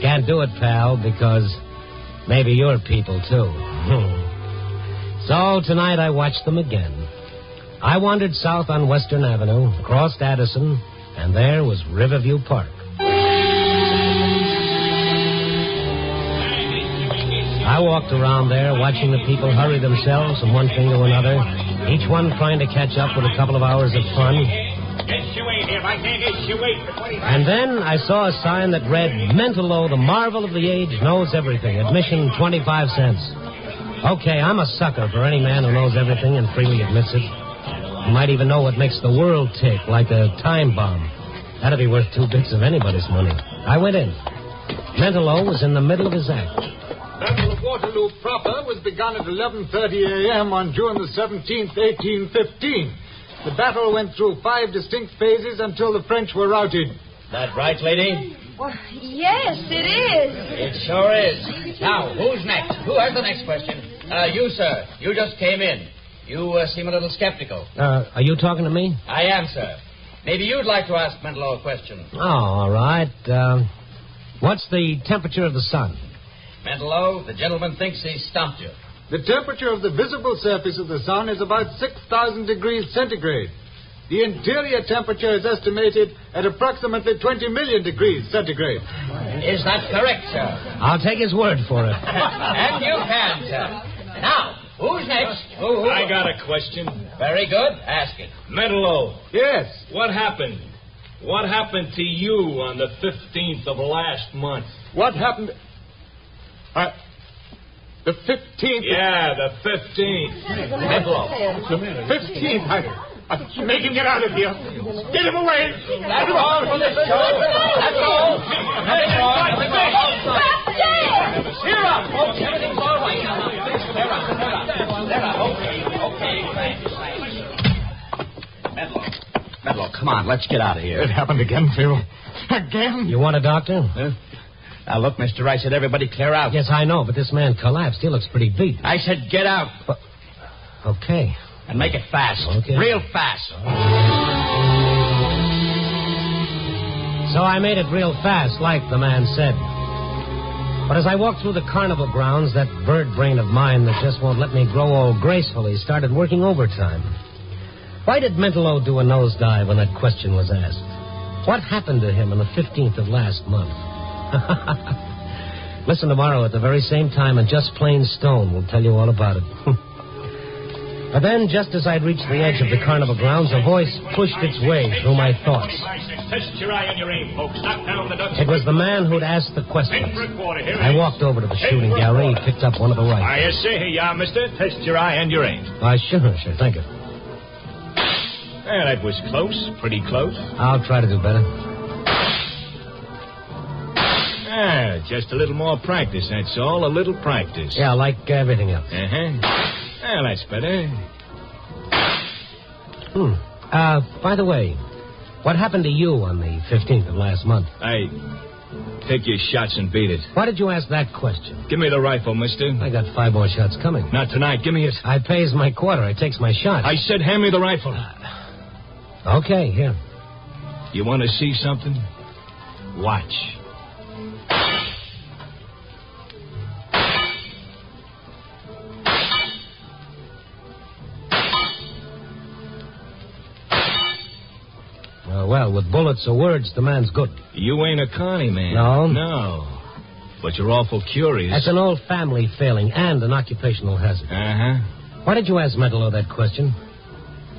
Can't do it, pal, because maybe you're people, too. So tonight I watched them again. I wandered south on Western Avenue, crossed Addison, and there was Riverview Park. I walked around there, watching the people hurry themselves from one thing to another, each one trying to catch up with a couple of hours of fun. And then I saw a sign that read, Mentolo, the marvel of the age, knows everything. Admission 25 cents. Okay, I'm a sucker for any man who knows everything and freely admits it. He might even know what makes the world tick, like a time bomb. That'd be worth 2 bits of anybody's money. I went in. Mentolo was in the middle of his act. Battle of Waterloo proper was begun at 11:30 a.m. on June the 17th, 1815. The battle went through 5 distinct phases until the French were routed. That right, lady? Well, yes, it is. It sure is. Now, who's next? Who has the next question? You, sir. You just came in. You seem a little skeptical. Are you talking to me? I am, sir. Maybe you'd like to ask Mentolo a question. Oh, all right. What's the temperature of the sun? Mentolo, the gentleman thinks he's stumped you. The temperature of the visible surface of the sun is about 6,000 degrees centigrade. The interior temperature is estimated at approximately 20 million degrees centigrade. Is that correct, sir? I'll take his word for it. And you can, sir. Now, who's next? Who? I got a question. Very good. Ask it. Mentolo. Yes. What happened? What happened to you on the 15th of last month? What happened? The 15th? Yeah, the 15th. Mentolo. The 15th. Make him get out of here. Get him away. That's all for this show. That's all. Nothing wrong. Nothing wrong. Cheer up, folks. Everything's all right now. They're up. Okay. Mentolo, come on. Let's get out of here. It happened again, Phil. Again? You want a doctor? Huh? Now, look, mister, I said everybody clear out. Yes, I know, but this man collapsed. He looks pretty beat. I said get out. But, okay. And make it fast. Okay. Real fast. So I made it real fast, like the man said. But as I walked through the carnival grounds, that bird brain of mine that just won't let me grow old gracefully started working overtime. Why did Mentolo do a nosedive when that question was asked? What happened to him on the 15th of last month? Listen tomorrow at the very same time, and Just Plain Stone will tell you all about it. But then, just as I'd reached the edge of the carnival grounds, a voice pushed its way through my thoughts. Test your eye and your aim, folks. Knock down the ducks. It was the man who'd asked the questions. I walked over to the shooting gallery, picked up one of the rifles. I say, here you are, mister. Test your eye and your aim. Sure, thank you. That was close, pretty close. I'll try to do better. Just a little more practice, that's all. A little practice. Yeah, like everything else. Well, that's better. By the way, what happened to you on the 15th of last month? Take your shots and beat it. Why did you ask that question? Give me the rifle, mister. I got 5 more shots coming. Not tonight. Give me it. I pays my quarter. I takes my shots. I said hand me the rifle. Okay, here. You want to see something? Watch. Well, with bullets or words, the man's good. You ain't a carny man. No? No. But you're awful curious. That's an old family failing and an occupational hazard. Why did you ask Mentolo that question?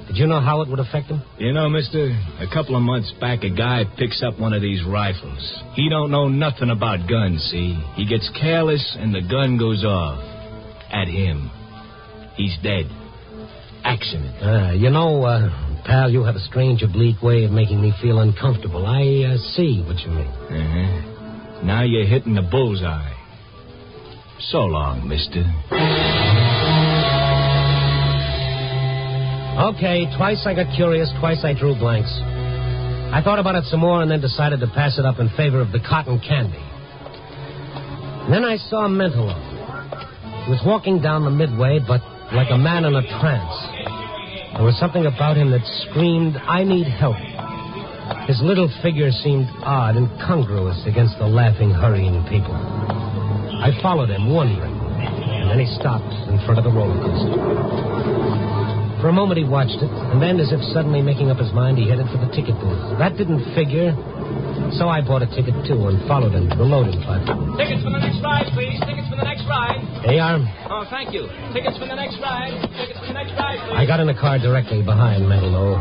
Did you know how it would affect him? You know, mister, a couple of months back, a guy picks up one of these rifles. He don't know nothing about guns, see? He gets careless and the gun goes off. At him. He's dead. Accident. Pal, you have a strange, oblique way of making me feel uncomfortable. I see what you mean. Now you're hitting the bullseye. So long, mister. Okay, twice I got curious, twice I drew blanks. I thought about it some more and then decided to pass it up in favor of the cotton candy. And then I saw Mentolo. He was walking down the midway, but like a man in a trance. There was something about him that screamed, I need help. His little figure seemed odd, incongruous against the laughing, hurrying people. I followed him, wondering, and then he stopped in front of the roller coaster. For a moment he watched it, and then, as if suddenly making up his mind, he headed for the ticket booth. That didn't figure, so I bought a ticket, too, and followed him to the loading platform. Tickets for the next ride, please. Tickets for the next ride. Here you are. Oh, thank you. Tickets for the next ride. Tickets for the next ride, please. I got in the car directly behind Metallo.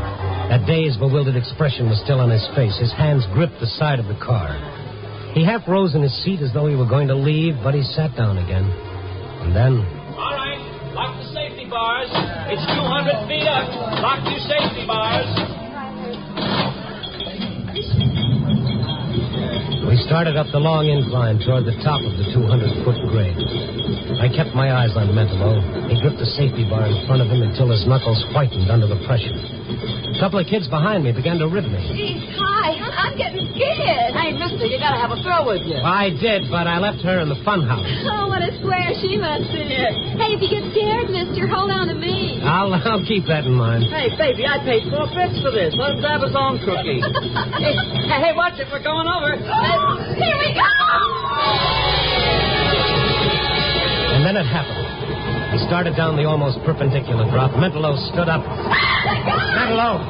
That dazed, bewildered expression was still on his face. His hands gripped the side of the car. He half rose in his seat as though he were going to leave, but he sat down again. And then... All right. Lock the safety bars. It's 200 feet up. Lock your safety bars. We started up the long incline toward the top of the 200-foot grade. I kept my eyes on Metallo. He gripped the safety bar in front of him until his knuckles whitened under the pressure. A couple of kids behind me began to rib me. Geez, hi, I'm getting scared. Hey, mister, you gotta have a girl with you. I did, but I left her in the fun house. Oh, what a square she must be. Hey, if you get scared, mister, hold on to me. I'll keep that in mind. Hey, baby, I paid $4 for this. Let him grab his own cookie. hey, watch it. We're going over. Here we go! And then it happened. He started down the almost perpendicular drop. Metallo stood up. Metallo!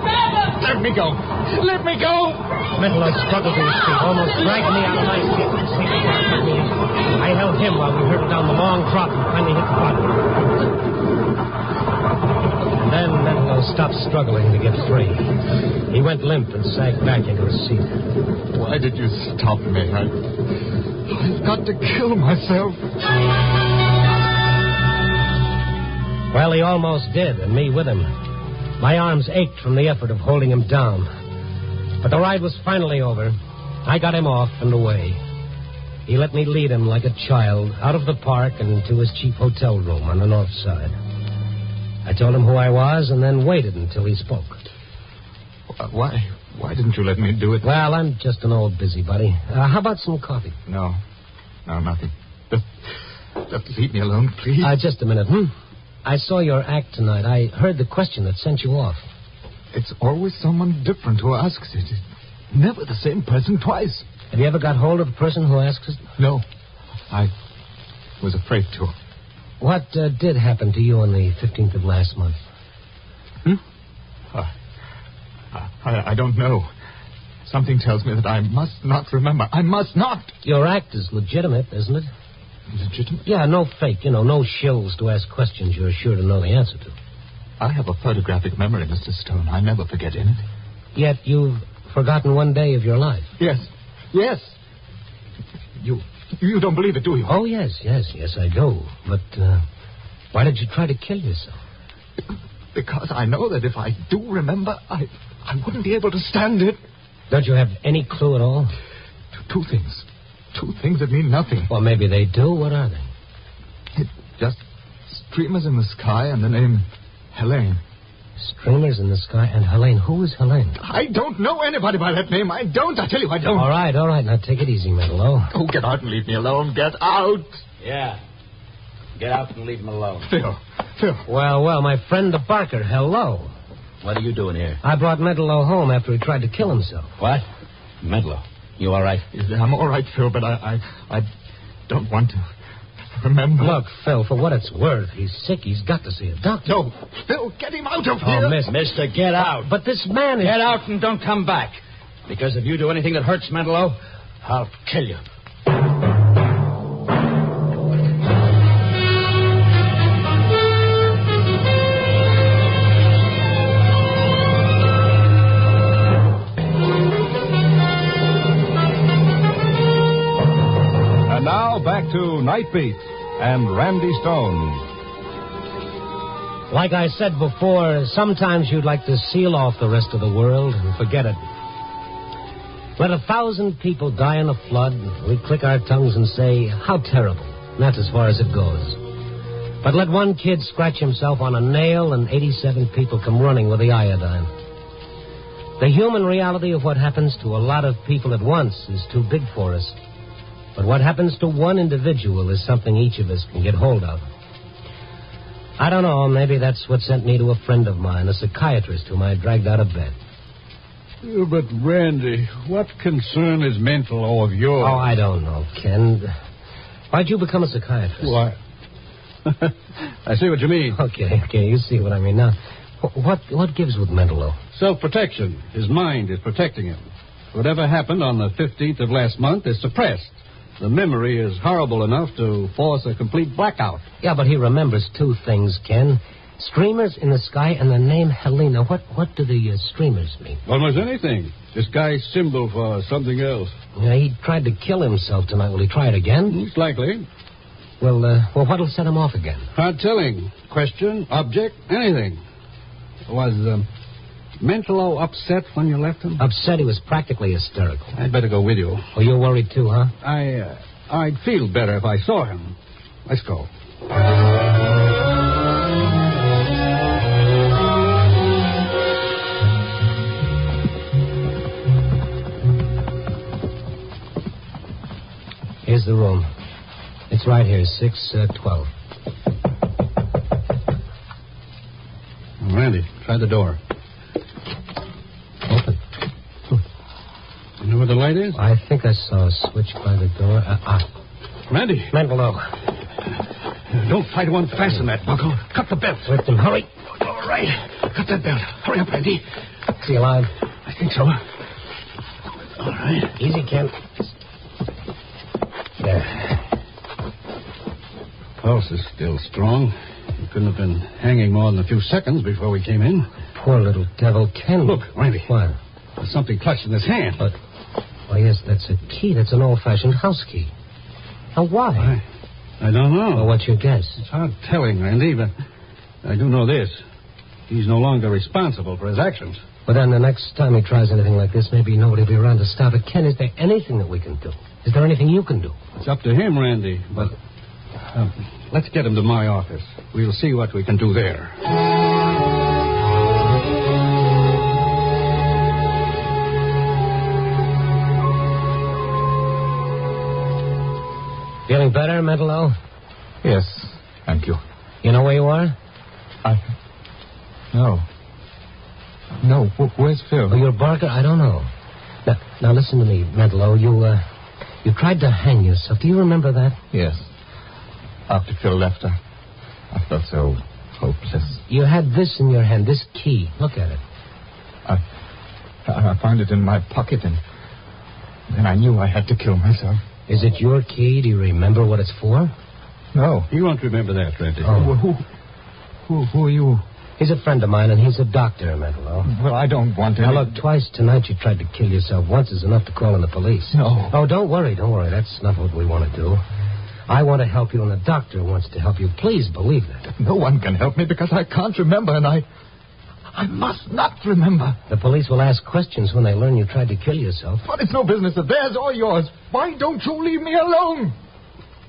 Let me go. Let me go. Metallo struggled to his feet, almost dragged me out of my seat. I held him while we hurtled down the long drop and finally hit the bottom. And then Metallo stopped struggling to get free. He went limp and sagged back into his seat. Why did you stop me? I've got to kill myself. Well, he almost did, and me with him. My arms ached from the effort of holding him down. But the ride was finally over. I got him off and away. He let me lead him like a child out of the park and to his cheap hotel room on the north side. I told him who I was and then waited until he spoke. Why didn't you let me do it? Well, I'm just an old busybody. How about some coffee? No, nothing. Just leave me alone, please. Just a minute, I saw your act tonight. I heard the question that sent you off. It's always someone different who asks it. It's never the same person twice. Have you ever got hold of the person who asks it? No. I was afraid to. What did happen to you on the 15th of last month? I don't know. Something tells me that I must not remember. I must not. Your act is legitimate, isn't it? Legitimate? Yeah, no fake. No shills to ask questions you're sure to know the answer to. I have a photographic memory, Mr. Stone. I never forget anything. Yet you've forgotten one day of your life. Yes. You don't believe it, do you? Oh, yes, I do. But why did you try to kill yourself? Because I know that if I do remember, I wouldn't be able to stand it. Don't you have any clue at all? Two things. Two things that mean nothing. Well, maybe they do. What are they? It's just streamers in the sky and the name Helene. Streamers in the sky and Helene. Who is Helene? I don't know anybody by that name. I don't. I tell you, I don't. All right. Now take it easy, Metallo. Oh, get out and leave me alone. Get out. Yeah. Get out and leave him alone. Phil. Well, my friend the Barker, hello. What are you doing here? I brought Metallo home after he tried to kill himself. What? Metallo. You all right? I'm all right, Phil, but I don't want to remember. Look, Phil, for what it's worth, he's sick. He's got to see a doctor. No, Phil, get him out of here. Oh, Mister, get out. But this man is... Get out and don't come back. Because if you do anything that hurts Metallo, I'll kill you. Back to Night Beat and Randy Stone. Like I said before, sometimes you'd like to seal off the rest of the world and forget it. Let 1,000 people die in a flood, we click our tongues and say, how terrible. And that's as far as it goes. But let one kid scratch himself on a nail and 87 people come running with the iodine. The human reality of what happens to a lot of people at once is too big for us. But what happens to one individual is something each of us can get hold of. I don't know, maybe that's what sent me to a friend of mine, a psychiatrist whom I dragged out of bed. But, Randy, what concern is mental of yours? Oh, I don't know, Ken. Why'd you become a psychiatrist? Why? I see what you mean. Okay, you see what I mean. Now, what gives with Mental? Self-protection. His mind is protecting him. Whatever happened on the 15th of last month is suppressed. The memory is horrible enough to force a complete blackout. Yeah, but he remembers two things, Ken. Streamers in the sky and the name Helena. What do the streamers mean? Almost anything. This guy's symbol for something else. Yeah, he tried to kill himself tonight. Will he try it again? It's likely. Well, what'll set him off again? Hard telling. Question, object, anything. Was Mentalo upset when you left him? Upset? He was practically hysterical. I'd better go with you. Oh, you're worried too, huh? I'd feel better if I saw him. Let's go. Here's the room. It's right here, 612. Randy, try the door. Open. You know where the light is? I think I saw a switch by the door. Randy. Mentalo. Don't try to unfasten that buckle. Cut the belt. Lift him. Hurry. All right. Cut that belt. Hurry up, Randy. Is he alive? I think so. All right. Easy, Ken. There. Pulse is still strong. He couldn't have been hanging more than a few seconds before we came in. Poor little devil, Ken. Look, Randy. What? There's something clutched in his hand. But, oh, yes, that's a key. That's an old-fashioned house key. Now, why? I don't know. Well, what's your guess? It's hard telling, Randy, but I do know this. He's no longer responsible for his actions. But then the next time he tries anything like this, maybe nobody will be around to stop it. Ken, is there anything that we can do? Is there anything you can do? It's up to him, Randy, but let's get him to my office. We'll see what we can do there. Feeling better, Mentalo? Yes, thank you. You know where you are? No, where's Phil? Oh, you're Barker? I don't know. Now listen to me, Mentalo. You tried to hang yourself. Do you remember that? Yes. After Phil left, I felt so hopeless. You had this in your hand, this key. Look at it. I found it in my pocket, and then I knew I had to kill myself. Is it your key? Do you remember what it's for? No. He won't remember that, Randy. Oh. Who are you? He's a friend of mine, and he's a doctor, Mentalo. Well, I don't want to. Now, look, twice tonight you tried to kill yourself. Once is enough to call in the police. No. Oh, don't worry. That's not what we want to do. I want to help you, and the doctor wants to help you. Please believe that. No one can help me because I can't remember, and I must not remember. The police will ask questions when they learn you tried to kill yourself. But it's no business of theirs or yours. Why don't you leave me alone?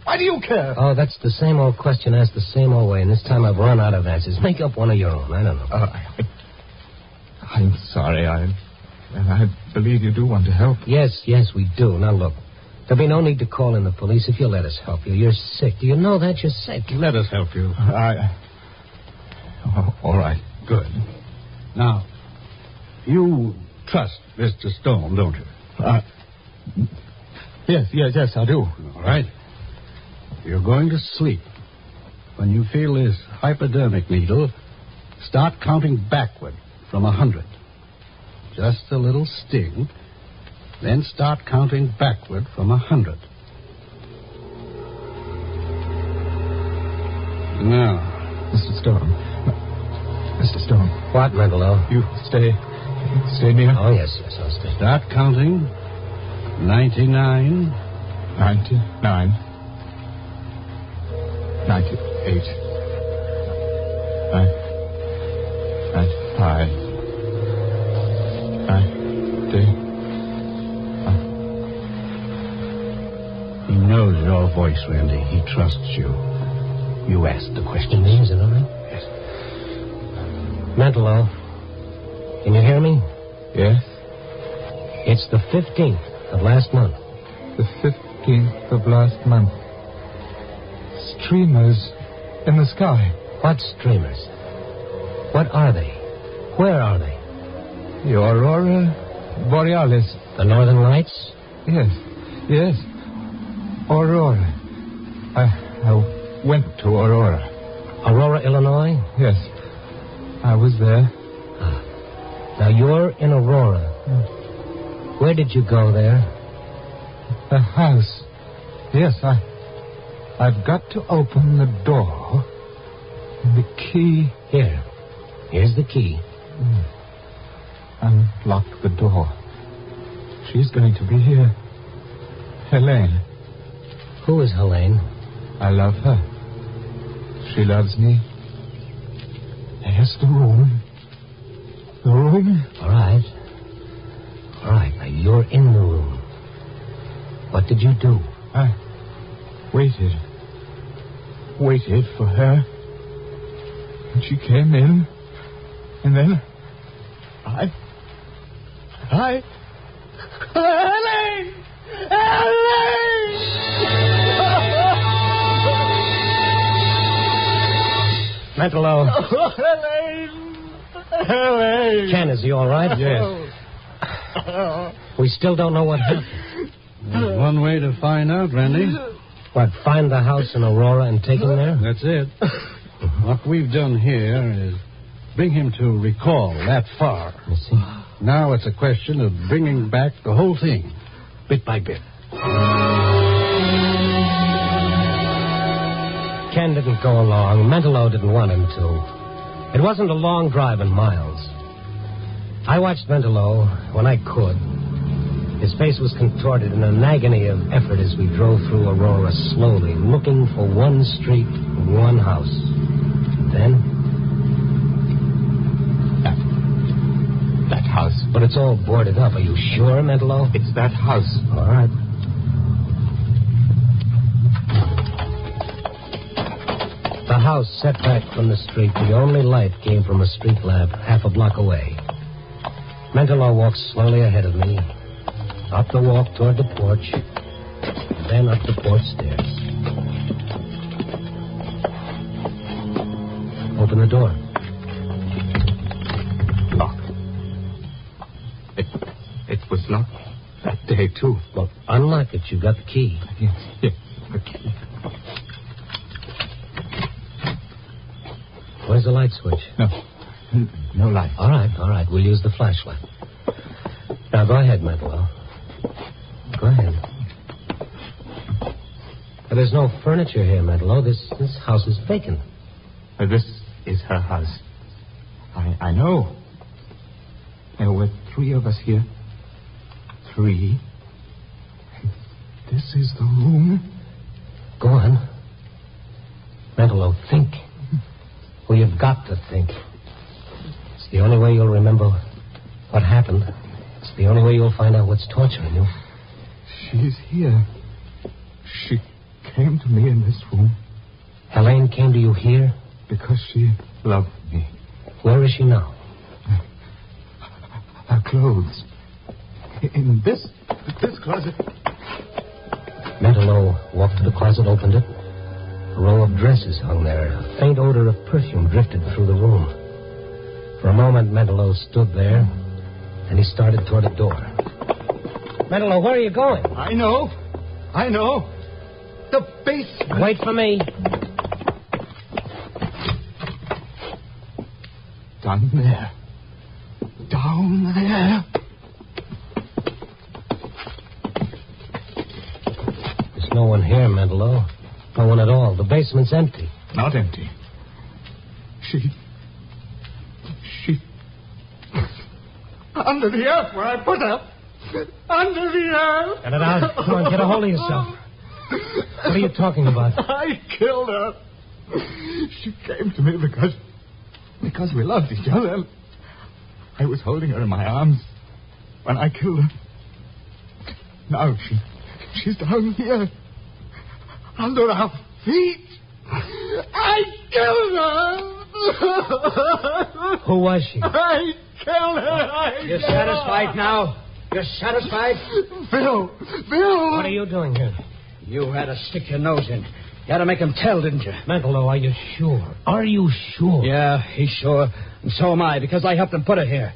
Why do you care? Oh, that's the same old question asked the same old way, and this time I've run out of answers. Make up one of your own. I don't know. I'm sorry. I believe you do want to help. Yes, we do. Now, look. There'll be no need to call in the police if you'll let us help you. You're sick. Do you know that? You're sick. Let us help you. All right. Good. Now, you trust Mr. Stone, don't you? Yes, I do. All right. You're going to sleep. When you feel this hypodermic needle, start counting backward from 100. Just a little sting. Then start counting backward from 100. Now. Mr. Stone. What, Mentalo? You stay near? Oh, yes, I'll stay. Start counting. 99. 99. 98. 95. 90. He knows your voice, Randy. He trusts you. You asked the question. Is it all right? Yes. Mentalo, can you hear me? Yes? It's the 15th of last month. The 15th of last month. Streamers in the sky. What streamers? What are they? Where are they? The aurora Borealis. The Northern Lights? Yes. Aurora. I went to Aurora. Aurora, Illinois? Yes. I was there. Now, you're in Aurora. Where did you go there? The house. Yes, I've got to open the door. And the key... Here's the key. Unlock the door. She's going to be here. Helene. Who is Helene? I love her. She loves me. There's the room. The room? All right. Now, you're in the room. What did you do? I waited for her. And she came in. And then Helene! Mentalo. Helene! Ken, is he all right? Yes. We still don't know what happened. There's one way to find out, Randy. What, find the house in Aurora and take him there? That's it. What we've done here is bring him to recall that far. I see. Now it's a question of bringing back the whole thing, bit by bit. Ken didn't go along. Mentalo didn't want him to. It wasn't a long drive in miles. I watched Mentalo when I could. His face was contorted in an agony of effort as we drove through Aurora slowly, looking for one street, one house. Then... That house. But it's all boarded up. Are you sure, Mentalo? It's that house. All right. The house set back from the street. The only light came from a street lamp half a block away. Mentalo walked slowly ahead of me, up the walk toward the porch, and then up the porch stairs. Open the door. Locked. It was locked that day, too. Well, unlock it. You've got the key. Yes, the key. Where's the light switch? No light. All right. We'll use the flashlight. Now, go ahead, Mentalo. Go ahead. There's no furniture here, Mentalo. This house is vacant. This is her house. I know. There were 3 of us here. 3. This is the room. Go on. Mentalo, think. Well, you've got to think. It's the only way you'll remember what happened. It's the only way you'll find out what's torturing you. She's here. She came to me in this room. Helene came to you here? Because she loved me. Where is she now? Her clothes. In this closet. Mentalo walked to the closet, opened it. A row of dresses hung there. A faint odor of perfume drifted through the room. For a moment, Mentalo stood there. Then he started toward a door. Mentalo, where are you going? I know. The basement. Wait for me. Down there. There's no one here, Mentalo. No one at all. The basement's empty. Not empty. She... Under the earth where I put her. Under the earth. Get it out. Come on, get a hold of yourself. What are you talking about? I killed her. She came to me because we loved each other. I was holding her in my arms when I killed her. Now she's down here. Under our feet. I killed her. Who was she? I killed her. You're satisfied now? You're satisfied? Bill. What are you doing here? You had to stick your nose in. You had to make him tell, didn't you? Mentalo, are you sure? Are you sure? Yeah, he's sure. And so am I, because I helped him put it here.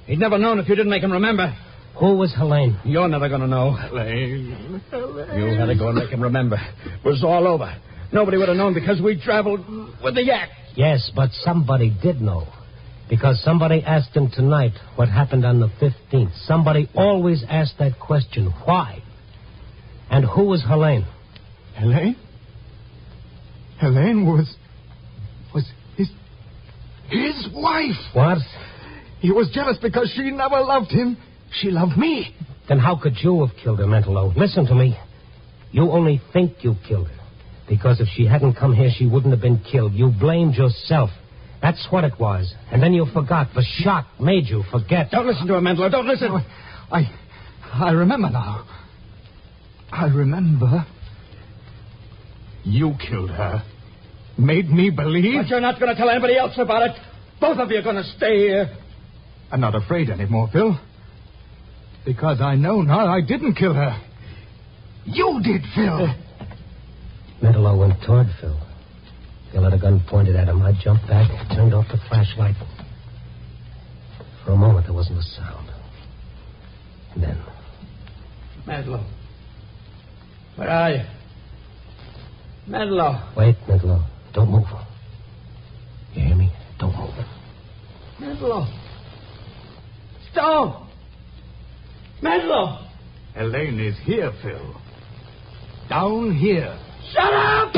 He'd never known if you didn't make him remember. Who was Helene? You're never going to know. Helene. You had to go and make him remember. It was all over. Nobody would have known because we traveled with the yak. Yes, but somebody did know. Because somebody asked him tonight what happened on the 15th. Somebody always asked that question. Why? And who was Helene? Helene? Helene was his wife. What? He was jealous because she never loved him. She loved me. Then how could you have killed her, Mentalo? Listen to me. You only think you killed her. Because if she hadn't come here, she wouldn't have been killed. You blamed yourself. That's what it was. And then you forgot. The shock made you forget. Don't listen to him, Mentalo. Don't listen. I remember now. I remember. You killed her. Made me believe. But you're not going to tell anybody else about it. Both of you are going to stay here. I'm not afraid anymore, Phil. Because I know now I didn't kill her. You did, Phil. Mentalo went toward Phil. Phil had a gun pointed at him. I jumped back, turned off the flashlight. For a moment, there wasn't a sound. And then... Mentalo. Where are you? Mentalo. Wait, Mentalo. Don't move. You hear me? Don't move. Mentalo. Stone. Mentalo. Helene is here, Phil. Down here. Shut up!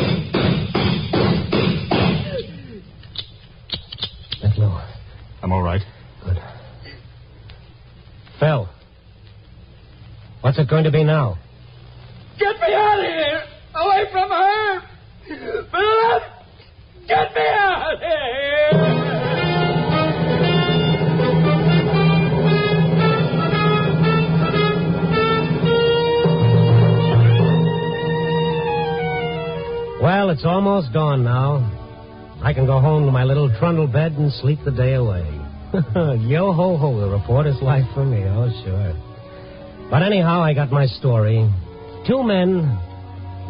Mentalo. I'm all right. Good. Phil. What's it going to be now? Get me out of here! Away from her! Philip! Get me out of here! Well, it's almost dawn now. I can go home to my little trundle bed and sleep the day away. Yo-ho-ho, the reporter's life for me. Oh, sure. But anyhow, I got my story. Two men,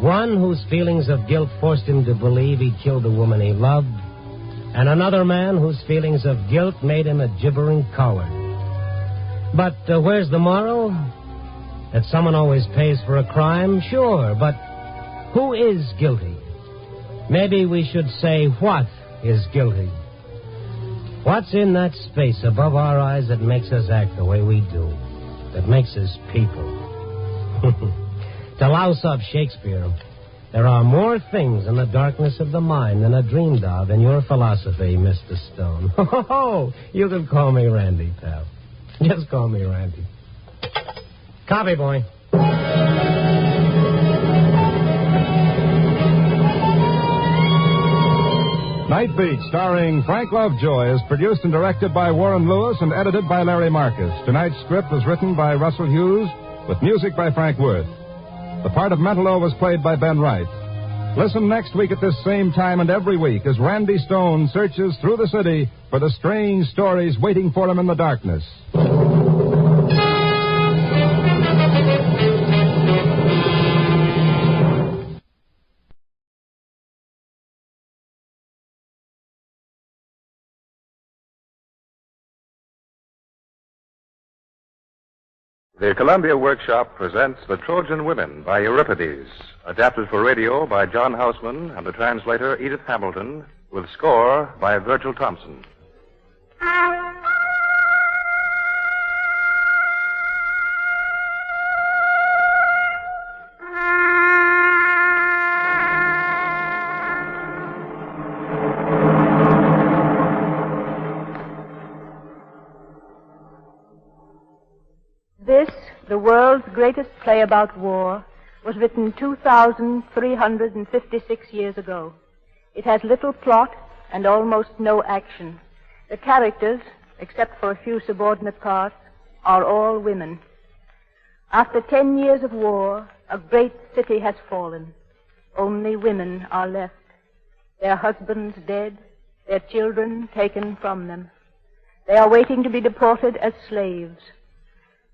one whose feelings of guilt forced him to believe he killed the woman he loved, and another man whose feelings of guilt made him a gibbering coward. But where's the moral? That someone always pays for a crime? Sure, but who is guilty? Maybe we should say, what is guilty? What's in that space above our eyes that makes us act the way we do? That makes us people? To louse up Shakespeare, there are more things in the darkness of the mind than are dreamed of in your philosophy, Mr. Stone. Oh, you can call me Randy, pal. Just call me Randy. Copy, boy. Night Beat, starring Frank Lovejoy, is produced and directed by Warren Lewis and edited by Larry Marcus. Tonight's script was written by Russell Hughes with music by Frank Worth. The part of Mentalo was played by Ben Wright. Listen next week at this same time and every week as Randy Stone searches through the city for the strange stories waiting for him in the darkness. The Columbia Workshop presents The Trojan Women by Euripides, adapted for radio by John Houseman and the translator Edith Hamilton, with score by Virgil Thompson. This, the world's greatest play about war, was written 2,356 years ago. It has little plot and almost no action. The characters, except for a few subordinate parts, are all women. After 10 years of war, a great city has fallen. Only women are left. Their husbands dead, their children taken from them. They are waiting to be deported as slaves.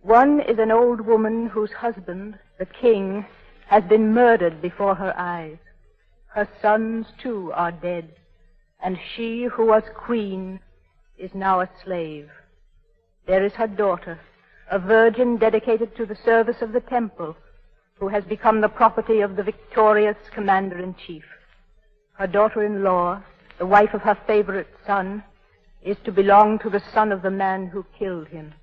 One is an old woman whose husband, the king, has been murdered before her eyes. Her sons, too, are dead, and she who was queen is now a slave. There is her daughter, a virgin dedicated to the service of the temple, who has become the property of the victorious commander-in-chief. Her daughter-in-law, the wife of her favorite son, is to belong to the son of the man who killed him.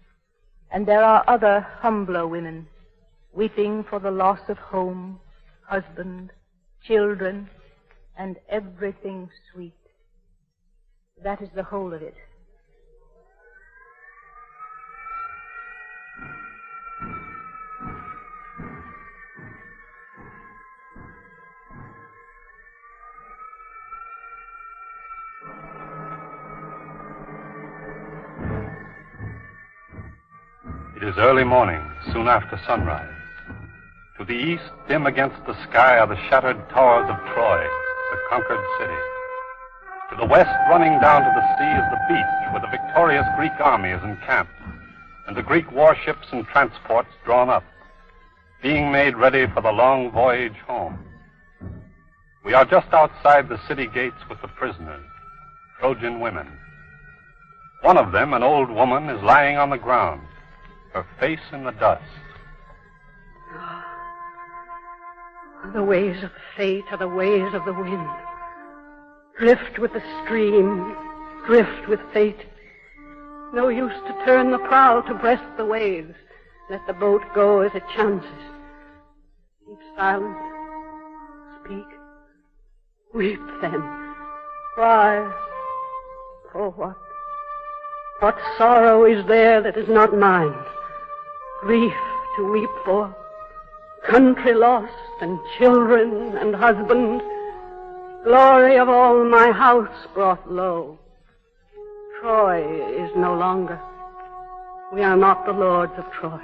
And there are other humbler women, weeping for the loss of home, husband, children, and everything sweet. That is the whole of it. It is early morning, soon after sunrise. To the east, dim against the sky, are the shattered towers of Troy, the conquered city. To the west, running down to the sea, is the beach where the victorious Greek army is encamped, and the Greek warships and transports drawn up, being made ready for the long voyage home. We are just outside the city gates with the prisoners, Trojan women. One of them, an old woman, is lying on the ground, her face in the dust. The ways of fate are the ways of the wind. Drift with the stream, drift with fate. No use to turn the prow to breast the waves. Let the boat go as it chances. Keep silent. Speak. Weep then. Cry. For what? What sorrow is there that is not mine? Grief to weep for. Country lost and children and husband. Glory of all my house brought low. Troy is no longer. We are not the lords of Troy.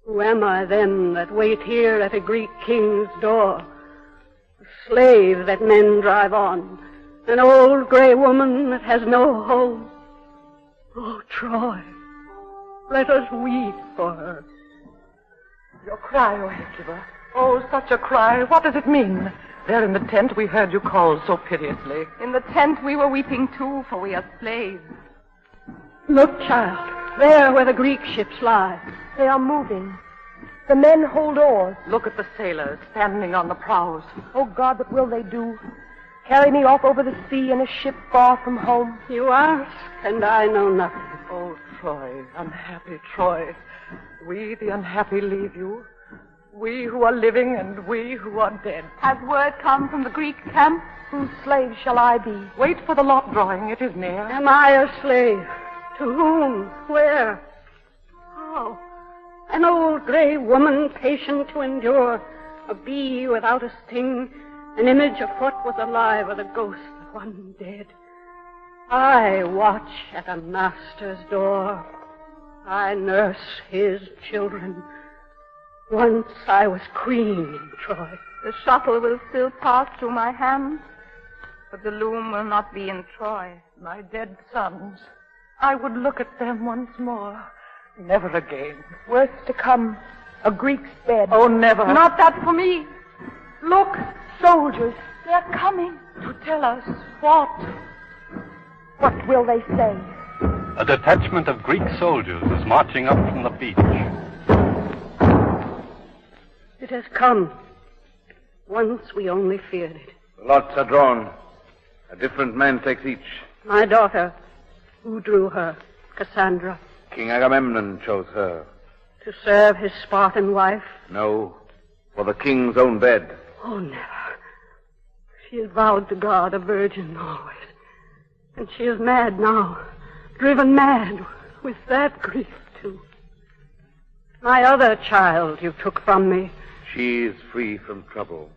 Who am I then that wait here at a Greek king's door? A slave that men drive on. An old gray woman that has no home. Oh, Troy, let us weep for her. Your cry, O Hecuba. Oh, such a cry. What does it mean? There in the tent we heard you call so piteously. In the tent we were weeping too, for we are slaves. Look, child, there where the Greek ships lie. They are moving. The men hold oars. Look at the sailors standing on the prows. Oh, God, what will they do? Carry me off over the sea in a ship far from home? You ask, and I know nothing. Oh, Troy, unhappy Troy. We, the unhappy, leave you. We who are living and we who are dead. Has word come from the Greek camp? Whose slave shall I be? Wait for the lot drawing. It is near. Am I a slave? To whom? Where? How? An old gray woman patient to endure. A bee without a sting. An image of what was alive or the ghost of one dead. I watch at a master's door. I nurse his children. Once I was queen in Troy. The shuttle will still pass through my hands, but the loom will not be in Troy. My dead sons, I would look at them once more. Never again. Worse to come, a Greek's bed. Oh, never. Not that for me. Look, soldiers, they're coming. To tell us what? What will they say? A detachment of Greek soldiers is marching up from the beach. It has come. Once we only feared it. The lots are drawn. A different man takes each. My daughter. Who drew her? Cassandra. King Agamemnon chose her. To serve his Spartan wife? No, for the king's own bed. Oh, never. She is vowed to God, a virgin always. And she is mad now. Driven mad with that grief, too. My other child you took from me. She is free from trouble.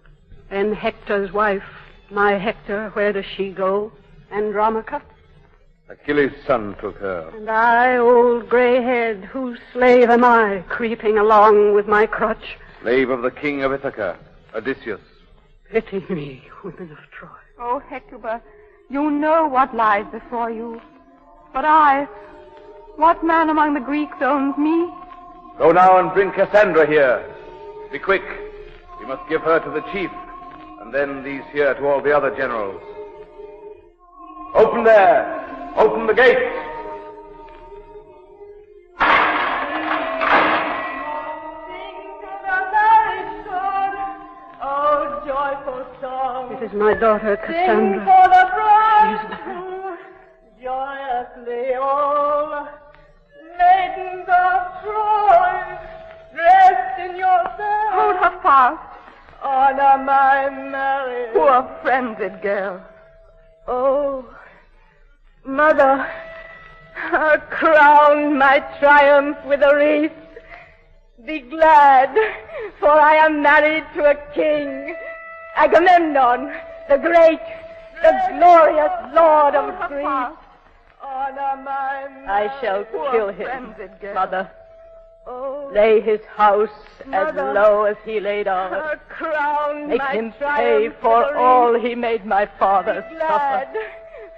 And Hector's wife, my Hector, where does she go? Andromache? Achilles' son took her. And I, old gray-haired, whose slave am I, creeping along with my crutch? Slave of the king of Ithaca, Odysseus. Pity me, women of Troy. Oh, Hecuba, you know what lies before you. But I, what man among the Greeks owns me? Go now and bring Cassandra here. Be quick. We must give her to the chief, and then these here to all the other generals. Open there. Open the gates. joyful song. It is my daughter, Sing Cassandra. for the bridegroom, joyously all. Maidens of Troy, dressed in your best. Hold her fast. Honor my marriage. Poor frenzied girl. Oh, Mother, crown my triumph with a wreath. Be glad, for I am married to a king, Agamemnon, the great, the glorious Lord of Greece. I shall kill him, Mother. Lay his house as low as he laid ours. Make him pay for all he made my father suffer.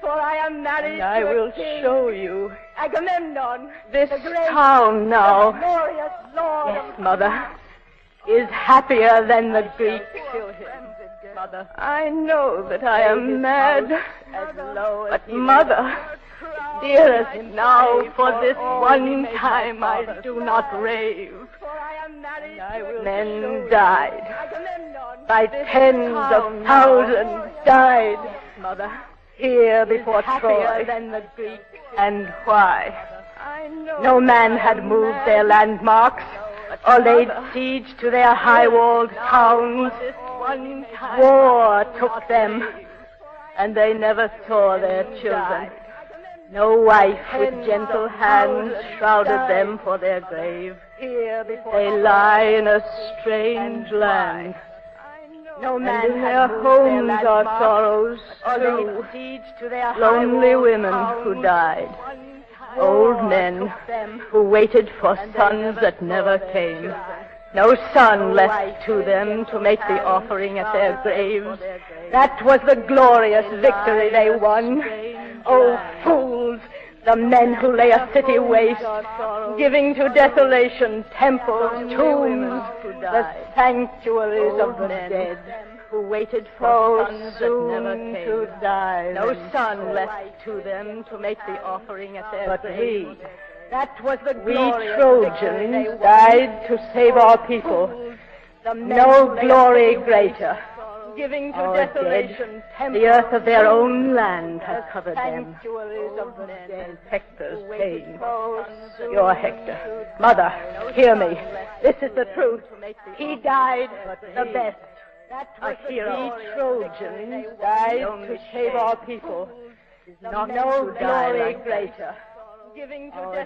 For I am married and I will show you Agamemnon, this town now. Yes, Mother, is happier than the Greeks. Mother, I know that I am mad, but Mother, dearest, now for this one time I do not rave. Men died, by tens of thousands died, Mother, here before Troy. And why? No man had moved their landmarks or laid siege to their high-walled towns. War took them, and they never saw their children. No wife with gentle hands shrouded them for their grave. They lie in a strange land. No man and in their homes are sorrows, too. Lonely women who died. Old men who waited for sons that never came. No son left to them to make the offering at their graves. That was the glorious victory they won. Oh, fools! The men who lay a city waste, giving to desolation temples, tombs, the sanctuaries of the dead, who waited for sons that never came. To die. No son left to them to make the offering at their graves. That was the we Trojans died to save our people. No glory greater. Giving to desolation, the earth of their own land has covered them. And Hector's pain. Your Hector. Mother, hear me. This is the truth. He died the best. A hero. We Trojans died to save our people. Not no glory greater.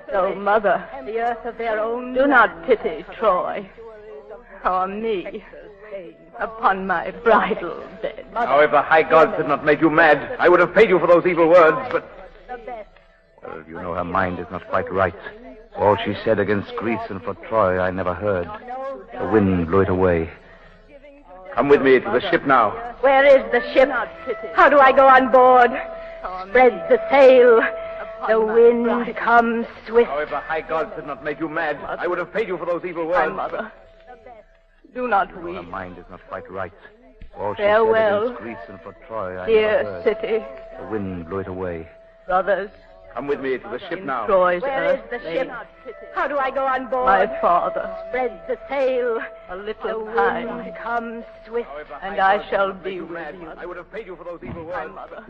So, Mother, the earth of their own do not pity Troy or me. Upon my bridal bed. Now, if the high gods had not made you mad, I would have paid you for those evil words, but... Well, you know her mind is not quite right. All she said against Greece and for Troy I never heard. The wind blew it away. Come with me to the ship now. Where is the ship? How do I go on board? Spread the sail. The wind comes swift. Now, if the high gods had not made you mad, I would have paid you for those evil words. My mother. Do not weep. Her mind is not quite right. All she farewell, said against Greece and for Troy I dear never heard. City. The wind blew it away. Brothers. Come with me to the ship now. Troy's Where is the ship? How do I go on board? My father. Spread the sail. A little time. Wind comes swift, and I shall be with you. I would have paid you for those evil My words. mother.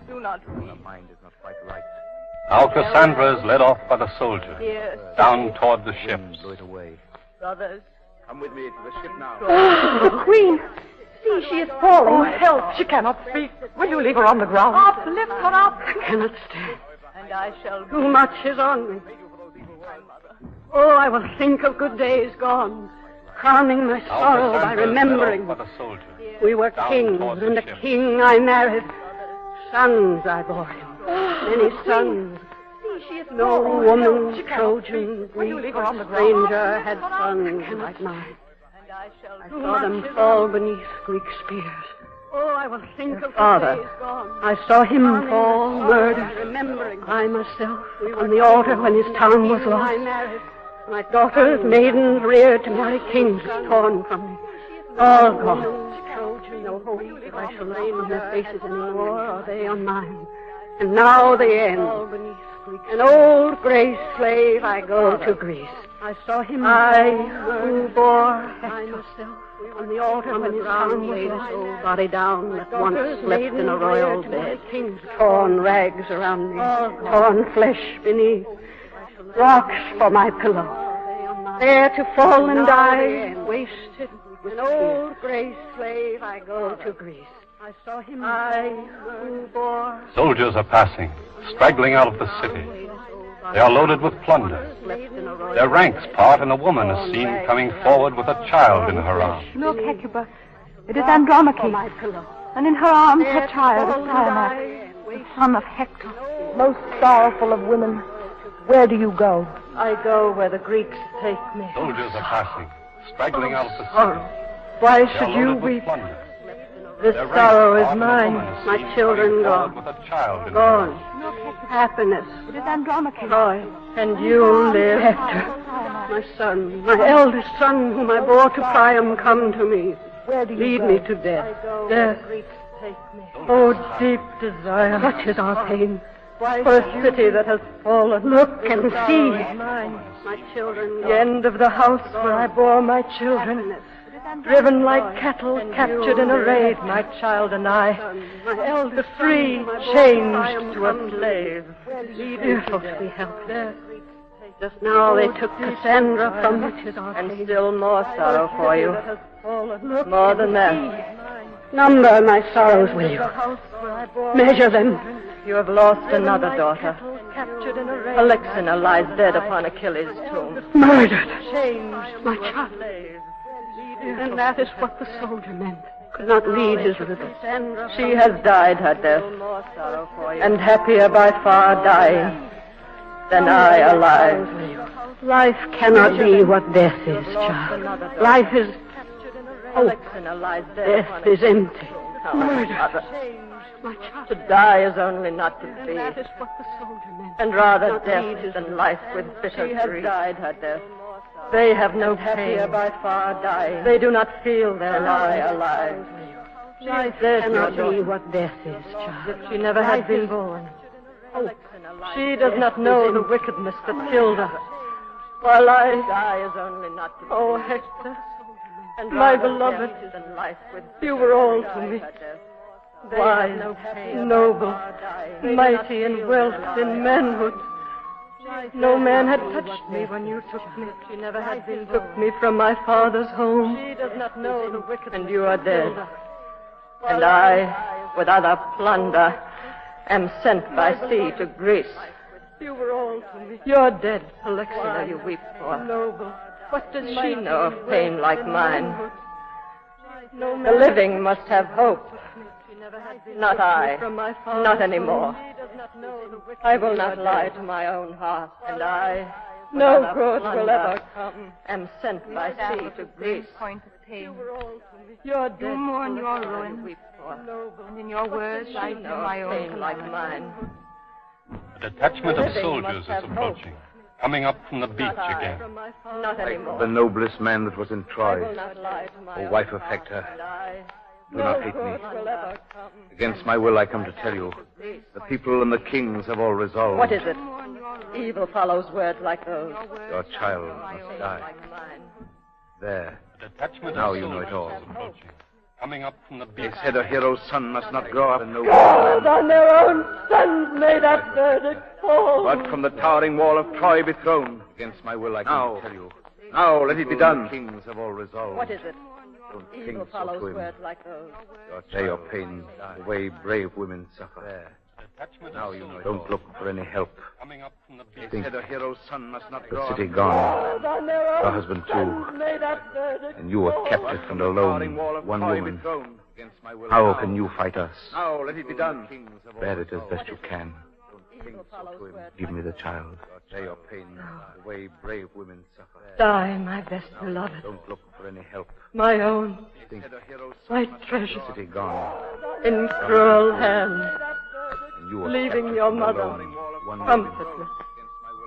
Do not weep. Her mind is not quite right. Now Cassandra is led off by the soldiers, down toward the ships. Blew it away. Brothers. Come with me to the ship now. The Queen! See, she is falling. Oh, help! She cannot speak. Will you leave her on the ground? Up, lift her up. I cannot stand. And I shall Too much is on me. Oh, I will think of good days gone, crowning my sorrow by remembering. We were kings, and the king I married. Sons I bore him. Many sons. No woman, Trojan, Greek, or stranger had sons like mine. I saw them fall beneath Greek spears. Oh, I will think of Father. I saw him fall, murdered. I myself on the altar when his town was lost. My daughters, maidens reared to marry kings, torn from me. All gone. No hope that I shall lay on their faces anymore, or they on mine. And now the end. An old gray slave, I go to Greece. I saw him. I who bore Hector, On the altar when his son laid his old body down that once slept in a royal bed. Torn rags around me, torn flesh beneath. Rocks for my pillow. There to fall and die, wasted with an old gray slave I go to Greece. I saw him, who bore... Soldiers are passing, straggling out of the city. They are loaded with plunder. Their ranks part, and a woman is seen coming forward with a child in her arms. Look, Hecuba. It is Andromache. And in her arms her child, Priamax, the son of Hector. Most sorrowful of women, where do you go? I go where the Greeks take me. Soldiers are passing, straggling out of the city. Why should you weep? This sorrow is mine. My children gone. Gone. Happiness. It is Andromache. Joy. And you live. Hector. My son, my eldest son, whom I bore to Priam, come to me. Where do you lead go? Me to death. Death. Oh, deep desire. Such is our pain. For a city that has fallen. Look and see. My children. The end of the house where I bore my children. Driven like cattle, captured in a raid, my child and I. The free, changed to a slave. Fearful to be helped. Just now they took Cassandra from me, and still more sorrow for you. More than that. Number my sorrows, will you? Measure them. You have lost another daughter. Alexina lies dead upon Achilles' tomb. Murdered. My child. And that is what the soldier meant. Could not lead his riddle. She has died her death, and happier by far dying than I alive. Life cannot be what death is, child. Life is hope. Death is empty. Murder. My child. To die is only not to be. That is what the soldier meant. And rather death than life with bitter grief. She has died her death. They have no pain. By far dying. They do not feel their lives alive. Life cannot be what death is, child. If she never had been born. Oh, she does not know the wickedness that killed her. While I die is only not to. Oh, Hector, and my beloved, you were all to me. Wise, noble, mighty in wealth, in manhood. No man had touched me when you took me. She never had been took me from my father's home. She does not know the wicked. And you are dead. And I, with other plunder, am sent by sea to Greece. You were all to me. You're dead, Alexina, you weep for. Noble. What does she know of pain like mine? The living must have hope. Not I. Not anymore. I will not lie to my own heart. And I, no good will ever come, am sent by sea to Greece. Point of pain. You're dead. You mourn your ruin, and in your words I do my own pain like mine. A detachment of soldiers is approaching, coming up from the beach again. Not anymore. The noblest man that was in Troy, O wife of Hector. Do not hate me. Against my will I come to tell you. The people and the kings have all resolved. What is it? Evil follows words like those. Your child must die. There. Now you know it all. Coming up from the beach. They said a hero's son must not grow up a noble God, man. on their own sons may that verdict fall. But from the towering wall of Troy be thrown. Against my will I come to tell you. Now let it be done. The kings have all resolved. What is it? Don't Evil think so follows to him. words like those. Bear your pain the way brave women suffer. There. Now you know it. Don't look for any help. Think a hero's son must not the city gone. Her husband too. And you were captive and alone. One woman. How can you fight us? Now let it be done. Bear it as best you can. Give me the child. Bear your pain the way brave women suffer. Die, my best beloved. Don't look for any help. My own. Think my treasure. City gone. In cruel hands. You leaving your mother comfortless.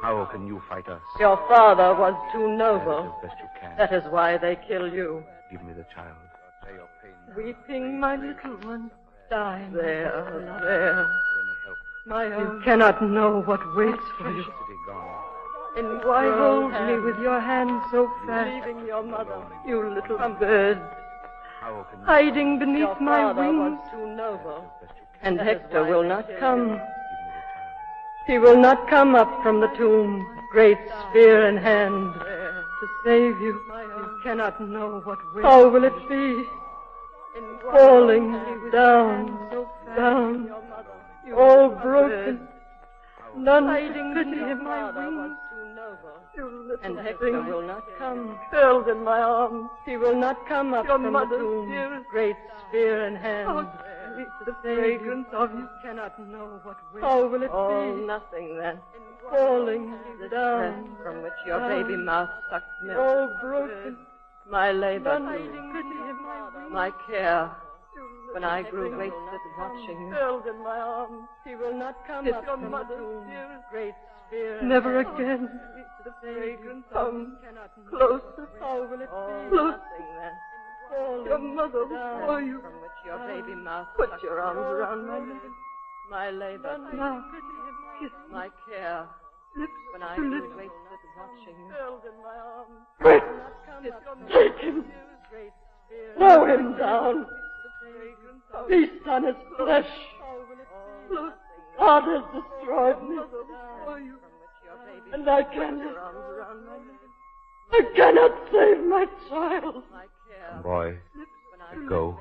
How can you fight us? Your father was too noble. As best you can. That is why they kill you. Give me the child. Weeping, my little one. Die. There. My own. You cannot know what waits for you. And why hold me with your hand so fast? Leaving your mother. You little bird. hiding beneath my wings. Too noble, and Hector will not come. He will not come up from the tomb, great spear in hand, to save you. You cannot know what will. How will it be? Falling down, down, all broken. None to pity in my wings. And Hector will not come. Held in my arms. He will not come up from the tomb, great spear in hand. The fragrance of you cannot know what will. How will it be? Nothing then. Falling down, from which your baby mouth sucked milk. All broken. My labor too. My care. When I grew wasted watching you. Held in my arms. He will not come up from the tomb, great spear. Never again. The fragrance come closer. How will it be? Closer. Your mother before you. From which your baby mouth. Put your arms around my lips. My labor. Now, kiss my care. Lips when I grew wasted watching you. Held in my arms. Quick! Take him. Throw him down. Feast on his flesh. God has destroyed me. And I cannot save my child. Boy, go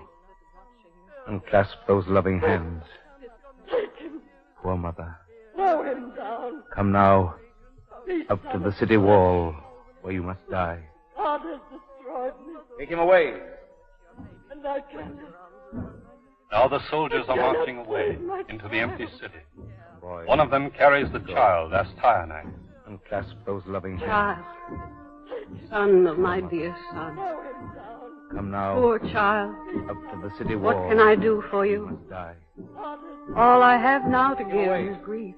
and clasp those loving hands. Poor mother. Throw him down. Come now, up to the city wall, where you must die. God has destroyed me. Take him away. And I cannot. Now the soldiers are marching away into the empty city. One of them carries the child, Astyanax. And clasp those loving hands. Child, son of my dear son. Come now. Poor child. Up to the city wall. What can I do for you? Die. All I have now to give is grief.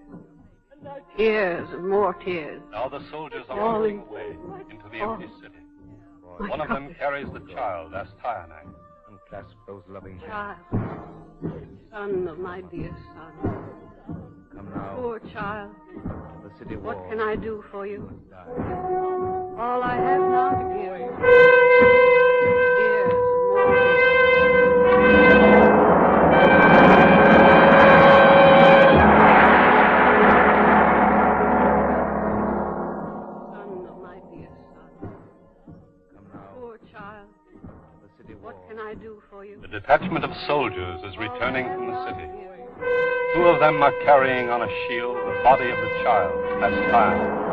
Tears and more tears. Now the soldiers are marching away into the empty city. One of them carries the child, Astyanax. And clasp those loving hands. Child, son of my dear son. Come now. Poor child. Up to the city wall. What can I do for you? All I have now to give is tears and more son of my dear son. Come now. Poor child. What can I do for you? The detachment of soldiers is returning from the city. Two of them are carrying on a shield the body of the child, Astyanax.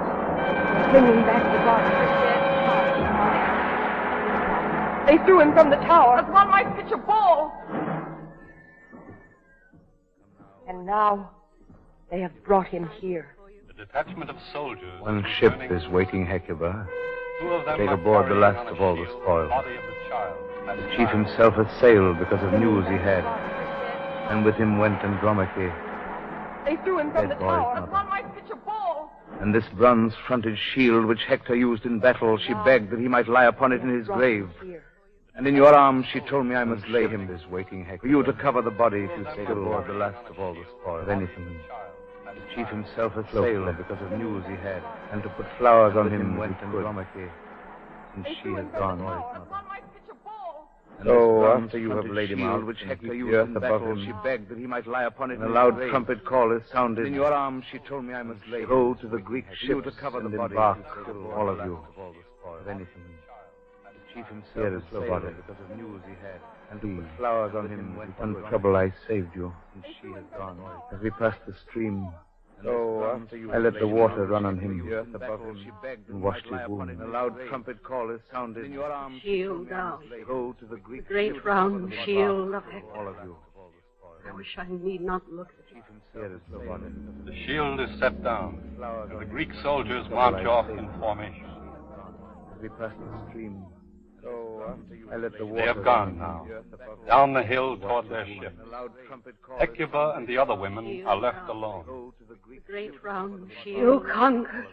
Bringing back the body. They threw him from the tower. As one might pitch a ball. And now they have brought him here. The detachment of soldiers. One ship is waiting Hecuba. Two of them Take are aboard the carrying last on a of all the shield spoil. Body of the child, The chief himself had sailed because of news he had. And with him went Andromache. They threw him from the tower. As one might pitch a ball. And this bronze-fronted shield which Hector used in battle, she begged that he might lie upon it in his grave. And in your arms she told me I must lay him, this waiting Hector, for you to cover the body if you take aboard the last of all the spoil. Of anything. The chief himself had sailed because of news he had, and to put flowers on him went Andromache. And she has gone. So after you have laid him out, which Hector used in battle, she begged that he might lie upon it. And a loud trumpet call is sounded. In your arms, she told me I must lay. Go to the Greek ship to cover the body. Embark, all of you, of anything. Chief himself here is the body because of news he had, and to put flowers on him. From trouble I saved you, and she has gone. As we passed the stream, I let the water run on him and washed his wound. A loud trumpet call is sounded. In your arms, Shield down. Go to the Greek Great round shield of Hector. all of you. I wish I need not look at it. Here is the body. The shield is set down, and the Greek soldiers march off in formation. As we passed the stream, I let the water They have gone now, down the hill toward their ship. Hecuba and the other women are left alone. The great round shield. You conquered.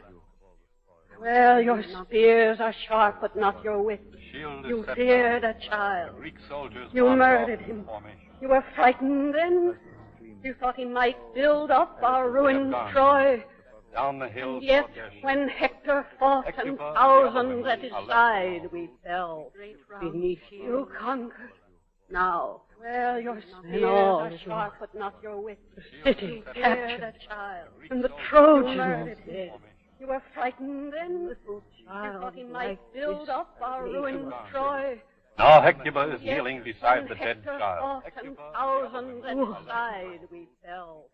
Well, your spears are sharp, but not your wit. You feared a child. Greek soldiers You march murdered off in him. formation. You were frightened then. You thought he might build up our ruined gone. Troy. Down the hill And yet, toward their ship. when Hector fought and Hecuba and the thousands other at his women are left side, we fell beneath you. You conquered. Now, well, your spear, the sharp, but not your wit. The city captured, that child, and the Trojans dead. You were frightened then, little child. You thought he might build up our ruined Troy. Now Hecuba is kneeling beside the dead child. And thousands at his side we fell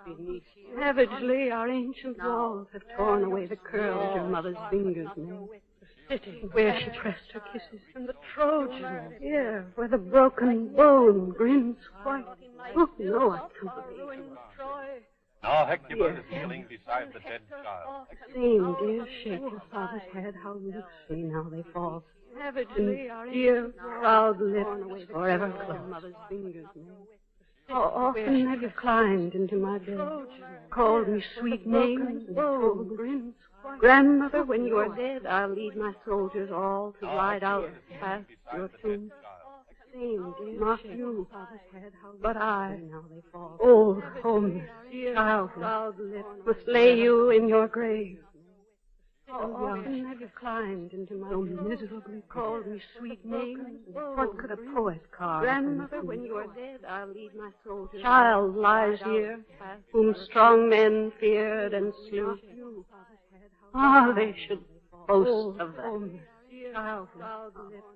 beneath. Savagely, our ancient walls have torn away the curls your mother's fingers made. The city where she pressed her kisses, and the Trojans here where the broken bone grins white. Oh, no, I can't believe it. Now Hecuba is kneeling beside the dead child. Same dear shape your father's head, how loosely now they fall. Savagely, our dear proud lips forever closed. How often have you climbed into my bed, called me sweet names and told grins. Grandmother, when you are dead, I'll lead my soldiers all to ride out past your tomb. Not you, but I, old, homeless, childless, must lay you in your grave. How often have you climbed into my miserably called me sweet names? What could a poet carve? Grandmother, when you are dead, I'll lead my soldiers. Child lies here, whom strong men feared and slew. Ah, they should boast of that.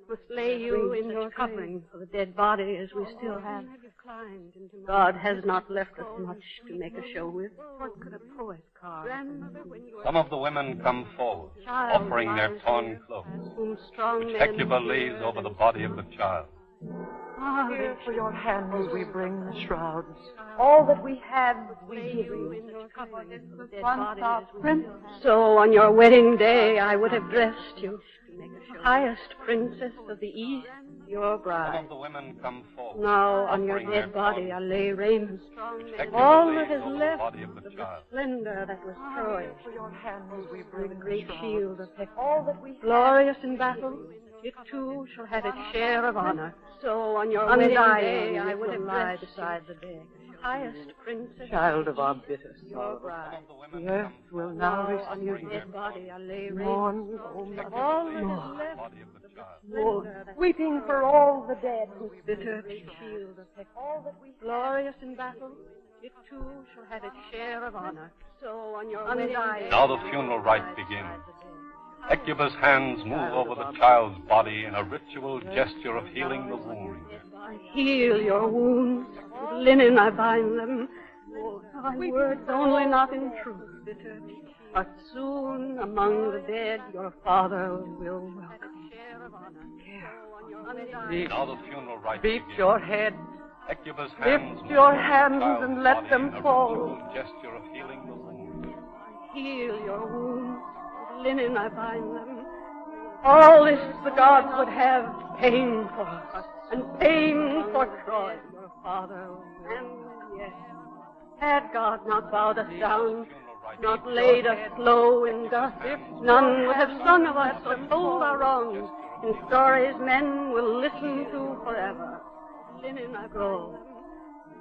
Must lay you in your covering for the dead body as we still have. God has not left us much to make a show with. What could a poet carve? Some of the women come forward, offering their torn cloaks, which Hecuba lays over the body of the child. Here for your hands we bring the shrouds. All that we have we give you. Once our prince. So on your wedding day I would have dressed you, highest princess of the East, your bride. Some of the women come forward. Now on your dead body I lay raiment. All that is left of the splendor that was Troy. For your hands we bring the great shield of Hector. All that we glorious in battle, it too shall have its share of honor. So on your wedding day I would have lie beside the bed. Highest princess, child of our bitter your bride. The earth will now receive you. Dead body I lay Mourn, all that is left. Mourn, weeping for all the dead. Bitter shield of Hector. All that we glorious in battle, it too shall have its share of honor. So on your wedding day. Now the funeral rite begins. Hecuba's hands move over the child's body in a ritual gesture of healing the wound. I heal your wounds. With linen I bind them. My words only not in truth, bitter. But soon among the dead your father will welcome. Now the funeral rite beat begins. Your head. Hecuba's hands lift your move hands over the child's and let body them in a fall. ritual gesture of healing the wound. Heal your wounds. With linen I bind them. All this the gods would have pain for us, and pain for Troy, your father. And yes, had God not bowed us down, not laid us low in dust, none would have sung of us or told our wrongs in stories men will listen to forever. Linen I go,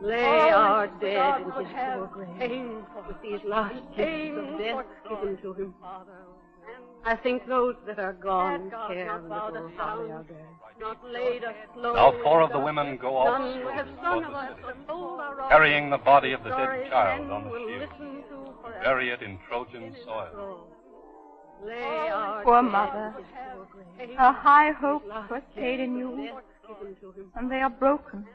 lay our dead in his poor grave, with these last gifts of death given to him. I think those that are gone care little how they are buried. Now 4 of the women go off slowly toward the city, carrying the body of the dead child on the shield, bury it in Trojan soil. Poor mother, her high hopes were stayed in you, and they are broken.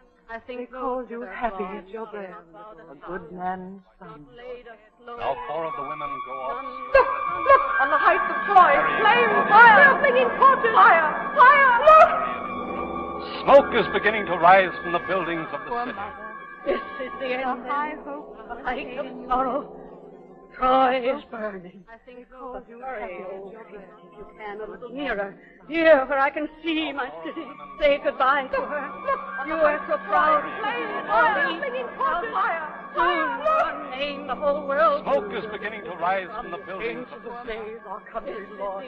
They called you happy at your grave, a good man's son. Now 4 of the women go off. Look, on the heights of Troy, flames, fire, flinging torches, fire, look! Smoke is beginning to rise from the buildings of the city. This is the end. High hope, the height of sorrow. Troy is burning. I think hurry, old priest, if you can, a little nearer. Here, where I can see my city. Say goodbye to her. Look, you are so proud. Fire, flinging torches, soon one name the whole world. Smoke is beginning to rise from the buildings of the city. Save our country, Lord.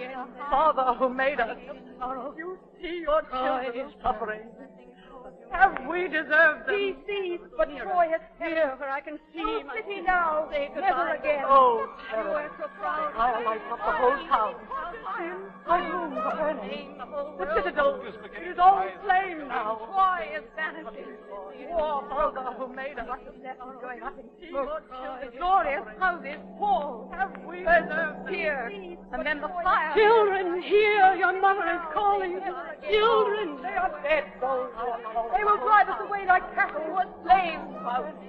Father who made us, you see your children suffering. Have we deserved them? Cease, but Troy has here where I can see my city now. Say goodbye. Never again. Oh, terror. Our lights up the whole town. My rooms are burning. The citadel is all flame now. Troy is vanishing. War brother who made of us is left going up in smoke. The glorious houses fall. Have we deserved here? And then the fire. Children, hear your mother is calling you. Children, they are dead. Those who are called. They will drive us away like cattle who are slaves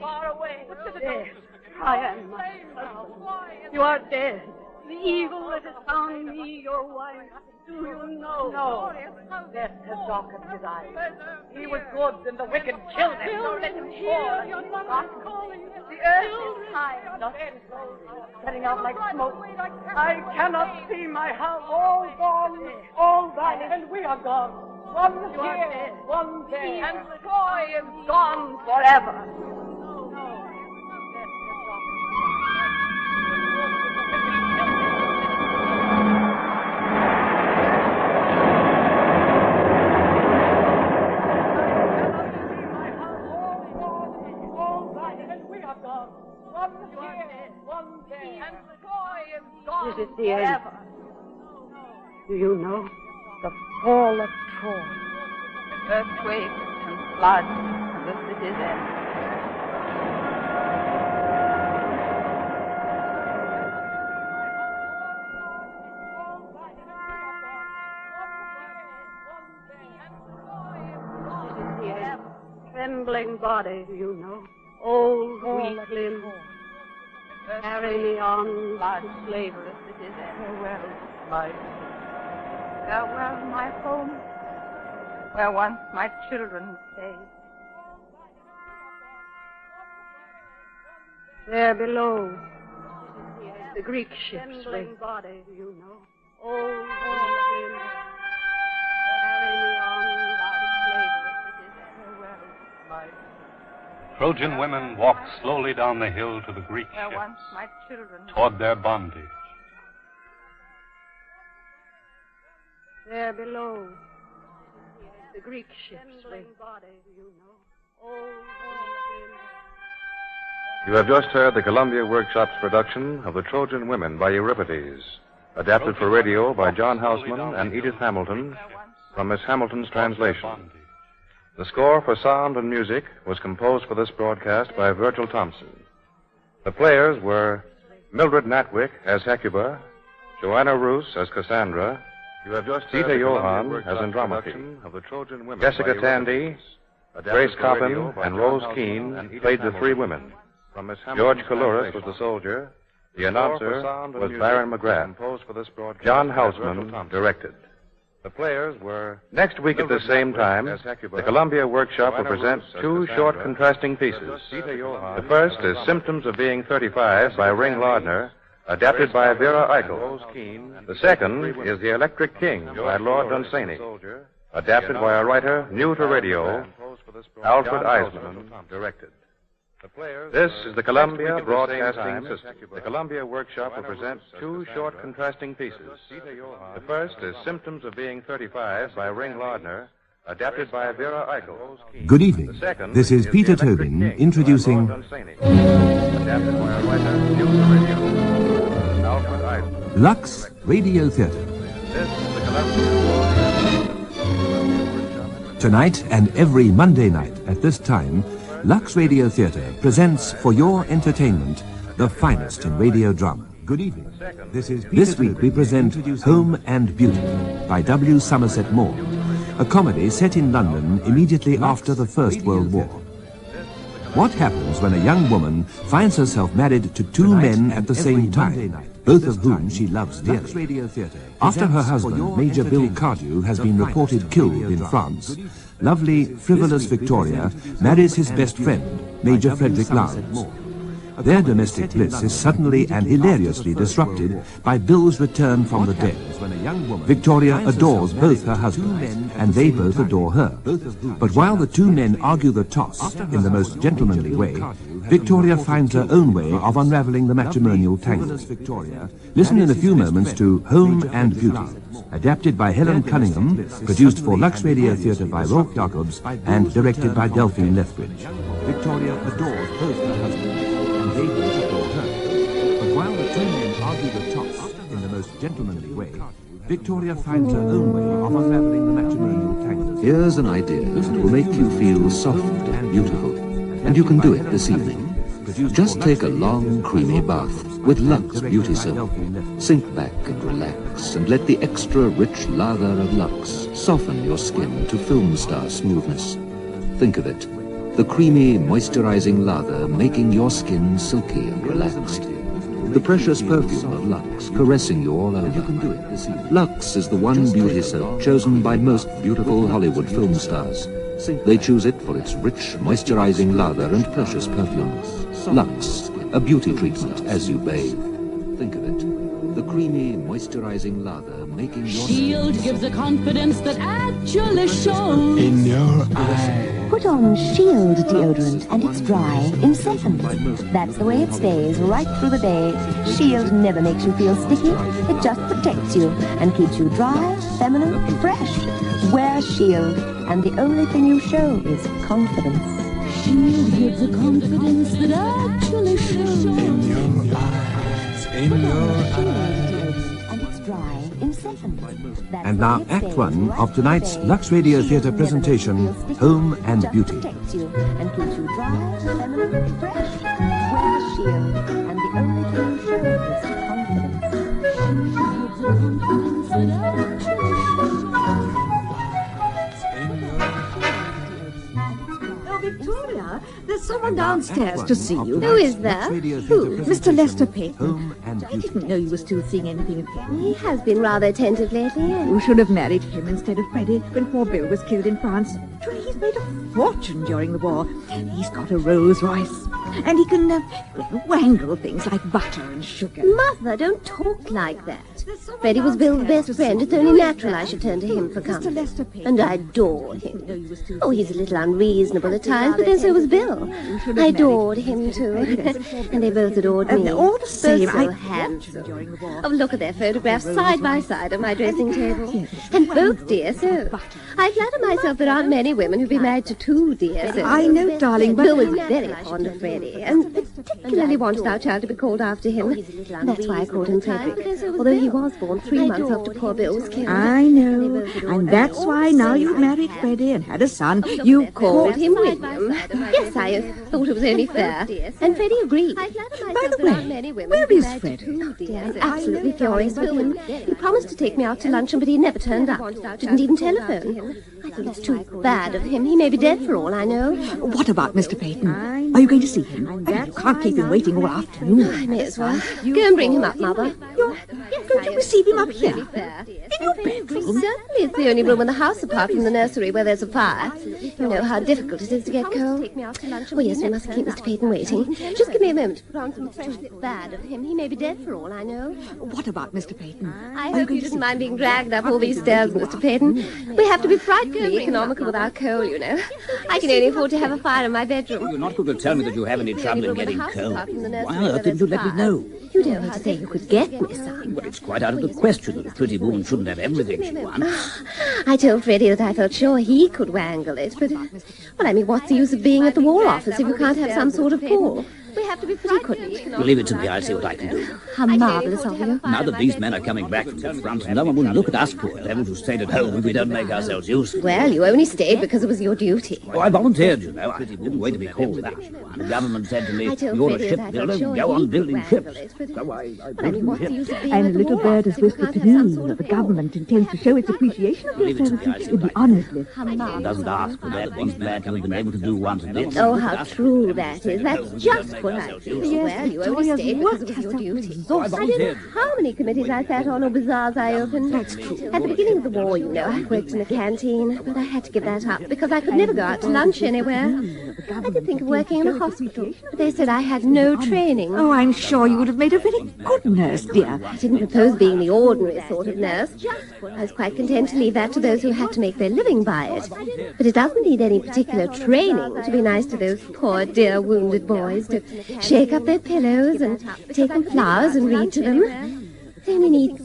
far away. The citadel. I am my husband. You are dead. The evil that has found me, your wife. Do you know? No. Death has darkened his eyes. He was good and the wicked killed him. So let him fall. Your mother is calling you. The earth is kind. Dust is setting out like smoke. I cannot see my house. All gone, all vanished, and we are gone. One here, one there. And Troy is gone forever. Is it the end? Do you know? The fall of Troy. Earthquake and flood and the city's end. Trembling body, you know. Old, weak limbs. Carry me on to slavery. Farewell, my... Farewell, my home, where once my children stayed. There below, the Greek ships wait. Body, you know. Old, weak limbs. Carry me on to slavery. Farewell, my... Trojan women walked slowly down the hill to the Greek where ships, once my children toward their bondage. There below, the Greek ships wait. You have just heard the Columbia Workshop's production of The Trojan Women by Euripides, adapted for radio by John Houseman and Edith Hamilton from Miss Hamilton's translation. The score for sound and music was composed for this broadcast by Virgil Thompson. The players were Mildred Natwick as Hecuba, Joanna Roos as Cassandra, Tita Johann as Andromache, Jessica Tandy, Grace Coppin, and Rose Keene played the three women. George Coulouris was the soldier. The announcer was Baron McGrath. John Houseman directed. The players were... Next week at the same time, the Columbia Workshop will present two short contrasting pieces. The first is Symptoms of Being 35 by Ring Lardner, adapted by Vera Eichel. The second is The Electric King by Lord Dunsany, adapted by a writer new to radio, Alfred Eisman, directed. This is the Columbia Broadcasting System. The Columbia Workshop will present two short contrasting pieces. The first is Symptoms of Being 35 by Ring Lardner, adapted by Vera Eichel. Good evening. This is Peter Tobin introducing Adapted by a writer new to radio, Alfred Eisman. Lux Radio Theatre. This is the Columbia Broadcasting. Tonight and every Monday night at this time, Lux Radio Theatre presents for your entertainment the finest in radio drama. Good evening. This week we present Home and Beauty by W. Somerset Maugham, a comedy set in London immediately after the First World War. What happens when a young woman finds herself married to two men at the same time, both of whom she loves dearly? After her husband, Major Bill Cardew, has been reported killed in France, lovely, frivolous Victoria marries his best friend, Major Frederick Lowndes. Their domestic bliss is suddenly and hilariously disrupted by Bill's return from the dead. Victoria adores both her husbands, and they both adore her. But while the two men argue the toss in the most gentlemanly way, Victoria finds her own way of unraveling the matrimonial tangle. Listen in a few moments to Home and Beauty, adapted by Helen Cunningham, produced for Lux Radio Theatre by Rolf Jacobs, and directed by Delphine Lethbridge. Victoria adores both her husbands, and they both adore her. But while the two men argue the toss in the most gentlemanly way, Victoria finds her own way of unraveling the matrimonial tangle. Here's an idea that will make you feel soft and beautiful, and you can do it this evening. Just take a long, creamy bath with Lux Beauty Soap. Sink back and relax, and let the extra rich lather of Lux soften your skin to film star smoothness. Think of it, the creamy, moisturizing lather making your skin silky and relaxed. The precious perfume of Lux caressing you all over. You can do it this evening. Lux is the one beauty soap chosen by most beautiful Hollywood film stars. They choose it for its rich, moisturizing lather and precious perfume. Lux, a beauty treatment as you bathe. Think of it, the creamy, moisturizing lather making your Shield gives a confidence that actually shows in your eyes. Put on Shield deodorant and it's dry in seconds. That's the way it stays right through the day. Shield never makes you feel sticky. It just protects you and keeps you dry, feminine, fresh. Wear Shield, and the only thing you show is confidence. Shield gives a confidence that actually shows in your eyes, in your eyes. And it's dry in seconds. And now Act 1 of tonight's Lux Radio Theatre presentation, Home and Beauty. Protects you and keeps you dry, feminine, fresh. Wear Shield, and the only thing you show is confidence. Victoria, there's someone downstairs to see you. Who is there? Who? Mr. Lester Peyton. I didn't know you were still seeing anything of him. He has been rather attentive lately. You should have married him instead of Freddie when poor Bill was killed in France. He's made a fortune during the war. He's got a Rolls Royce. And he can wangle things like butter and sugar. Mother, don't talk like that. Freddie was Bill's best friend. It's only natural I should turn to him for comfort. And I adore him. Oh, he's a little unreasonable at times, but then so was Bill. I adored him, too. And they both adored me. All the same, both so handsome. Oh, look at their photographs side by side on my dressing table. And both dear so. I flatter myself there aren't many women who've been married to two dear so. I know, darling, but Bill was very fond of Freddie, and particularly wanted our child to be called after him. That's why I called him Frederick, although he was born 3 months after poor Bill was killed. I know, and that's why now you've married Freddie and had a son, you called him William. Yes, I thought it was only fair, and Freddie agreed. By the way, where is Freddie? I'm absolutely furious with him. He promised to take me out to luncheon, but he never turned up. Didn't even telephone. I think it's too bad of him. He may be dead for all I know. What about Mr. Peyton? Are you going to see him? You can't keep him waiting all afternoon. I may as well. Go and bring him up, Mother. You're going to receive him up here? In your bedroom? Certainly, it's the only room in the house apart from the nursery where there's a fire. You know how difficult it is to get cold. Oh, yes, we mustn't keep Mr. Peyton waiting. Just give me a moment to put on some fresh. Bad of him. He may be dead for all I know. What about Mr. Peyton? I hope you didn't mind being dragged up all these stairs, Mr. Peyton. We have to be frightfully economical with our coal, you know. I can only afford to have a fire in my bedroom. You're not going to tell me that you have any trouble in getting coal. Why on earth didn't you let me know? You don't have to say you could get me some. Well, it's quite out of the question that a pretty woman shouldn't have everything she wants. I told Freddie that I felt sure he could wangle it, but... Well, I mean, what's the use of being at the War Office if you can't have some sort of pull? We have to be frightfully. Leave it to me, I'll see what I can do. How marvellous of you. Now that these men are coming back from the front, no one will look at us poor devils who stayed at home if we don't make ourselves useful. Well, you only stayed because it was your duty. Oh, I volunteered, you know. I didn't wait to be called out. The government said to me, you're a shipbuilder, go on building ships. So I built ships. And a little bird has whispered to me that the government intends to show its appreciation of your services in the honours list. Doesn't ask for that. One's glad to have been able to do one's bit. Oh, how true that is. That's just what I feel. Well, you only stayed because it was your duty. I don't know how many committees I sat on or bazaars I opened. That's true. At the beginning of the war, you know, I worked in a canteen, but I had to give that up because I could never go out to lunch anywhere. I did think of working in a hospital, but they said I had no training. Oh, I'm sure you would have made a very good nurse, dear. I didn't propose being the ordinary sort of nurse. I was quite content to leave that to those who had to make their living by it. But it doesn't need any particular training to be nice to those poor, dear, wounded boys, to shake up their pillows and take them flowers and read to them. They only need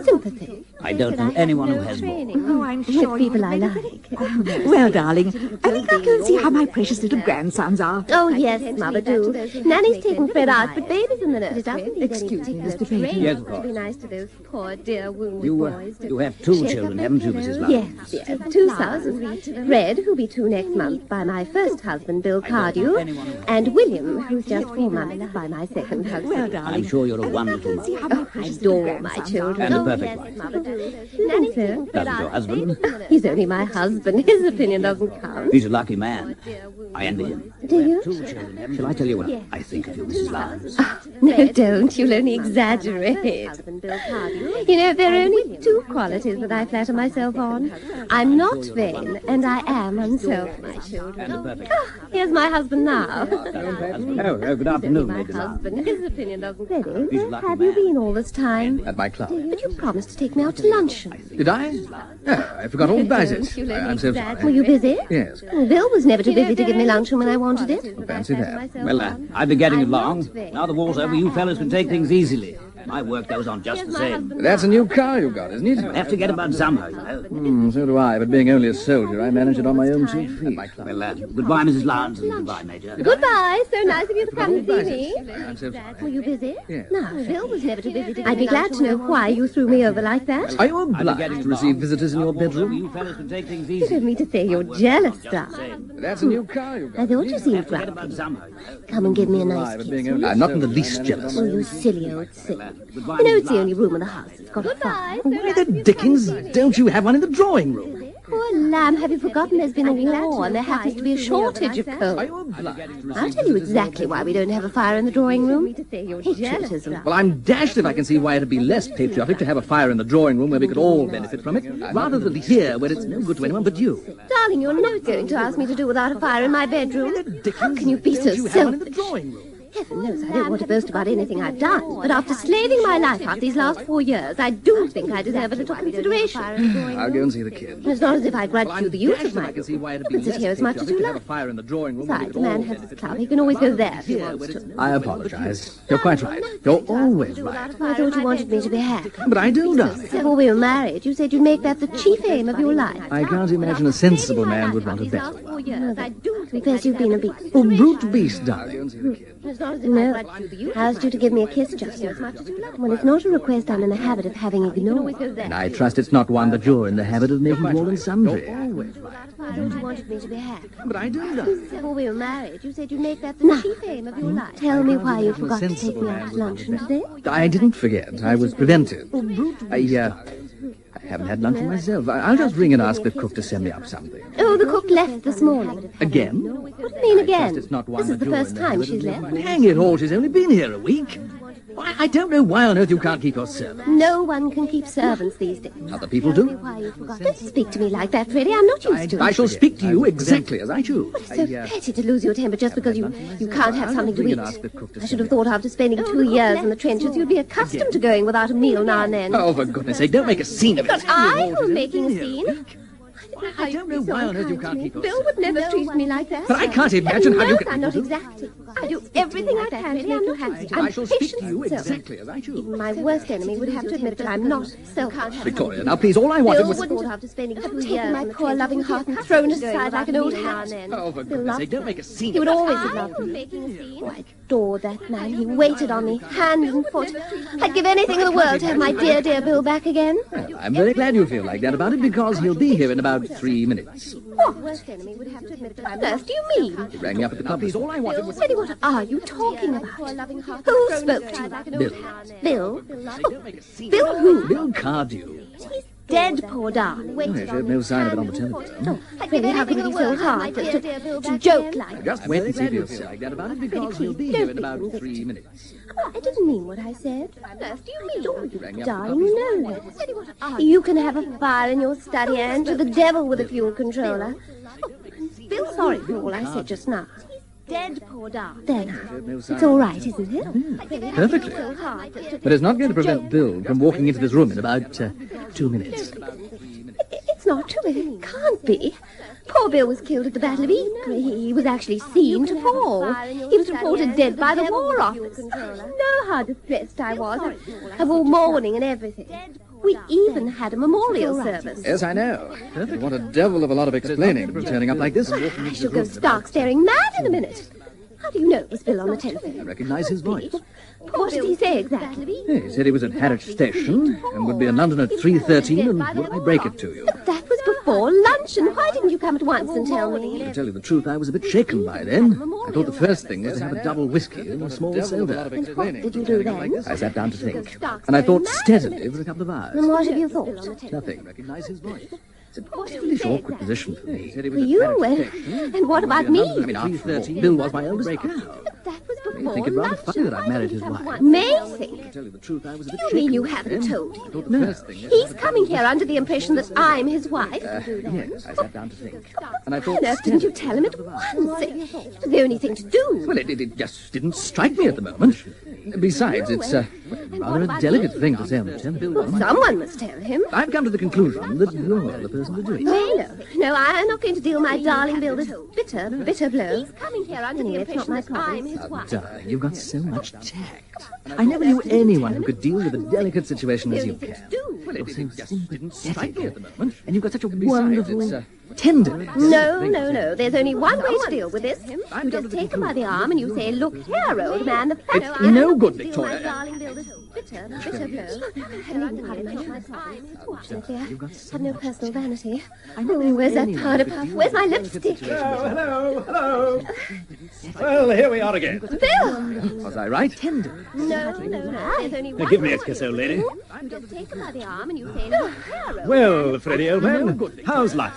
sympathy. I don't know anyone who has more. Oh, I'm sure With people I like. Well, darling, I think I can see how my precious little grandsons are. Oh, yes, Mother, do. Nanny's taken Fred out, but Baby's in the nursery. Excuse me, Mr. Baby. Yes, of course. To be nice to those poor, dear, wounded boys. You have two children, haven't you, Mrs. Lawrence? Yes, 2 sons. Fred, who'll be 2 next month, by my first husband, Bill Cardew, and William, who's just 4 months, by my second husband. Well, darling, I'm sure you're a wonderful mother. I adore my children. And a perfect wife. Mother, do. Doesn't your husband? He's only my husband. His opinion doesn't count. He's a lucky man. I envy him. Do you? 2 children. Shall I tell you what I think of you, Mrs. Lawrence? No, don't. You'll only exaggerate. You know, there are only 2 qualities that I flatter myself on. I'm not vain, and I am unselfish. Here's my husband now. Oh, good afternoon, My Lady Lawrence. husband. His opinion doesn't count. He's a lucky Have you man. been all this time? At my club. But you promised to take me out to luncheon. Did I? Oh, I forgot all about it. Don't you let I'm me so exaggerate. sorry. Were you busy? Yes. Bill was never too busy to give me luncheon when I wanted it. Fancy that. Well, I've been getting along. Now the war's over, you fellas can take things easily. My work goes on just the same. That's a new car you've got, isn't it? I have to get about somehow, you know. So do I, but being only a soldier, I manage it on my own 2 feet. Well, goodbye, Mrs. Lawrence, and goodbye, Major. Goodbye. So nice of you to come and see me. I'm so sorry. Were you busy? Yes. No, Bill was never too busy to give I'd be glad to know why you threw me over like that. Are you obliged to receive visitors in your bedroom? You fellas can take things You easy. don't mean to say you're jealous, darling. That's a new car you've got. I thought you seemed Get about grumpy. somehow. Come and give me a Why, nice but kiss. being only... I'm not in the least jealous. Oh, you silly old thing. Goodbye, You know, Mrs. it's the only Lawrence. room in the house that's got a fire. Why the dickens don't you have one in the drawing room? Poor lamb, have you forgotten there's been a war and there happens to be a shortage of coal? Are you obliged to I'll receive tell you exactly why we don't have a fire in the drawing room. Patriotism. Well, I'm dashed if I can see why it'd be less patriotic to have a fire in the drawing room where we could all benefit from it, rather than here where it's no good to anyone but you. Darling, you're not going to ask me to do without a fire in my bedroom. How can you be so You have one in the selfish? drawing room. Heaven knows I don't want to boast about anything I've done, but after slaving my life out these last 4 years, I do think I deserve a little consideration. I'll go and see the kid. It's not as if I grudge you the use of I my can see why You it'd be can sit less here as much as patriotic you to have a like. fire in the drawing room where we Besides, could a man all has his benefit club. from He it. can always go there if he wants to. I apologize. You're quite right. You're always right. I thought you wanted me to be happy. But I do, darling. Before we were married, you said you'd make that the chief aim of your life. I can't imagine a sensible man would want a better one. Confess you've been a beast. Oh, brute beast, darling. No, I asked you to give me a kiss just now. When it's not a request I'm in the habit of having ignored. And I trust it's not one that you're in the habit of making all and sundry. I thought you wanted me to be happy. But I do, darling. Before we were married, you said you'd make that the chief aim of your life. Tell me why you forgot to take me out to luncheon today. I didn't forget. I was prevented. I haven't had lunch myself. I'll just ring and ask the cook to send me up something. Oh, the cook left this morning. Again? What do you mean again? It's not one This is that the you're first in the time habit she's of left. making. Hang it all, she's only been here a week. Why, I don't know why on earth you can't keep your servant. No one can keep servants these days. Other people do. Why you forgot. Don't speak to me like that, Freddie. I'm not used to it. I shall speak to you exactly as I choose. It's so petty to lose your temper just because you can't have something to eat. I should have thought after spending 2 years in the trenches you'd be accustomed to going without a meal now and then. Oh, for goodness sake, don't make a scene of it. But I was making a scene. I don't know why on earth you can't keep your Bill would never treat me like that. But I can't imagine how you knows can... I'm not exacting. I do everything I can to make you happy. I shall speak to patient you self. exactly as I choose. Even my worst enemy would have to admit that I'm not selfish. Victoria, now please, all I wanted Bill was... wouldn't have taken my poor loving heart and thrown it aside like an old hat. Oh, for goodness sake, don't make a scene He of would it. always have loved me. Oh, I adored that man. He waited on me, hand and foot. I'd give anything in the world to have my dear, dear Bill back again. Well, I'm very glad you feel like that about it, because he'll be here in about 3 minutes. What? Worst enemy would have to admit that I'm worse. Do you mean? He rang me up at the club. Please, all I wanted was... Teddy, what are you talking about? Who spoke to you? Bill. Bill? Oh, Bill who? Bill Cardew. He's dead, poor darling. Oh, I showed no sign of it on the telephone. Really, how can it be so hard to joke like Just wait and see if he'll feel like that about it, because he'll be here in about 3 minutes. I didn't mean what I said. Do you mean? Rang me up Darling, no. You can have a fire in your study and to the devil with a fuel controller. Feel sorry for all I said just now. Dead, poor darling. There now. It's all right, isn't it? Perfectly. But it's not going to prevent Bill from walking into this room in about 2 minutes. It's not true. It can't be. Poor Bill was killed at the Battle of Ypres. He was actually seen to fall. He was reported dead by the War Office. Know how distressed I was. I wore mourning and everything. We even had a memorial service. Yes, I know. But what a devil of a lot of explaining to be turning up like this. I shall go stark staring mad in a minute. How do you know it was Bill on the telephone? I recognize his voice. What did he say exactly? Yeah, he said he was at Harwich Station and would be in London at 3:13 and would I break it to you. But that was before luncheon. Why didn't you come at once and tell me? To tell you the truth, I was a bit shaken by then. I thought the first thing was to have a double whiskey and a small soda. And what did you do then? I sat down to think, and I thought steadily for a couple of hours. And what have you thought? Nothing. Recognize his voice. It's a devilish awkward position for me. For you? And what about me? I mean, after 3:13, Bill was my eldest child. That was I before think it rather funny that I married his wife. Amazing. To tell you the truth, I was a bit You shaken. mean you haven't told him? No. He's coming here under the impression that I'm his wife? Yes, I sat down to think. And I Why thought... on earth didn't you tell him at once? It was the only thing to do. Well, it just didn't strike me at the moment. Besides, it's rather a delicate thing to say on the telephone. Well, someone must tell him. I've come to the conclusion that you're the person to do it. No, I'm not going to deal my darling Bill this bitter blow. He's coming here under the impression that I'm his wife. Darling, you've got so much tact. I never knew anyone who could deal with a delicate situation as you can. Well, it just didn't strike me at the moment. And you've got such a wonderful tenderness. No. There's only one way to deal with this. You just take him by the arm and you say, "Look here, old man, the fact It's no good, Victoria. my darling Bill this bitter blow." Fortunately, I have no personal vanity. Oh, where's that powder puff? Where's my lipstick? Hello. Well, here we are again. Bill! Was I right? No. There's only Now, one give me way a kiss, old lady. You just take him by the arm and you say, "Look here, old Well, Freddie, old man, how's life?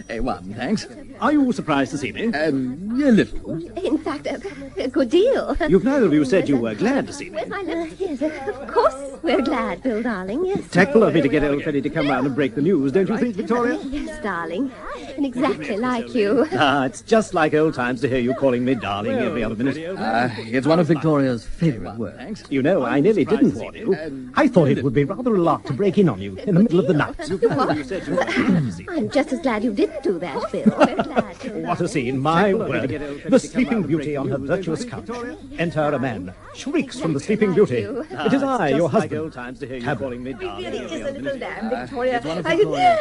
A1, thanks. Are you surprised to see me? A little. In fact, a good deal. You've neither of you said you were glad to see me. Where's my lipstick? Yes, of course we're glad, Bill, darling. Yes. Tactful of me to get old Freddie to come round and break the news, don't you think, Victoria? Yes, darling. And exactly like you. It's just like old times to hear you calling me darling every other minute. It's one of Victoria's favourite words. You know, I nearly didn't warn you. I thought it would be rather a lark to break in on you in the middle of the night. I'm just as glad you didn't do that, Bill. We're glad to. What a scene, my word. The Sleeping Beauty on her virtuous couch. Enter a man. Shrieks from the Sleeping Beauty. It is I, your husband. Calling me darling. Is a little lamb, Victoria.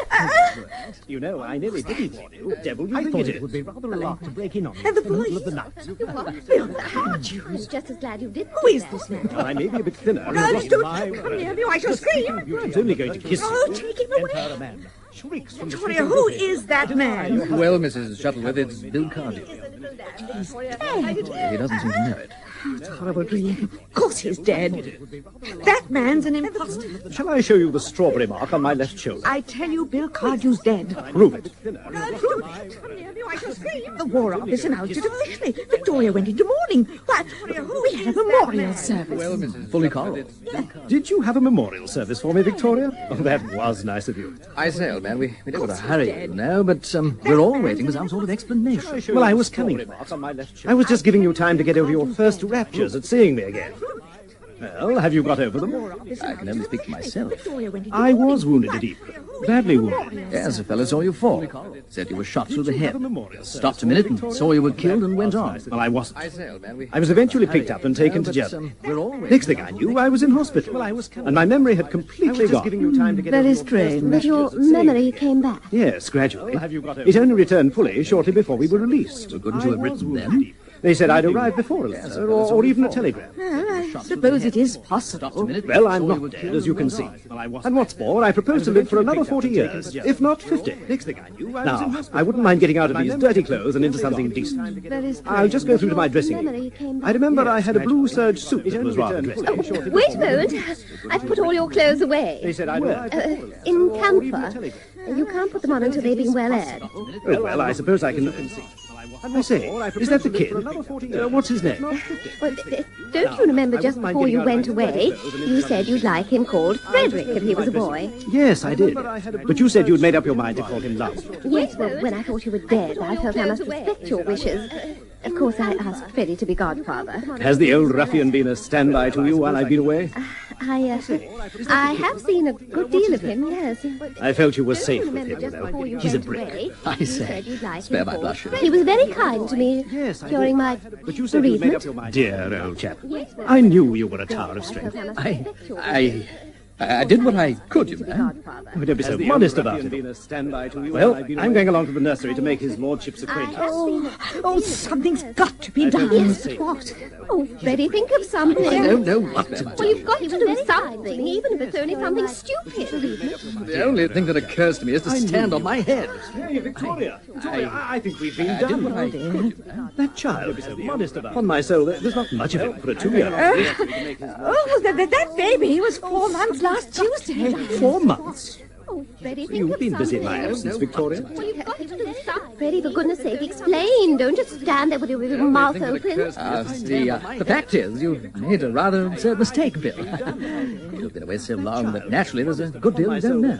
You know, I nearly didn't warn you. Devil, I thought it would be rather a lark to break in on you in the middle of the night. Bill, I'm just as glad you didn't. Who is this man? I may be a bit thinner. Don't come near me, I shall scream. It's only going to kiss you. Oh, take him away. Enter a man. Shrieks from the Victoria, Sleeping who Beauty. is that man? Well, Mrs. Shuttleworth, it's Bill Cardew. He's dead. He doesn't seem to know it. It's a horrible dream. Of course he's dead. That man's an impostor. Shall I show you the strawberry mark on my left shoulder? I tell you, Bill Cardew's dead. Prove it. The War Office announced it officially. Victoria went into mourning. Why, we had a memorial service. Well, Mrs. Fully Coral. Did you have a memorial service for me, Victoria? Oh, that was nice of you. I say, old man, we don't want to hurry you now, but we're all waiting for some sort of explanation. Well, I was coming. I was just giving you time to get over your first raptures at seeing me again. Well, have you got over them? I can only speak for myself. I was wounded at Ypres. Badly wounded. Yes, a fellow saw you fall. Said you were shot through the head. Stopped a minute and saw you were killed and went on. Well, I wasn't. I was eventually picked up and taken to Germany. Next thing I knew, I was in hospital. And my memory had completely gone. Very strange. But your memory came back. Yes, gradually. It only returned fully shortly before we were released. Well, couldn't you have written then? They said I'd arrived before a letter, or even a telegram. I suppose it is possible. Well, I'm not dead, as you can see. And what's more, I propose to live for another 40 years, if not 50. Now, I wouldn't mind getting out of these dirty clothes and into something decent. I'll just go through to my dressing room. I remember I had a blue serge suit that was rather dressy. Wait a moment. I've put all your clothes away. They said I'd wear. In camphor. You can't put them on until they've been well aired. Oh, well, I suppose I can... I say, is that the kid? What's his name? Well, don't you remember just before you went away, you said you'd like him called Frederick if he was a boy? Yes, I did. But you said you'd made up your mind to call him Love. Yes, well, when I thought you were dead, I felt I must respect your wishes. Of course, I asked Freddie to be godfather. Has the old ruffian been a standby to you while I've been away? I have seen a good deal of him, yes. I felt you were safe with him, though. He's a brick. I say, spare my blush. He was very kind to me during my bereavement. Dear old chap. I knew you were a tower of strength. I did what I could, you know. Don't be so modest about it. Well, I'm going along to the nursery to make his lordship's acquaintance. Oh, something's got to be done. Yes, what? Oh, Freddie, think of something. I don't know what to do. Well, you've got to do something, even if it's only something stupid. The only thing that occurs to me is to stand on my head. Hey, Victoria, I think we've been done. That child, so modest about it. On my soul, there's not much of it for a 2-year-old. That baby was 4 months last Tuesday. 4 months? Oh, Freddie, think You've of been busy in something. my absence, Victoria. Well, you've got to do something. Freddie, for goodness sake, explain. Don't just stand there with your mouth open. The fact is, you've made a rather absurd mistake, Bill. You've been away so long that naturally there's a good deal you don't know.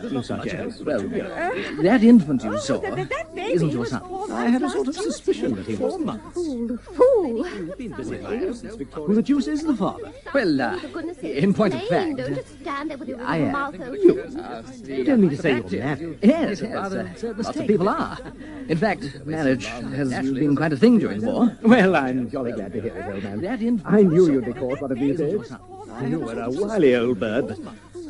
Well, that infant you saw isn't your son. I had a sort of suspicion that he was. 4 months. Fool. You've been busy in my absence, Victoria. Well, the deuce is the father. Well, in point of fact, Don't just stand there with your I am. mouth open. You don't mean to say you're married? Yes, lots of people are. In fact, marriage has been quite a thing during the war. Well, I'm jolly glad to hear it, old man. I knew you'd be caught one of these days. You were a wily old bird, but...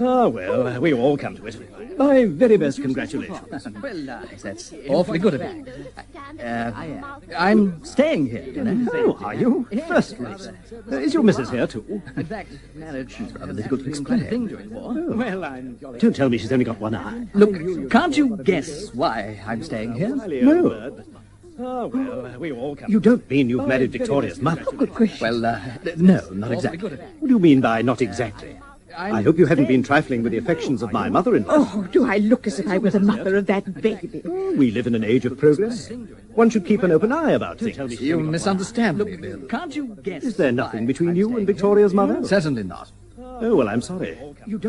Ah, well, we all come to it. My very best congratulations. Well, that's awfully good of you. I'm staying here, you know. Oh, are you? First rate. Is your missus here, too? In fact, marriage is rather difficult to explain during war. Well, don't tell me she's only got one eye. Look, can't you guess why I'm staying here? No. Oh, well, we all come. You don't mean you've married Victoria's mother? Good question. Well, no, not exactly. What do you mean by not exactly? I hope you haven't been trifling with the affections of my mother-in-law. Oh, do I look as if I were the mother of that baby? We live in an age of progress. One should keep an open eye about things. You misunderstand me, Bill. Can't you guess? Is there nothing between you and Victoria's mother? Certainly not. Oh, well, I'm sorry.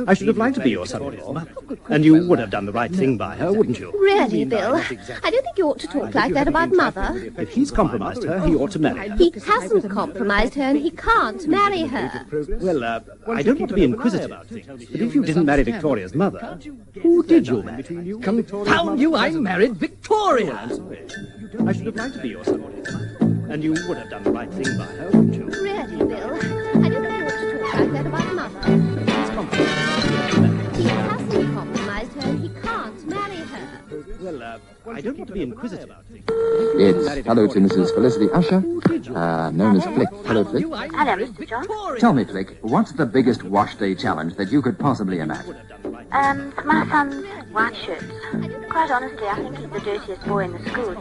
I should have liked to be your son-in-law. And you would have done the right thing by her, wouldn't you? Really, Bill? I don't think you ought to talk like that about Mother. If he's compromised her, he ought to marry her. He hasn't compromised her, and he can't marry her. Well, I don't want to be inquisitive about things, but if you didn't marry Victoria's mother, who did you marry? Confound you, I married Victoria! I'm sorry. I should have liked to be your son-in-law. And you would have done the right thing by her, wouldn't you? Really, Bill? I don't think you ought to talk like that about Mother. He hasn't compromised her, and he can't marry her. Well, I don't want to be inquisitive about things. It's hello to Mrs. Felicity Usher, known as Flick. Hello, Flick. Hello, Mr. John. Tell me, Flick, what's the biggest wash day challenge that you could possibly imagine? My son's white shirts. Quite honestly, I think he's the dirtiest boy in the school.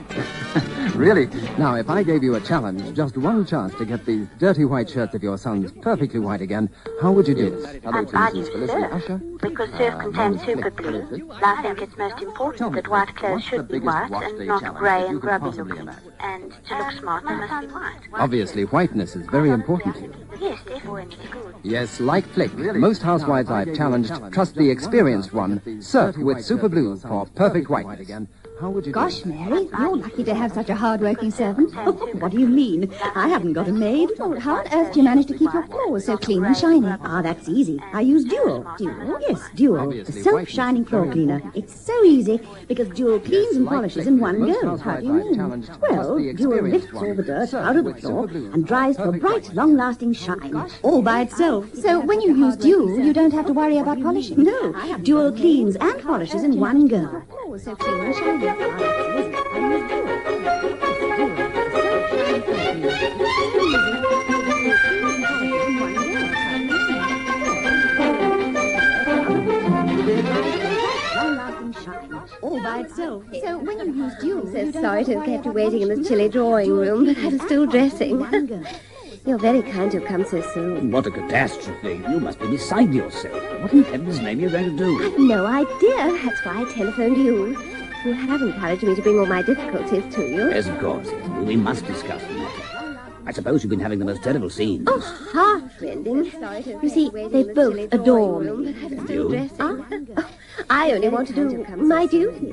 Really? Now, if I gave you a challenge, just one chance to get the dirty white shirts of your sons perfectly white again, how would you do it? Hello to Mrs. Felicity Usher. Because surf contains super glue, I think it's most important that white clothes should be white and not grey and grubby looking. And to look smart, they must be white. Obviously, whiteness is very important to you. Yes, therefore in the school. Yes, like Flick, most housewives I've challenged trust the experienced one, surf with super blue for perfect white again. How would you Gosh, do it? Mary, you're lucky to have such a hard-working servant. Oh, what do you mean? I haven't got a maid. Oh, how on earth do you manage to keep your floors so clean and shiny? Ah, that's easy. I use Dual. Dual? Yes, Dual. Obviously, The self-shining floor cleaner. It's so easy because Dual cleans and polishes in one go. How do you mean? Well, Dual lifts all the dirt out of the floor and dries for bright, long-lasting shine, all by itself. So when you use Dual, you don't have to worry about polishing? No, Dual cleans and polishes in one go. Oh, so clean and shiny. All by itself. So when you use Dual, So sorry to have kept you waiting in this chilly drawing room, but I was still dressing. You're very kind to have come so soon. What a catastrophe. You must be beside yourself. What in heaven's name are you going to do? I've no idea. That's why I telephoned you. You have encouraged me to bring all my difficulties to you. Yes, of course. We must discuss the matter. I suppose you've been having the most terrible scenes. Oh, heartrending. You see, they both adore me. You? I only want to do my duty.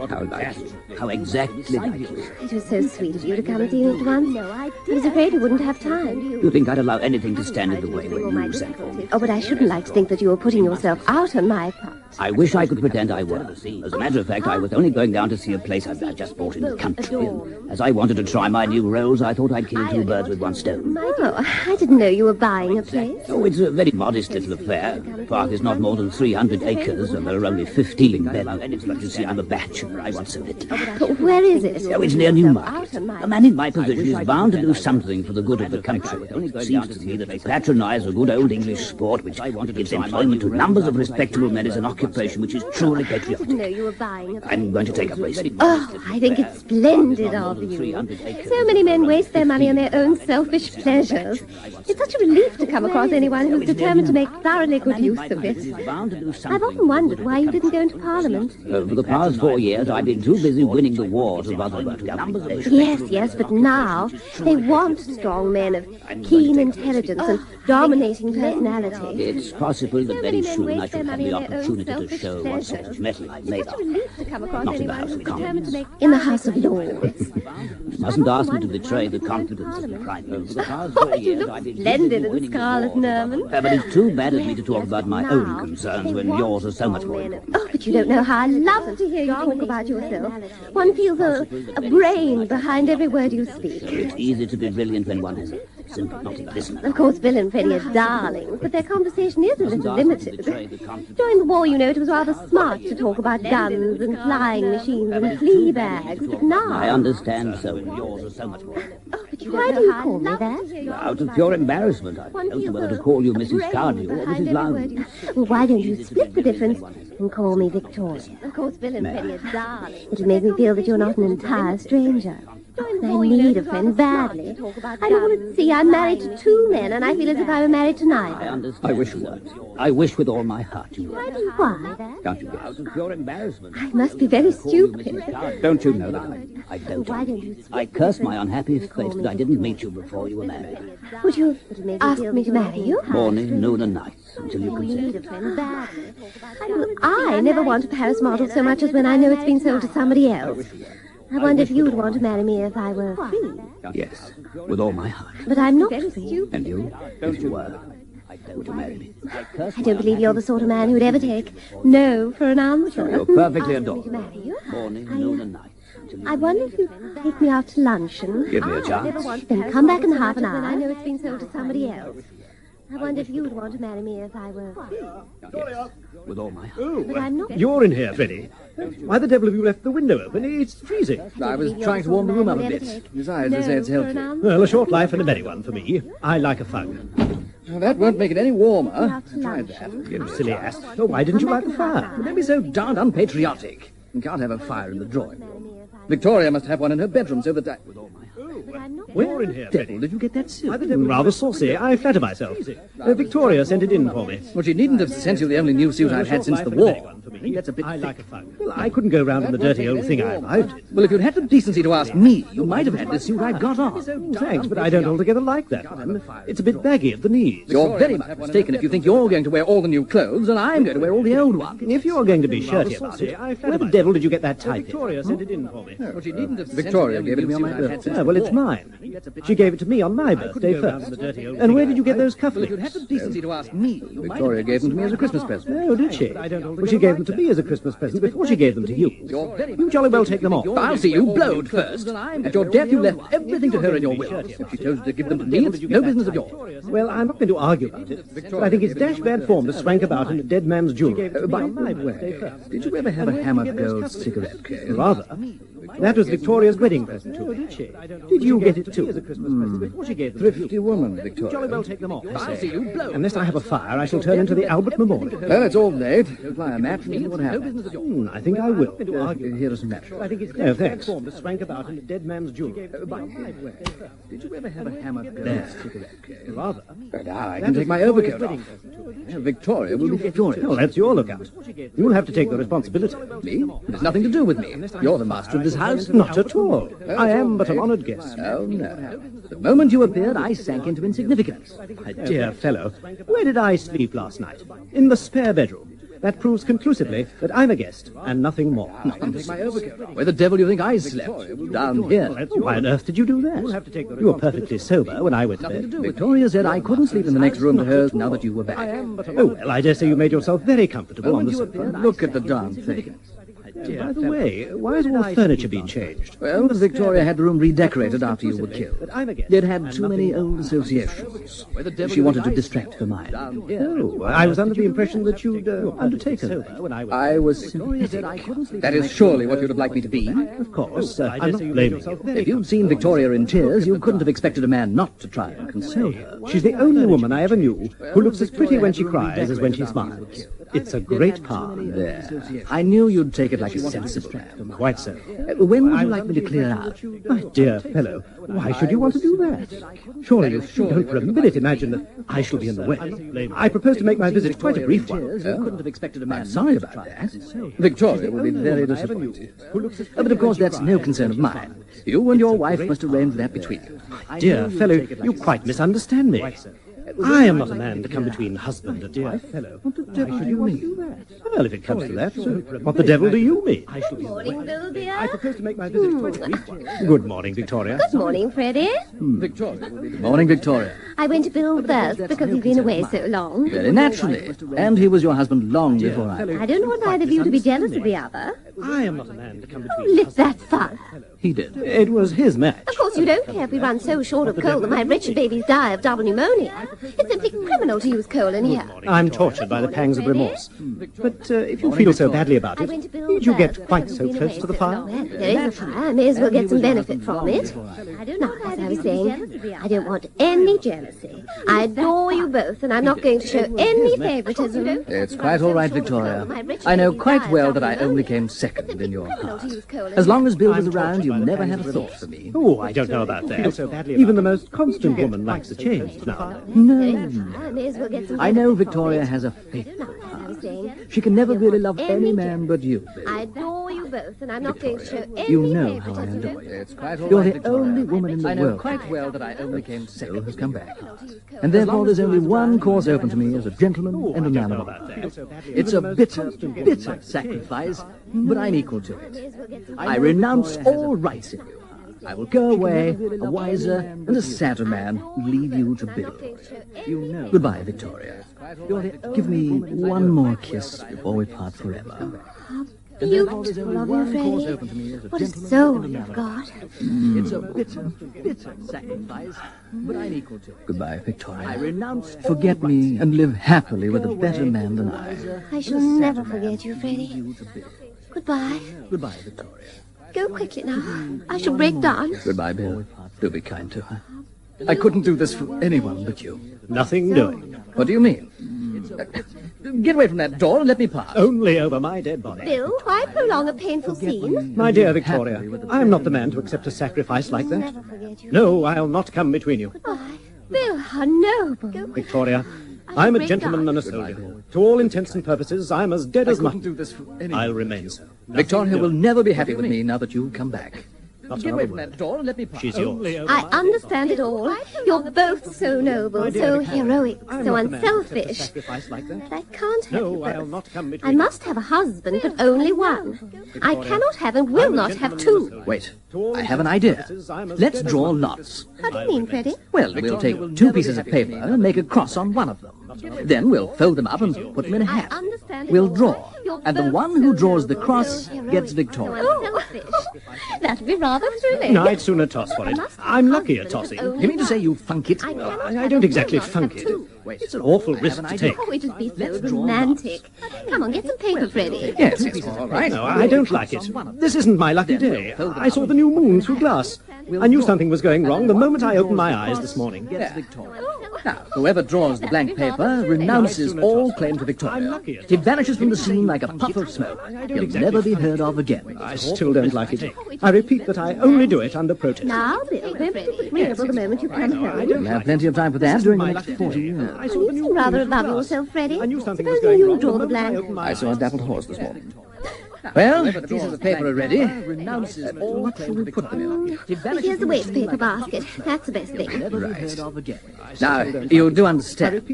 How exactly like you. It was so sweet of you to come and see me at once. I was afraid you wouldn't have time. You think I'd allow anything to stand in the way when you sent for me? Oh, but I shouldn't like to think that you were putting yourself out on my part. I wish I could pretend I were. As a matter of fact, I was only going down to see a place I'd just bought in the country. And as I wanted to try my new rolls, I thought I'd kill two birds with one stone. stone. Oh, I didn't know you were buying a place. Oh, it's a very modest little affair. The park is not more than 300 acres, and there are only 15 beds. But you see, I'm a bachelor. I want so little. But where is it? Oh, it's near Newmarket. A man in my position is bound to do something for the good of the country. It seems to me that they patronize a good old English sport which gives employment to numbers of respectable men as an occupation which is truly patriotic. I didn't know you were buying a place. I'm going to take up racing. Oh, I think it's splendid of you. So many men waste their money on their own selfish pleasures. It's such a relief to come across anyone who's determined to make thoroughly good use of it. I've often wondered why you didn't go into Parliament. For the past 4 years, I've been too busy winning the war to bother about government. Yes, but now they want strong men of keen intelligence and dominating personality. It's possible that very soon I shall have the opportunity to show what sort of metal I'm made of. Not in the House of Commons. In the House of Lords. You mustn't ask me to betray the confidence of the Prime Minister. For the past 4 years, I've been splendid in scarlet and ermine. But it's too bad of me to talk about my own concerns when yours are so much more important. Oh, but you don't know how I love to hear you talk about yourself. One feels a brain behind every word you speak. It's easy to be brilliant when one has a sympathetic listener. Of course, Bill and Freddie are darlings, but their conversation is a little limited. During the war, you know, it was rather smart to talk about guns and flying machines and flea bags. But now... I understand so. Yours are so much more. Oh, but why do you call me that? Out of pure embarrassment, I don't know whether to call you Mrs. Cardew or Mrs. Lowndes. Well, why don't you split the difference and call me Victoria? Of course, Bill and Freddie are darlings. It'll make me feel that you're not an entire stranger. I need a friend badly. I don't want to see I'm married to 2 men, and I feel as if I were married to neither. I wish you weren't. I wish with all my heart you were. Why? Can't you guess? Out of pure embarrassment. I must be very stupid. Don't you know that? I don't. Why don't you I curse my unhappy fate that I didn't meet you before you were married. Would you ask me to marry you? Morning, noon, and night, until you consent. I never want a Paris model so much as when I know it's been sold to somebody else. I wonder if you would want to marry me if I were free. Yes, with all my heart. But I'm not free. And you, if you were, would you marry me? I don't believe you're the sort of man who would ever take no for an answer. You're perfectly Ask me to adorable. marry you. Morning, noon, and night. I wonder if you'd take me out to luncheon. Give me a chance. Then come back in half an hour. I know it's been sold to somebody else. I wonder if you would want to marry me if I were free. Yes, with all my heart. Oh, But I'm not. you're in here, Freddie. Why the devil have you left the window open? It's freezing. I was trying to warm the room up a bit. Besides, they say it's healthy. Well, a short life and a merry one for me. I like a fug. Well, that won't make it any warmer. I tried that. You silly ass. Oh, why didn't you light the fire? Don't be so darned unpatriotic. You can't have a fire in the drawing room. Victoria must have one in her bedroom so that I... Where in here, Freddie? Did you get that suit? Rather saucy, I flatter myself. Victoria sent it in for me. Well, she needn't have sent you the only new suit I've had since the war. I think that's a bit thick. Like a fug. Well, I couldn't go round in the dirty old thing I arrived in. Well, if you'd had the decency to ask me, you might have had the suit I've got on. Thanks, but I don't altogether like that one. It's a bit baggy at the knees. You're very much mistaken if you think you're going to wear all the new clothes and I'm going to wear all the old ones. If you're going to be shirty about it, where the devil did you get that type? Victoria sent it in for me. Well, she needn't have Victoria gave it to me on my birthday. Yeah, well, it's mine. She gave it to me on my birthday first. And where did you get those cufflinks? Well, if you'd had the decency to ask me, Victoria gave them to me as a Christmas present. Oh, did she? Well, she gave them to me as a Christmas present before she gave them to you. You jolly well take them off. I'll see you blowed first. At your death, you left everything to her in your will. If she chose to give them to me, it's no business of yours. Well, I'm not going to argue about it, but I think it's dash bad form to swank about in a dead man's jewelry. By the way, did you ever have a hammered gold cigarette case? Rather. That was Victoria's wedding present to me. Did she? Did you get it too? Thrifty woman, Victoria. Jolly well take them off. I'll see you blowed. Unless I have a fire, I shall turn into the Albert Memorial. Well, it's all late. Apply a match and see what happens. I think I will. Here are some matches. No, thanks. Swank about in a dead man's jewelry. Did you ever have a hammered gold cigarette case? Rather. But now I can take my overcoat off. Victoria will be Victoria. Oh, that's your lookout. You'll have to take the responsibility. Me? It has nothing to do with me. You're the master of this house. Not at all. I am but an honoured guest. Oh, no. The moment you appeared, I sank into insignificance. My dear fellow, where did I sleep last night? In the spare bedroom. That proves conclusively that I'm a guest, and nothing more. Where the devil do you think I slept? Down here. Why on earth did you do that? You were perfectly sober when I went to bed. Victoria said I couldn't sleep in the next room to hers now that you were back. Oh, well, I dare say you made yourself very comfortable on the sofa. Look at the darn thing. By the way, why has all the furniture been changed? Well, Victoria had the room redecorated after you were killed. It had too many old associations. She wanted to distract her mind. Oh, I was under the impression that you'd undertaken that. I was sympathetic. That is surely what you'd have liked me to be. Of course, I'm not blaming you. If you'd seen Victoria in tears, you couldn't have expected a man not to try and console her. She's the only woman I ever knew who looks as pretty when she cries as when she smiles. It's a great part. There. I knew you'd take it like a sensible man. Quite so. When would you like me to clear out? My dear fellow, why should you want to do that? Surely you don't for a minute imagine that I shall be in the way. I propose to make my visit quite a brief one. Couldn't have expected a man. I'm sorry about that. Victoria will be very disappointed. But of course that's no concern of mine. You and your wife must arrange that between you. Dear fellow, you quite misunderstand me. I am not a man to come between husband and wife. What the devil do you mean? Well, if it comes to that, what the devil do you mean? Good morning, Bill, dear. I propose to make my visit quite a brief one. Good morning, Victoria. Good morning, Freddie. Victoria. Good morning, Victoria. I went to Bill first because he's been away so long. Very naturally. And he was your husband long before I don't want either of you to be jealous of the other. I am not a man to come between. Who lit that fire? He did. It was his match. Of course you don't care if we run so short of coal that my wretched babies die of double pneumonia. It's simply criminal to use coal in here. I'm tortured by the pangs of remorse. But if you feel so badly about it, need you get quite so close to the fire? Well, there is a fire. I may as well get some benefit from it. Now, as I was saying, I don't want any jealousy. I adore you both, and I'm not going to show any favoritism. It's quite all right, Victoria. I know quite well that I only came second in your heart. As long as Bill was around, you never had a thought for me. Oh, I don't know about that. Even the most constant woman likes a change now. No. I know Victoria has a faithful heart. She can never really love any man but you, Bill. I adore you both, and I'm not going to show any You know how I adore you. You're the only woman in the world. I know quite well that I only came second. Bill has come back. And therefore there's only one course open to me as a gentleman and a man of honor. It's a bitter, bitter sacrifice, but I'm equal to it. I renounce all rights in you. I will go away, a wiser and a sadder man, and leave you to Bill. Goodbye, Victoria. Give me one more kiss before we part forever. Beautiful of you, Freddie. What a soul you've got. It's a bitter, bitter sacrifice, but I'm equal to it. Goodbye, Victoria. I renounce. Forget me and live happily with a better man than I. I shall never forget you, Freddie. Goodbye. Goodbye, Victoria. Go quickly now. I shall break down. Goodbye, Bill. Do be kind to her. I couldn't do this for anyone but you. Nothing doing. What do you mean? Get away from that door and let me pass. Only over my dead body. Bill, why prolong a painful scene? My dear Victoria, I am not the man to accept a sacrifice like that. No, I'll not come between you. Goodbye. Bill, how noble. Victoria, I'm a gentleman and a soldier. To all intents and purposes, I'm as dead as mutton. I'll remain so. Victoria will never be happy with me now that you've come back. Get away from that door and let me pass. She's yours. I understand it all. You're both so noble, so heroic, so unselfish. But I can't have you both. I must have a husband, but only one. I cannot have and will not have two. Wait, I have an idea. Let's draw lots. How do you mean, Freddie? Well, we'll take two pieces of paper and make a cross on one of them. Then we'll fold them up and put them in a hat. We'll draw, and the one who draws the cross gets Victoria. Oh, that'd be rather thrilling. No, I'd sooner toss for it. I'm lucky at tossing. You mean to say you funk it? I don't exactly funk it. It's an awful risk to take. Oh, it would be so romantic. Come on, get some paper, Freddie. Yes, all right. No, I don't like it. This isn't my lucky day. I saw the new moon through glass. I knew something was going wrong the moment I opened my eyes this morning. Now, whoever draws the blank paper renounces all claim to Victoria. He vanishes from the scene like a puff of smoke. He'll never be heard of again. I still don't like it. I repeat that I only do it under protest. Now, Bill, we're pretty agreeable the moment you come home. We'll have plenty of time for that during the next 40 years. You seem rather above yourself, Freddie. Supposing you draw the blank. I saw a dappled horse this morning. Well, the pieces of paper are ready. What shall we put them in? Here's the waste paper basket. That's the best thing. Right. Now, you do understand.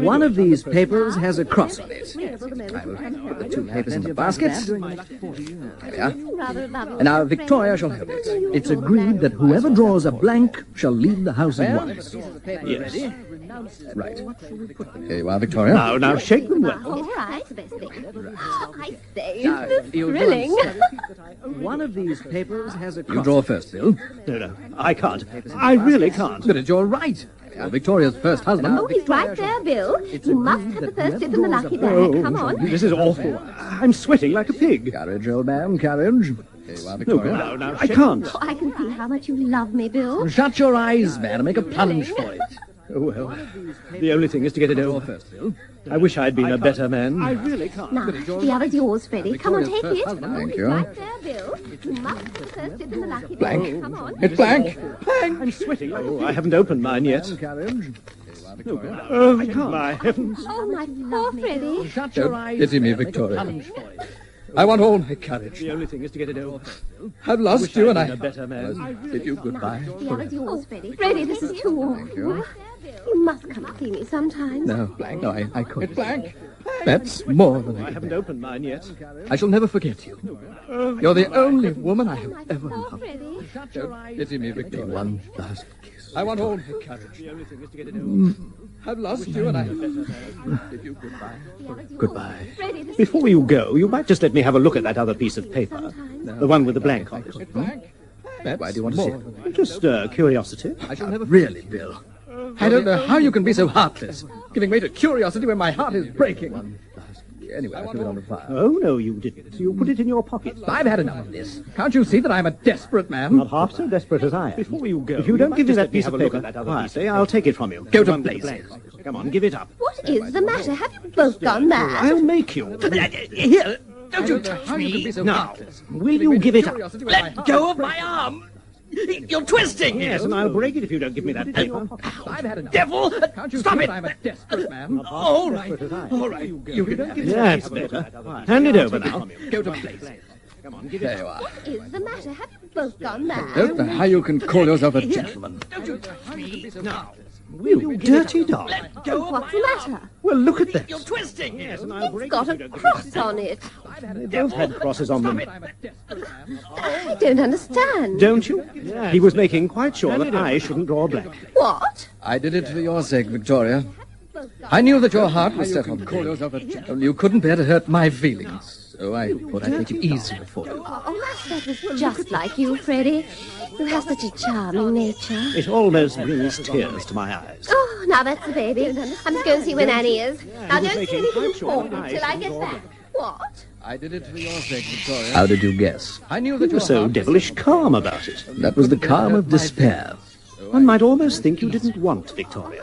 One of these papers has a cross on it. I will put the two papers in the basket. There we are. And now Victoria shall hold it. It's agreed that whoever draws a blank shall leave the house at once. Yes. Right. Here you are, Victoria. Now, shake them well. All right, the best thing. I say, thrilling. One of these papers has a cross. You draw first, Bill. No, I can't. I really can't. But it's your right. You're Victoria's first husband. Oh, he's right there, Bill. You must have the first dip in the lucky bag. Come on. This is awful. I'm sweating like a pig. Courage, old man, courage. Here you are, Victoria. No, I can't. Oh, I can see how much you love me, Bill. Shut your eyes, man, and make a plunge for it. Oh, well, the only thing is to get it over first, Bill. I wish I'd been a better man. I really can't. Now, the other's yours, Freddie. Come on, take it. Thank you. Right there, Bill. You must have the first dip in the lucky Blank. bag. Come on. It's blank. Blank. I'm sweating. Oh, I haven't opened mine yet. Oh, I can't. My heavens. Oh, my poor Freddie. Shut your eyes. Pity me, Victoria. I want all my courage. The only thing is to get it over. I've lost you, and I a better man. bid you goodbye. The other's yours, Freddie. Freddie, this is too awful. You must come and see me sometimes. No, blank. No, I couldn't. It's blank. That's more than I haven't opened mine yet. I shall never forget you. You're the only woman I have ever loved. Freddie. Don't pity me, Victoria. One last kiss. I want all my courage. The only thing is to get it over. I've lost you, and I bid you goodbye. Goodbye. Before you go, you might just let me have a look at that other piece of paper. The one with the blank on it. Why do you want to see it? Just curiosity. I shall never... Really, Bill. I don't know how you can be so heartless, giving way to curiosity when my heart is breaking. Anyway, I put it on the fire. Oh, no, you didn't. You put it in your pocket. I've had enough of this. Can't you see that I'm a desperate man? Not half so desperate as I am. Before you go, if you don't give me that piece of paper quietly, I'll take it from you. Go to blazes. Come on, give it up. What is the matter? Have you both gone mad? I'll make you. Here, don't you touch me. Now, will you give it up? Let go of my arm. You're twisting. Yes, and I'll break it if you don't give me that paper. I've had enough. Devil! Can't you stop it? I'm a desperate man. All right. All right. You can have it. That's better. Hand it over now. Go to blazes. Come on, give it There you are. What is the matter? Have you both gone mad? Don't know how you can call yourself a gentleman. Don't you touch me. Now, you dirty dog. What's the matter? Well, look at this. You're twisting. Yes, and I'll break It's got a cross on it. They both had crosses on them. I don't understand. Don't you? He was making quite sure that I shouldn't draw blank. What? I did it for your sake, Victoria. I knew that your heart was set on me. Only you couldn't bear to hurt my feelings. So I thought I'd make it easier for you. Oh, that was just like you, Freddie. You have such a charming nature. It almost brings tears to my eyes. Oh, now that's the baby. I'm just going to see where Nanny is. Now don't say anything important till I get back. What? I did it for your sake, Victoria. How did you guess? I knew that You were so devilish calm about it. That was the calm of despair. One might almost think you didn't want Victoria.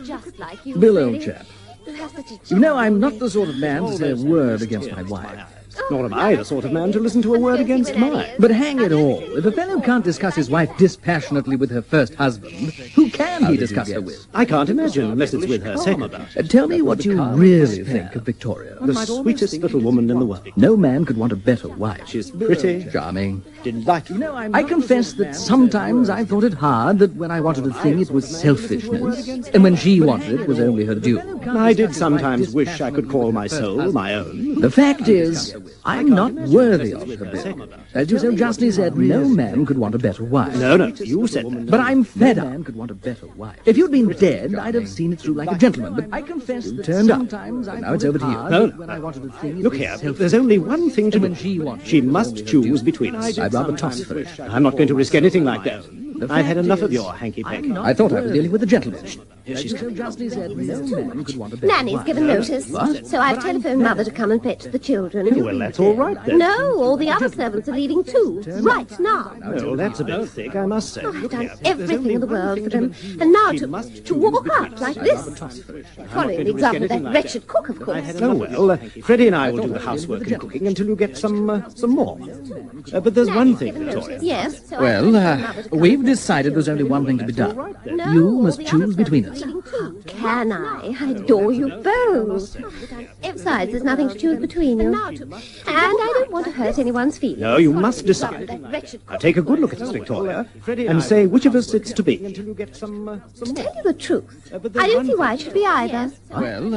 Just like you, Bill, old Freddie. chap. You have such a You know, I'm not the sort of man to say a word against my wife. Nor am I the sort of man to listen to a word against mine. But hang it all, if a fellow can't discuss his wife dispassionately with her first husband, who can he discuss her with? I can't imagine unless it's with her second. Tell me what you really think of Victoria. The sweetest little woman in the world. No man could want a better wife. She's pretty, Charming. delightful. I confess that sometimes I thought it hard that when I wanted a thing it was selfishness, and when she wanted it was only her due. I did sometimes wish I could call my soul my own. The fact is, I'm not worthy of her, Bill. As you so justly said, no man could want a better wife. No, you said that. But I'm fed up. Could want a better wife. If you'd been dead, I'd have seen it through like a gentleman. But I confess that turned up. And now it's over to you. No. Look here, there's only one thing to do. She must choose between us. I'd rather toss for it. I'm not going to risk anything like that. I've had enough of your hanky-panky. I thought I was dealing with a gentleman. Here she's coming. Nanny's given notice. What? So I've telephoned Mother to come and fetch the children. Well, that's all right then. No, all the other servants are leaving too. Right now. Well, that's a bit thick, I must say. Oh, I've done everything in the world for them. And now to walk out like this. Following the example of that wretched cook, of course. Oh, well, Freddie and I will do the housework and cooking until you get some more. But there's one thing, Victoria. Yes. So Well, we've decided there's only one thing to be done. No, You must choose between us. Can I? I adore you both. Besides, there's nothing to choose between you. And I don't want to hurt anyone's feelings. No, you must decide. Now take a good look at us, Victoria, and say which of us it's to be. To tell you the truth, I don't see why it should be either. Well,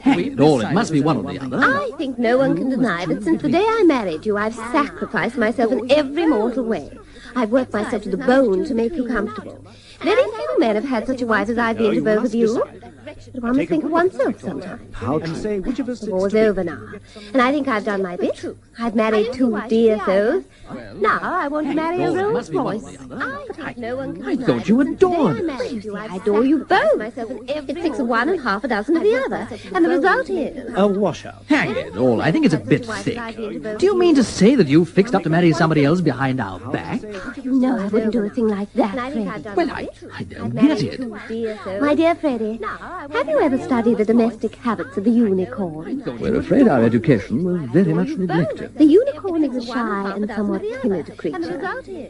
hang it all, it must be one or the other. I think no one can deny that since the day I married you, I've sacrificed myself in every mortal way. I've worked myself to the bone to make you comfortable. Very few men have had such a wife as I've been to both of you. But one must think of oneself sometimes. How true. And say, which of us The war's over now, and I think I've done my bit. I've married 2 dear souls. Now I want to marry a Rolls Royce. I thought you adored us. I adore you both. It thinks of one and half a dozen of the other, and the result is... a washout. Hang it all, I think it's a bit thick. Do you mean to say that you fixed up to marry somebody else behind our back? You know I wouldn't do a thing like that, Freddie. Well, I don't get it. My dear Freddie, have you ever studied the domestic habits of the unicorn? We're afraid our education was very much neglected. The unicorn is a shy and somewhat timid creature,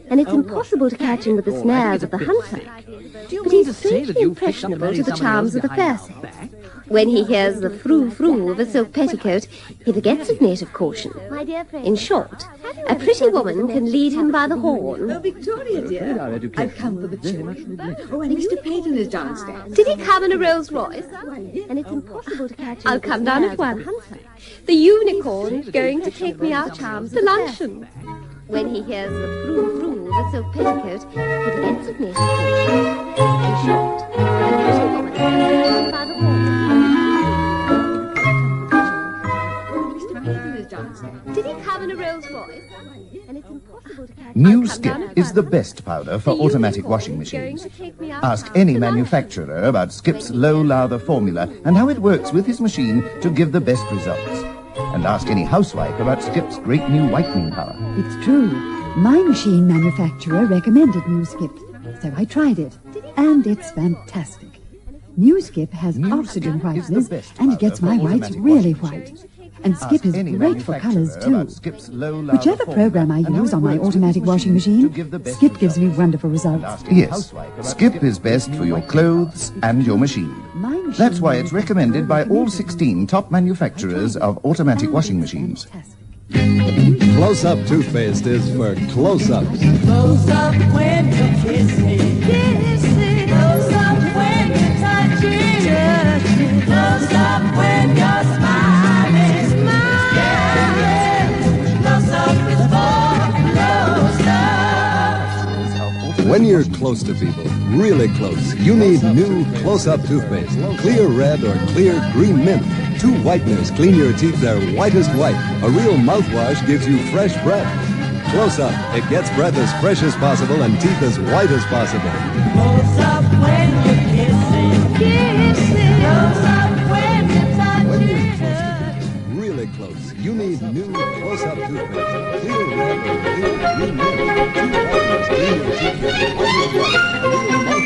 and it's impossible to catch him with the snares of the hunter. But he's strangely impressionable to the charms of the fair sex. When he hears the frou-frou of a silk petticoat, he forgets his native caution. In short, a pretty woman can lead him by the horn. Oh, Victoria, dear, I've come for the children. Oh, and Mr. Peyton is downstairs. Did he come in a Rolls Royce? And it's impossible to catch him. I'll come down at once. The unicorn's going to take me our charms to luncheon. When he hears the frou-frou of a silk petticoat, he forgets his native caution. In short, a pretty woman can lead him by the horn. Did he come in a Rolls Royce? And it's impossible to catch. New Skip is the best powder for automatic washing machines. Ask any manufacturer about Skip's low lather formula and how it works with his machine to give the best results. And ask any housewife about Skip's great new whitening power. It's true. My machine manufacturer recommended New Skip, so I tried it, and it's fantastic. New Skip has oxygen whiteness, and it gets my whites really white. And Skip is great for colours, too. Whichever program I use on my automatic washing machine, Skip gives me wonderful results. Yes, Skip is best for your clothes and your machine. That's why it's recommended by all 16 top manufacturers of automatic washing machines. Close-up toothpaste is for close-ups. Close up when you're kissing. Kissing. Close up when you're touching. Touching. Close up when you're smiling. Smiling. Close up is for close-ups. When you're close to people, really close, you need new close-up toothpaste. Clear red or clear green mint. 2 whiteners clean your teeth their whitest white. A real mouthwash gives you fresh breath. Close Up, it gets breath as fresh as possible and teeth as white as possible. Close up when you're kissing. Kissing. Close up when you're touching. When you're close to people, really close, you need new Close-Up toothpaste. Clear red or clear green mint. 2 whiteners clean your teeth their whitest white. A real mouthwash gives you fresh breath.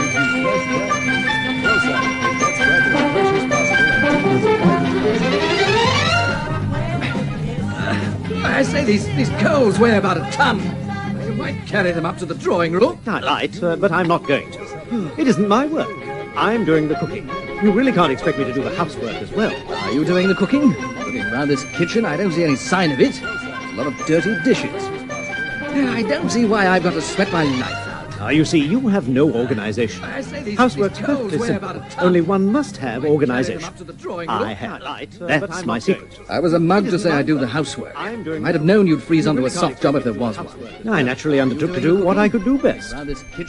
Close Up, it gets breath as fresh as possible and teeth as white as possible. I say, these coals weigh about a ton. You might carry them up to the drawing room. I might, but I'm not going to. It isn't my work. I'm doing the cooking. You really can't expect me to do the housework as well. Are you doing the cooking? Looking around this kitchen, I don't see any sign of it. There's a lot of dirty dishes. I don't see why I've got to sweat my life out. You see, you have no organization. Housework's perfectly simple. Only one must have organization. I have. That's my secret. I was a mug to say I do the housework. I might have known you'd freeze onto a soft job if there was one. I naturally undertook to do what I could do best.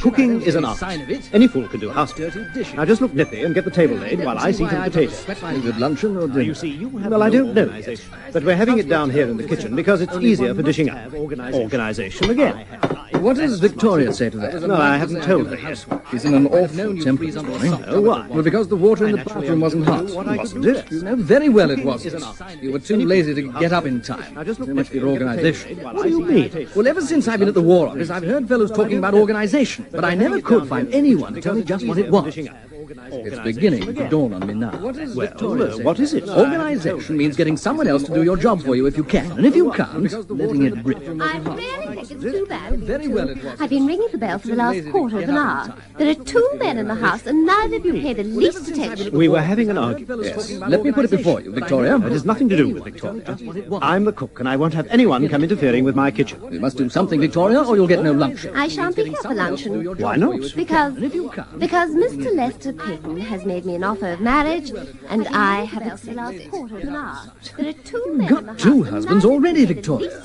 Cooking is an art. Any fool can do housework. Now just look nippy and get the table laid while I see to the potatoes. Good luncheon or dinner? You see, you have... Well, I don't know yet. But we're having it down here in the kitchen because it's easier for dishing up. Organization again. What does Victoria say to that? No, I haven't told her yet. She's in an awful temper this morning. Oh, why? Well, because the water in the bathroom wasn't hot. Wasn't it? You know very well it wasn't. You were too lazy to get up in time. Too much for your organization. What do you mean? Well, ever since I've been at the War Office, I've heard fellows talking about organization, but I never could find anyone to tell me just what it was. It's beginning to dawn on me now. What is it? Organization means getting someone else to do your job for you if you can, and if you can't, letting it rip. I really think it's too bad. Very well it was. I've been ringing the bell for the last quarter of an hour. There are 2 men in the house, and neither of you paid the least attention. We were having an argument. Yes. Let me put it before you, Victoria. It has nothing to do with Victoria. I'm the cook, and I won't have anyone come interfering with my kitchen. You must do something, Victoria, or you'll get no luncheon. I shan't be here for luncheon. Why not? Because Mr. Lester Peyton has made me an offer of marriage, and I haven't for the last quarter of an hour. There are 2 men in the house. Got 2 husbands already, Victoria.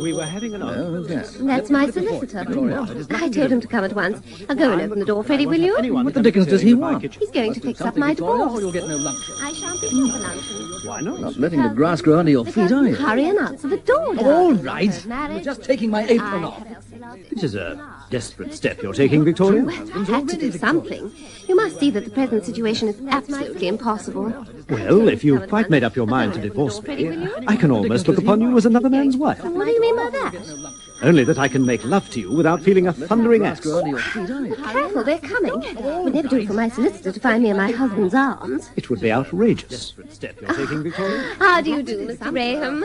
We were having an argument. Yes. That's my solicitor. I told him to come at once. I'll go and open the door, Freddie, will you? What the dickens does he want? He's going to fix up my divorce. You'll get no lunch. I shan't be home for luncheon. Why not? Not letting the grass grow under your feet, are you? Hurry and answer the door. All right. I'm just taking my apron off. This is a desperate step you're taking, Victoria. I have to do something. You must see that the present situation is absolutely impossible. Well, if you've quite made up your mind to divorce me, I can almost look upon you as another man's wife. What do you mean by that? Only that I can make love to you without feeling a thundering ass. Careful, they're coming. It would never do for my solicitor to find me in my husband's arms. It would be outrageous. Step you're taking, Victoria. How do you do, Mr. Graham?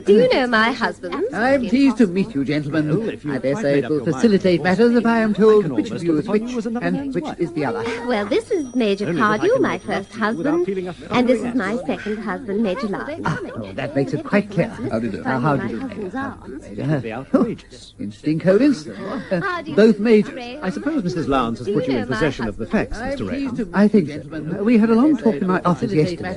Do you know my husband? I'm pleased to meet you, gentlemen. I dare say it will facilitate matters if I am told which of you is which and which is the other. Well, this is Major Cardew, my first husband, and this is my second husband, Major Lyon. That makes it quite clear. How do you do? How do you do? Interesting coincidence. Both majors. I suppose Mrs. Lowndes has put you in possession of the facts, Mr. Graham. I think, gentlemen, we had a long talk in my office yesterday.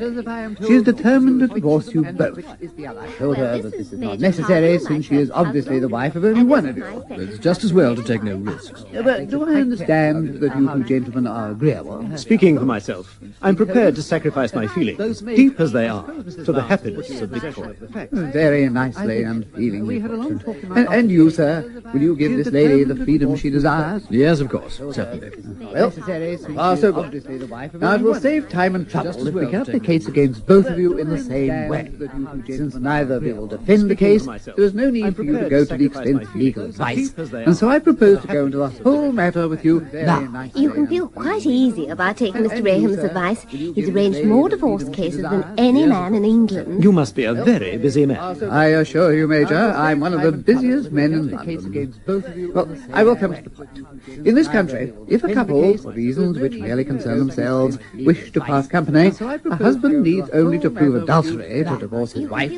She is determined to divorce you both. I told her that this is not necessary, since she is obviously the wife of only one of you. It's just as well to take no risks. But do I understand that you two gentlemen are agreeable? Speaking for myself, I'm prepared to sacrifice my feelings, deep as they are, to the happiness of Victoria. Very nicely and feelingly. And you, sir, will you give this lady the freedom she desires? Yes, of course, certainly. Well, so good. Now, it will save time and trouble if we can have the case against both of you in the same way. Since neither of you will defend the case, there is no need for you to go to the extent of legal advice. And so I propose to go into the whole matter with you now. You can feel quite easier by taking Mr. Graham's advice. He's arranged more divorce cases than any man in England. You must be a very busy man. I assure you, Major, I'm one of the busiest men in London. Well, I will come to the point. In this country, if a couple, for reasons which merely concern themselves, wish to part company, a husband needs only to prove adultery to divorce his wife.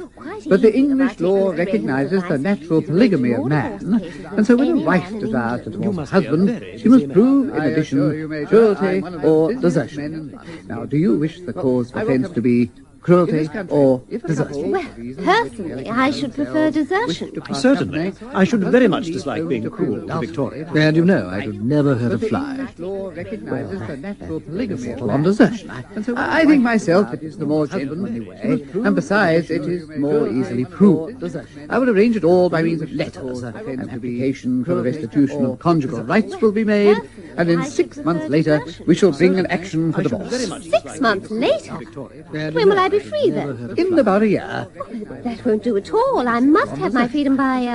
But the English law recognizes the natural polygamy of man, and so when a wife desires to divorce her husband, she must prove, in addition, cruelty or desertion. Now, do you wish the cause of offence to be cruelty or desertion? Well, personally, I should prefer desertion. Certainly. I should very much dislike being cruel to Victoria. And you know, I could never hurt a fly. Well, on desertion. I think myself it is the more gentlemanly way, and besides, it is more easily proved. I will arrange it all by means of letters. An application for the restitution of conjugal rights will be made, and in 6 months later, we shall bring an action for divorce. 6 months later? When will I be free then? In about a year. That won't do at all. I must have my freedom by,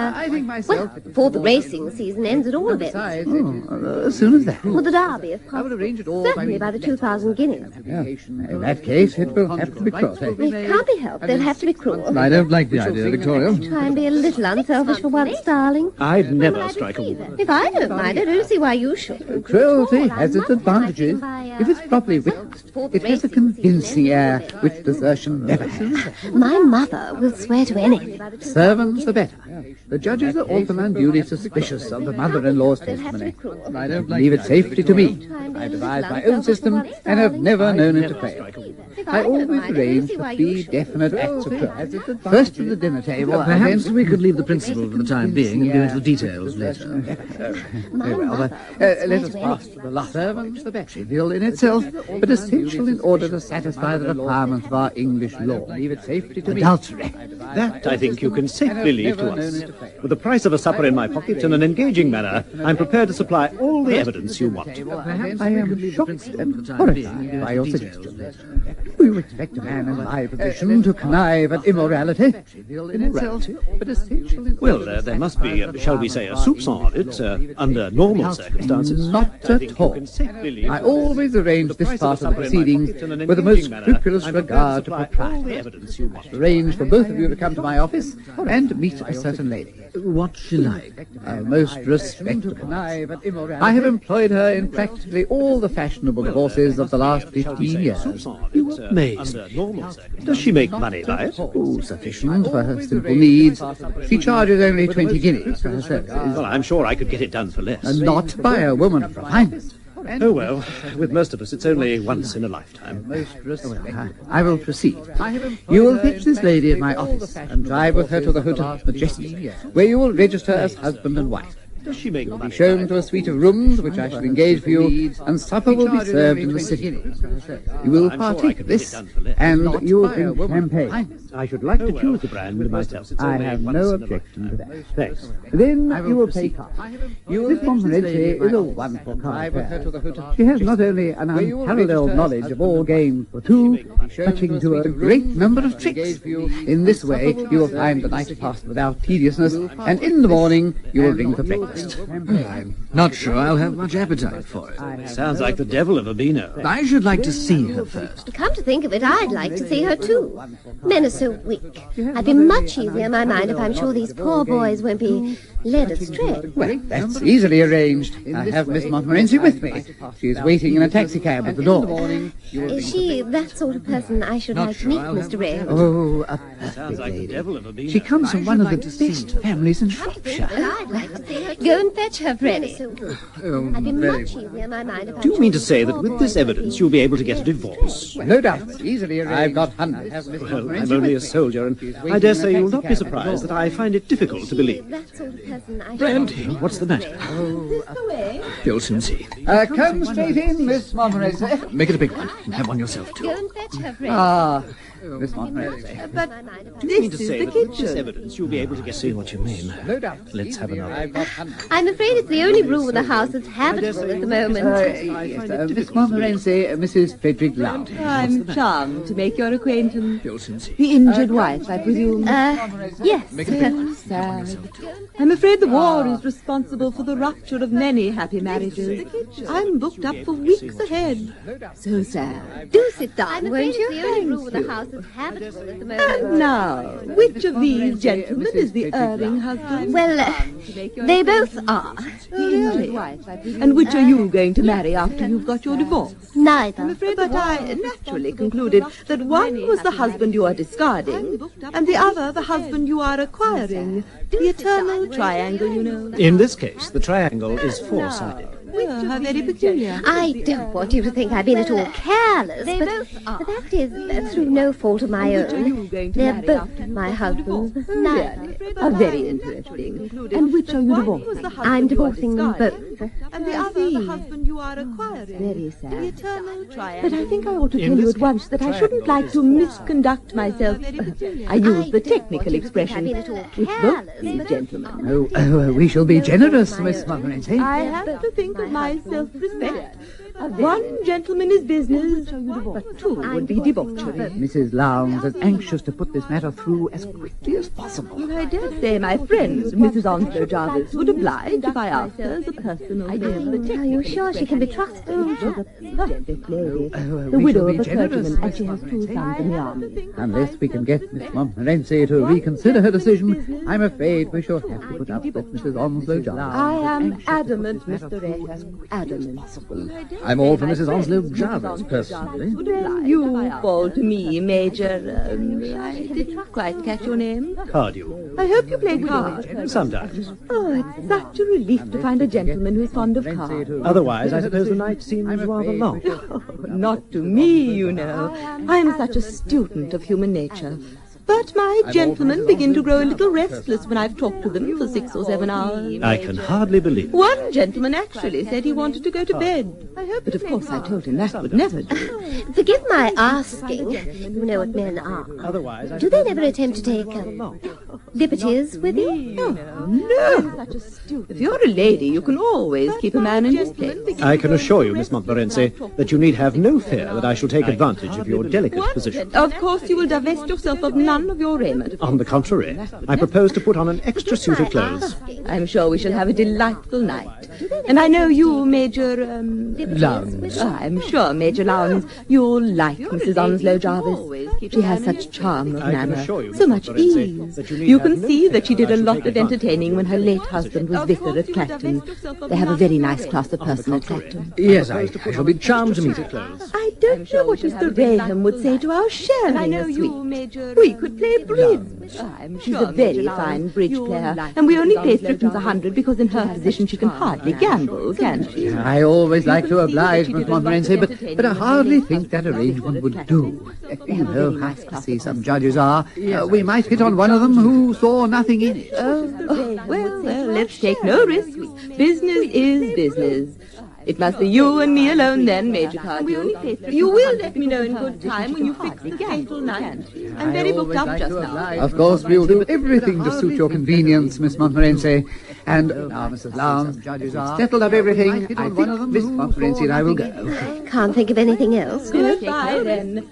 before the racing season ends at all events. As soon as that. Well, the Derby, of course. Certainly by the 2,000 guineas. Yeah. In that case, it will have to be cruelty. It can't be helped. They'll have to be cruel. I don't like the idea, Victoria. Try and be a little unselfish for once, darling. I'd never strike a woman. If I don't mind, I don't see why you should. Cruelty has its advantages. If it's properly witnessed, it has a convincing air which desertion never has. My mother will swear to anything. Servants the better. The judges are often unduly suspicious of the mother-in-law's testimony. I don't leave it safely to me. I devise my own system and have never known it to fail. I always arrange for 3 definite acts of cruelty. First at the dinner table. Perhaps we could leave the principle for the time being and go into the details later. Very well. Let us pass to the last. Servants the better. Trivial in itself, but essential in order to satisfy the requirements of our English law. Leave it safely to me. Adultery. That, I think, you can safely leave to us. With the price of a supper in my pocket and an engaging manner, I'm prepared to supply all the evidence you want. I am shocked and horrified by your suggestion. Do you expect a man in my position to connive at immorality? Well, there must be, shall we say, a soupçon on it, under normal circumstances. Not at all. I always arrange this part of the proceedings with the most scrupulous regard to propriety. Arrange for both of you to come to my office and meet a certain lady. What's she like? Most respectable. I have employed her in practically all the fashionable divorces of the last 15 years. You amaze me. Does she make money by it? Oh, sufficient for her simple needs. She charges only 20 guineas for her services. Well, I'm sure I could get it done for less. And not by a woman of refinement. Oh, well, with most of us, it's only once in a lifetime. I will proceed. You will fetch this lady at my office and drive with her to the Hotel Majestic, where you will register as husband and wife. Does she make You will be shown to a suite of rooms which I shall engage for you, and supper will be served in the sitting room. You will partake of this, and you will drink champagne. I should like to choose the brand myself. I have no objection to that. Thanks. Then you will pay cash. Miss Montmorency is a wonderful card player. She has not only an unparalleled knowledge of all games for two, but she can do a great number of tricks. In this way, you will find the night pass without tediousness, and in the morning you will ring for breakfast. I'm not sure I'll have much appetite for it. Sounds like the devil of a beano. I should like to see her first. Come to think of it, I'd like to see her too. Men are so weak. I'd be much easier in my mind if I'm sure these poor boys won't be led astray. Well, that's easily arranged. I have Miss Montmorency with me. She is waiting in a taxicab at the door. Is she that sort of person I should like to meet, Mr. Ray? Oh, a perfect lady. She comes from one of the best families in Shropshire. I'd like to see her too. Go and fetch her, Freddie. I'd be much easier in my mind if I'm Do you mean to say that with this evidence you'll be able to get a divorce? Well, no doubt. Easily arranged. I've got hundreds. Well, I'm only a soldier, and I dare say you'll not be surprised that I find it difficult to believe. that sort of person I Brandy, what's the matter? Pilsincy. Come straight in, Miss Montmorency. Make it a big one, and have one yourself, too. Go and fetch her, Freddie. Ah, Miss Montmorency. But Do you mean to say that with this evidence you'll be able to get... See what you mean. No doubt. Let's have another. I'm afraid it's the only room in the house that's habitable at the moment. Miss Montmorency, Mrs. Frederick Loud. I'm charmed to make your acquaintance. Pilsincy. The injured wife, I presume. Yes. Sad. I'm afraid the war is responsible for the rupture of many happy marriages. I'm booked up for weeks ahead. So sad. Do sit down, won't you? It's the only room in the house that's habitable at the moment. And now, which of these gentlemen is the erring husband? Well, they both are. Really? And which are you going to marry after you've got your divorce? Neither. But I naturally concluded that one was the husband you are discarding, and the other the husband you are acquiring. The eternal triangle, you know. In this case, the triangle is four-sided. How very peculiar. I don't want you to think I've been at all careless, but the fact is, through no fault of my own, they're both my husbands. Really? How very interesting. And which are you divorcing? I'm divorcing them both. And the other, the husband you are acquiring. Very sad. The eternal triangle. But I think I ought to tell you at once that I shouldn't like to misconduct myself. I use the technical expression with both these gentlemen. Oh, we shall be generous, Miss Montmorency. I have to think of my self-respect. One gentleman is business, but two would be debauchery. Mrs. Lowndes is anxious to put this matter through as quickly as possible. Well, I dare say my friend, Mrs. Onslow Jarvis, would oblige if I asked her as a personal favour. Are you sure she can be trusted? Oh, she's a perfect lady. The widow of a clergyman, and she has two sons in the army. Unless we can get Miss Montmorency to reconsider her decision, I'm afraid we shall have to put up with Mrs. Onslow Jarvis. I am adamant, Mr. Ray. Adamant. I'm all for Mrs. Onslow Jarvis, personally. Then you fall to me, Major. I didn't quite catch your name. Cardew. I hope you play cards. Sometimes. Oh, it's such a relief to find a gentleman who's fond of cards. Otherwise, I suppose the night seems rather long. Oh, not to me, you know. I'm such a student of human nature. But my gentlemen begin to grow a little restless when I've talked to them for 6 or 7 hours. I can hardly believe it. One gentleman actually said he wanted to go to bed. But of course I told him that would never do. Forgive my asking. You know what men are. Otherwise, do they never attempt to take liberties with you? No. If you're a lady, you can always keep a man in his place. I can assure you, Miss Montmorency, that you need have no fear that I shall take advantage of your delicate position. Of course you will divest yourself of none of your raiment. On the contrary, I propose to put on an extra suit of clothes. I'm sure we shall have a delightful night. And I know you, Major... Lowndes. I'm sure, Major Lowndes, you'll like Mrs. Onslow Jarvis. She has such charm of manner, so much ease. You can see that she did a lot of entertaining when her late husband was vicar at Clacton. They have a very nice class of person at Clacton. Yes, I shall be charmed to meet her. I don't know what Mr. Raham would say to our sharing a suite. We could play bridge. She's a very fine bridge player, and we only pay threepence 100 because in her position she can hardly gamble, can she? I always like to oblige Miss Montmorency, but I hardly think that arrangement would do. You know how fussy some judges are. We might hit on one of them who saw nothing in it. Well, let's take no risks. Business is business. It must be you and me alone then, Major Cardew. You will let me know in good time when you fix the fatal night. I'm very booked up just now. Of course, we'll do everything to suit your convenience, Miss Montmorency. And now, Mrs. Lowndes, settled up everything. I think Miss Montmorency and I will go. Can't think of anything else. Goodbye, then.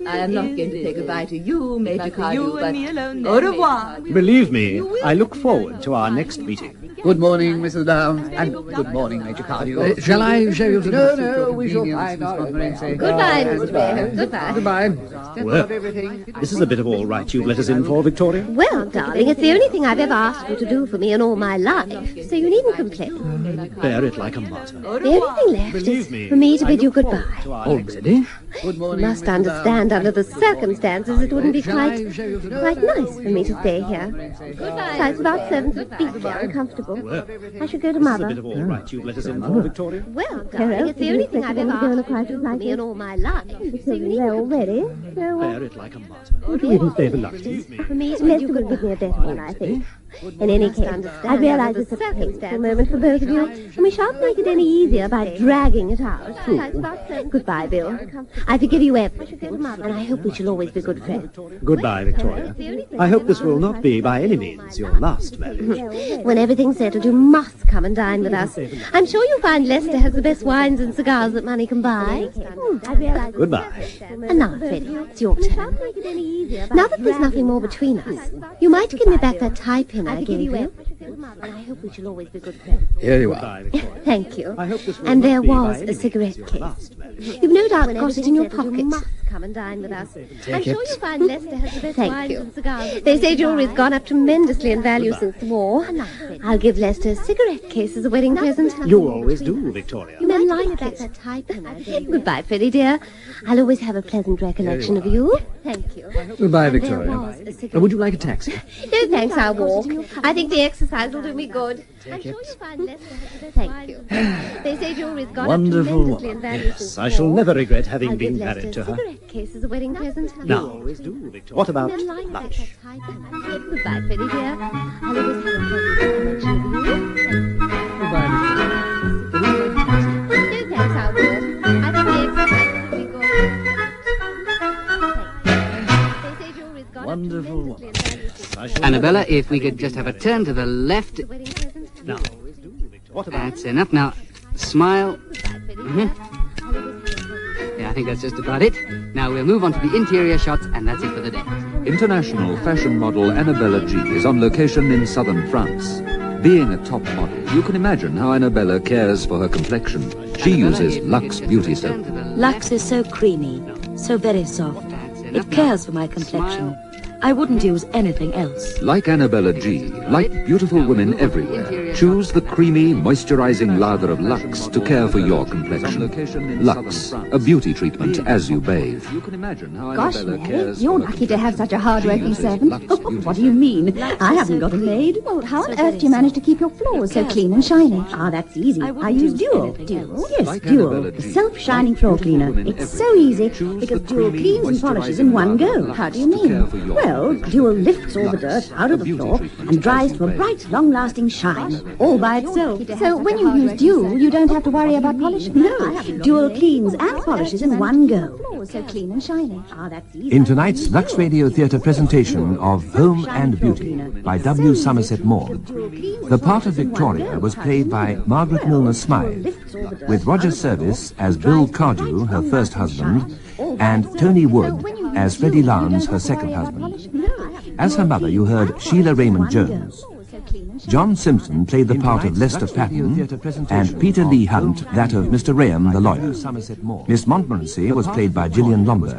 I am not going to say goodbye to you, Major Cardew, but au revoir. Believe me, I look forward to our next meeting. Good morning, Mrs. Lowndes, and good morning, Major Cardew. Shall I show you to No, we shall find our Montmorency. Goodbye, Mr. Raham. Goodbye. Goodbye. Well, this is a bit of all right you've let us in for, Victoria. Well, darling, it's the only thing I've ever asked you to do for me in all my life, so you needn't complain. Bear it like a martyr. The only thing left is for me to bid you goodbye. Already? You must understand, under the circumstances, it wouldn't be quite nice for me to stay here. Besides, without servants, it's beastly uncomfortable. I should go to Mother. This is a bit of all right you've let us in for, Victoria. Well, darling, it's the only thing I've ever asked you to do for me in all my life. The children there already, so... Bear it like a martyr. What do you even favour lunch? For me, Lester would give me a better one, I think. In any case, I realise it's a painful moment for both of you, and we shan't make it any easier by dragging it out. Goodbye, Bill. I forgive you everything, and I hope we shall always be good friends. Goodbye, Victoria. I hope this will not be, by any means, your last marriage. When everything's settled, you must come and dine with us. I'm sure you'll find Lester has the best wines and cigars that money can buy. Goodbye. And now, Freddie, it's your turn. Now that there's nothing more between us, you might give me back that tie pin I gave you. And I hope we shall always be good friends. Here you are. Thank you. And there was a cigarette case. You've no doubt got it in your pocket. Come and dine with us. I'm sure you'll find Lester has the best wines and cigars. They say jewellery's gone up tremendously in value since the war. I'll give Lester a cigarette case as a wedding present. You always do, Victoria. You men like it. Goodbye, Freddie, dear. I'll always have a pleasant recollection of you. Thank you. Goodbye, Victoria. Would you like a taxi? No, thanks, I'll walk. I think the exercise will do me good. Take it. Thank you. They say jewellery's gone Wonderful. up tremendously in value Yes, since I shall never regret I'll having give been Lester married to a her. cigarette case as a wedding present. Now, what about Men like lunch? Goodbye, Freddie, dear. I'll always have a pleasant recollection of you. Goodbye, No, thanks, I'll walk. I think the exercise will do me good. They say jewellery's gone Wonderful. up tremendously in value since Annabella, if we could just have a turn to the left. Now, what about... That's enough. Now, smile. Yeah, I think that's just about it. Now we'll move on to the interior shots, and that's it for the day. International fashion model Annabella G is on location in southern France. Being a top model, you can imagine how Annabella cares for her complexion. She uses Lux Beauty Soap. Lux is so creamy, so very soft. It cares for my complexion. I wouldn't use anything else. Like Annabella G, like beautiful women everywhere, choose the creamy, moisturizing lather of Lux to care for your complexion. Lux, a beauty treatment as you bathe. Gosh, Mary, you're lucky to have such a hard-working servant. What do you mean? I haven't got a maid. Well, how on earth do you manage to keep your floors so clean and shiny? Ah, that's easy. I use Dual. Dual? Yes, Dual. The self-shining floor cleaner. It's so easy because Dual cleans and polishes in one go. How do you mean? Well, Dual lifts all the dirt out of the floor and dries to a bright, long-lasting shine, all by itself. So when you use Dual, you don't have to worry about polishing. No, Dual cleans and polishes in one go. So clean and shiny. Ah, that's easy. In tonight's Lux Radio Theatre presentation of Home and Beauty by W. Somerset Maugham, the part of Victoria was played by Margaret Milner Smythe, with Roger Service as Bill Cardew, her first husband, and Tony Wood as Freddie Lowndes, her second husband. As her mother, you heard Sheila Raymond Jones. John Simpson played the part of Lester Patton, and Peter Lee Hunt that of Mr. Raham, the lawyer. Miss Montmorency was played by Gillian Lombard.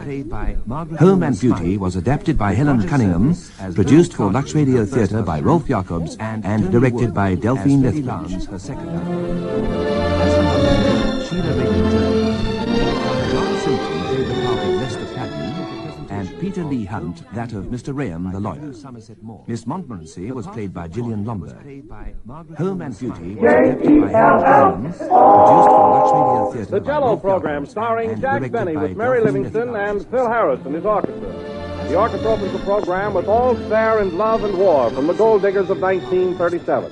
Home and Beauty was adapted by Helen Cunningham, produced for Lux Radio Theatre by Rolf Jacobs, and directed by Delphine Lethbridge. Her second husband. Sheila Raymond Jones. John Simpson Peter Lee Hunt that of Mr. Raham, the lawyer. Miss Montmorency was played by Gillian Lombard. Home and Beauty was adapted by Harold Allen, produced for Lux Radio Theatre. The Jello program starring Jack Benny with Mary Livingston and Phil Harris and his orchestra. The orchestra opens the program with All Fair in Love and War from the Gold Diggers of 1937.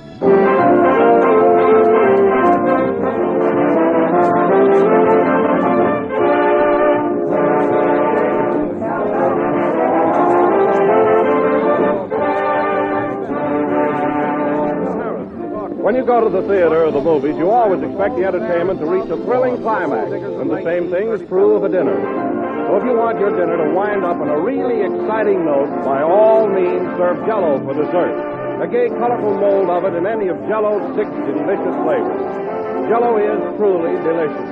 When you go to the theater or the movies, you always expect the entertainment to reach a thrilling climax, and the same thing is true of a dinner. So if you want your dinner to wind up on a really exciting note, by all means serve Jell-O for dessert. A gay, colorful mold of it in any of Jell-O's 6 delicious flavors. Jell-O is truly delicious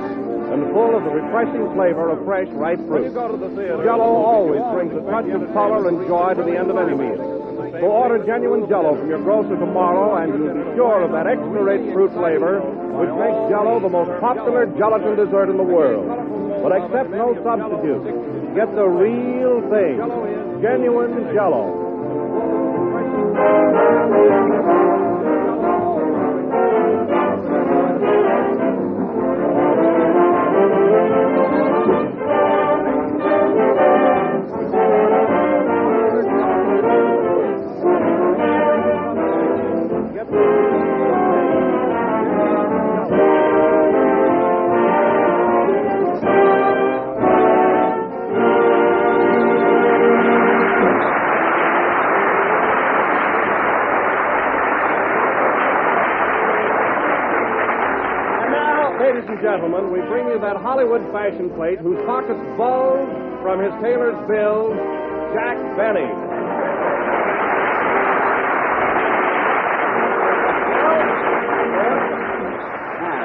and full of the refreshing flavor of fresh, ripe fruit. Jell-O always brings a touch of color and joy to the end of any meal. So order genuine Jell-O from your grocer tomorrow, and you'll be sure of that extra-rich fruit flavor, which makes Jell-O the most popular gelatin dessert in the world. But accept no substitute. Get the real thing. Genuine Jell-O. Gentlemen, we bring you that Hollywood fashion plate whose pockets bulge from his tailor's bill, Jack Benny.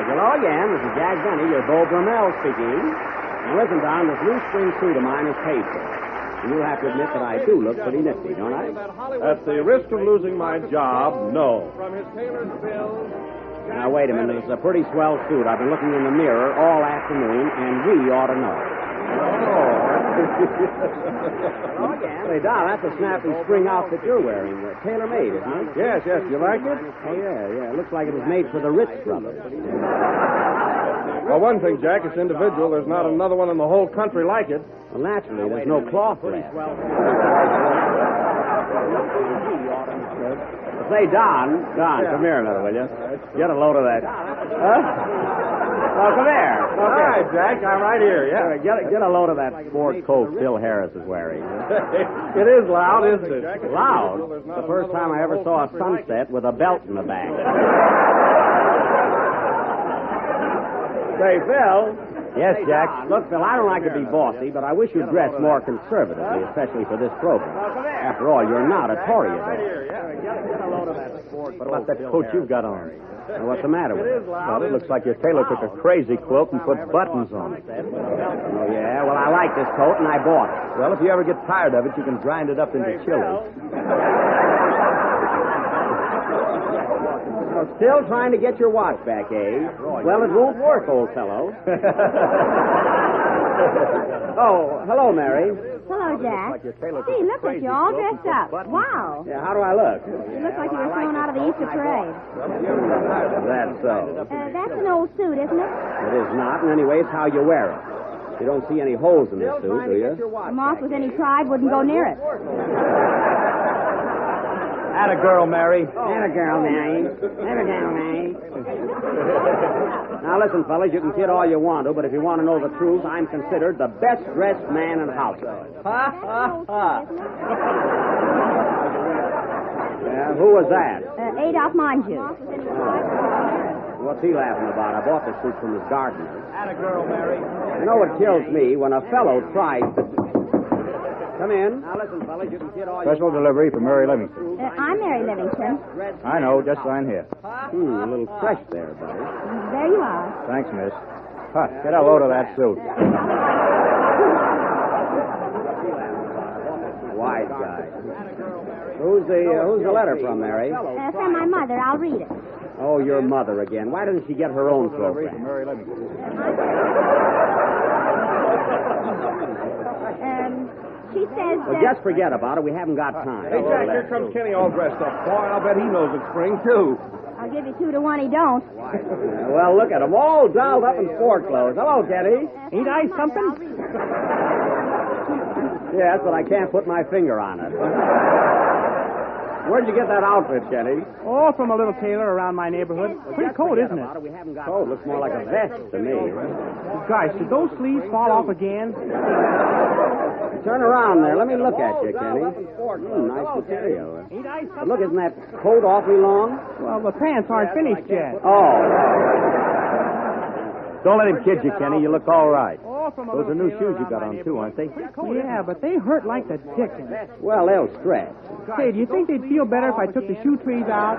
Hello again. This is Jack Benny, your Beau Brummel speaking. Now listen, Don, this new spring suit of mine is paid for. And you'll have to admit that I do look pretty nifty, don't I? At the risk of losing my job, no. From his tailor's bill. Now, wait a minute. It's a pretty swell suit. I've been looking in the mirror all afternoon, and we ought to know. Hey, Don, that's a snappy spring outfit you're wearing. Tailor-made, isn't it? Yes. You like it? Oh, yeah. It looks like it was made for the Ritz brothers. Well, one thing, Jack, it's individual. There's not another one in the whole country like it. Well, naturally, there's no cloth left. Say, Don, come here a minute, will you? Get a load of that. Huh? Oh, come here. Okay. All right, Jack, I'm right here, yeah. Get a load of that sport coat Phil Harris is wearing. It is loud, isn't it? Loud? The first time I ever saw a sunset with a belt in the back. Say, Phil. Yes, Jack. Look, Phil, I don't like to be bossy, but I wish you'd dress more conservatively, especially for this program. After all, you're not a Toreador. What about that coat you've got on? Well, what's the matter with it? Well, it looks like your tailor took a crazy quilt and put buttons on it. Oh, yeah? Well, I like this coat, and I bought it. Well, if you ever get tired of it, you can grind it up into chili. Still trying to get your watch back, eh? Well, it won't work, old fellow. Oh, hello, Mary. Hello, Jack. Hey, look at you, all dressed up. Wow. Yeah, how do I look? You look like you were thrown out of the Easter parade. That's so. That's an old suit, isn't it? It is not, and anyway, it's how you wear it. You don't see any holes in this suit, do you? A moth with any pride wouldn't go near it. Atta girl, Mary. Atta girl, Mary. Now, listen, fellas, you can kid all you want to, but if you want to know the truth, I'm considered the best-dressed man in Hollywood. Ha, ha, ha. Who was that? Adolph Monju. What's he laughing about? I bought the suit from his gardener. Atta girl, Mary. You know what kills me? When a fellow tries to... Come in. Now, listen, fellas, you can kid all Special delivery for Mary Livingston. I'm Mary Livingston. I know, just sign here. A little fresh there, buddy. There you are. Thanks, miss. Huh, get a load of that suit. Wise guy. Who's the letter from, Mary? From my mother. I'll read it. Oh, your mother again. Why doesn't she get her own program? Mary Livingston. She says... Well, just forget about it. We haven't got time. Hey, Jack, here comes Kenny all dressed up. Boy, I'll bet he knows it's spring, too. I'll give you 2 to 1 he don't. Well, look at them, all dolled up in sport clothes. Hello, Kenny. Ain't I something? Yes, but I can't put my finger on it. Where'd you get that outfit, Kenny? Oh, from a little tailor around my neighborhood. Pretty cold, isn't it? Cold looks more like a vest to me. Gosh, did those sleeves fall off again? Turn around there. Let me look at you, Kenny. Nice material. But look, isn't that coat awfully long? Well, the pants aren't finished yet. Oh. Don't let him kid you, Kenny. You look all right. Oh, from a Those are little new tailor shoes you got around my on, too, aren't they? Yeah, but they hurt like the dickens. Well, they'll stretch. Say, do you think they'd feel better if I took the shoe trees out?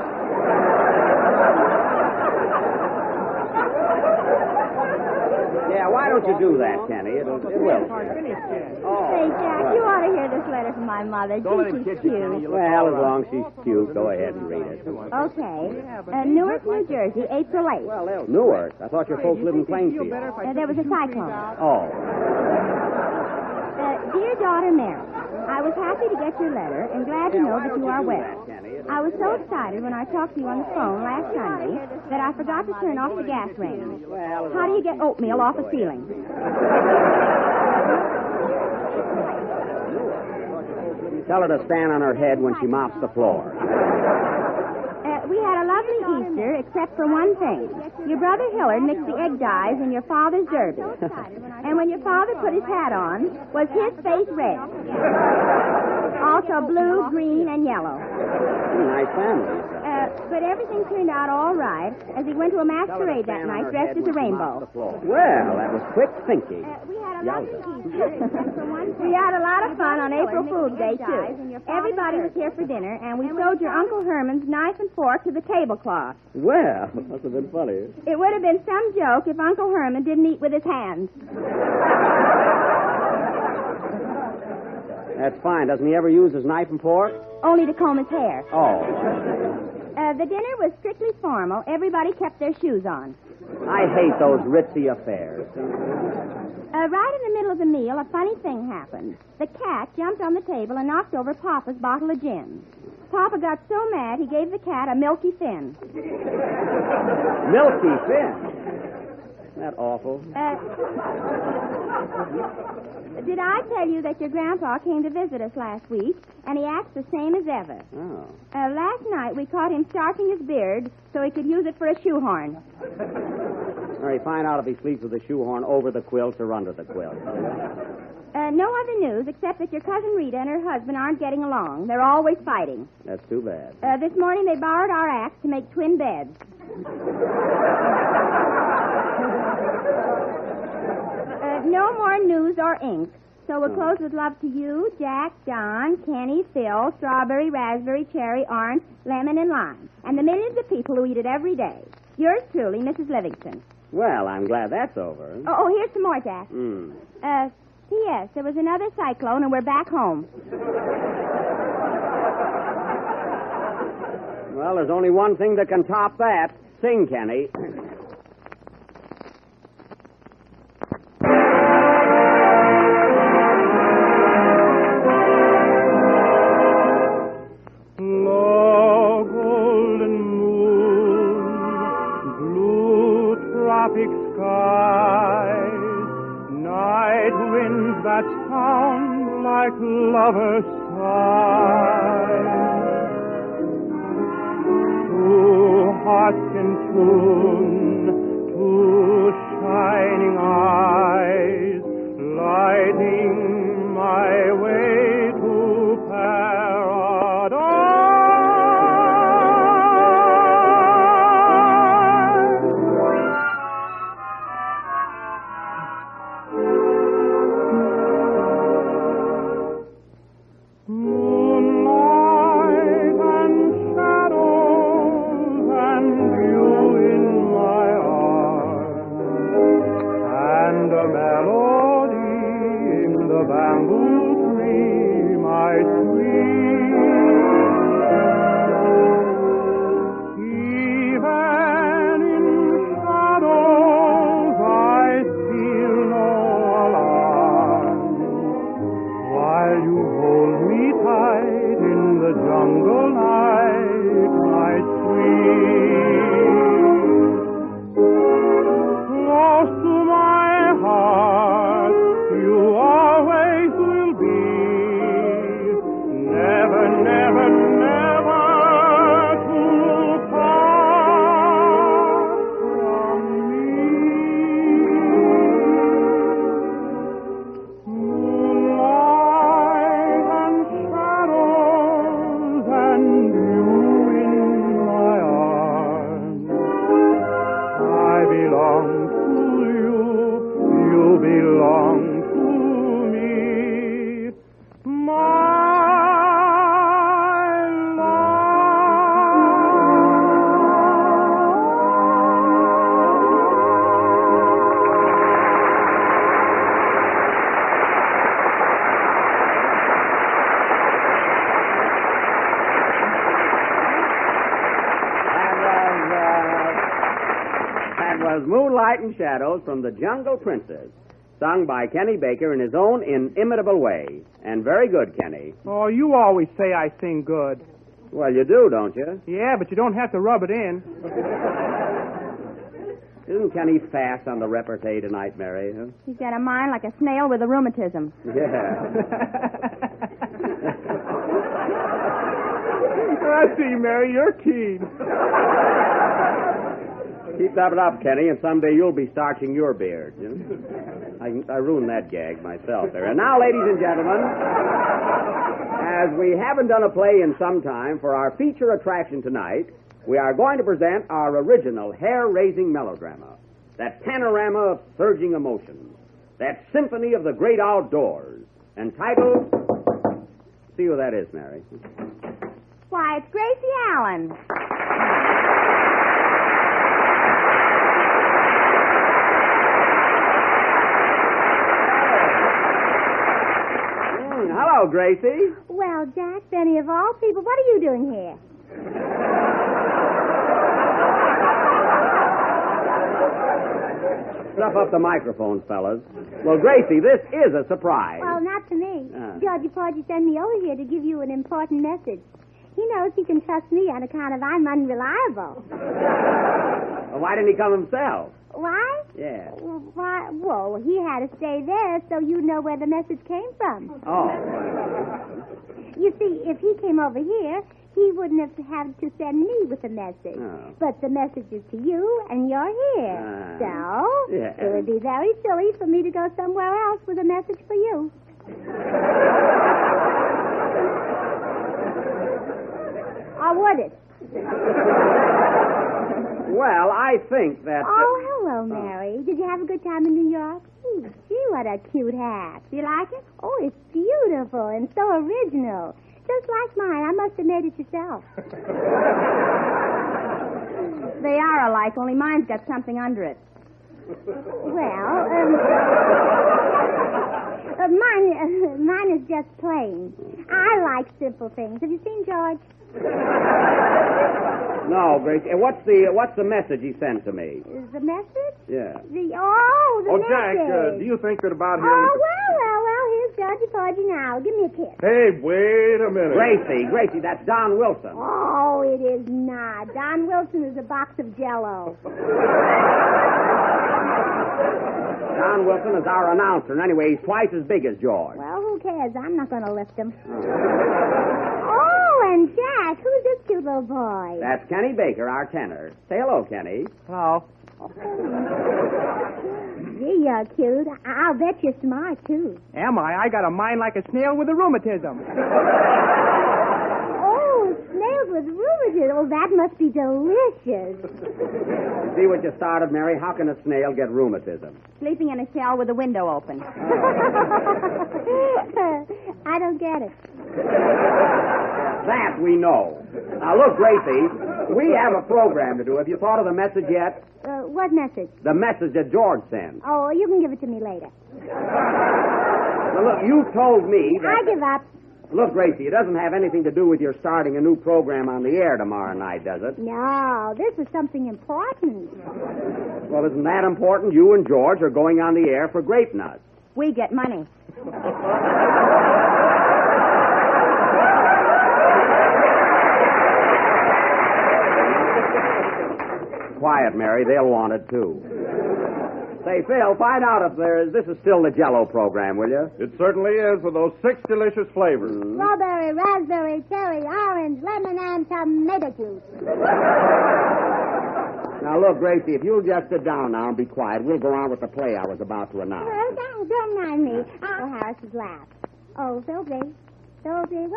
Yeah, why don't you do that, Kenny? It will. Say, Jack, you ought to hear this letter from my mother. Gee, she's cute. Well, as long as she's cute, go ahead and read it. Okay. Newark, New Jersey, April 8th. Newark? I thought your folks lived in Plainfield. There was a cyclone. Oh. Dear daughter Mary, I was happy to get your letter and glad to know that you are well. I was so excited when I talked to you on the phone last Sunday that I forgot to turn off the gas range. How do you get oatmeal off a ceiling? Tell her to stand on her head when she mops the floor. We had a lovely Easter, except for one thing. Your brother Hillard mixed the egg dyes in your father's derby. And when your father put his hat on, was his face red? Also blue, green, and yellow. Nice family. But everything turned out all right as he went to a masquerade that night dressed as a rainbow. Well, that was quick thinking. We had a lovely Easter, except for one thing. We had a lot of fun on April Fool's Day, too. Everybody was here for dinner, and we sewed your Uncle Herman's knife and fork to the tablecloth. Well, that must have been funny. It would have been some joke if Uncle Herman didn't eat with his hands. That's fine. Doesn't he ever use his knife and fork? Only to comb his hair. Oh. The dinner was strictly formal. Everybody kept their shoes on. I hate those ritzy affairs. Right in the middle of the meal, a funny thing happened. The cat jumped on the table and knocked over Papa's bottle of gin. Papa got so mad he gave the cat a Milky Fin. Milky Fin? Isn't that awful? Did I tell you that your grandpa came to visit us last week, and he acts the same as ever? Oh. Last night we caught him starching his beard so he could use it for a shoehorn. All right, find out if he sleeps with a shoehorn over the quilt or under the quilt. No other news except that your cousin Rita and her husband aren't getting along. They're always fighting. That's too bad. This morning they borrowed our axe to make twin beds. No more news or ink. So we'll close with love to you, Jack, John, Kenny, Phil, strawberry, raspberry, cherry, orange, lemon, and lime. And the millions of people who eat it every day. Yours truly, Mrs. Livingston. Well, I'm glad that's over. Oh, here's some more, Jack. P.S. There was another cyclone, and we're back home. Well, there's only one thing that can top that. Sing, Kenny. Lovers sigh. Two hearts in tune, two shining eyes, lighting my way to paradise. While you was Moonlight and Shadows from The Jungle Princess, sung by Kenny Baker in his own inimitable way. And very good, Kenny. Oh, you always say I sing good. Well, you do, don't you? Yeah, but you don't have to rub it in. Isn't Kenny fast on the repartee tonight, Mary? Huh? He's got a mind like a snail with a rheumatism. Yeah. I see, Mary, you're keen. Keep that up, Kenny, and someday you'll be starching your beard. You know? I ruined that gag myself there. And now, ladies and gentlemen, as we haven't done a play in some time, for our feature attraction tonight, we are going to present our original hair-raising melodrama, that panorama of surging emotions, that symphony of the great outdoors, entitled... See who that is, Mary. Why, it's Gracie Allen. Hello, Gracie. Well, Jack, Benny, of all people, what are you doing here? Stuff up the microphones, fellas. Well, Gracie, this is a surprise. Well, not to me. Georgie Porgy sent me over here to give you an important message. He knows he can trust me on account of I'm unreliable. Well, why didn't he come himself? Why? Yeah. Why? Well, he had to stay there so you'd know where the message came from. Oh. You see, if he came over here, he wouldn't have had to send me with the message. Oh. But the message is to you, and you're here. So, yeah. it would be very silly for me to go somewhere else with a message for you. Or would it? Well, I think that... Oh, hello, Mary. Did you have a good time in New York? Ooh, gee, what a cute hat. Do you like it? Oh, it's beautiful and so original. Just like mine. I must have made it yourself. They are alike, only mine's got something under it. Well, mine is just plain. I like simple things. Have you seen George? No, Gracie. What's the message he sent to me? The message? Yeah. The Jack, message. do you think that about him... Oh, well, here's Georgie Porgy now. Give me a kiss. Hey, wait a minute. Gracie, that's Don Wilson. Oh, it is not. Don Wilson is a box of Jell-O. Don Wilson is our announcer, and anyway, he's twice as big as George. Well, who cares? I'm not going to lift him. Oh, and Jack, who's this cute little boy? That's Kenny Baker, our tenor. Say hello, Kenny. Hello. Gee, you're cute. I'll bet you're smart, too. Am I? I got a mind like a snail with a rheumatism. Oh, snails with rheumatism. Oh, that must be delicious. See what you started, Mary? How can a snail get rheumatism? Sleeping in a shell with the window open. I don't get it. That we know. Now, look, Gracie, we have a program to do. Have you thought of the message yet? What message? The message that George sent. Oh, you can give it to me later. Now, look, you told me that... I give up. Look, Gracie, it doesn't have anything to do with your starting a new program on the air tomorrow night, does it? No, this is something important. Well, isn't that important? You and George are going on the air for Grape Nuts. We get money. Quiet, Mary. They'll want it, too. Say, Phil, find out if this is still the Jell-O program, will you? It certainly is, with those 6 delicious flavors. Strawberry, raspberry, cherry, orange, lemon, and tomato juice. Now, look, Gracie, if you'll just sit down now and be quiet, we'll go on with the play I was about to announce. Well, don't mind me. Oh, Harris's laugh. Oh, Philby. Philby.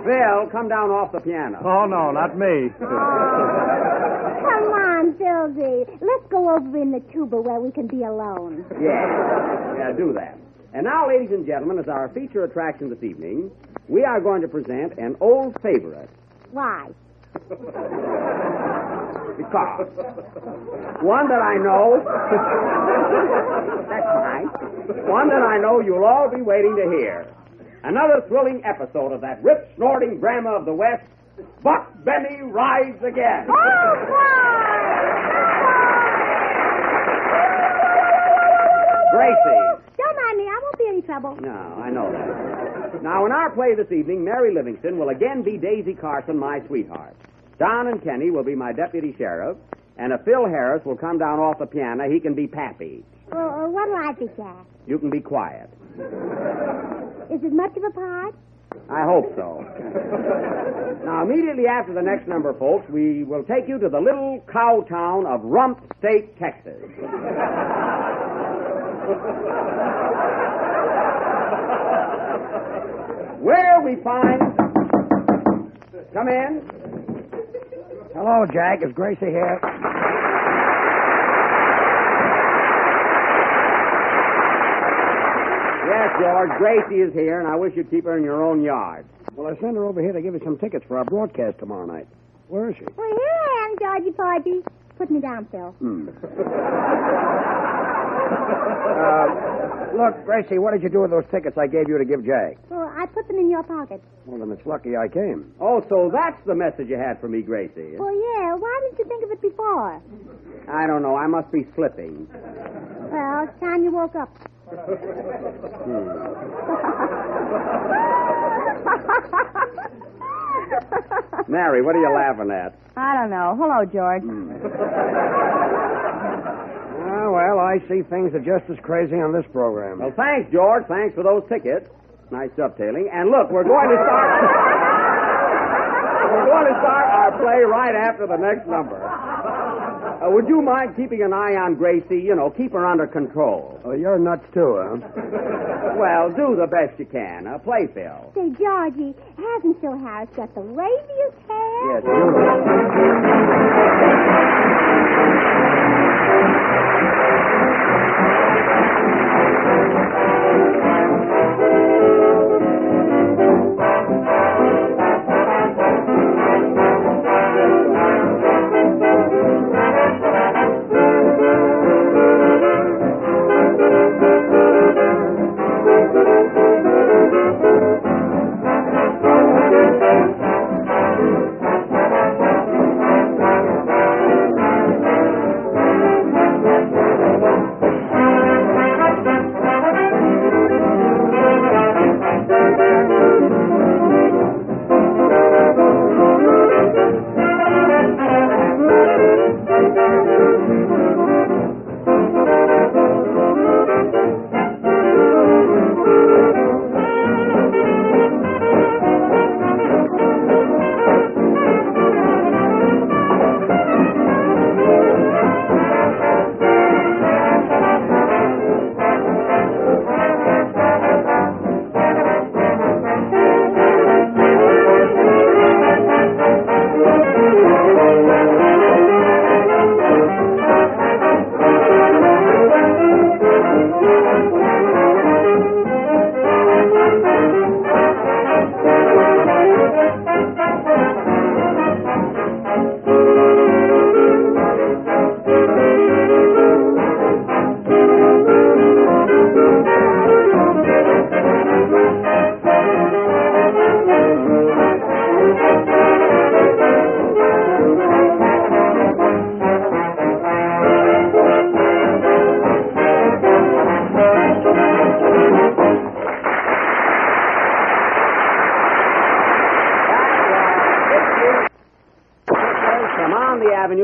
Phil, come down off the piano. Oh, no, not me. Come on, Philby. Let's go over in the tuba where we can be alone. Yeah, do that. And now, ladies and gentlemen, as our feature attraction this evening, we are going to present an old favorite. Why? Because one that I know... That's right. One that I know you'll all be waiting to hear. Another thrilling episode of that rip-snorting drama of the West, Buck Benny Rides Again. Oh, boy! Gracie. Don't mind me. I won't be any trouble. No, I know that. Now, in our play this evening, Mary Livingston will again be Daisy Carson, my sweetheart. Don and Kenny will be my deputy sheriff, and if Phil Harris will come down off the piano, he can be Pappy. What'll I be, Jack? You can be quiet. Is it much of a part? I hope so. Now, immediately after the next number, folks, we will take you to the little cow town of Rump State, Texas. Where we find... Come in. Hello, Jack. Is Gracie here? Yes, George, Gracie is here, and I wish you'd keep her in your own yard. Well, I sent her over here to give you some tickets for our broadcast tomorrow night. Where is she? Well, here I am, Georgie Porgy. Put me down, Phil. Look, Gracie, what did you do with those tickets I gave you to give Jack? Well, I put them in your pocket. Well, then it's lucky I came. Oh, so that's the message you had for me, Gracie. Well, yeah. Why didn't you think of it before? I don't know. I must be slipping. Well, it's time you woke up. Mary, what are you laughing at? I don't know. Hello, George. Well, I see things are just as crazy on this program. Well, thanks, George. Thanks for those tickets. Nice dovetailing. And look, we're going to start... we're going to start our play right after the next number. Would you mind keeping an eye on Gracie? You know, keep her under control. Oh, you're nuts, too, huh? Well, do the best you can. Play, Phil. Say, Georgie, hasn't Phil Harris got the waviest hair? Yes,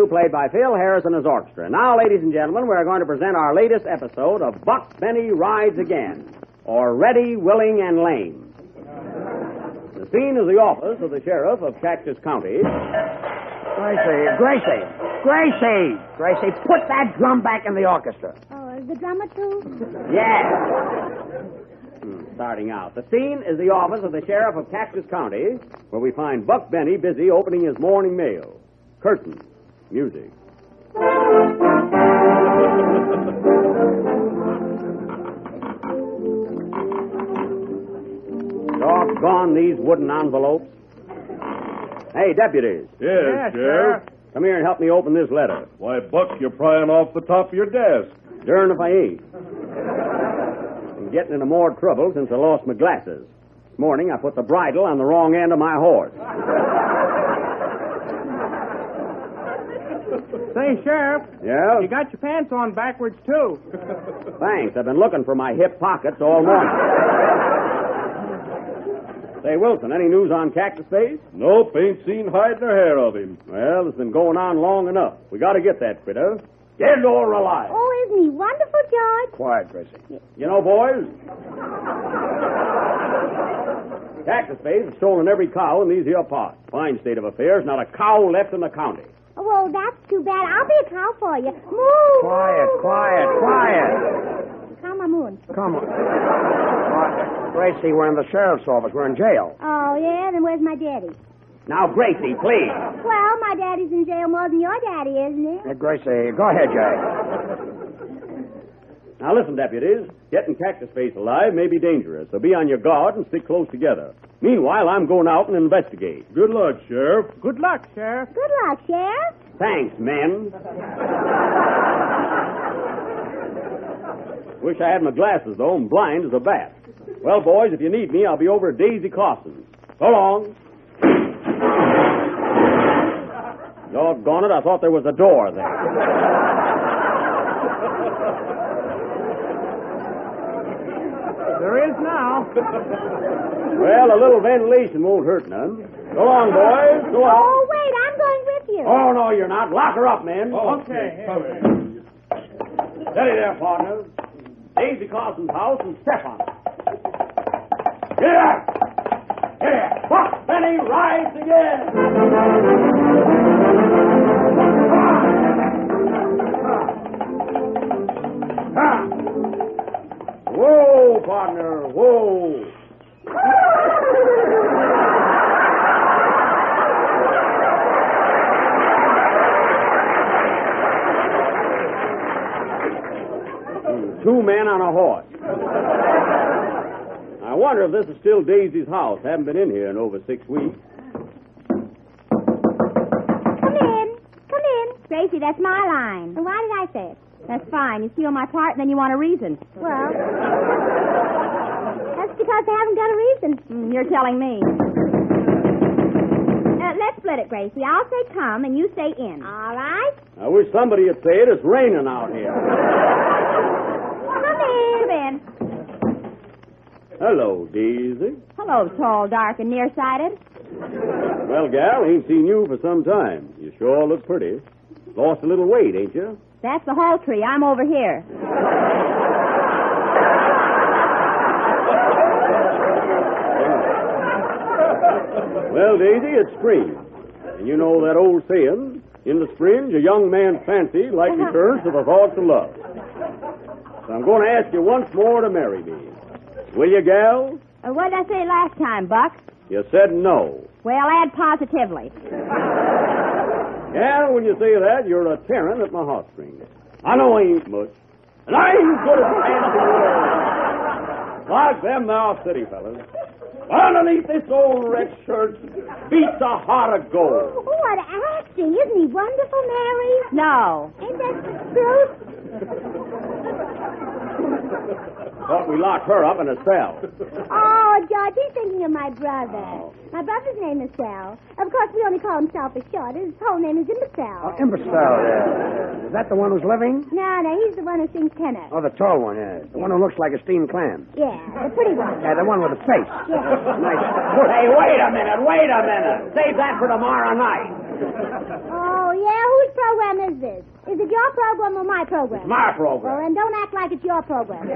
Played by Phil Harris and his orchestra. Now, ladies and gentlemen, we're going to present our latest episode of Buck Benny Rides Again, or Ready, Willing, and Lame. The scene is the office of the sheriff of Cactus County. Gracie, put that drum back in the orchestra. Oh, is the drummer too? Yes. Starting out. The scene is the office of the sheriff of Cactus County, where we find Buck Benny busy opening his morning mail. Curtain. Music. Doggone these wooden envelopes. Hey, deputies. Yes, Sheriff. Come here and help me open this letter. Why, Buck, you're prying off the top of your desk. Darn if I ain't. I'm getting into more trouble since I lost my glasses. This morning I put the bridle on the wrong end of my horse. Say, Sheriff. Yeah? You got your pants on backwards, too. Thanks. I've been looking for my hip pockets all morning. Say, Wilson, any news on Cactus Face? Nope, ain't seen hide nor hair of him. Well, it's been going on long enough. We got to get that critter. Dead or alive. Oh, isn't he wonderful, George? Quiet, Gracie. You know, boys, Cactus Face has stolen every cow in these here parts. Fine state of affairs. Not a cow left in the county. Oh, well, that's too bad. I'll be a cow for you. Moo! Quiet. Come on, Moon. Come on. Gracie, we're in the sheriff's office. We're in jail. Oh, yeah? Then where's my daddy? Now, Gracie, please. Well, my daddy's in jail more than your daddy, isn't he? Hey, Gracie, go ahead, Jay. Now, listen, deputies. Getting Cactus Face alive may be dangerous, so be on your guard and stick close together. Meanwhile, I'm going out and investigate. Good luck, Sheriff. Good luck, Sheriff. Good luck, Sheriff. Thanks, men. Wish I had my glasses, though. I'm blind as a bat. Well, boys, if you need me, I'll be over at Daisy Carson's. So long. Doggone it, I thought there was a door there. There is now. Well, a little ventilation won't hurt none. So long, boys. So long. Oh, wait, I'm going with you. Oh, no, you're not. Lock her up, men. Okay. Steady there, partners. Daisy Carson's house and step on it. Get here! Get here! Buck Benny, rise again! Whoa, partner, whoa! Two men on a horse. I wonder if this is still Daisy's house. Haven't been in here in over 6 weeks. Come in. Gracie, that's my line. Well, why did I say it? That's fine. You steal my part and then you want a reason. Well, that's because I haven't got a reason. You're telling me. Let's split it, Gracie. I'll say come and you say in. All right? I wish somebody would say it. It's raining out here. Come in. Hello, Daisy. Hello, tall, dark, and nearsighted. Well, gal, ain't seen you for some time. You sure look pretty. Lost a little weight, ain't you? That's the whole tree. I'm over here. Well, Daisy, it's spring. And you know that old saying, in the spring, a young man's fancy likely turns to the thoughts of love. So I'm going to ask you once more to marry me. Will you, gal? What did I say last time, Buck? You said no. Well, add positively. Gal, when you say that, you're a tearing at my heartstrings. I know I ain't much. And I ain't good at fancy words. Like them now city fellas. Underneath this old red shirt beats a heart of gold. Oh, what acting. Isn't he wonderful, Mary? No. Ain't that the truth? Thought we locked her up in a cell. Oh, George, he's thinking of my brother. Oh. My brother's name is Sal. Of course, we only call himself for short. His whole name is Imbecile. Oh, Imbecile, yeah. Is that the one who's living? No, he's the one who sings tenor. Oh, the tall one, yeah. The one who looks like a steamed clam. Yeah, the pretty one. Yeah, the one with the face. Yeah. Nice. Hey, wait a minute. Save that for tomorrow night. Oh, yeah? Whose program is this? Is it your program or my program? It's my program. Well, then don't act like it's your program.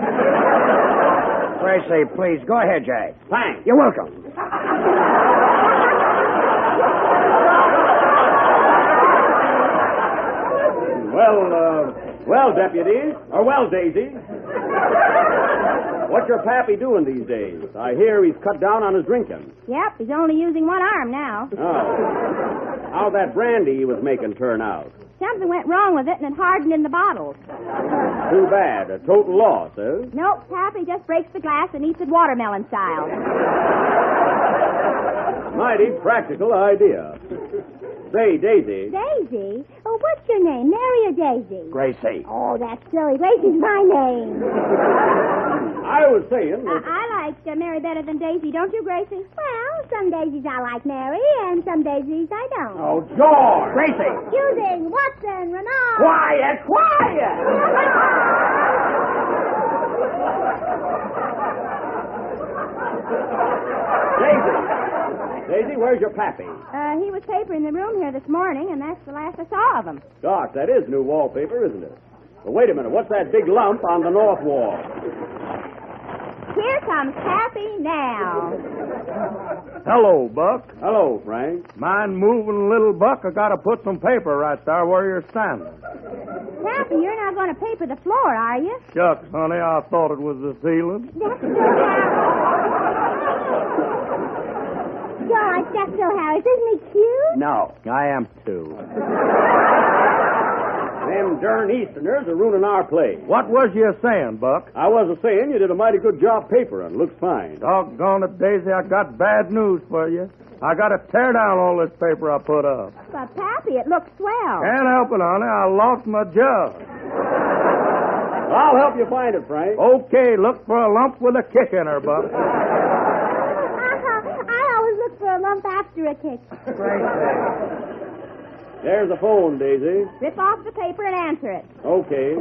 Gracie, please, go ahead, Jay. Thanks. You're welcome. Well, deputies. Well, Daisy. What's your pappy doing these days? I hear he's cut down on his drinking. Yep, he's only using one arm now. Oh. How'd that brandy he was making turn out? Something went wrong with it, and it hardened in the bottles. Too bad. A total loss, eh? Nope, Pappy just breaks the glass and eats it watermelon style. Mighty practical idea. Say, Daisy. Daisy? Oh, what's your name, Mary or Daisy? Gracie. Oh, that's silly. Gracie's my name. I was saying... I like Mary better than Daisy, don't you, Gracie? Well, Well, some daisies I like Mary, and some daisies I don't. Oh, George! Gracie! Choosing Watson, Renard. Quiet, quiet! Daisy, where's your pappy? He was papering the room here this morning, and that's the last I saw of him. Doc, that is new wallpaper, isn't it? But wait a minute, what's that big lump on the north wall? Here comes Pappy now. Hello, Buck. Hello, Frank. Mind moving, little Buck? I gotta put some paper right there where you're standing. Pappy, you're not going to paper the floor, are you? Shucks, honey, I thought it was the ceiling. That's so George, that's so Harris. Isn't he cute? No, I am too. Them darn Easterners are ruining our play. What was you saying, Buck? I wasn't saying you did a mighty good job papering. Looks fine. Doggone it, Daisy, I got bad news for you. I gotta tear down all this paper I put up. But, Pappy, it looks swell. Can't help it, honey. I lost my job. I'll help you find it, Frank. Okay, look for a lump with a kick in her, Buck. I always look for a lump after a kick. There's the phone, Daisy. Rip off the paper and answer it. Okay.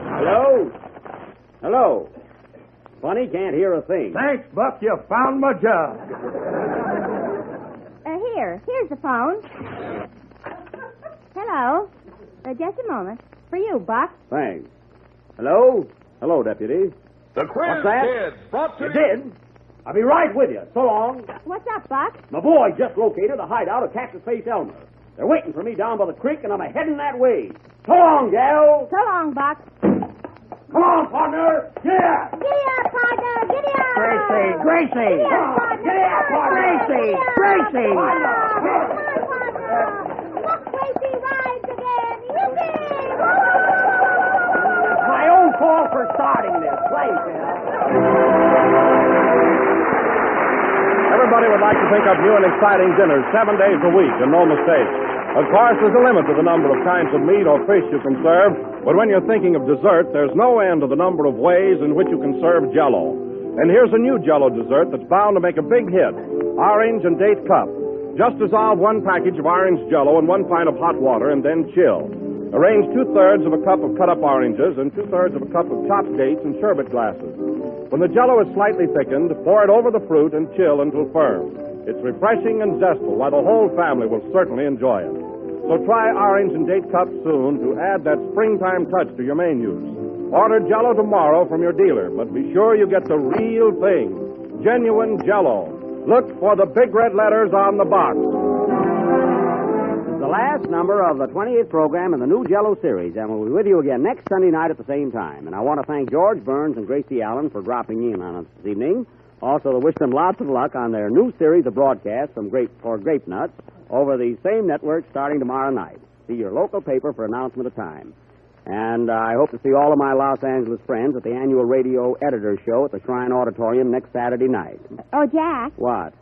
Hello? Hello? Funny, can't hear a thing. Thanks, Buck. You found my job. Here's the phone. Hello? Just a moment. For you, Buck. Thanks. Hello? Hello, Deputy. The quiz, What's that? kid. Brought to You did? I'll be right with you. So long. What's up, Buck? My boy just located a hideout of Cactus Face Elmer. They're waiting for me down by the creek, and I'm heading that way. So long, gal. So long, Buck. Come on, partner. Yeah. Giddy up, partner. Giddy up. Gracie. Giddy up, partner. Giddy up, partner. Gracie. Come on, partner. Look, Gracie rides again. Yippee! It's my own fault for starting this. Play, Phil. Everybody would like to think of new and exciting dinners 7 days a week, and no mistake. Of course, there's a limit to the number of kinds of meat or fish you can serve, but when you're thinking of dessert, there's no end to the number of ways in which you can serve Jell-O. And here's a new Jell-O dessert that's bound to make a big hit: orange and date cup. Just dissolve 1 package of orange Jell-O in 1 pint of hot water and then chill. Arrange 2/3 of a cup of cut-up oranges and 2/3 of a cup of chopped dates in sherbet glasses. When the Jell-O is slightly thickened, pour it over the fruit and chill until firm. It's refreshing and zestful, while the whole family will certainly enjoy it. So try orange and date cup soon to add that springtime touch to your menus. Order Jell-O tomorrow from your dealer, but be sure you get the real thing, genuine Jell-O. Look for the big red letters on the box. The last number of the 28th program in the new Jell-O series, and we'll be with you again next Sunday night at the same time. And I want to thank George Burns and Gracie Allen for dropping in on us this evening. Also, to wish them lots of luck on their new series of broadcasts for Grape Nuts over the same network starting tomorrow night. See your local paper for announcement of time. And I hope to see all of my Los Angeles friends at the annual radio editor show at the Shrine Auditorium next Saturday night. Oh, Jack. What?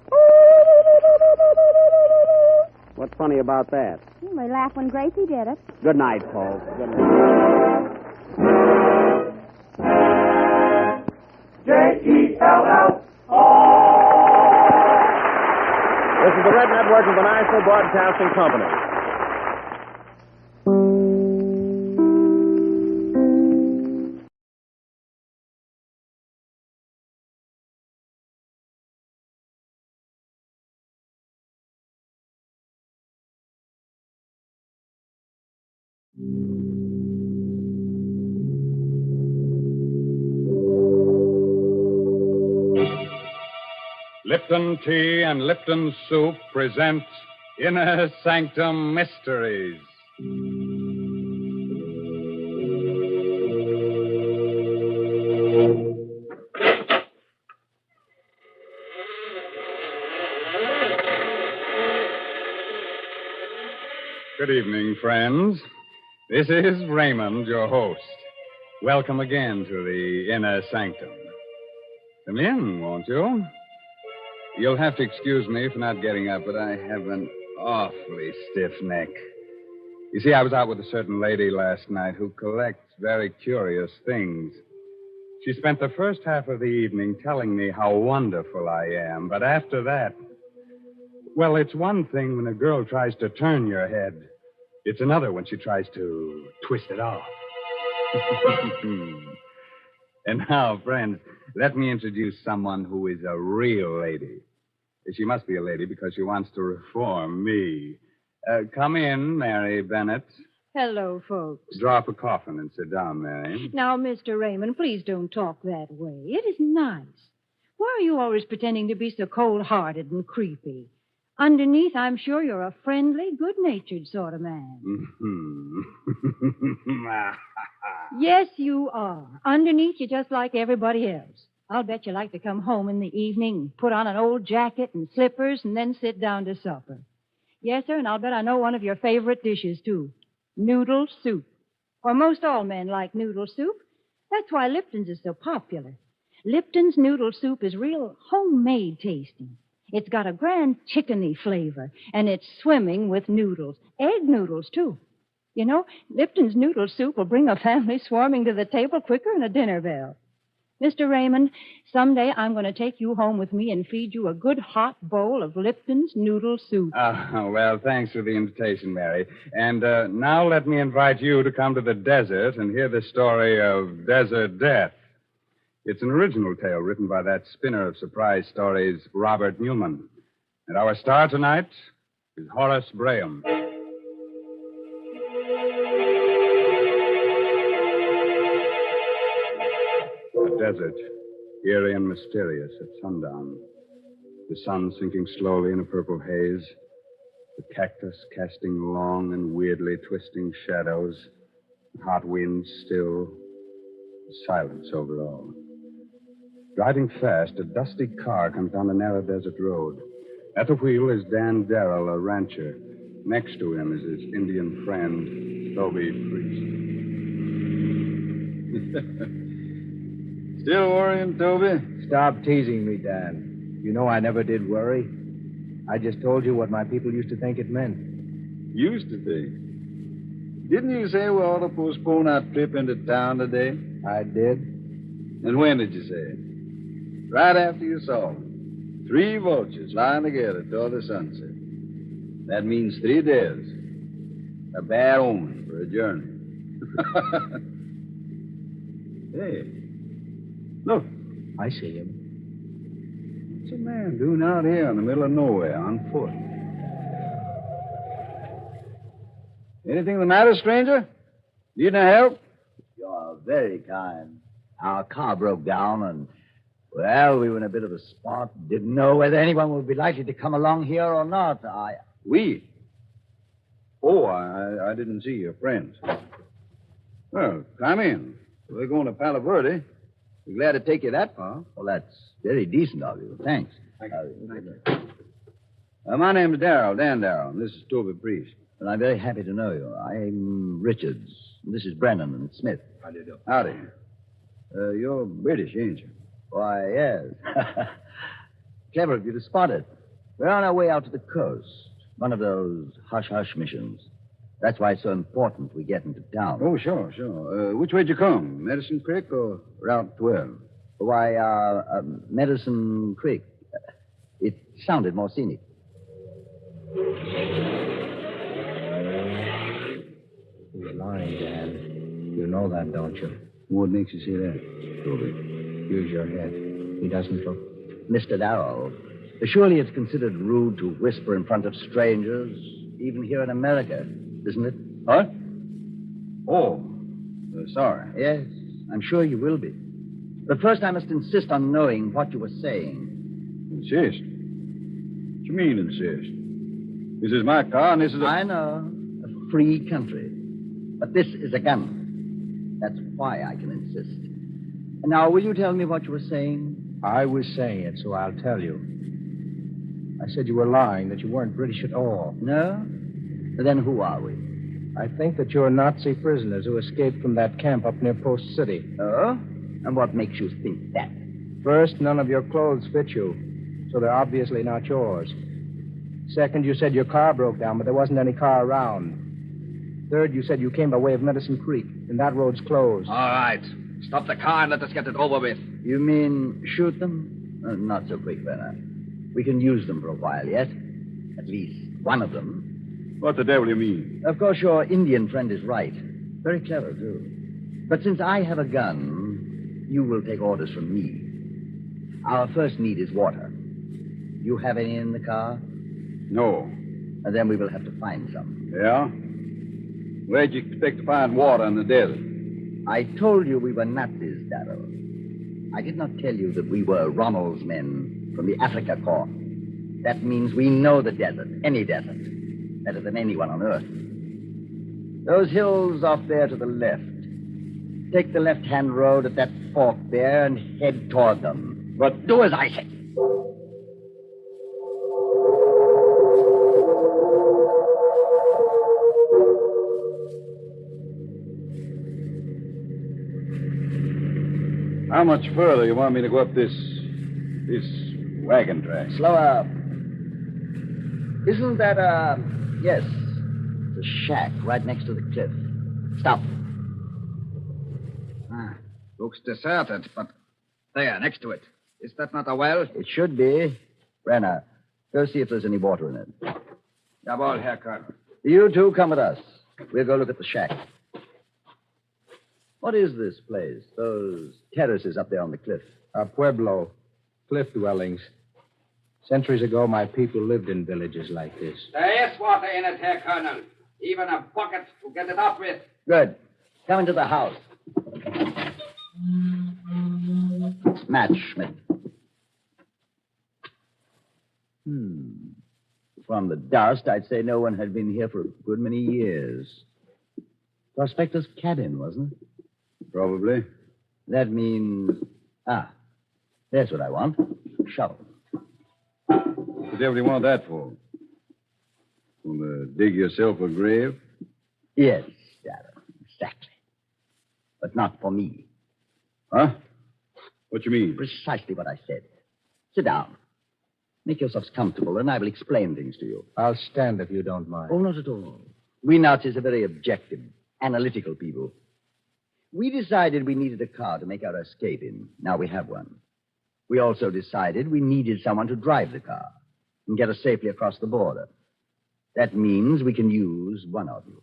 What's funny about that? We laughed when Gracie did it. Good night, folks. Good night. Jell-O. This is the Red Network of the National Broadcasting Company. Lipton Tea and Lipton Soup present Inner Sanctum Mysteries. Good evening, friends. This is Raymond, your host. Welcome again to the Inner Sanctum. Come in, won't you? You'll have to excuse me for not getting up, but I have an awfully stiff neck. You see, I was out with a certain lady last night who collects very curious things. She spent the first half of the evening telling me how wonderful I am, but after that... Well, it's one thing when a girl tries to turn your head. It's another when she tries to twist it off. And now, friends, let me introduce someone who is a real lady. She must be a lady because she wants to reform me. Come in, Mary Bennett. Hello, folks. Draw up a coffin and sit down, Mary. Now, Mr. Raymond, please don't talk that way. It isn't nice. Why are you always pretending to be so cold-hearted and creepy? Underneath, I'm sure you're a friendly, good-natured sort of man. Yes, you are. Underneath, you're just like everybody else. I'll bet you like to come home in the evening, put on an old jacket and slippers, and then sit down to supper. Yes, sir, and I'll bet I know one of your favorite dishes, too. Noodle soup. Or most all men like noodle soup. That's why Lipton's is so popular. Lipton's noodle soup is real homemade tasting. It's got a grand chickeny flavor, and it's swimming with noodles. Egg noodles, too. You know, Lipton's noodle soup will bring a family swarming to the table quicker than a dinner bell. Mr. Raymond, someday I'm going to take you home with me and feed you a good hot bowl of Lipton's noodle soup. Well, thanks for the invitation, Mary. And now let me invite you to come to the desert and hear the story of Desert Death. It's an original tale written by that spinner of surprise stories, Robert Newman. And our star tonight is Horace Braham. The desert, eerie and mysterious at sundown. The sun sinking slowly in a purple haze. The cactus casting long and weirdly twisting shadows. The hot winds still. Silence over all. Driving fast, a dusty car comes down the narrow desert road. At the wheel is Dan Darrell, a rancher. Next to him is his Indian friend, Toby Priest. Still worrying, Toby? Stop teasing me, Dan. You know I never did worry. I just told you what my people used to think it meant. Used to think? Didn't you say we ought to postpone our trip into town today? I did. And when did you say it? Right after you saw them. 3 vultures lying together toward the sunset. That means 3 days. A bad omen for a journey. Hey, look. I see him. What's a man doing out here in the middle of nowhere on foot? Anything the matter, stranger? Need any help? You're very kind. Our car broke down and, well, we were in a bit of a spot. Didn't know whether anyone would be likely to come along here or not. We? Oh, I didn't see your friends. Well, climb in. We're going to Palo Verde. We're glad to take you that far. Well, that's very decent of you. Thanks. My name's Darrell, Dan Darrell, and this is Toby Priest. Well, I'm very happy to know you. I'm Richards. This is Brennan and Smith. How do you do? Howdy. You're British, ain't you? Why, yes. Clever of you to spot it. We're on our way out to the coast. One of those hush-hush missions. That's why it's so important we get into town. Oh, sure. Which way'd you come? Medicine Creek or Route 12? Why, Medicine Creek. It sounded more scenic. You're lying, Dan. You know that, don't you? What makes you say that, Toby? Use your head. He doesn't look. Mr. Darrow, surely it's considered rude to whisper in front of strangers, even here in America, isn't it? What? Oh, sorry. Yes, I'm sure you will be. But first I must insist on knowing what you were saying. Insist? What you mean, insist? This is my car, and this is I know. A free country. But this is a gun. That's why I can insist. And now, will you tell me what you were saying? I was saying it, so I'll tell you. I said you were lying, that you weren't British at all. No? Then who are we? I think that you're Nazi prisoners who escaped from that camp up near Post City. Oh? And what makes you think that? First, none of your clothes fit you, so they're obviously not yours. Second, you said your car broke down, but there wasn't any car around. Third, you said you came by way of Medicine Creek, and that road's closed. All right. Stop the car and let us get it over with. You mean shoot them? Not so quick, Werner. We can use them for a while yet. At least one of them. What the devil you mean? Of course, your Indian friend is right. Very clever, too. But since I have a gun, you will take orders from me. Our first need is water. You have any in the car? No. And then we will have to find some. Yeah? Where'd you expect to find water in the desert? I told you we were Nazis, Darrell. I did not tell you that we were Rommel's men from the Africa Corps. That means we know the desert, any desert, better than anyone on Earth. Those hills off there to the left. Take the left-hand road at that fork there and head toward them. But do as I say. How much further you want me to go up this wagon track? Slow up. Isn't that yes, the shack right next to the cliff. Stop. Looks deserted, but there, next to it. Is that not a well? It should be. Brenner, go see if there's any water in it. Jawohl, Herr Colonel. You two come with us. We'll go look at the shack. What is this place? Those terraces up there on the cliff? A pueblo. Cliff dwellings. Centuries ago, my people lived in villages like this. There is water in it, Herr Colonel. Even a bucket to get it up with. Good. Come into the house. Match, Schmidt. From the dust, I'd say no one had been here for a good many years. Prospector's cabin, wasn't it? Probably. That means... there's what I want. Shovel. What the devil do you want that for? To dig yourself a grave? Yes, Darrell. Exactly. But not for me. Huh? What you mean? Precisely what I said. Sit down. Make yourselves comfortable, and I will explain things to you. I'll stand if you don't mind. Oh, not at all. We Nazis are very objective, analytical people. We decided we needed a car to make our escape in. Now we have one. We also decided we needed someone to drive the car and get us safely across the border. That means we can use one of you.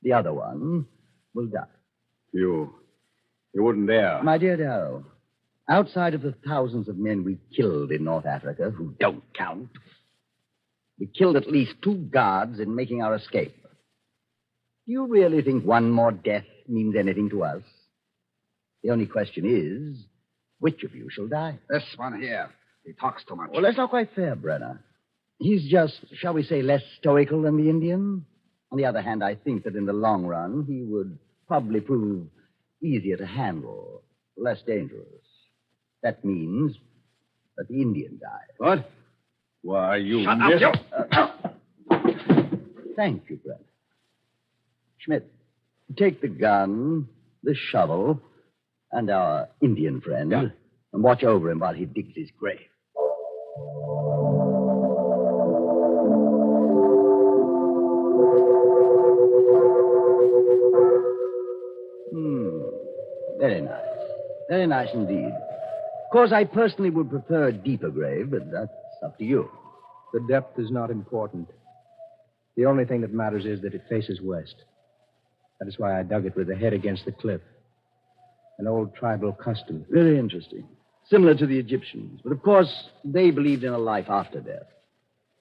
The other one will die. You wouldn't dare. My dear Darrell, outside of the thousands of men we killed in North Africa, who don't count, we killed at least 2 guards in making our escape. Do you really think one more death means anything to us? The only question is, which of you shall die? This one here. He talks too much. Well, that's not quite fair, Brenner. He's just, shall we say, less stoical than the Indian. On the other hand, I think that in the long run, he would probably prove easier to handle, less dangerous. That means that the Indian died. What? Why, you... Shut up, Thank you, Brent. Schmidt, take the gun, the shovel, and our Indian friend, and watch over him while he digs his grave. Very nice. Very nice indeed. Of course, I personally would prefer a deeper grave, but that's up to you. The depth is not important. The only thing that matters is that it faces west. That is why I dug it with the head against the cliff. An old tribal custom. Very interesting. Similar to the Egyptians. But, of course, they believed in a life after death.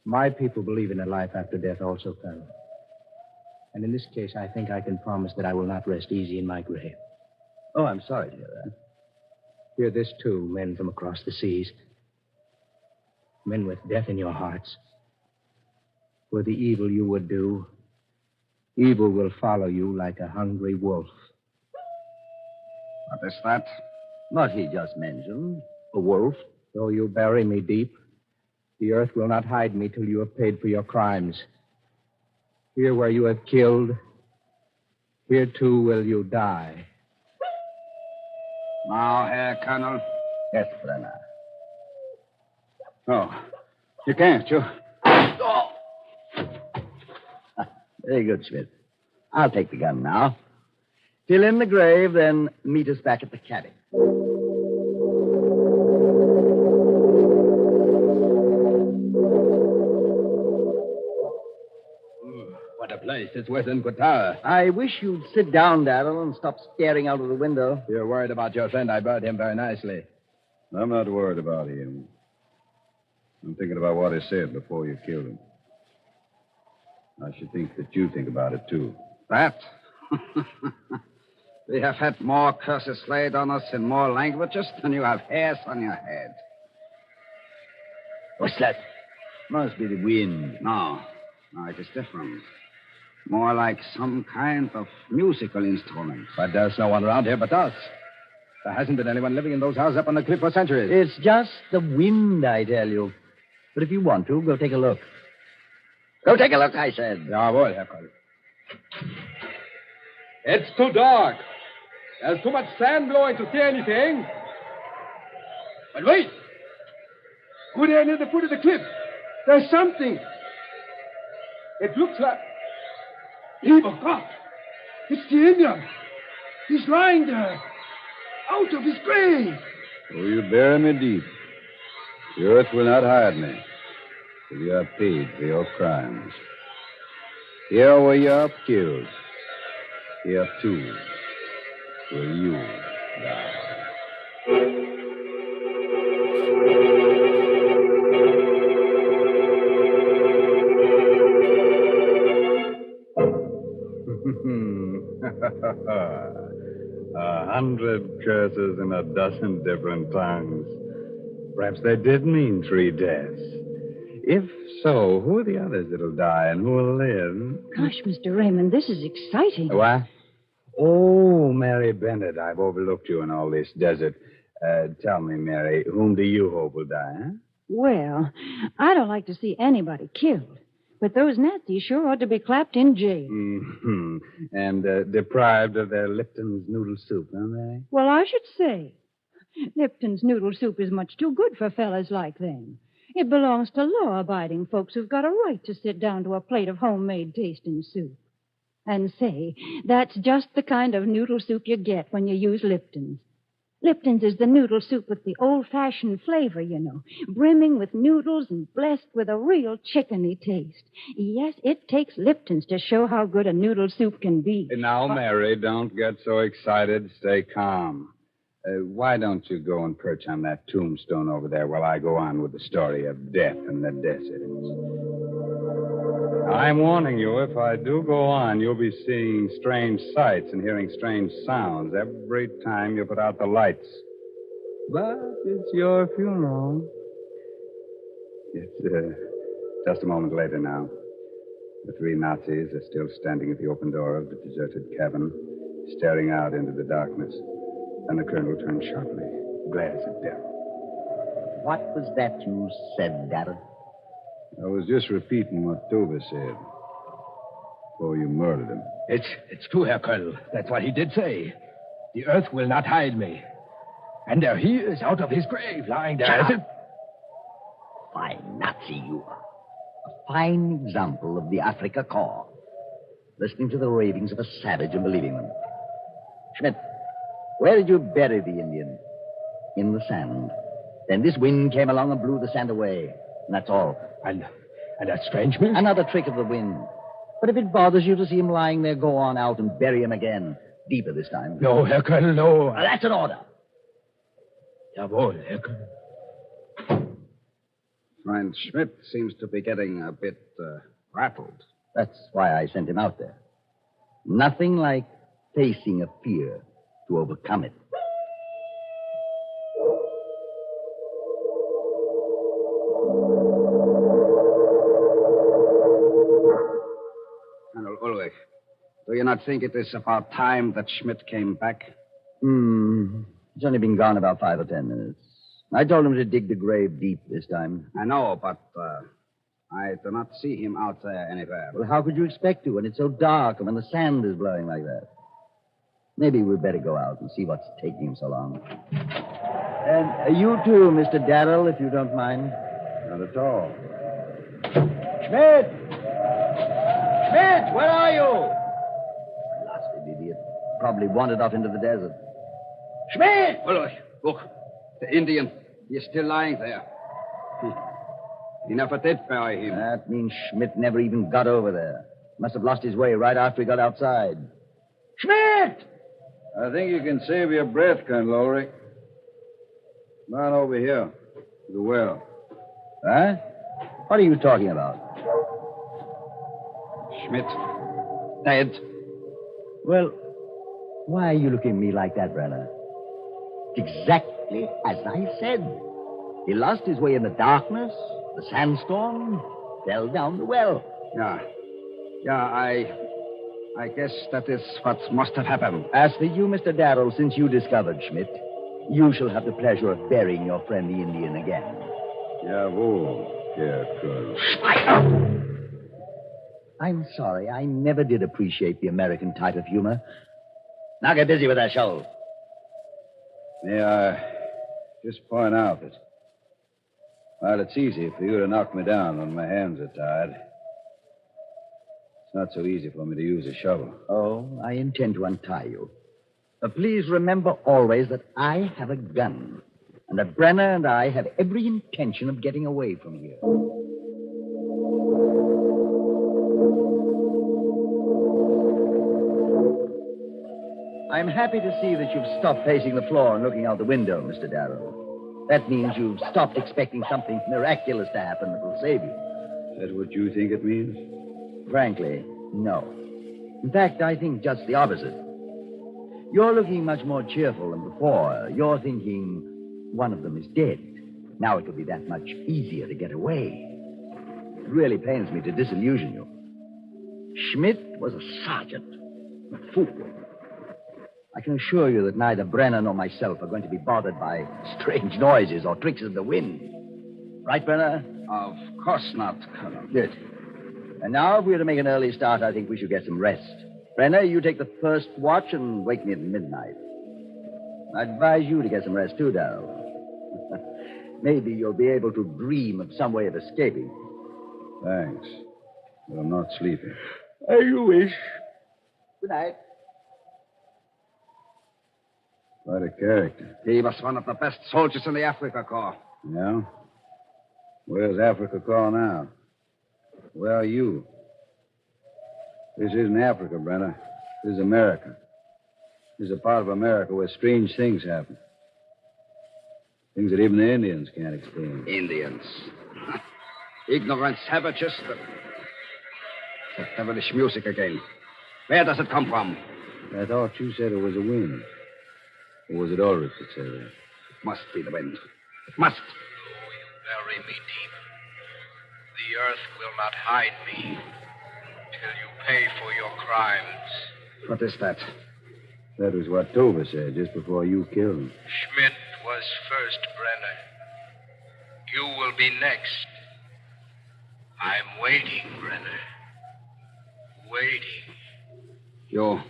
My people believe in a life after death also, Colonel. And in this case, I think I can promise that I will not rest easy in my grave. Oh, I'm sorry to hear that. Hear this, too, men from across the seas. Men with death in your hearts. For the evil you would do, evil will follow you like a hungry wolf. What is that? What he just mentioned. A wolf. Though you bury me deep, the earth will not hide me till you have paid for your crimes. Here where you have killed, here too will you die. Now, Herr Colonel. Yes, Brenner. Oh, you can't, you. Very good, Schmidt. I'll take the gun now. Fill in the grave, then meet us back at the cabin. What a place. It's worse than Qatar. I wish you'd sit down, Darrell, and stop staring out of the window. You're worried about your friend. I buried him very nicely. I'm not worried about him. I'm thinking about what he said before you killed him. I should think that you think about it, too. That? We have had more curses laid on us in more languages than you have hairs on your head. What's that? Must be the wind. No, it is different. More like some kind of musical instrument. But there's no one around here but us. There hasn't been anyone living in those houses up on the cliff for centuries. It's just the wind, I tell you. But if you want to, go take a look. Go take a look, I said. Jawohl, Herr Koll. It's too dark. There's too much sand blowing to see anything. But wait! Go there near the foot of the cliff. There's something. It looks like... Lieber Gott! It's the Indian. He's lying there. Out of his grave. Oh, you bury me deep. The earth will not hide me till you have paid for your crimes. Here where you are killed, here too will you die. A 100 curses in a dozen different tongues. Perhaps they did mean 3 deaths. If so, who are the others that'll die and who will live? Gosh, Mr. Raymond, this is exciting. What? Oh, Mary Bennett, I've overlooked you in all this desert. Tell me, Mary, whom do you hope will die, huh? Well, I don't like to see anybody killed. But those Nazis sure ought to be clapped in jail. Mm-hmm. And deprived of their Lipton's noodle soup, aren't they? Well, I should say. Lipton's noodle soup is much too good for fellas like them. It belongs to law-abiding folks who've got a right to sit down to a plate of homemade tasting soup. And say, that's just the kind of noodle soup you get when you use Lipton's. Lipton's is the noodle soup with the old-fashioned flavor, you know, brimming with noodles and blessed with a real chickeny taste. Yes, it takes Lipton's to show how good a noodle soup can be. Now, Mary, don't get so excited. Stay calm. Why don't you go and perch on that tombstone over there while I go on with the story of death in the desert? I'm warning you, if I do go on, you'll be seeing strange sights and hearing strange sounds every time you put out the lights. But it's your funeral. It's just a moment later now. The 3 Nazis are still standing at the open door of the deserted cabin, staring out into the darkness. Then the colonel turned sharply, glares at them. What was that you said, Darrell? I was just repeating what Tova said. Before you murdered him. It's true, Herr Colonel. That's what he did say. The earth will not hide me. And there he is, out of his grave, lying there. Shut up. Fine Nazi you are. A fine example of the Africa Corps. Listening to the ravings of a savage and believing them. Schmidt, where did you bury the Indian? In the sand. Then this wind came along and blew the sand away. And that's all. And that strange wind? Another trick of the wind. But if it bothers you to see him lying there, go on out and bury him again. Deeper this time. No, Herr Colonel, no. Well, that's an order. Jawohl, Herr Colonel. Friend Schmidt seems to be getting a bit rattled. That's why I sent him out there. Nothing like facing a fear to overcome it. Colonel Ulrich, do you not think it is about time that Schmidt came back? He's only been gone about 5 or 10 minutes. I told him to dig the grave deep this time. I know, but I do not see him out there anywhere. Well, how could you expect to when it's so dark and when the sand is blowing like that? Maybe we'd better go out and see what's taking him so long. And you too, Mr. Darrell, if you don't mind. Not at all. Schmidt! Schmidt, where are you? Blasted idiot. probably wandered off into the desert. Schmidt! Well, look, the Indian. He is still lying there. He never did bury him. That means Schmidt never even got over there. Must have lost his way right after he got outside. Schmidt! I think you can save your breath, Colonel Ulrich. Come on over here to the well. Huh? What are you talking about? Schmidt. Dead. Well, why are you looking at me like that, Brenner? Exactly as I said. He lost his way in the darkness, the sandstorm, fell down the well. I guess that is what must have happened. As for you, Mr. Darrell, since you discovered Schmidt, you shall have the pleasure of burying your friend the Indian again. Jawohl, Herr Colonel. I'm sorry. I never did appreciate the American type of humor. Now get busy with that shovel. May I just point out that while it's easy for you to knock me down when my hands are tied, it's not so easy for me to use a shovel. Oh, I intend to untie you. But please remember always that I have a gun, and that Brenner and I have every intention of getting away from here. I'm happy to see that you've stopped pacing the floor and looking out the window, Mr. Darrow. That means you've stopped expecting something miraculous to happen that will save you. Is that what you think it means? Frankly, no. In fact, I think just the opposite. You're looking much more cheerful than before. You're thinking one of them is dead. Now it will be that much easier to get away. It really pains me to disillusion you. Schmidt was a sergeant, a fool. I can assure you that neither Brenner nor myself are going to be bothered by strange noises or tricks of the wind. Right, Brenner? Of course not, Colonel. Good. And now, if we're to make an early start, I think we should get some rest. Brenner, you take the first watch and wake me at midnight. I advise you to get some rest, too, Darrell. Maybe you'll be able to dream of some way of escaping. Thanks. But I'm not sleeping. As you wish. Good night. Quite a character. He was one of the best soldiers in the Africa Corps. Yeah? Where's Africa Corps now? Where are you? This isn't Africa, Brenner. This is America. This is a part of America where strange things happen. Things that even the Indians can't explain. Indians. Ignorant savages. That devilish music again. Where does it come from? I thought you said it was a wind. Or was it Ulrich that said that? It must be the wind. It must. Though you bury me deep, the earth will not hide me till you pay for your crimes. What is that? That was what Tova said just before you killed him. Schmidt was first, Brenner. You will be next. I'm waiting, Brenner. Waiting.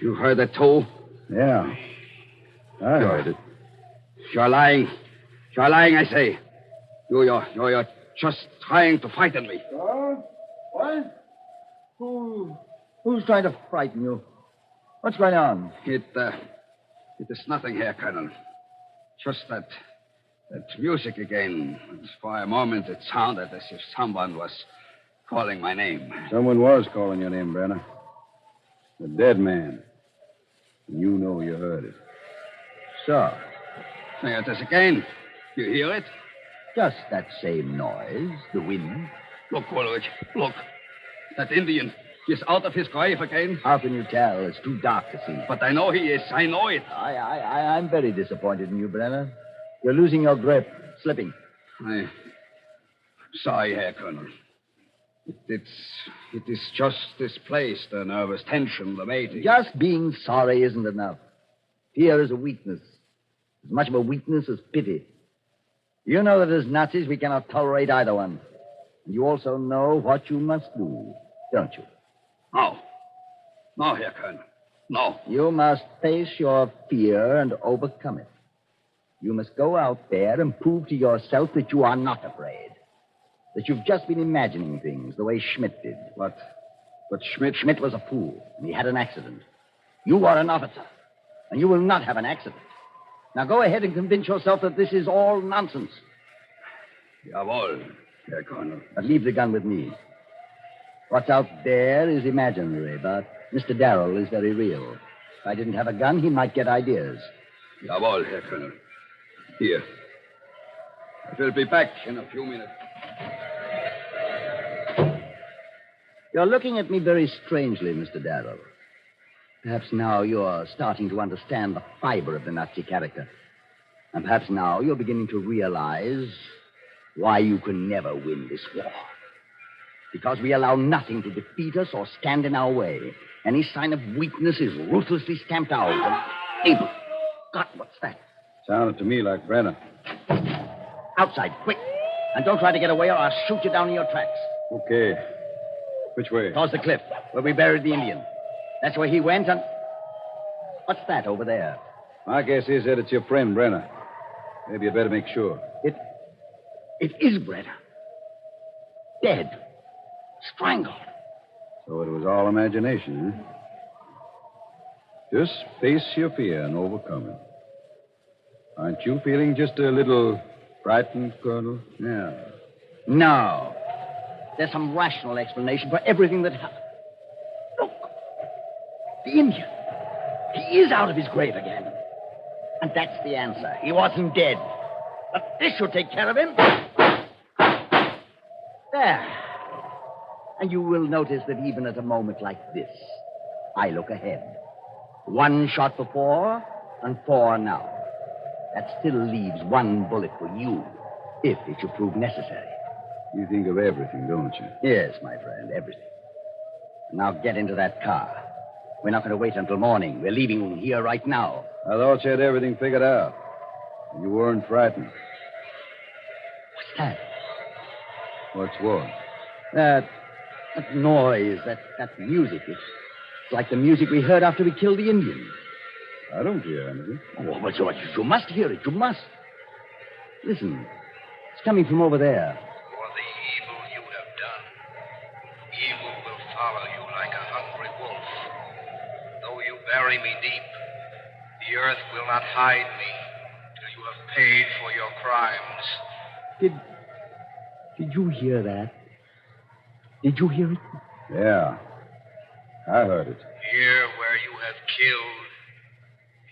You heard it, too? Yeah. I heard it. You're lying. You're lying, I say. You're just trying to frighten me. What? Who's trying to frighten you? What's going on? It is nothing here, Colonel. Just that music again. For a moment, it sounded as if someone was calling my name. Someone was calling your name, Brenner. The dead man. You know you heard it. So? There it is again. You hear it? Just that same noise, the wind. Look, Ulrich, look. That Indian. He's out of his grave again. How can you tell? It's too dark to see. But I know he is. I know it. I'm very disappointed in you, Brenner. You're losing your grip, slipping. I'm sorry, Herr Colonel. It is just this place, the nervous tension, the mating. Just being sorry isn't enough. Fear is a weakness. As much of a weakness as pity. You know that as Nazis we cannot tolerate either one. And you also know what you must do, don't you? No. No, Herr Colonel. No. You must face your fear and overcome it. You must go out there and prove to yourself that you are not afraid. That you've just been imagining things the way Schmidt did. But Schmidt... Schmidt was a fool, and he had an accident. You are an officer, and you will not have an accident. Now go ahead and convince yourself that this is all nonsense. Jawohl, Herr Colonel. But leave the gun with me. What's out there is imaginary, but Mr. Darrell is very real. If I didn't have a gun, he might get ideas. Jawohl, Herr Colonel. Here. I will be back in a few minutes. You're looking at me very strangely, Mr. Darrell. Perhaps now you're starting to understand the fiber of the Nazi character. And perhaps now you're beginning to realize why you can never win this war. Because we allow nothing to defeat us or stand in our way. Any sign of weakness is ruthlessly stamped out. And... Abel! God, what's that? Sounded to me like Brenner. Outside, quick. And don't try to get away or I'll shoot you down in your tracks. Okay. Which way? Towards the cliff, where we buried the Indian. That's where he went and... What's that over there? My guess is that it's your friend, Brenner. Maybe you better make sure. It is Brenner. Dead. Strangled. So it was all imagination, huh? Just face your fear and overcome it. Aren't you feeling just a little frightened, Colonel? Yeah. No. There's some rational explanation for everything that happened. Look. The Indian. He is out of his grave again. And that's the answer. He wasn't dead. But this should take care of him. There. And you will notice that even at a moment like this, I look ahead. 1 shot before and 4 now. That still leaves 1 bullet for you, if it should prove necessary. You think of everything, don't you? Yes, my friend, everything. Now get into that car. We're not going to wait until morning. We're leaving here right now. I thought you had everything figured out. You weren't frightened. What's that? What's what? That noise, that music. It's like the music we heard after we killed the Indian. I don't hear anything. Oh, but you must hear it. You must. Listen. It's coming from over there. For the evil you have done, evil will follow you like a hungry wolf. Though you bury me deep, the earth will not hide me till you have paid for your crimes. Did you hear that? Did you hear it? Yeah. I heard it. Here where you have killed,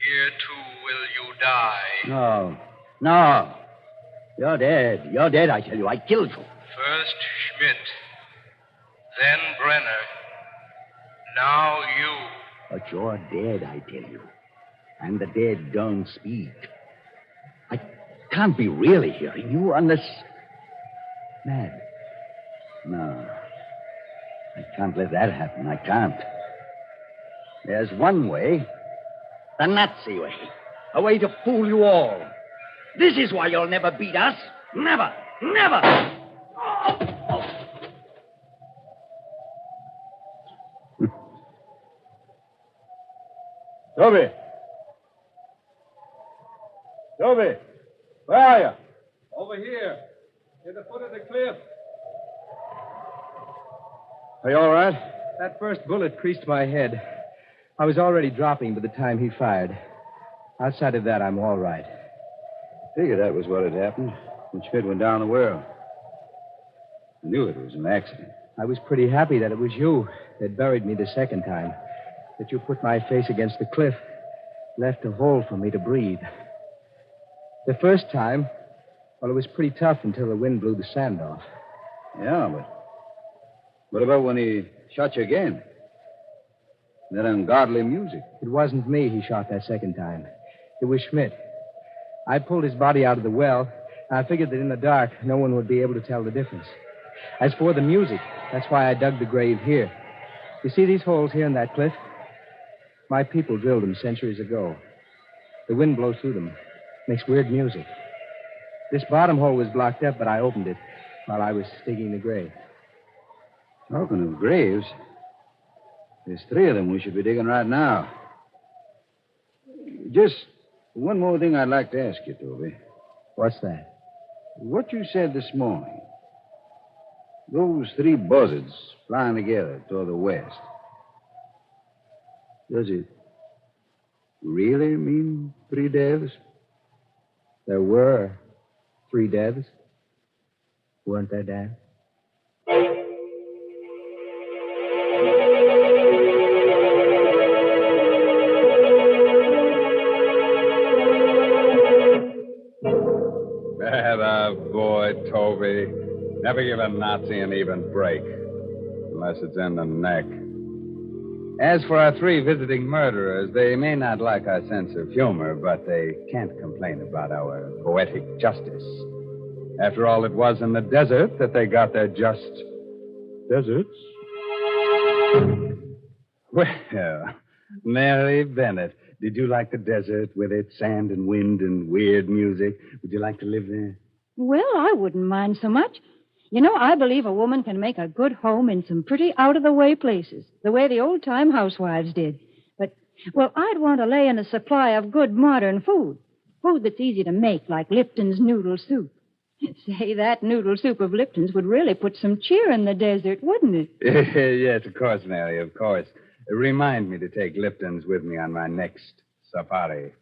here too will you die. No. You're dead. You're dead, I tell you. I killed you. First Schmidt, then Brenner, now you. But you're dead, I tell you. And the dead don't speak. I can't be really hearing you unless... Mad. No. I can't let that happen. I can't. There's one way. The Nazi way. A way to fool you all. This is why you'll never beat us. Never. Never. Toby! Toby! Where are you? Over here. Near the foot of the cliff. Are you all right? That first bullet creased my head. I was already dropping by the time he fired. Outside of that, I'm all right. I figured that was what had happened when Schmidt went down the well. I knew it was an accident. I was pretty happy that it was you that buried me the second time. That you put my face against the cliff, left a hole for me to breathe. The first time, well, it was pretty tough until the wind blew the sand off. Yeah, but what about when he shot you again? That ungodly music. It wasn't me he shot that second time. It was Schmidt. I pulled his body out of the well. I figured that in the dark, no one would be able to tell the difference. As for the music, that's why I dug the grave here. You see these holes here in that cliff? My people drilled them centuries ago. The wind blows through them. Makes weird music. This bottom hole was blocked up, but I opened it while I was digging the grave. Talking of graves, there's 3 of them we should be digging right now. Just one more thing I'd like to ask you, Toby. What's that? What you said this morning. Those 3 buzzards flying together toward the west. Does it Really mean 3 deaths? There were 3 deaths. Weren't there, Dad? That boy, Toby. Never give a Nazi an even break. Unless it's in the neck. As for our 3 visiting murderers, they may not like our sense of humor, but they can't complain about our poetic justice. After all, it was in the desert that they got their just deserts. Well, Mary Bennett, did you like the desert with its sand and wind and weird music? Would you like to live there? Well, I wouldn't mind so much. You know, I believe a woman can make a good home in some pretty out-of-the-way places, the way the old-time housewives did. But, well, I'd want to lay in a supply of good modern food. Food that's easy to make, like Lipton's noodle soup. Say, that noodle soup of Lipton's would really put some cheer in the desert, wouldn't it? Yes, of course, Mary, of course. Remind me to take Lipton's with me on my next safari.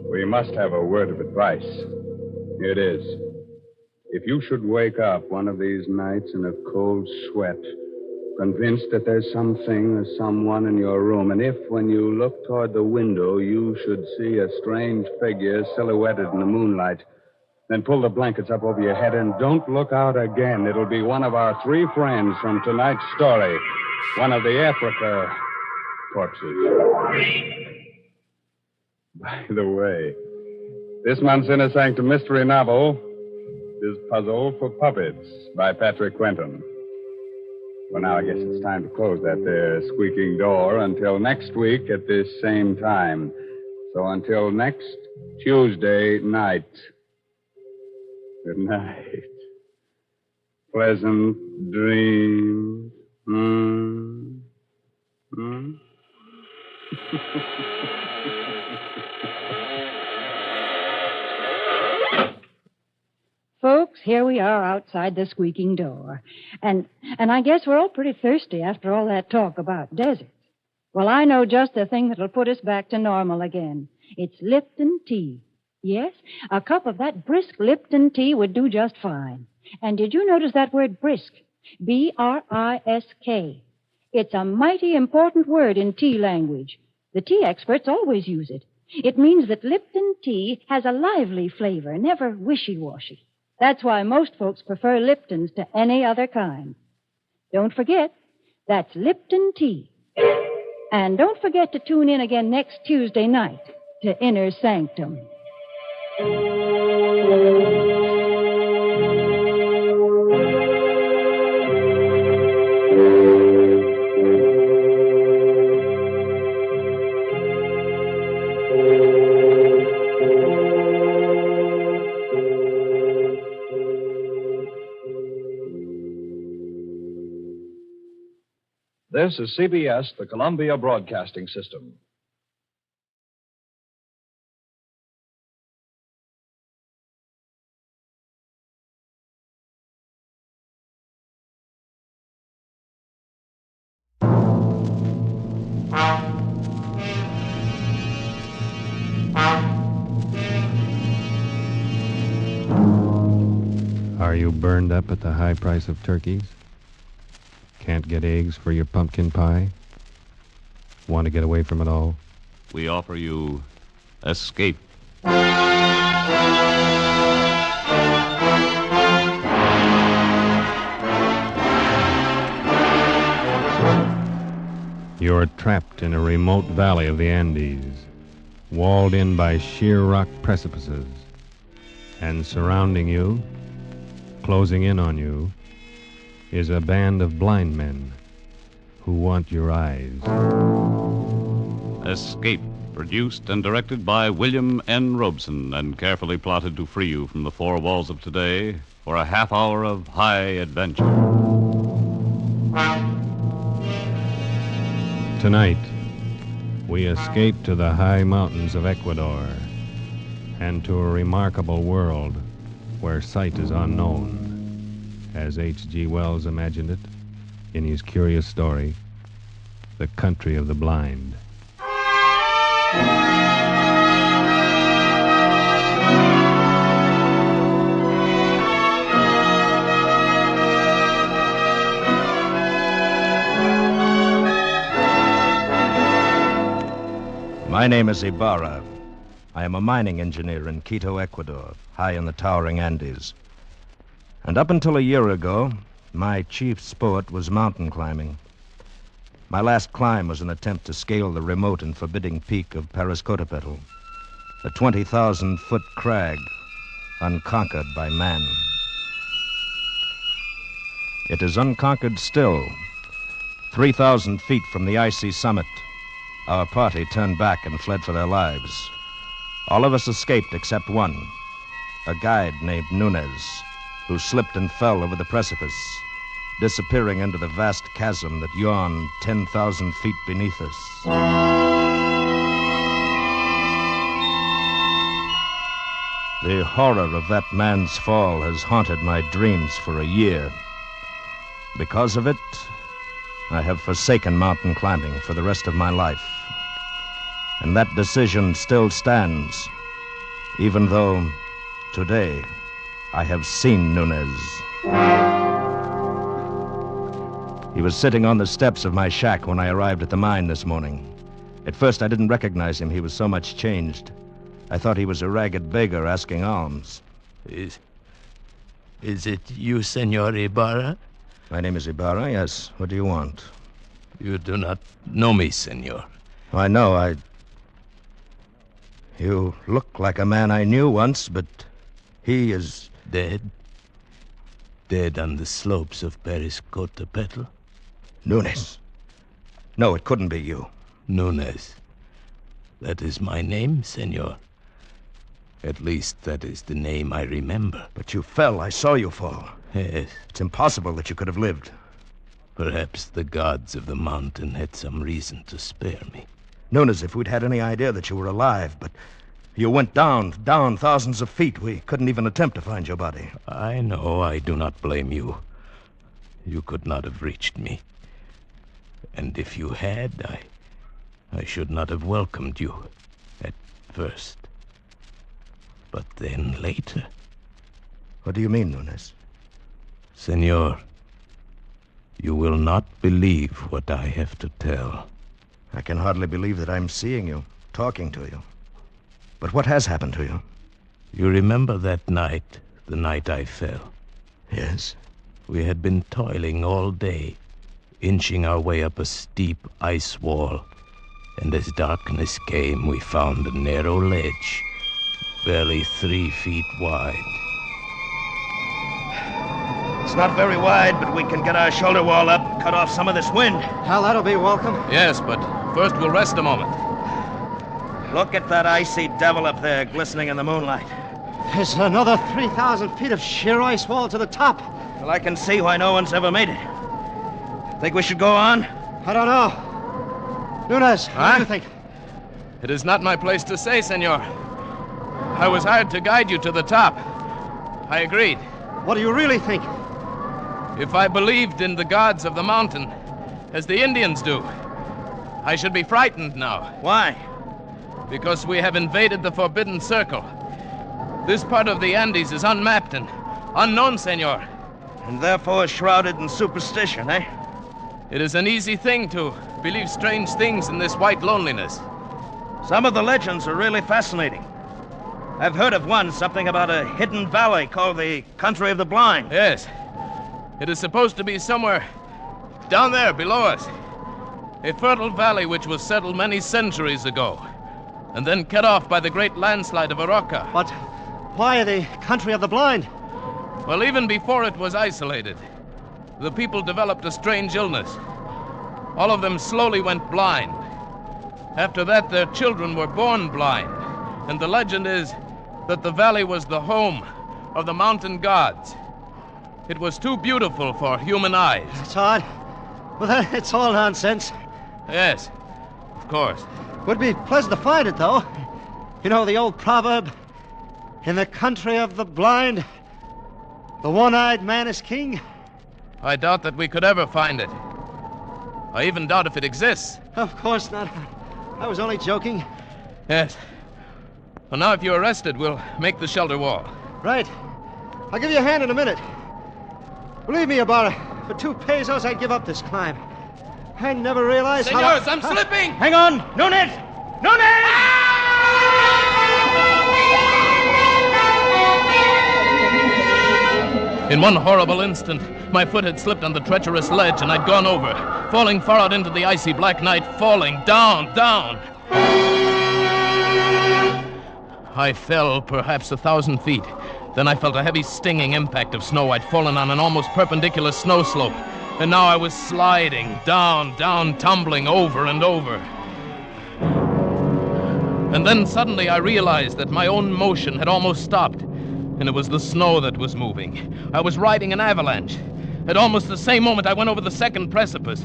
We must have a word of advice. Here it is. If you should wake up one of these nights in a cold sweat, convinced that there's something or someone in your room, and if, when you look toward the window, you should see a strange figure silhouetted in the moonlight, then pull the blankets up over your head and don't look out again. It'll be one of our 3 friends from tonight's story, one of the Africa corpses. By the way, this month's Inner Sanctum mystery novel is Puzzle for Puppets by Patrick Quentin. Well, now I guess it's time to close that there squeaking door until next week at this same time. So until next Tuesday night. Good night. Pleasant dreams. Folks, here we are outside the squeaking door. And I guess we're all pretty thirsty after all that talk about deserts. Well, I know just the thing that'll put us back to normal again. It's Lipton tea. Yes, a cup of that brisk Lipton tea would do just fine. And did you notice that word brisk? B-R-I-S-K. It's a mighty important word in tea language. The tea experts always use it. It means that Lipton tea has a lively flavor, never wishy-washy. That's why most folks prefer Lipton's to any other kind. Don't forget, that's Lipton tea. And don't forget to tune in again next Tuesday night to Inner Sanctum. This is CBS, the Columbia Broadcasting System. Are you burned up at the high price of turkeys? Can't get eggs for your pumpkin pie? Want to get away from it all? We offer you Escape. You're trapped in a remote valley of the Andes, walled in by sheer rock precipices, and surrounding you, closing in on you, is a band of blind men who want your eyes. Escape, produced and directed by William N. Robeson and carefully plotted to free you from the 4 walls of today for a half hour of high adventure. Tonight, we escape to the high mountains of Ecuador and to a remarkable world where sight is unknown, as H.G. Wells imagined it in his curious story, The Country of the Blind. My name is Ibarra. I am a mining engineer in Quito, Ecuador, high in the towering Andes. And up until a year ago, my chief sport was mountain climbing. My last climb was an attempt to scale the remote and forbidding peak of Pariscotopetl, a 20,000-foot crag unconquered by man. It is unconquered still. 3,000 feet from the icy summit, our party turned back and fled for their lives. All of us escaped except one, a guide named Nunez, who slipped and fell over the precipice, disappearing into the vast chasm that yawned 10,000 feet beneath us. The horror of that man's fall has haunted my dreams for a year. Because of it, I have forsaken mountain climbing for the rest of my life. And that decision still stands, even though today I have seen Nunez. He was sitting on the steps of my shack when I arrived at the mine this morning. At first I didn't recognize him. He was so much changed. I thought he was a ragged beggar asking alms. Is it you, Senor Ibarra? My name is Ibarra, yes. What do you want? You do not know me, senor. I know. You look like a man I knew once, but he is... Dead? Dead on the slopes of Pariscotopetl? Nunez. No, it couldn't be you. Nunez. That is my name, senor. At least that is the name I remember. But you fell. I saw you fall. Yes. It's impossible that you could have lived. Perhaps the gods of the mountain had some reason to spare me. Nunez, if we'd had any idea that you were alive, but you went down thousands of feet. We couldn't even attempt to find your body. I know. I do not blame you. You could not have reached me. And if you had, I should not have welcomed you at first. But then later... What do you mean, Nunez? Senor, you will not believe what I have to tell. I can hardly believe that I'm seeing you, talking to you. But what has happened to you? You remember that night, the night I fell? Yes. We had been toiling all day, inching our way up a steep ice wall. And as darkness came, we found a narrow ledge, barely 3 feet wide. It's not very wide, but we can get our shoulder wall up, cut off some of this wind. Hal, that'll be welcome. Yes, but first we'll rest a moment. Look at that icy devil up there, glistening in the moonlight. There's another 3,000 feet of sheer ice wall to the top. Well, I can see why no one's ever made it. Think we should go on? I don't know. Nunez, what do you think? It is not my place to say, senor. I was hired to guide you to the top. I agreed. What do you really think? If I believed in the gods of the mountain, as the Indians do, I should be frightened now. Why? Because we have invaded the Forbidden Circle. This part of the Andes is unmapped and unknown, senor. And therefore shrouded in superstition, eh? It is an easy thing to believe strange things in this white loneliness. Some of the legends are really fascinating. I've heard of one, something about a hidden valley called the Country of the Blind. Yes. It is supposed to be somewhere down there below us. A fertile valley which was settled many centuries ago, and then cut off by the great landslide of Arauca. But why the Country of the Blind? Well, even before it was isolated, the people developed a strange illness. All of them slowly went blind. After that, their children were born blind. And the legend is that the valley was the home of the mountain gods. It was too beautiful for human eyes. It's odd. Well, it's all nonsense. Yes, of course. Would be pleasant to find it, though. You know the old proverb, in the country of the blind, The one-eyed man is king? I doubt that we could ever find it. I even doubt if it exists. Of course not. I was only joking. Yes. Well, now if you're arrested, we'll make the shelter wall. Right. I'll give you a hand in a minute. Believe me, Ibarra, for 2 pesos, I'd give up this climb. I never realized Senores, how... I'm slipping! Hang on! No net! No net! In one horrible instant, my foot had slipped on the treacherous ledge and I'd gone over, falling far out into the icy black night, falling down. I fell perhaps 1,000 feet. Then I felt a heavy stinging impact of snow. I'd fallen on an almost perpendicular snow slope. And now I was sliding down, tumbling over and over. And then suddenly I realized that my own motion had almost stopped. And it was the snow that was moving. I was riding an avalanche. At almost the same moment, I went over the second precipice.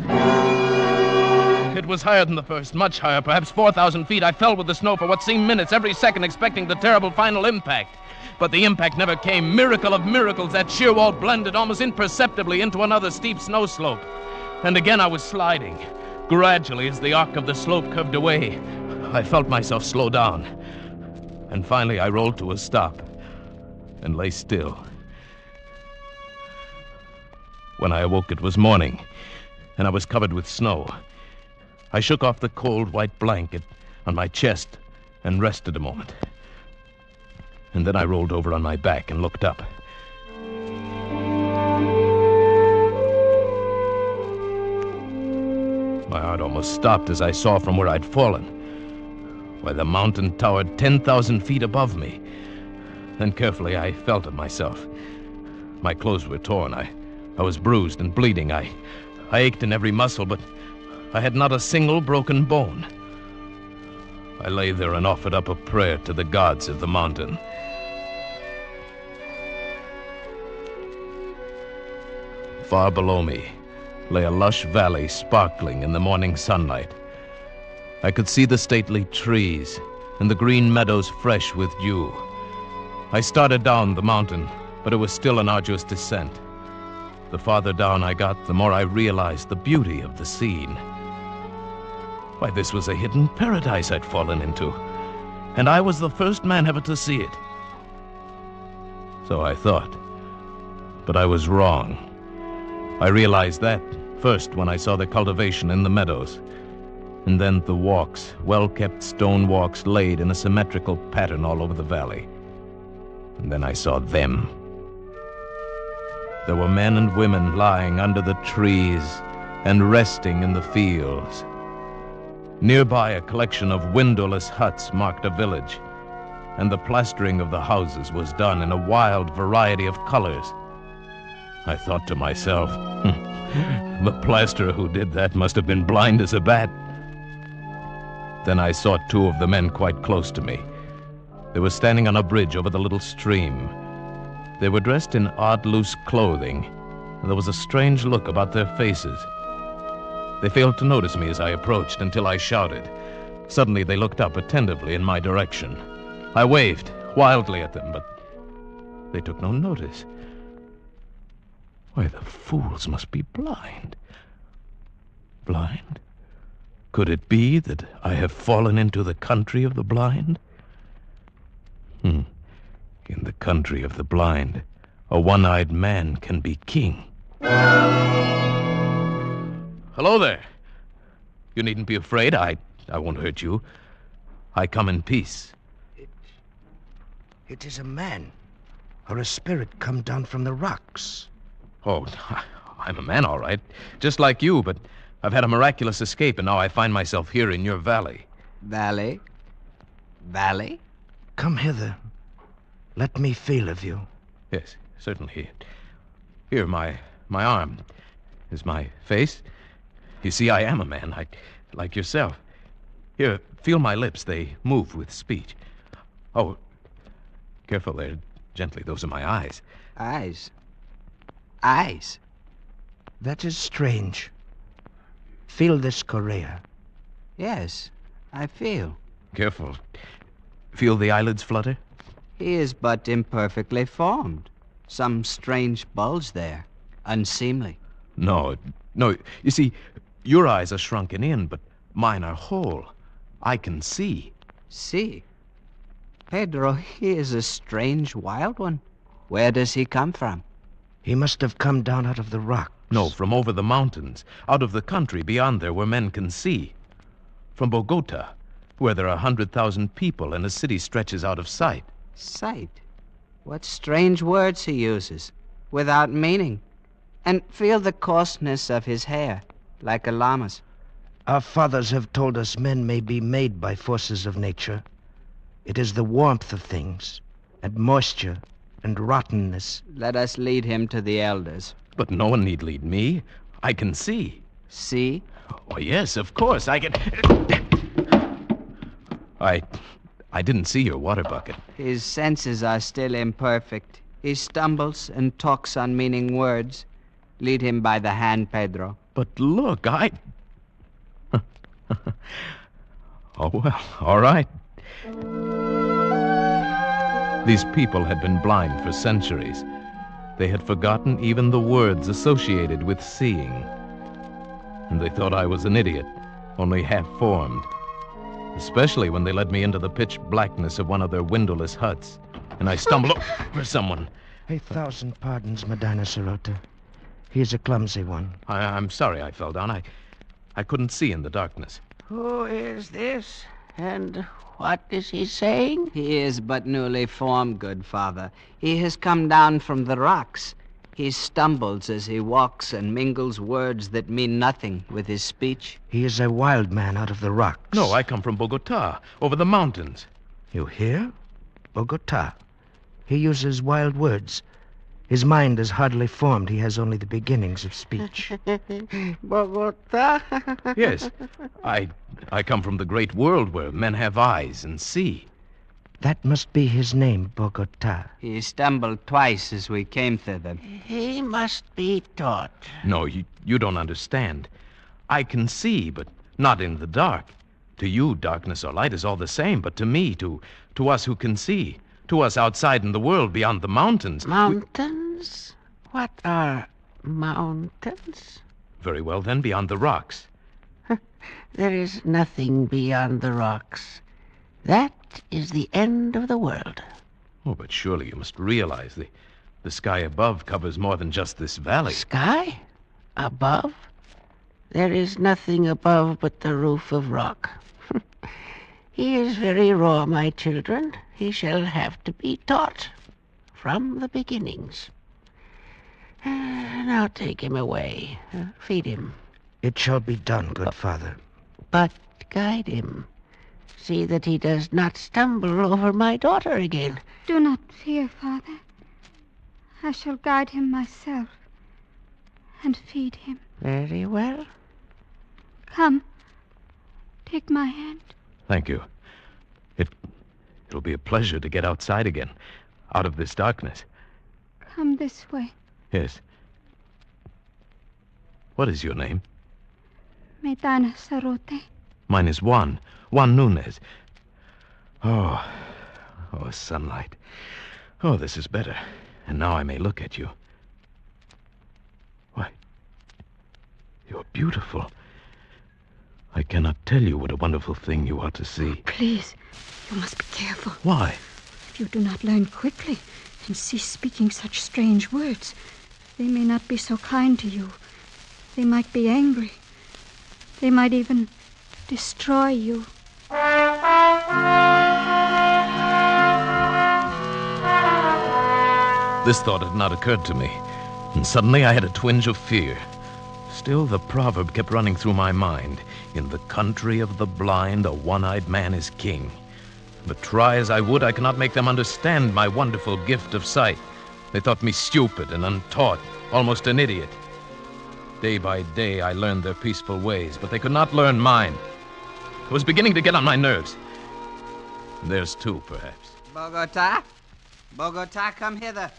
It was higher than the first, much higher, perhaps 4,000 feet. I fell with the snow for what seemed minutes, every second expecting the terrible final impact. But the impact never came. Miracle of miracles, that sheer wall blended almost imperceptibly into another steep snow slope. And again I was sliding. Gradually, as the arc of the slope curved away, I felt myself slow down. And finally, I rolled to a stop and lay still. When I awoke, it was morning, and I was covered with snow. I shook off the cold white blanket on my chest and rested a moment. And then I rolled over on my back and looked up. My heart almost stopped as I saw from where I'd fallen. Why, the mountain towered 10,000 feet above me. Then carefully I felt of myself. My clothes were torn. I was bruised and bleeding. I ached in every muscle, but I had not a single broken bone. I lay there and offered up a prayer to the gods of the mountain. Far below me lay a lush valley sparkling in the morning sunlight. I could see the stately trees and the green meadows fresh with dew. I started down the mountain, but it was still an arduous descent. The farther down I got, the more I realized the beauty of the scene. Why, this was a hidden paradise I'd fallen into, and I was the first man ever to see it. So I thought, but I was wrong. I realized that first when I saw the cultivation in the meadows, and then the walks, well-kept stone walks laid in a symmetrical pattern all over the valley. And then I saw them. There were men and women lying under the trees and resting in the fields. Nearby, a collection of windowless huts marked a village, and the plastering of the houses was done in a wild variety of colors. I thought to myself, the plasterer who did that must have been blind as a bat. Then I saw 2 of the men quite close to me. They were standing on a bridge over the little stream. They were dressed in odd, loose clothing, and there was a strange look about their faces. They failed to notice me as I approached until I shouted. Suddenly they looked up attentively in my direction. I waved wildly at them, but they took no notice. Why, the fools must be blind. Blind? Could it be that I have fallen into the country of the blind? In the country of the blind, a one-eyed man can be king. Hello there. You needn't be afraid. I won't hurt you. I come in peace. It is a man, or a spirit come down from the rocks. Oh, I'm a man, all right. Just like you, but I've had a miraculous escape, and now I find myself here in your valley. Valley? Valley? Come hither. Let me feel of you. Yes, certainly. Here, my arm. Is my face? You see, I am a man, like yourself. Here, feel my lips. They move with speech. Oh, careful there. Gently, those are my eyes. Eyes? Eyes? That is strange. Feel this Correa. Yes, I feel. Careful. Feel the eyelids flutter? He is but imperfectly formed. Some strange bulge there. Unseemly. No. You see, your eyes are shrunken in, but mine are whole. I can see. See? Pedro, he is a strange wild one. Where does he come from? He must have come down out of the rock. No, from over the mountains, out of the country beyond there where men can see. From Bogota, where there are 100,000 people and a city stretches out of sight. Sight? What strange words he uses, without meaning. And feel the coarseness of his hair, like a llama's. Our fathers have told us men may be made by forces of nature. It is the warmth of things, and moisture, and rottenness. Let us lead him to the elders. But no one need lead me. I can see. See? Oh, yes, of course, I can... I didn't see your water bucket. His senses are still imperfect. He stumbles and talks unmeaning words. Lead him by the hand, Pedro. But look, Oh, well, all right. These people had been blind for centuries. They had forgotten even the words associated with seeing. And they thought I was an idiot, only half-formed. Especially when they led me into the pitch blackness of one of their windowless huts, and I stumbled over someone. 1,000 pardons, Medina Sarota. He is a clumsy one. I'm sorry I fell down. I couldn't see in the darkness. Who is this? And what is he saying? He is but newly formed, good father. He has come down from the rocks. He stumbles as he walks and mingles words that mean nothing with his speech. He is a wild man out of the rocks. No, I come from Bogota, over the mountains. You hear? Bogota. He uses wild words. His mind is hardly formed. He has only the beginnings of speech. Bogota? Yes. I come from the great world where men have eyes and see. That must be his name, Bogota. He stumbled twice as we came thither. He must be taught. No, you don't understand. I can see, but not in the dark. To you, darkness or light is all the same, but to me, to us who can see, to us outside in the world beyond the mountains... Mountains? What are mountains? Very well, then, beyond the rocks. There is nothing beyond the rocks. That is the end of the world. Oh, but surely you must realize the sky above covers more than just this valley. Sky? Above? There is nothing above but the roof of rock. He is very raw, my children. He shall have to be taught from the beginnings. Now take him away. Feed him. It shall be done, good father. But guide him. See that he does not stumble over my daughter again. Do not fear, Father. I shall guide him myself and feed him. Very well. Come. Take my hand. Thank you. It'll be a pleasure to get outside again, out of this darkness. Come this way. Yes. What is your name? Medina Sarote. Mine is Juan Nunez. Oh, sunlight. Oh, this is better. And now I may look at you. Why, you're beautiful. I cannot tell you what a wonderful thing you are to see. Please, you must be careful. Why? If you do not learn quickly and cease speaking such strange words, they may not be so kind to you. They might be angry. They might even destroy you. This thought had not occurred to me, and suddenly I had a twinge of fear. Still, the proverb kept running through my mind. In the country of the blind, a one-eyed man is king. But try as I would, I could not make them understand my wonderful gift of sight. They thought me stupid and untaught, almost an idiot. Day by day, I learned their peaceful ways, but they could not learn mine. It was beginning to get on my nerves. Theirs too, perhaps. Bogota? Bogota, come hither.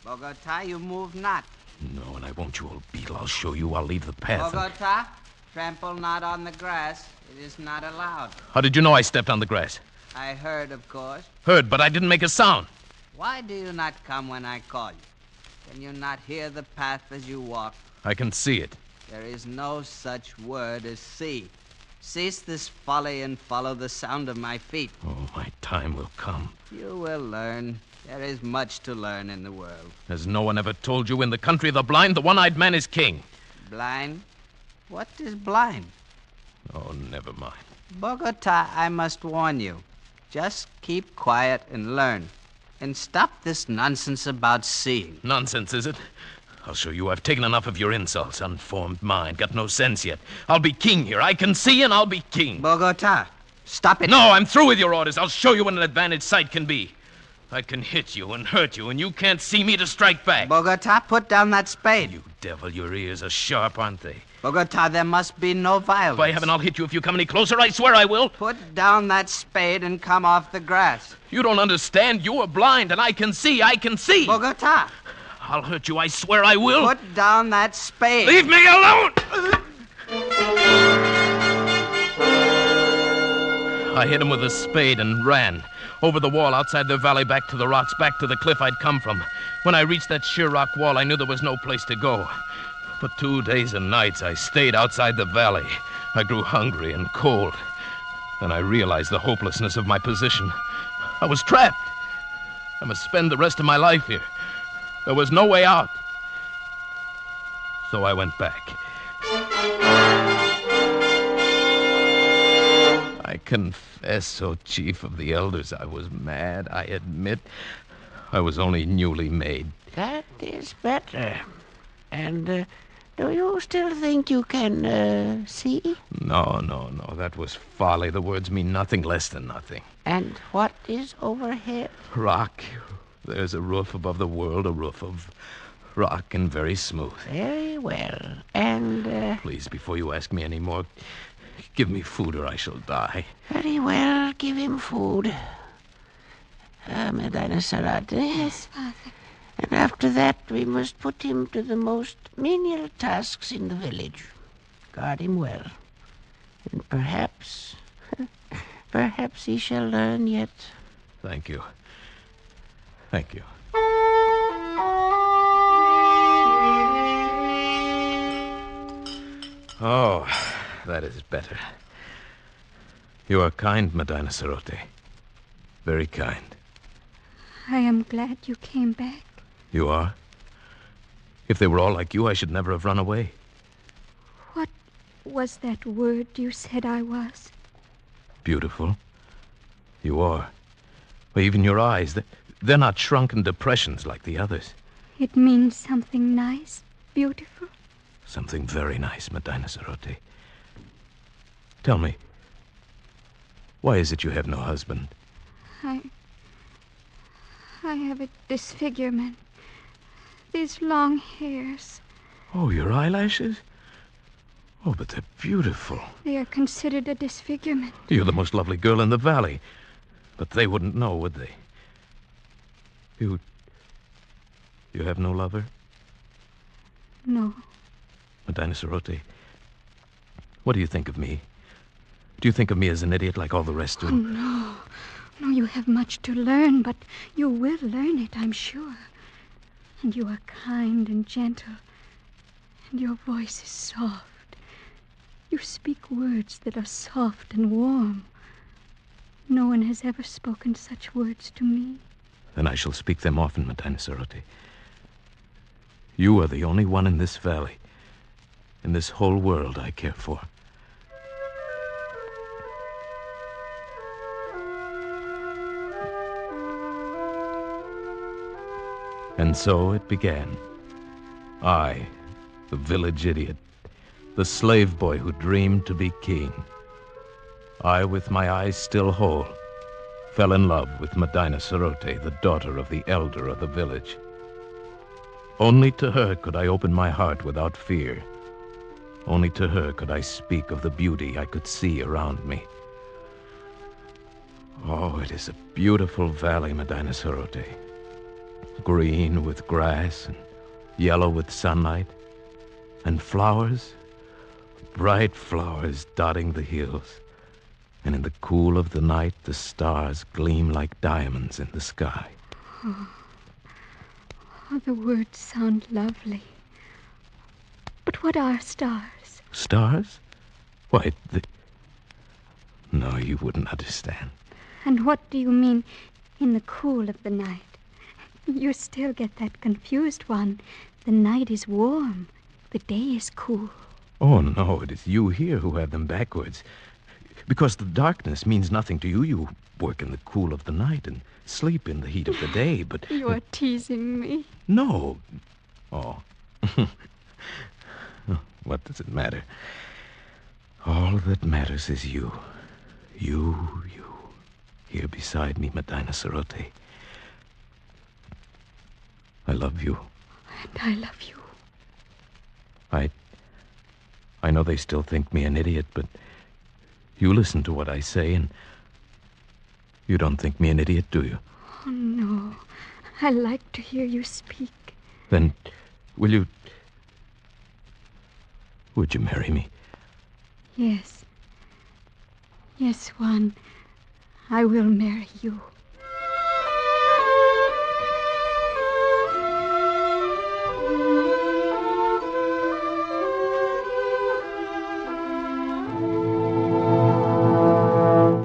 Bogota, you move not. No, and I won't, you old beetle. I'll show you. I'll leave the path. Bogota, trample not on the grass. It is not allowed. How did you know I stepped on the grass? I heard, of course. Heard, but I didn't make a sound. Why do you not come when I call you? Can you not hear the path as you walk? I can see it. There is no such word as see. Cease this folly and follow the sound of my feet. Oh, my time will come. You will learn. There is much to learn in the world. Has no one ever told you in the country of the blind, the one-eyed man is king? Blind? What is blind? Oh, never mind. Bogota, I must warn you. Just keep quiet and learn. And stop this nonsense about seeing. Nonsense, is it? I'll show you I've taken enough of your insults. Unformed mind, got no sense yet. I'll be king here. I can see and I'll be king. Bogota, stop it. No, I'm through with your orders. I'll show you what an advantage sight can be. I can hit you and hurt you, and you can't see me to strike back. Bogota, put down that spade. You devil, your ears are sharp, aren't they? Bogota, there must be no violence. By heaven, I'll hit you if you come any closer. I swear I will. Put down that spade and come off the grass. You don't understand. You are blind, and I can see. I can see. Bogota. I'll hurt you. I swear I will. Put down that spade. Leave me alone! I hit him with a spade and ran. Over the wall outside the valley, back to the rocks, back to the cliff I'd come from. When I reached that sheer rock wall, I knew there was no place to go. For 2 days and nights, I stayed outside the valley. I grew hungry and cold. Then I realized the hopelessness of my position. I was trapped. I must spend the rest of my life here. There was no way out. So I went back. I confess, O chief of the elders, I was mad, I admit. I was only newly made. That is better. And do you still think you can see? No. That was folly. The words mean nothing less than nothing. And what is overhead? Rock. There's a roof above the world, a roof of rock and very smooth. Very well. And... Please, before you ask me any more, give me food or I shall die. Very well, give him food. Medina Sarate. Yes, Father. And after that, we must put him to the most menial tasks in the village. Guard him well. And perhaps he shall learn yet. Thank you. Thank you. Oh, that is better. You are kind, Medina Sarote. Very kind. I am glad you came back. You are? If they were all like you, I should never have run away. What was that word you said I was? Beautiful. You are. Well, even your eyes, they're not shrunken depressions like the others. It means something nice, beautiful? Something very nice, Medina Sarote. Tell me, why is it you have no husband? I have a disfigurement. These long hairs. Oh, your eyelashes? Oh, but they're beautiful. They are considered a disfigurement. You're the most lovely girl in the valley. But they wouldn't know, would they? You have no lover? No. Medina Sarote, what do you think of me? Do you think of me as an idiot like all the rest do? Oh, no. No, you have much to learn, but you will learn it, I'm sure. And you are kind and gentle. And your voice is soft. You speak words that are soft and warm. No one has ever spoken such words to me. Then I shall speak them often, Medina Sarote. You are the only one in this valley, in this whole world I care for. And so it began. I, the village idiot, the slave boy who dreamed to be king. I, with my eyes still whole, fell in love with Medina Sarote, the daughter of the elder of the village. Only to her could I open my heart without fear. Only to her could I speak of the beauty I could see around me. Oh, it is a beautiful valley, Medina Sarote. Green with grass and yellow with sunlight. And flowers, bright flowers dotting the hills. And in the cool of the night, the stars gleam like diamonds in the sky. Oh, the words sound lovely. But what are stars? Stars? Why, No, you wouldn't understand. And what do you mean in the cool of the night? You still get that confused one. The night is warm. The day is cool. Oh, no, it is you here who have them backwards. Because the darkness means nothing to you. You work in the cool of the night and sleep in the heat of the day, but... You are teasing me. No. Oh. What does it matter? All that matters is you. You. Here beside me, Medina Cerote. I love you. And I love you. I know they still think me an idiot, but you listen to what I say, and you don't think me an idiot, do you? Oh, no. I like to hear you speak. Then, would you marry me? Yes. Yes, Juan. I will marry you.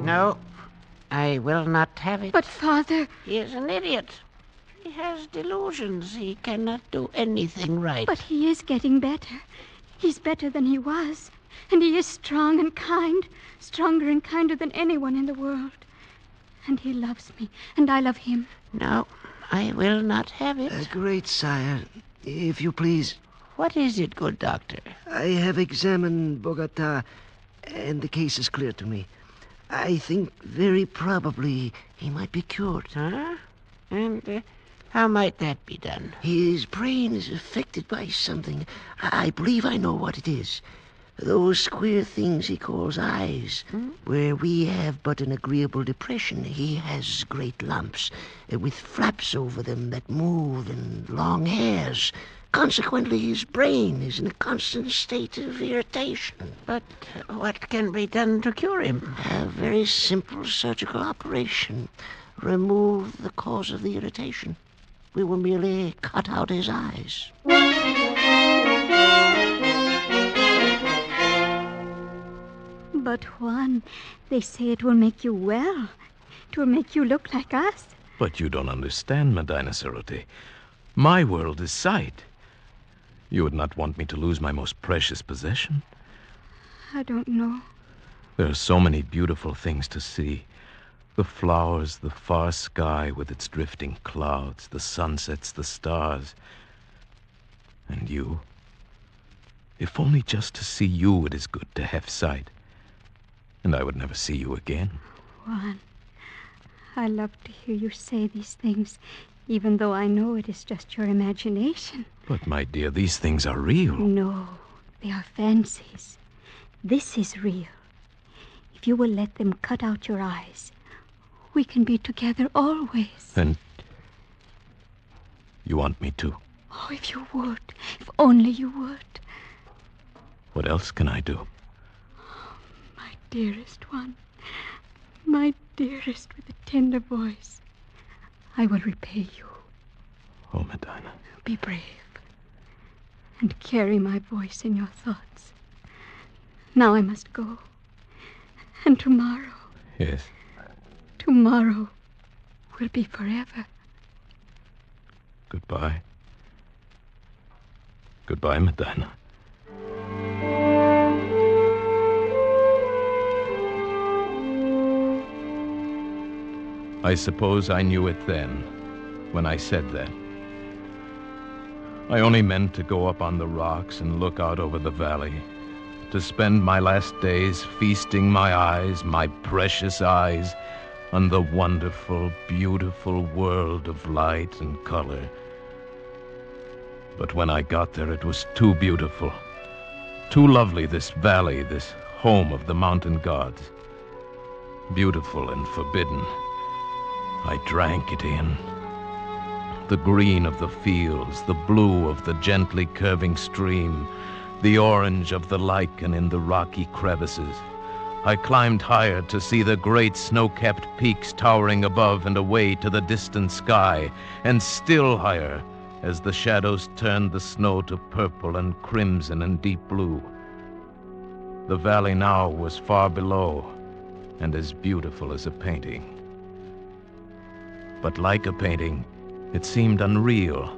No, I will not have it. But, Father... He is an idiot. He has delusions. He cannot do anything right. But he is getting better. He's better than he was. And he is strong and kind. Stronger and kinder than anyone in the world. And he loves me. And I love him. No, I will not have it. Great sire, if you please. What is it, good doctor? I have examined Bogota, and the case is clear to me. I think very probably he might be cured. Huh? And how might that be done? His brain is affected by something. I believe I know what it is. Those queer things he calls eyes. Where we have but an agreeable depression, he has great lumps with flaps over them that move and long hairs. Consequently, his brain is in a constant state of irritation. But what can be done to cure him? A very simple surgical operation. Remove the cause of the irritation. We will merely cut out his eyes. But, Juan, they say it will make you well. It will make you look like us. But you don't understand, Medina Cerote. My world is sight. You would not want me to lose my most precious possession. I don't know. There are so many beautiful things to see. The flowers, the far sky with its drifting clouds, the sunsets, the stars. And you. If only just to see you it is good to have sight. And I would never see you again. Juan, I love to hear you say these things, even though I know it is just your imagination. But, my dear, these things are real. No, they are fancies. This is real. If you will let them cut out your eyes, we can be together always. And you want me to? Oh, if you would. If only you would. What else can I do? My dearest one. My dearest with a tender voice. I will repay you. Oh, Medina. Be brave. And carry my voice in your thoughts. Now I must go. And tomorrow... Yes? Tomorrow will be forever. Goodbye. Goodbye, Medina. I suppose I knew it then, when I said that. I only meant to go up on the rocks and look out over the valley, to spend my last days feasting my eyes, my precious eyes, on the wonderful, beautiful world of light and color. But when I got there, it was too beautiful, too lovely, this valley, this home of the mountain gods. Beautiful and forbidden. I drank it in. The green of the fields, the blue of the gently curving stream, the orange of the lichen in the rocky crevices, I climbed higher to see the great snow-capped peaks towering above and away to the distant sky, and still higher as the shadows turned the snow to purple and crimson and deep blue. The valley now was far below and as beautiful as a painting. But like a painting, it seemed unreal.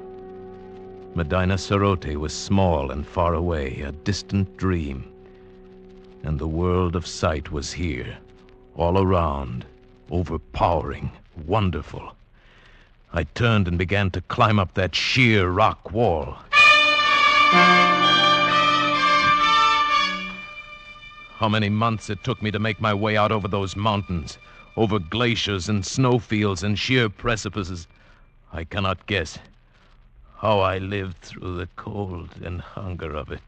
Medina Sarote was small and far away, a distant dream. And the world of sight was here, all around, overpowering, wonderful. I turned and began to climb up that sheer rock wall. How many months it took me to make my way out over those mountains, over glaciers and snowfields and sheer precipices, I cannot guess. How I lived through the cold and hunger of it,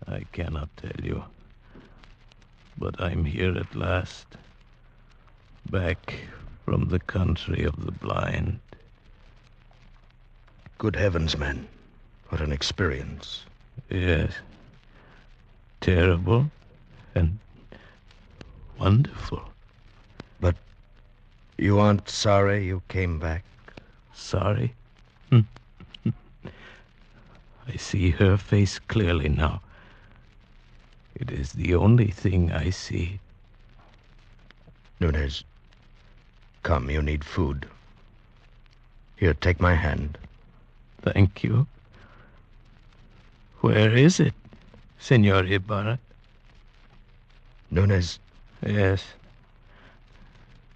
I cannot tell you. But I'm here at last, back from the country of the blind. Good heavens, man. What an experience. Yes. Terrible and wonderful. But you aren't sorry you came back? Sorry? I see her face clearly now. It is the only thing I see. Nunez, come, you need food. Here, take my hand. Thank you. Where is it, Senor Ibarra? Nunez. Yes.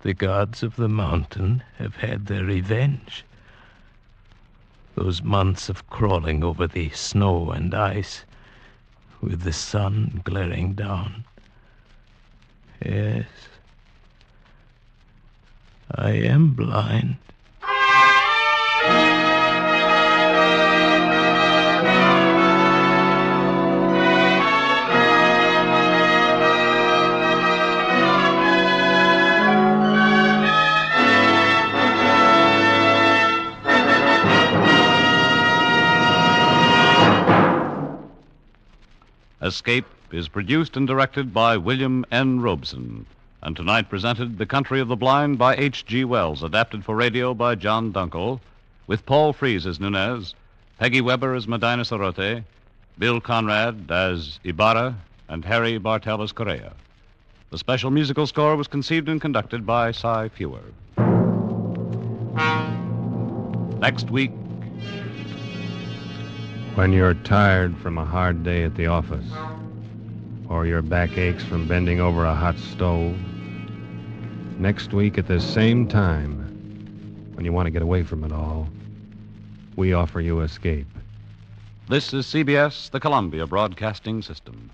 The gods of the mountain have had their revenge. Those months of crawling over the snow and ice, with the sun glaring down. Yes. I am blind. Escape is produced and directed by William N. Robeson, and tonight presented The Country of the Blind by H.G. Wells, adapted for radio by John Dunkel, with Paul Frees as Nunez, Peggy Weber as Medina Sarote, Bill Conrad as Ibarra, and Harry Bartel as Correa. The special musical score was conceived and conducted by Cy Fewer. Next week, when you're tired from a hard day at the office, or your back aches from bending over a hot stove, next week at the same time, when you want to get away from it all, we offer you escape. This is CBS, the Columbia Broadcasting System.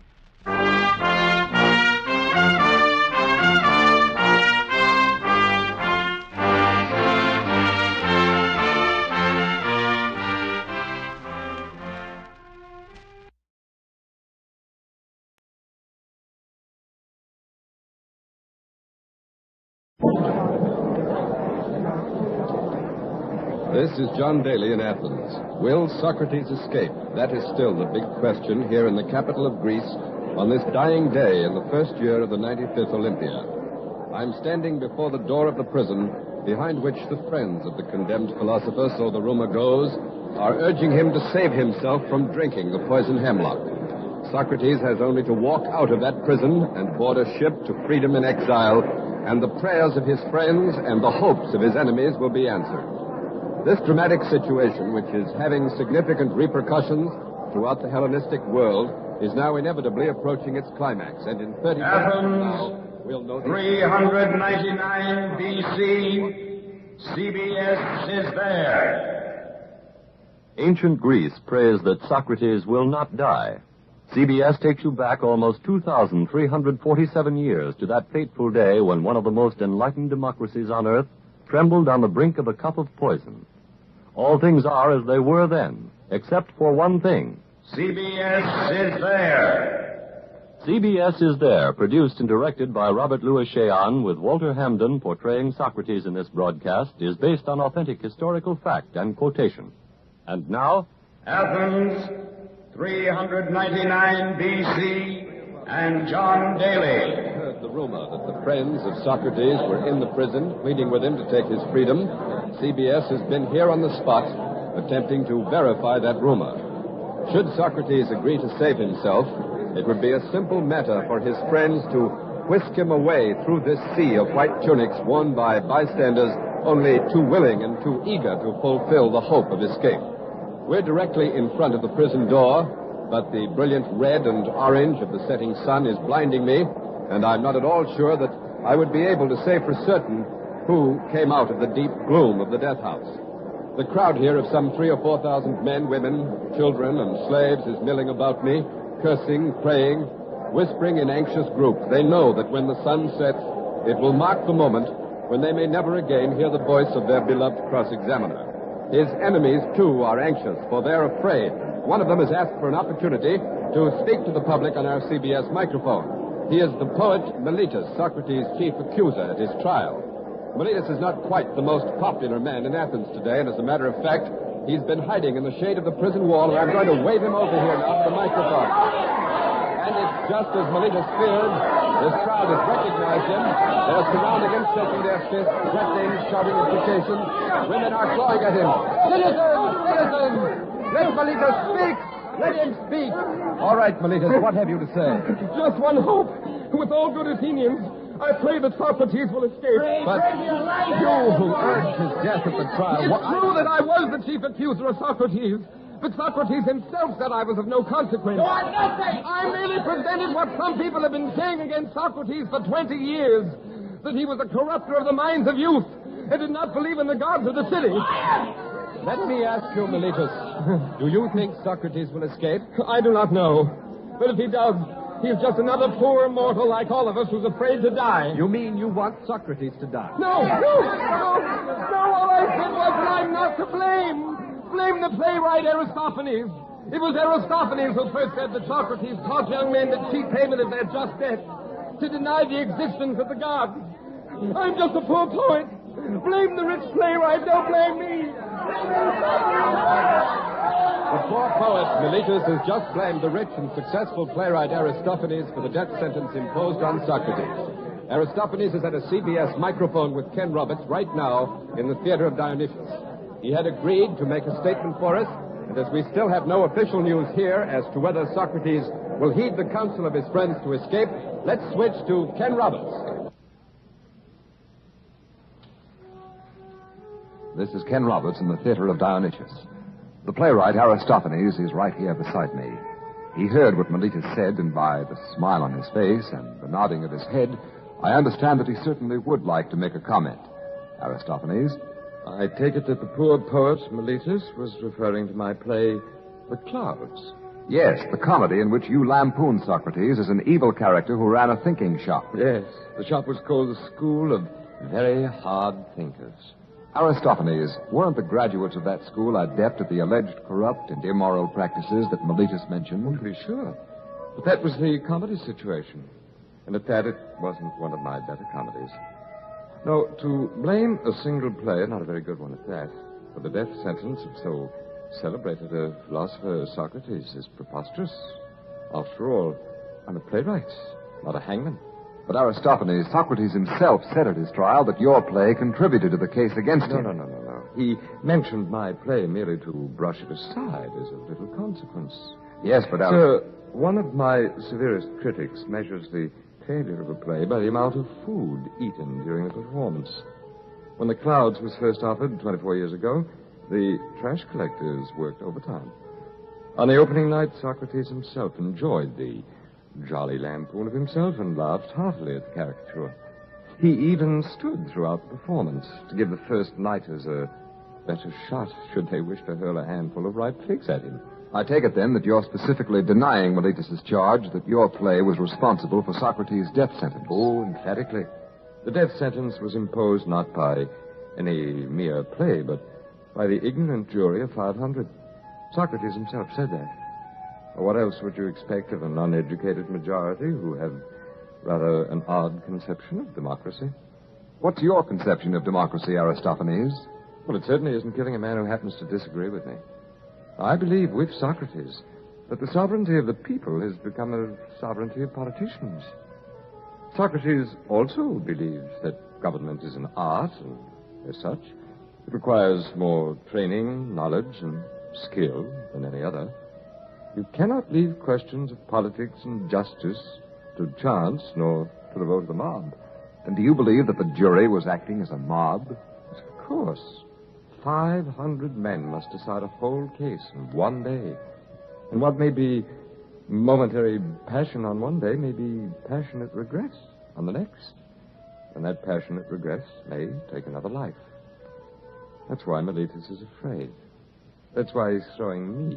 This is John Daly in Athens. Will Socrates escape? That is still the big question here in the capital of Greece on this dying day in the first year of the 95th Olympia. I'm standing before the door of the prison, behind which the friends of the condemned philosopher, so the rumor goes, are urging him to save himself from drinking the poison hemlock. Socrates has only to walk out of that prison and board a ship to freedom in exile, and the prayers of his friends and the hopes of his enemies will be answered. This dramatic situation, which is having significant repercussions throughout the Hellenistic world, is now inevitably approaching its climax, and in 30 minutes from now, we'll know... 399 B.C., CBS is there. Ancient Greece prays that Socrates will not die. CBS takes you back almost 2,347 years to that fateful day when one of the most enlightened democracies on earth trembled on the brink of a cup of poison. All things are as they were then, except for one thing. CBS is there. CBS is there, produced and directed by Robert Louis Cheon, with Walter Hamden portraying Socrates in this broadcast, is based on authentic historical fact and quotation. And now, Athens, 399 B.C., and John Daly. Heard the rumor that the friends of Socrates were in the prison, pleading with him to take his freedom. CBS has been here on the spot, attempting to verify that rumor. Should Socrates agree to save himself, it would be a simple matter for his friends to whisk him away through this sea of white tunics worn by bystanders only too willing and too eager to fulfill the hope of escape. We're directly in front of the prison door, but the brilliant red and orange of the setting sun is blinding me, and I'm not at all sure that I would be able to say for certain who came out of the deep gloom of the death house. The crowd here of some 3,000 or 4,000 men, women, children, and slaves is milling about me, cursing, praying, whispering in anxious groups. They know that when the sun sets, it will mark the moment when they may never again hear the voice of their beloved cross-examiner. His enemies, too, are anxious, for they're afraid. One of them has asked for an opportunity to speak to the public on our CBS microphone. He is the poet Miletus, Socrates' chief accuser at his trial. Miletus is not quite the most popular man in Athens today, and as a matter of fact, he's been hiding in the shade of the prison wall, and I'm going to wave him over here now to the microphone. And it's just as Miletus feared. This crowd has recognized him. They're surrounding him, shaking their fists, threatening, shouting imprecations. Women are clawing at him. Citizen! Let Miletus speak! Let him speak! All right, Miletus, what have you to say? Just one hope. With all good Athenians, I pray that Socrates will escape. But you who urged his death at the trial... It's true that I was the chief accuser of Socrates, but Socrates himself said I was of no consequence. I merely presented what some people have been saying against Socrates for 20 years, that he was a corrupter of the minds of youth and did not believe in the gods of the city. Let me ask you, Miletus, do you think Socrates will escape? I do not know, but if he does, he's just another poor mortal like all of us who's afraid to die. You mean you want Socrates to die? No, all I said was that I'm not to blame. Blame the playwright Aristophanes. It was Aristophanes who first said that Socrates taught young men to cheat payment of their just debt, to deny the existence of the gods. I'm just a poor poet. Blame the rich playwright, don't blame me. The poor poet, Miletus, has just blamed the rich and successful playwright Aristophanes for the death sentence imposed on Socrates. Aristophanes is at a CBS microphone with Ken Roberts right now in the Theater of Dionysius. He had agreed to make a statement for us, and as we still have no official news here as to whether Socrates will heed the counsel of his friends to escape, let's switch to Ken Roberts. This is Ken Roberts in the Theater of Dionysius. The playwright Aristophanes is right here beside me. He heard what Miletus said, and by the smile on his face and the nodding of his head, I understand that he certainly would like to make a comment. Aristophanes? I take it that the poor poet, Miletus, was referring to my play, The Clouds. Yes, the comedy in which you lampooned Socrates as an evil character who ran a thinking shop. Yes, the shop was called the School of Very Hard Thinkers. Aristophanes, weren't the graduates of that school adept at the alleged corrupt and immoral practices that Miletus mentioned? To be sure. But that was the comedy situation. And at that, it wasn't one of my better comedies. No, to blame a single play, not a very good one at that, for the death sentence of so celebrated a philosopher as Socrates is preposterous. After all, I'm a playwright, not a hangman. But Aristophanes, Socrates himself said at his trial that your play contributed to the case against him. No. He mentioned my play merely to brush it aside as of little consequence. Yes, but... Sir, one of my severest critics measures the failure of a play by the amount of food eaten during the performance. When The Clouds was first offered 24 years ago, the trash collectors worked overtime. On the opening night, Socrates himself enjoyed the jolly lampoon of himself and laughed heartily at the caricature. He even stood throughout the performance to give the first nighters a better shot should they wish to hurl a handful of ripe figs at him. I take it, then, that you're specifically denying Miletus's charge that your play was responsible for Socrates' death sentence. Oh, emphatically. The death sentence was imposed not by any mere play, but by the ignorant jury of 500. Socrates himself said that. What else would you expect of an uneducated majority who have rather an odd conception of democracy? What's your conception of democracy, Aristophanes? Well, it certainly isn't killing a man who happens to disagree with me. I believe with Socrates that the sovereignty of the people has become a sovereignty of politicians. Socrates also believes that government is an art, and as such, it requires more training, knowledge, and skill than any other. You cannot leave questions of politics and justice to chance, nor to the vote of the mob. And do you believe that the jury was acting as a mob? Of course. 500 men must decide a whole case in one day. And what may be momentary passion on one day may be passionate regrets on the next. And that passionate regrets may take another life. That's why Meletus is afraid. That's why he's throwing me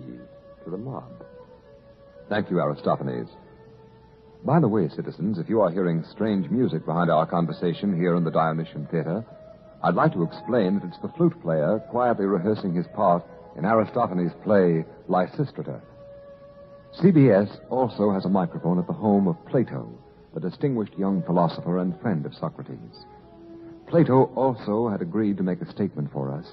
to the mob. Thank you, Aristophanes. By the way, citizens, if you are hearing strange music behind our conversation here in the Dionysian Theater, I'd like to explain that it's the flute player quietly rehearsing his part in Aristophanes' play Lysistrata. CBS also has a microphone at the home of Plato, the distinguished young philosopher and friend of Socrates. Plato also had agreed to make a statement for us.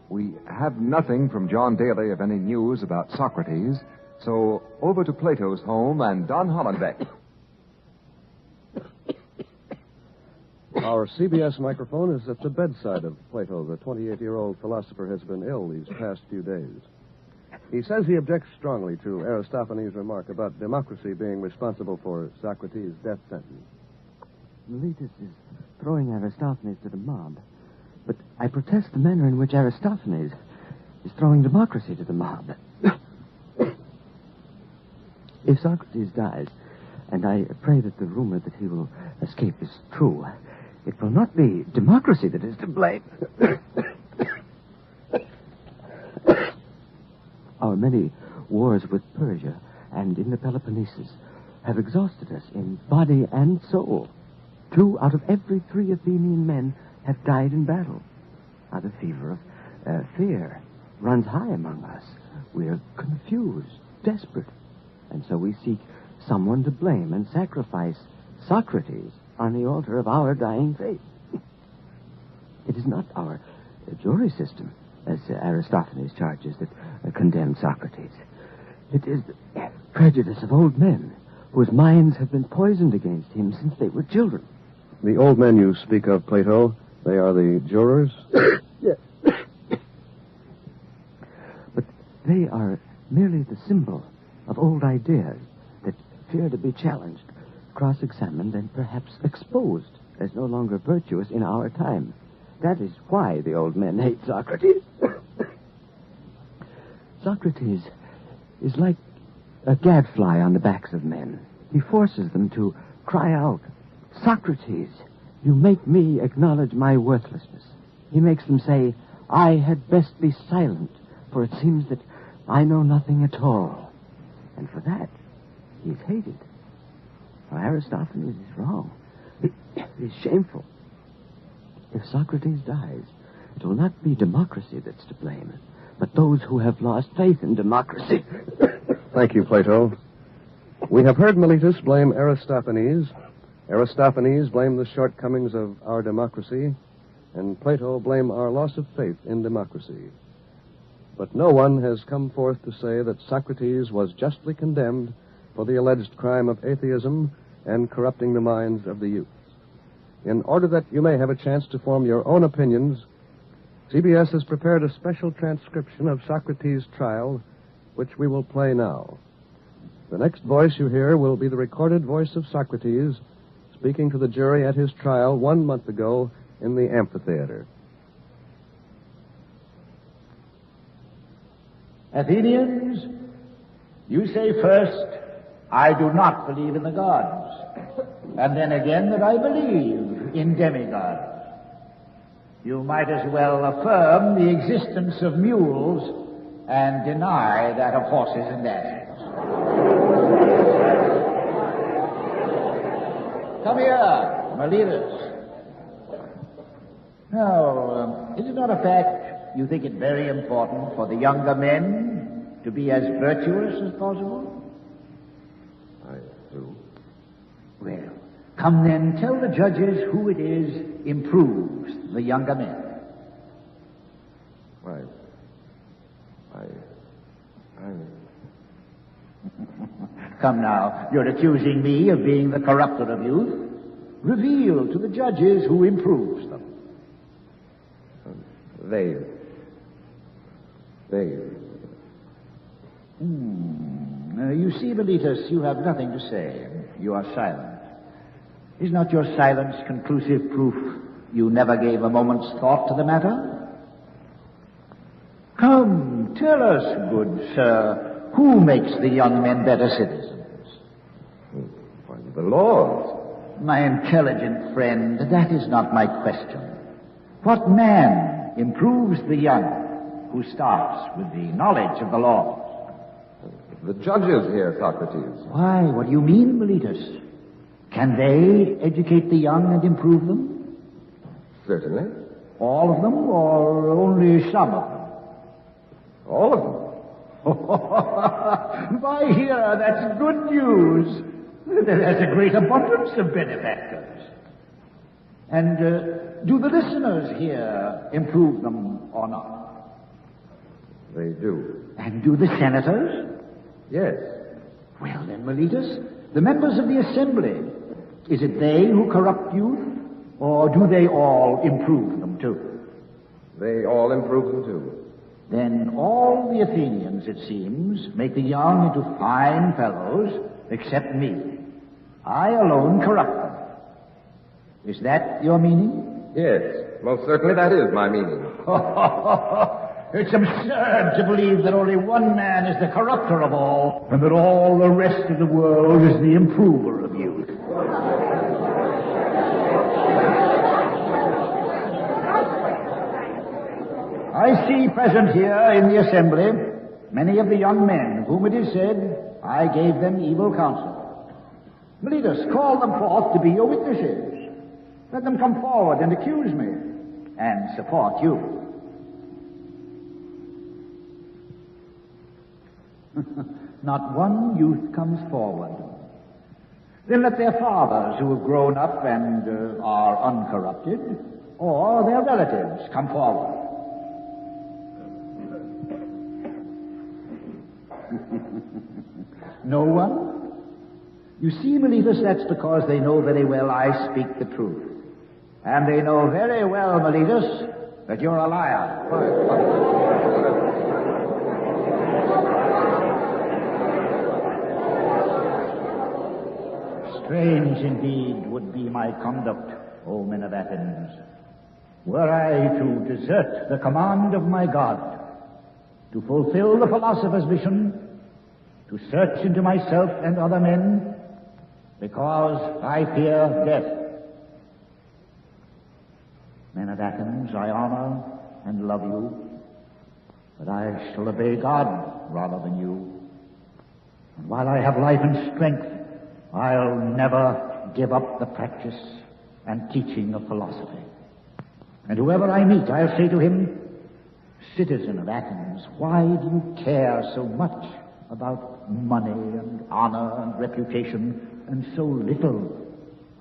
We have nothing from John Daly of any news about Socrates, so over to Plato's home and Don Hollenbeck. Our CBS microphone is at the bedside of Plato. The 28-year-old philosopher has been ill these past few days. He says he objects strongly to Aristophanes' remark about democracy being responsible for Socrates' death sentence. Meletus is throwing Aristophanes to the mob, but I protest the manner in which Aristophanes is throwing democracy to the mob. If Socrates dies, and I pray that the rumor that he will escape is true, it will not be democracy that is to blame. Our many wars with Persia and in the Peloponnesus have exhausted us in body and soul. 2 out of every 3 Athenian men have died in battle. Now the fever of fear runs high among us. We are confused, desperate, and so we seek someone to blame and sacrifice Socrates on the altar of our dying faith. It is not our jury system, as Aristophanes charges, that condemned Socrates. It is the prejudice of old men whose minds have been poisoned against him since they were children. The old men you speak of, Plato, they are the jurors? Yes. But they are merely the symbol of old ideas that fear to be challenged, cross-examined, and perhaps exposed as no longer virtuous in our time. That is why the old men hate Socrates. Socrates is like a gadfly on the backs of men. He forces them to cry out, "Socrates, you make me acknowledge my worthlessness." He makes them say, "I had best be silent, for it seems that I know nothing at all." And for that, he is hated. Now, Aristophanes is wrong. It is shameful. If Socrates dies, it will not be democracy that's to blame, but those who have lost faith in democracy. Thank you, Plato. We have heard Meletus blame Aristophanes. Aristophanes blamed the shortcomings of our democracy, and Plato blamed our loss of faith in democracy. But no one has come forth to say that Socrates was justly condemned for the alleged crime of atheism and corrupting the minds of the youth. In order that you may have a chance to form your own opinions, CBS has prepared a special transcription of Socrates' trial, which we will play now. The next voice you hear will be the recorded voice of Socrates speaking to the jury at his trial 1 month ago in the amphitheater. Athenians, you say first, I do not believe in the gods, and then again that I believe in demigods. You might as well affirm the existence of mules and deny that of horses and asses. Come here, Meletus. Now, is it not a fact you think it very important for the younger men to be as virtuous as possible? I do. Well, come then, tell the judges who it is improves the younger men. Come now, you're accusing me of being the corrupter of youth. Reveal to the judges who improves them. They. You see, Meletus, you have nothing to say. You are silent. Is not your silence conclusive proof you never gave a moment's thought to the matter? Come, tell us, good sir, who makes the young men better citizens? Why, the laws. My intelligent friend, that is not my question. What man improves the young who starts with the knowledge of the laws? The judges here, Socrates. Why, what do you mean, Meletus? Can they educate the young and improve them? Certainly. All of them, or only some of them? All of them. By here, that's good news. There's a great abundance of benefactors. And do the listeners here improve them or not? They do. And do the senators? Yes. Well then, Meletus, the members of the assembly, is it they who corrupt youth, or do they all improve them too? They all improve them too. Then all the Athenians, it seems, make the young into fine fellows, except me. I alone corrupt them. Is that your meaning? Yes, most certainly that is my meaning. It's absurd to believe that only one man is the corrupter of all, and that all the rest of the world is the improver of youth. I see present here in the assembly many of the young men whom it is said I gave them evil counsel. Meletus, call them forth to be your witnesses. Let them come forward and accuse me, and support you. Not one youth comes forward. Then let their fathers, who have grown up and are uncorrupted, or their relatives, come forward. No one? You see, Meletus, that's because they know very well I speak the truth. And they know very well, Meletus, that you're a liar. Strange indeed would be my conduct, O men of Athens, were I to desert the command of my God, to fulfill the philosopher's mission, to search into myself and other men, because I fear death. Men of Athens, I honor and love you, but I shall obey God rather than you. And while I have life and strength, I'll never give up the practice and teaching of philosophy. And whoever I meet, I'll say to him, citizen of Athens, why do you care so much about money and honor and reputation, and so little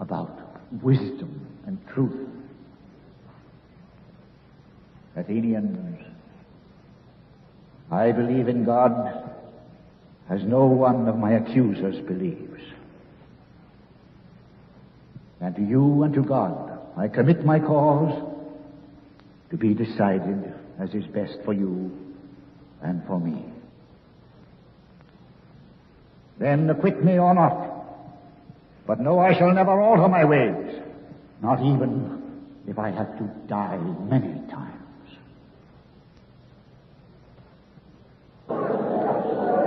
about wisdom and truth? Athenians, I believe in God as no one of my accusers believes. And to you and to God I commit my cause to be decided as is best for you and for me. Then acquit me or not, but know I shall never alter my ways, not even if I have to die many times.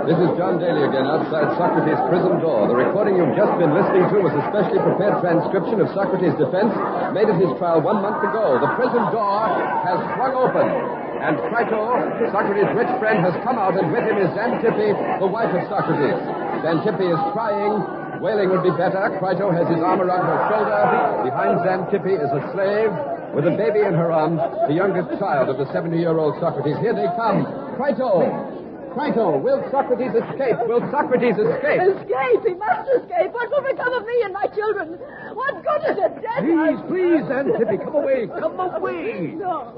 This is John Daly again outside Socrates' prison door. The recording you've just been listening to was a specially prepared transcription of Socrates' defense made at his trial 1 month ago. The prison door has swung open, and Crito, Socrates' rich friend, has come out, and with him is Xantippe, the wife of Socrates. Xantippe is crying. Wailing would be better. Crito has his arm around her shoulder. Behind Xantippe is a slave with a baby in her arms, the youngest child of the 70-year-old Socrates. Here they come. Crito! Crito, will Socrates escape? Will Socrates escape? Escape? He must escape. What will become of me and my children? What good is it, death? Please, Xantippe, come away. Come away. No.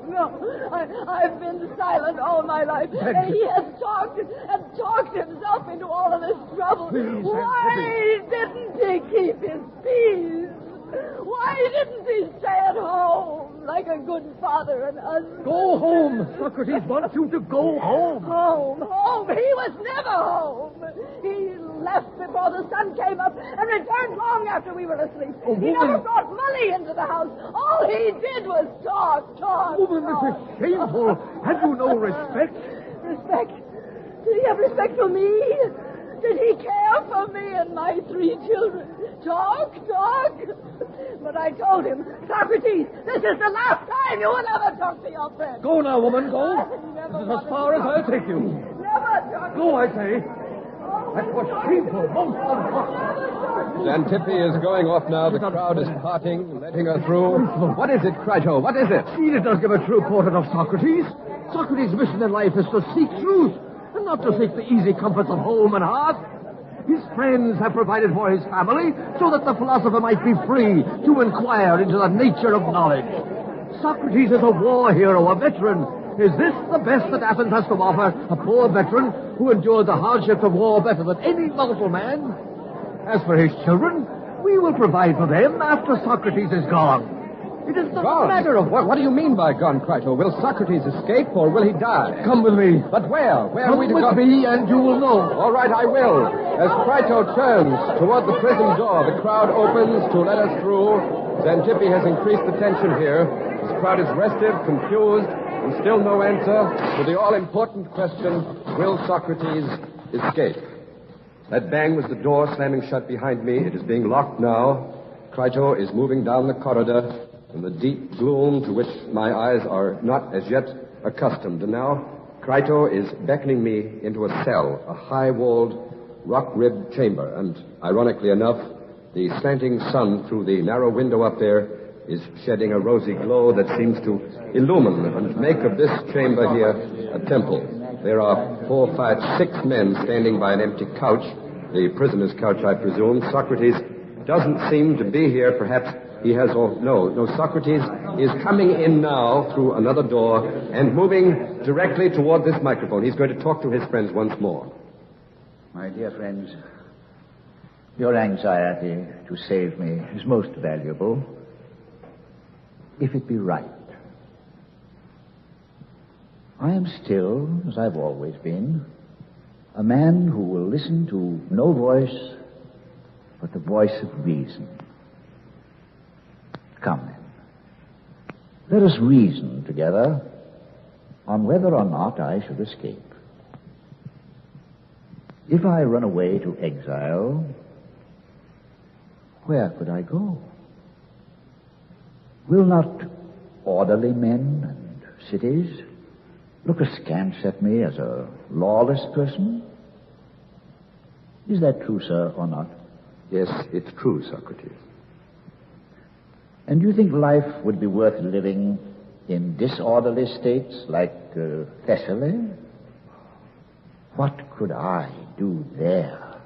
I've been silent all my life. And he has talked himself into all of this trouble. Please, Why didn't he keep his peace? Why didn't he stay at home like a good father and husband? Go home. Socrates wants you to go home. Home. He was never home. He left before the sun came up and returned long after we were asleep. He never brought money into the house. All he did was talk. Woman, this is shameful. Have you no respect? Respect? Did he have respect for me? Did he care for me and my 3 children? Talk. But I told him, Socrates, this is the last time you will ever talk to your friend. Go now, woman, go. This is as far as I'll take you. Never talk. Go, I say. That was shameful, most unfortunate. Xantippe is going off now. The crowd is parting, letting her through. What is it, Crito? What is it? She did not give a true portrait of Socrates. Socrates' mission in life is to seek truth, and not to seek the easy comforts of home and hearth. His friends have provided for his family so that the philosopher might be free to inquire into the nature of knowledge. Socrates is a war hero, a veteran. Is this the best that Athens has to offer? A poor veteran who endured the hardships of war better than any mortal man? As for his children, we will provide for them after Socrates is gone. It is the matter of... What do you mean by gone, Crito? Will Socrates escape or will he die? Come with me. But where? Where are we to go? Come with me and you will know. All right, I will. As Crito turns toward the prison door, the crowd opens to let us through. Xantippe has increased the tension here. This crowd is restive, confused, and still no answer to the all-important question, will Socrates escape? That bang was the door slamming shut behind me. It is being locked now. Crito is moving down the corridor in the deep gloom to which my eyes are not as yet accustomed. And now Crito is beckoning me into a cell, a high-walled, rock-ribbed chamber. And ironically enough, the slanting sun through the narrow window up there is shedding a rosy glow that seems to illumine and make of this chamber here a temple. There are 4, 5, 6 men standing by an empty couch, the prisoner's couch, I presume. Socrates doesn't seem to be here. Perhaps he has... No, Socrates is coming in now through another door and moving directly toward this microphone. He's going to talk to his friends once more. My dear friends, your anxiety to save me is most valuable, if it be right. I am still, as I've always been, a man who will listen to no voice but the voice of reason. Come then, let us reason together on whether or not I should escape. If I run away to exile, where could I go? Will not orderly men and cities look askance at me as a lawless person? Is that true, sir, or not? Yes, it's true, Socrates. And do you think life would be worth living in disorderly states like Thessaly? What could I do there?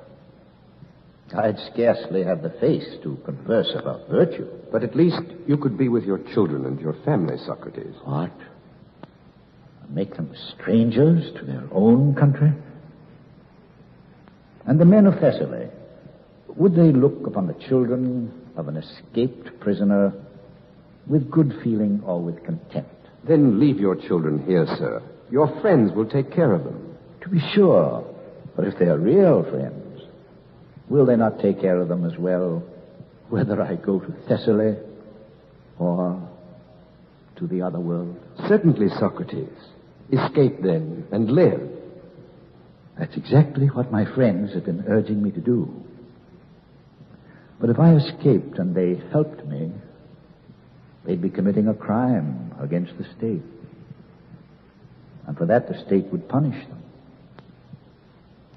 I'd scarcely have the face to converse about virtue. But at least you could be with your children and your family, Socrates. What? Make them strangers to their own country? And the men of Thessaly, would they look upon the children of an escaped prisoner with good feeling or with contempt? Then leave your children here, sir. Your friends will take care of them. To be sure. But if they are real friends, will they not take care of them as well, whether I go to Thessaly or to the other world? Certainly, Socrates. Escape then and live. That's exactly what my friends have been urging me to do. But if I escaped and they helped me, they'd be committing a crime against the state. And for that, the state would punish them.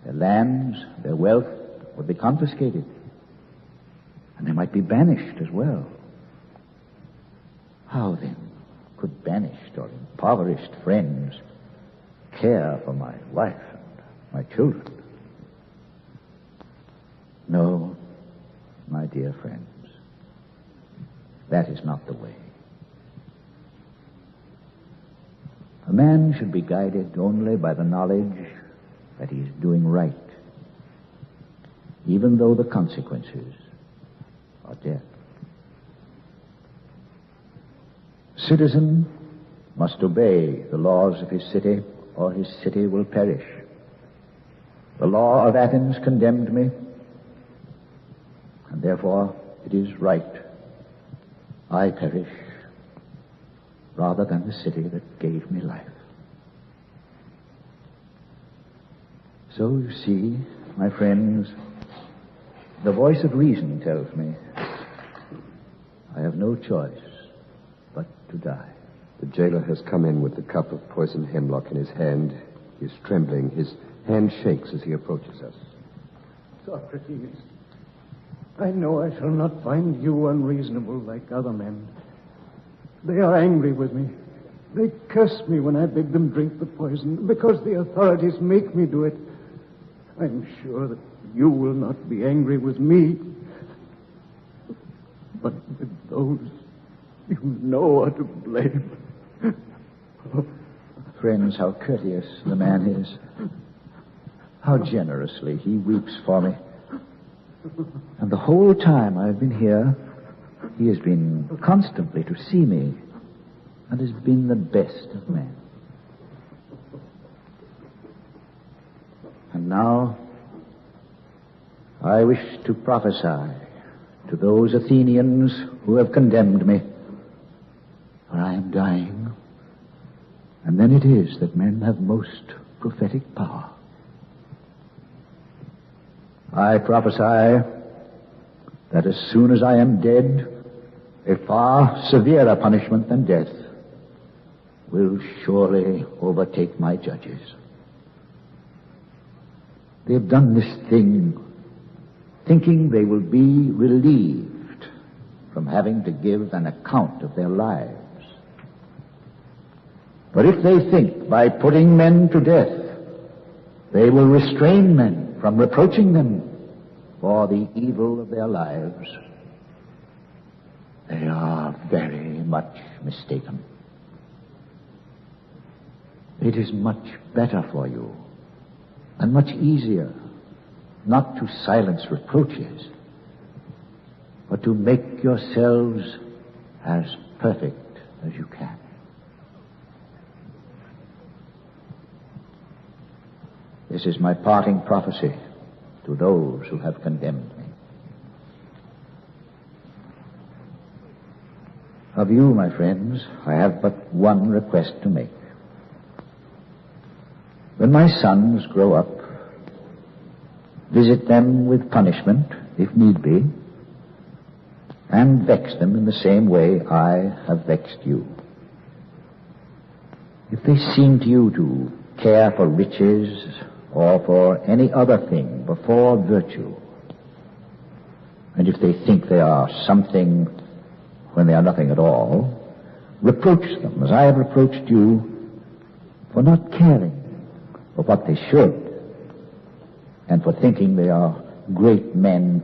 Their lands, their wealth would be confiscated. And they might be banished as well. How, then, could banished or impoverished friends care for my wife and My children? No, my dear friends. That is not the way. A man should be guided only by the knowledge that he is doing right, even though the consequences are death. A citizen must obey the laws of his city, or his city will perish. The law of Athens condemned me, and therefore it is right I perish rather than the city that gave me life. So you see, my friends, the voice of reason tells me I have no choice but to die. The jailer has come in with the cup of poisoned hemlock in his hand. He is trembling. His hand shakes as he approaches us. Socrates, I know I shall not find you unreasonable like other men. They are angry with me. They curse me when I beg them drink the poison because the authorities make me do it. I'm sure that you will not be angry with me, but with those you know are to blame. Friends, how courteous the man is. How generously he weeps for me. And the whole time I've been here, he has been constantly to see me and has been the best of men. And now, I wish to prophesy to those Athenians who have condemned me, for I am dying, and then it is that men have most prophetic power. I prophesy that as soon as I am dead, a far severer punishment than death will surely overtake my judges. They have done this thing thinking they will be relieved from having to give an account of their lives. But if they think by putting men to death, they will restrain men from reproaching them for the evil of their lives, they are very much mistaken. It is much better for you and much easier not to silence reproaches, but to make yourselves as perfect as you can. This is my parting prophecy to those who have condemned me. Of you, my friends, I have but one request to make. When my sons grow up, visit them with punishment, if need be, and vex them in the same way I have vexed you. If they seem to you to care for riches or for any other thing before virtue, and if they think they are something when they are nothing at all, reproach them as I have reproached you for not caring for what they should and for thinking they are great men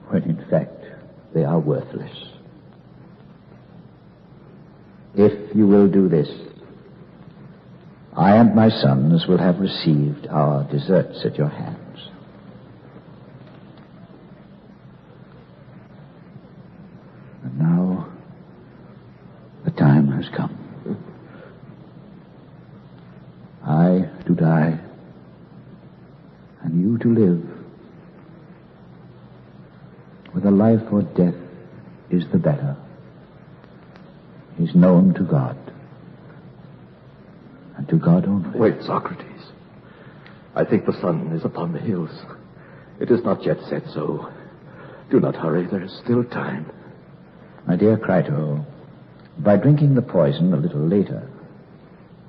when in fact they are worthless. If you will do this, I and my sons will have received our deserts at your hands. And now, the time has come. I to die, and you to live. Whether life or death is the better is known to God. And to God only. Wait, Socrates. I think the sun is upon the hills. It is not yet set, so do not hurry. There is still time. My dear Crito, by drinking the poison a little later,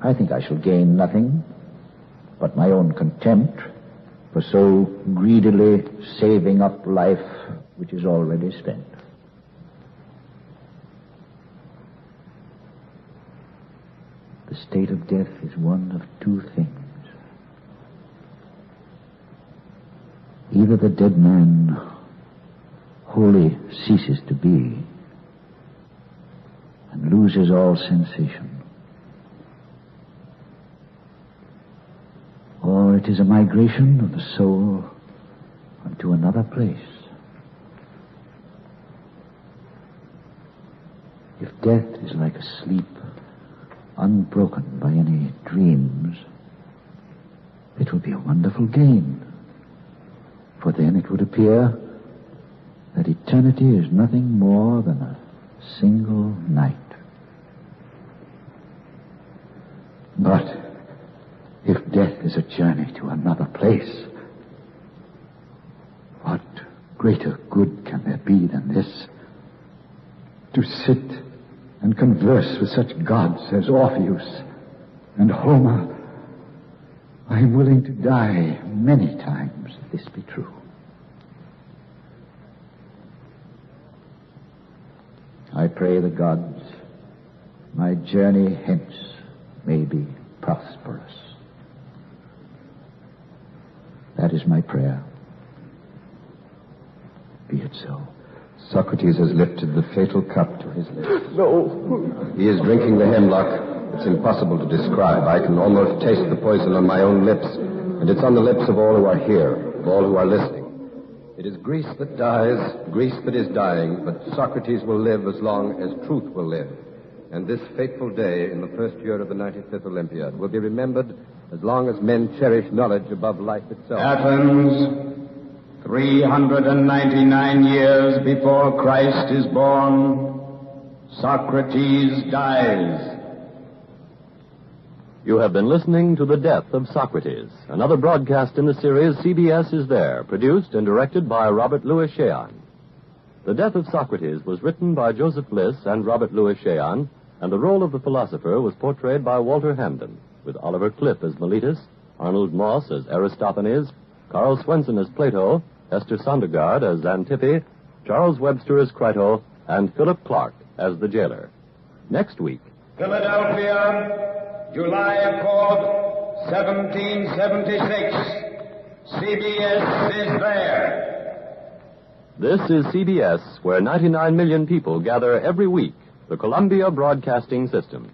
I think I shall gain nothing but my own contempt for so greedily saving up life which is already spent. The state of death is one of two things. whether the dead man wholly ceases to be and loses all sensation, or it is a migration of the soul unto another place. If death is like a sleep unbroken by any dreams, it would be a wonderful gain, for then it would appear that eternity is nothing more than a single night. But if death is a journey to another place, what greater good can there be than this? To sit and converse with such gods as Orpheus and Homer. I am willing to die many times if this be true. I pray the gods my journey hence may be prosperous. That is my prayer. Be it so. Socrates has lifted the fatal cup to his lips. No. He is drinking the hemlock. It's impossible to describe. I can almost taste the poison on my own lips, and it's on the lips of all who are here, of all who are listening. It is Greece that dies, Greece that is dying, but Socrates will live as long as truth will live. And this fateful day in the first year of the 95th Olympiad will be remembered as long as men cherish knowledge above life itself. Athens, 399 years before Christ is born, Socrates dies. You have been listening to The Death of Socrates, another broadcast in the series CBS Is There, produced and directed by Robert Louis Cheon. The Death of Socrates was written by Joseph Bliss and Robert Louis Cheon, and the role of the philosopher was portrayed by Walter Hamden, with Oliver Cliff as Meletus, Arnold Moss as Aristophanes, Carl Swenson as Plato, Esther Sondergaard as Xanthippe, Charles Webster as Crito, and Philip Clark as the jailer. Next week. Philadelphia, July Accord, 1776. CBS is there. This is CBS, where 99 million people gather every week, the Columbia Broadcasting System.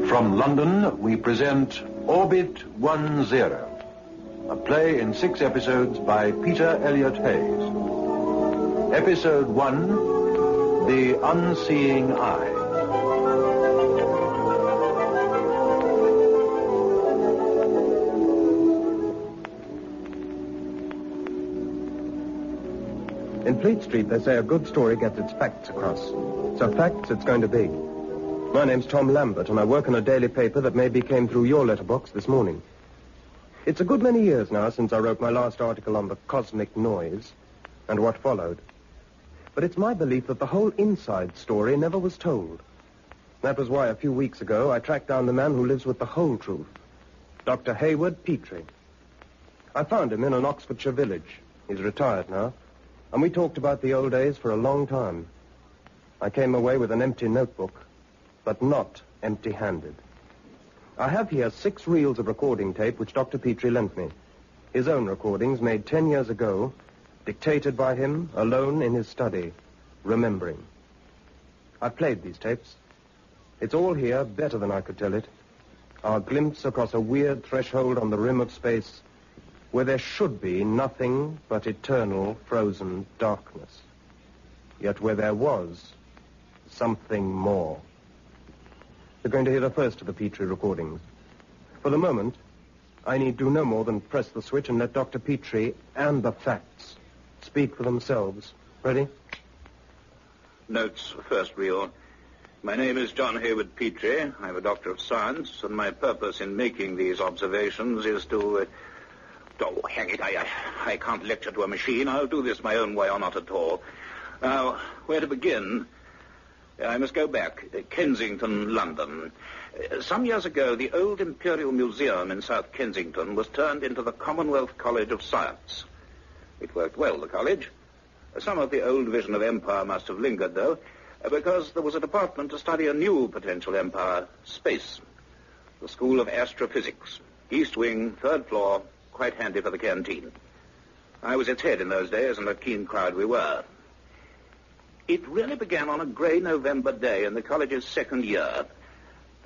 From London, we present Orbit 10, a play in 6 episodes by Peter Elliott Hayes. Episode 1, The Unseeing Eye. In Fleet Street, they say a good story gets its facts across. So facts it's going to be. My name's Tom Lambert, and I work in a daily paper that maybe came through your letterbox this morning. It's a good many years now since I wrote my last article on the cosmic noise and what followed. But it's my belief that the whole inside story never was told. That was why a few weeks ago I tracked down the man who lives with the whole truth, Dr. Hayward Petrie. I found him in an Oxfordshire village. He's retired now, and we talked about the old days for a long time. I came away with an empty notebook, but not empty-handed. I have here 6 reels of recording tape which Dr. Petrie lent me. His own recordings made 10 years ago, dictated by him, alone in his study, remembering. I played these tapes. It's all here, better than I could tell it. Our glimpse across a weird threshold on the rim of space, where there should be nothing but eternal frozen darkness. Yet where there was something more. You're going to hear the first of the Petrie recordings. For the moment, I need do no more than press the switch and let Dr. Petrie and the facts speak for themselves. Ready? Notes, first reel. My name is John Hayward Petrie. I'm a doctor of science, and my purpose in making these observations is to... Oh, hang it, I can't lecture to a machine. I'll do this my own way or not at all. Now, where to begin? I must go back. Kensington, London. Some years ago, the old Imperial Museum in South Kensington was turned into the Commonwealth College of Science. It worked well, the college. Some of the old vision of empire must have lingered, though, because there was a department to study a new potential empire, space. The School of Astrophysics. East wing, third floor, quite handy for the canteen. I was its head in those days, and a keen crowd we were. It really began on a grey November day in the college's second year.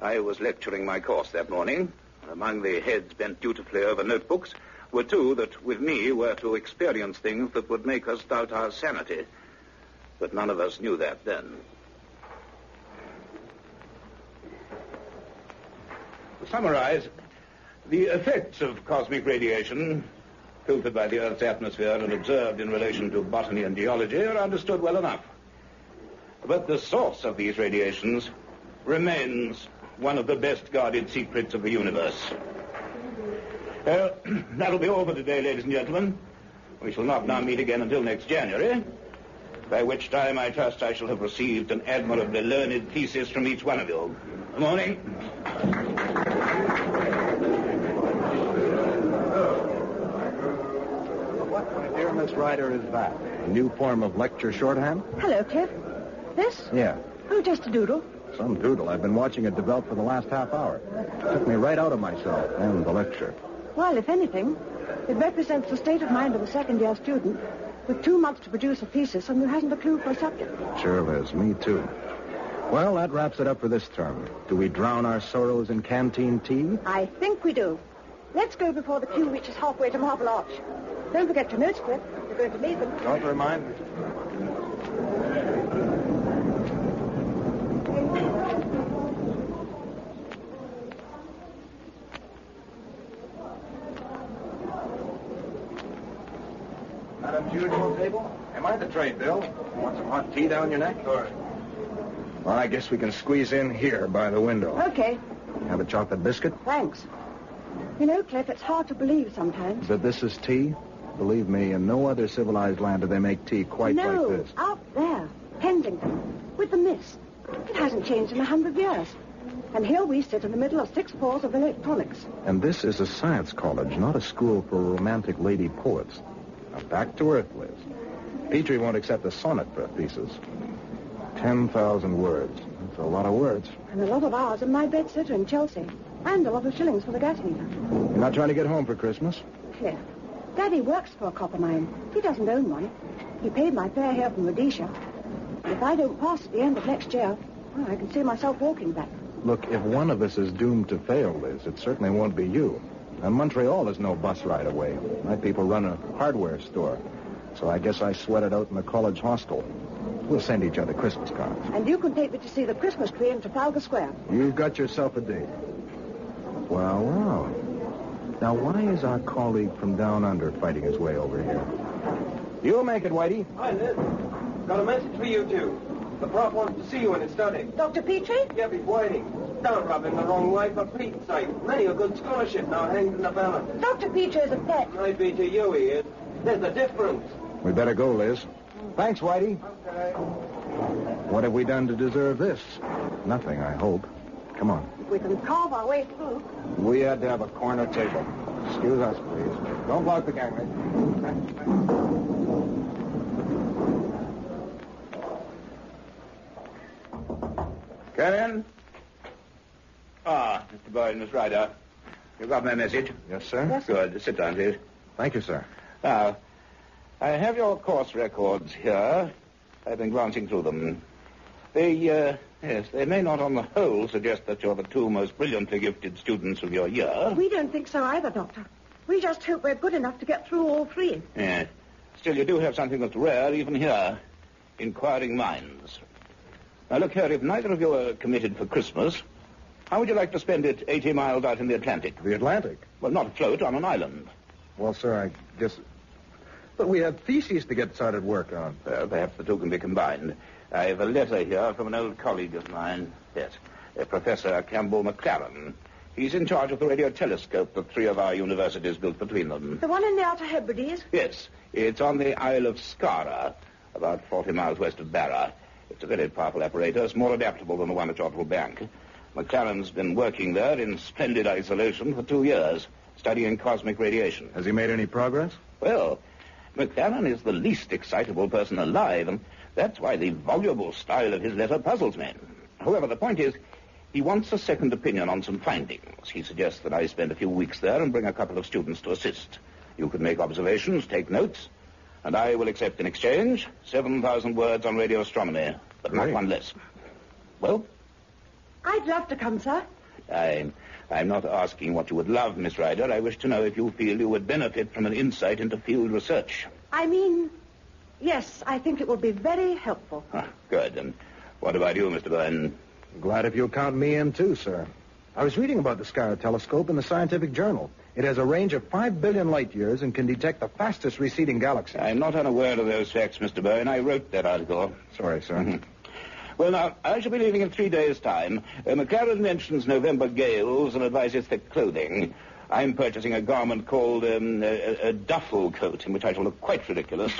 I was lecturing my course that morning. Among the heads bent dutifully over notebooks were two that, with me, were to experience things that would make us doubt our sanity. But none of us knew that then. To summarize, the effects of cosmic radiation, filtered by the Earth's atmosphere and observed in relation to botany and geology, are understood well enough. But the source of these radiations remains one of the best guarded secrets of the universe. That'll be all for today, ladies and gentlemen. We shall not now meet again until next January, by which time I trust I shall have received an admirably learned thesis from each one of you. Good morning. What, my dear Miss Ryder, is that? A new form of lecture shorthand? Hello, Cliff. This? Yeah. Oh, just a doodle. Some doodle. I've been watching it develop for the last half hour. Took me right out of myself and the lecture. Well, if anything, it represents the state of mind of a second-year student with 2 months to produce a thesis and who hasn't a clue for a subject. Sure, Liz. Me too. Well, that wraps it up for this term. Do we drown our sorrows in canteen tea? I think we do. Let's go before the queue reaches halfway to Marble Arch. Don't forget your notes, Cliff. You're going to need them. Don't remind me. Madam's usual table? Am I the tray, Bill? Want some hot tea down your neck? Sure. Well, I guess we can squeeze in here by the window. Okay. Have a chocolate biscuit? Thanks. You know, Cliff, it's hard to believe sometimes. That this is tea? Believe me, in no other civilized land do they make tea quite like this. No, out there, Kensington, with the mist. It hasn't changed in 100 years. And here we sit in the middle of 6 floors of electronics. And this is a science college, not a school for romantic lady poets. Now, back to earth, Liz. Petrie won't accept a sonnet for a thesis. 10,000 words. That's a lot of words. And a lot of hours in my bedsitter in Chelsea. And a lot of shillings for the gas meter. You're not trying to get home for Christmas? Cliff, Daddy works for a copper mine. He doesn't own one. He paid my fare here from Rhodesia. If I don't pass at the end of next year, well, I can see myself walking back. Look, if one of us is doomed to fail, Liz, it certainly won't be you. And Montreal is no bus ride away. My people run a hardware store. So I guess I sweat it out in the college hostel. We'll send each other Christmas cards. And you can take me to see the Christmas tree in Trafalgar Square. You've got yourself a date. Well, well. Now, why is our colleague from down under fighting his way over here? You'll make it, Whitey. Hi, Liz. Got a message for you two. The prof wants to see you in his study. Dr. Petrie? Yeah, he's waiting. Don't rub him the wrong way for Pete's sake. Many a good scholarship now hangs in the balance. Dr. Petrie is a pet. Might be to you, he is. There's a difference. We better go, Liz. Thanks, Whitey. Okay. What have we done to deserve this? Nothing, I hope. Come on. We can carve our way through. We had to have a corner table. Excuse us, please. Don't block the gangway. Come in. Ah, Mr. Boyd, Miss Ryder. You got my message? Yes, sir. Yes, sir. Good. Sit down, please. Thank you, sir. Now, I have your course records here. I've been glancing through them. They may not on the whole suggest that you're the 2 most brilliantly gifted students of your year. We don't think so either, Doctor. We just hope we're good enough to get through all 3. Yes. Still, you do have something that's rare even here. Inquiring minds. Now, look here, if neither of you are committed for Christmas, how would you like to spend it 80 miles out in the Atlantic? The Atlantic? Well, not afloat, on an island. Well, sir, I guess... But we have theses to get started work on. Perhaps the two can be combined. I have a letter here from an old colleague of mine. Yes, Professor Campbell McLaren. He's in charge of the radio telescope that 3 of our universities built between them. The one in the Outer Hebrides? Yes, it's on the Isle of Skara, about 40 miles west of Barra. It's a very powerful apparatus, more adaptable than the one at Jotwell Bank. McLaren's been working there in splendid isolation for 2 years, studying cosmic radiation. Has he made any progress? Well, McLaren is the least excitable person alive, and that's why the voluble style of his letter puzzles me. However, the point is, he wants a second opinion on some findings. He suggests that I spend a few weeks there and bring a couple of students to assist. You can make observations, take notes, and I will accept in exchange 7,000 words on radio astronomy, but not one less. Well? I'd love to come, sir. I'm not asking what you would love, Miss Ryder. I wish to know if you feel you would benefit from an insight into field research. I mean, yes, I think it will be very helpful. Good. And what about you, Mr. Byrne? Glad if you'll count me in, too, sir. I was reading about the Skara telescope in the Scientific Journal. It has a range of 5 billion light years and can detect the fastest receding galaxies. I'm not unaware of those facts, Mr. Byrne. I wrote that article. Sorry, sir. Mm-hmm. Well, now, I shall be leaving in 3 days' time. McLaren mentions November gales and advises thick clothing. I'm purchasing a garment called a duffel coat, in which I shall look quite ridiculous.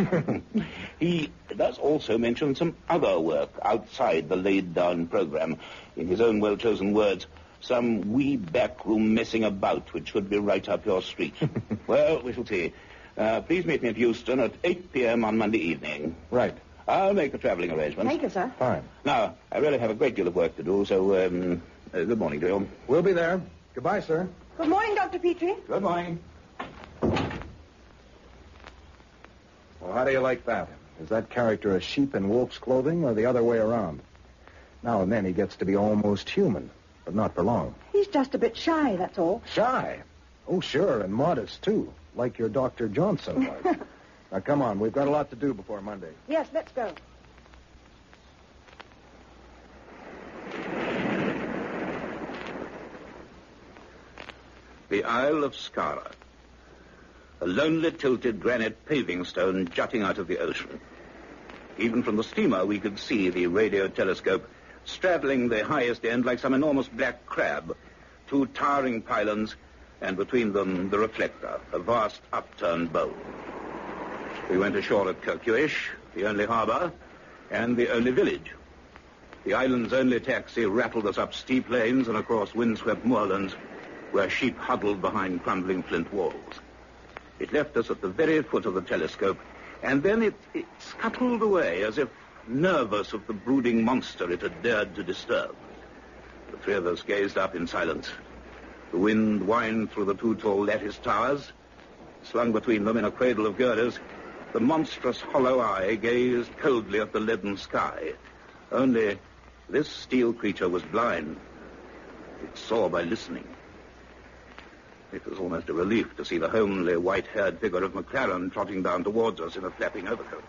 He does also mention some other work outside the laid-down program. In his own well-chosen words, some wee backroom messing about, which should be right up your street. Well, we shall see. Please meet me at Euston at 8 p.m. on Monday evening. Right. I'll make the traveling arrangements. Thank you, sir. Fine. Now, I really have a great deal of work to do, so, good morning to you. We'll be there. Goodbye, sir. Good morning, Dr. Petrie. Good morning. Well, how do you like that? Is that character a sheep in wolf's clothing or the other way around? Now and then he gets to be almost human, but not for long. He's just a bit shy, that's all. Shy? Oh, sure, and modest, too, like your Dr. Johnson was. Now, come on. We've got a lot to do before Monday. Yes, let's go. The Isle of Skara. A lonely tilted granite paving stone jutting out of the ocean. Even from the steamer, we could see the radio telescope straddling the highest end like some enormous black crab. 2 towering pylons, and between them the reflector, a vast upturned bowl. We went ashore at Kirkuish, the only harbor, and the only village. The island's only taxi rattled us up steep lanes and across windswept moorlands where sheep huddled behind crumbling flint walls. It left us at the very foot of the telescope, and then it scuttled away as if nervous of the brooding monster it had dared to disturb. The 3 of us gazed up in silence. The wind whined through the 2 tall lattice towers. Slung between them in a cradle of girders, the monstrous hollow eye gazed coldly at the leaden sky. Only this steel creature was blind. It saw by listening. It was almost a relief to see the homely, white-haired figure of McLaren trotting down towards us in a flapping overcoat.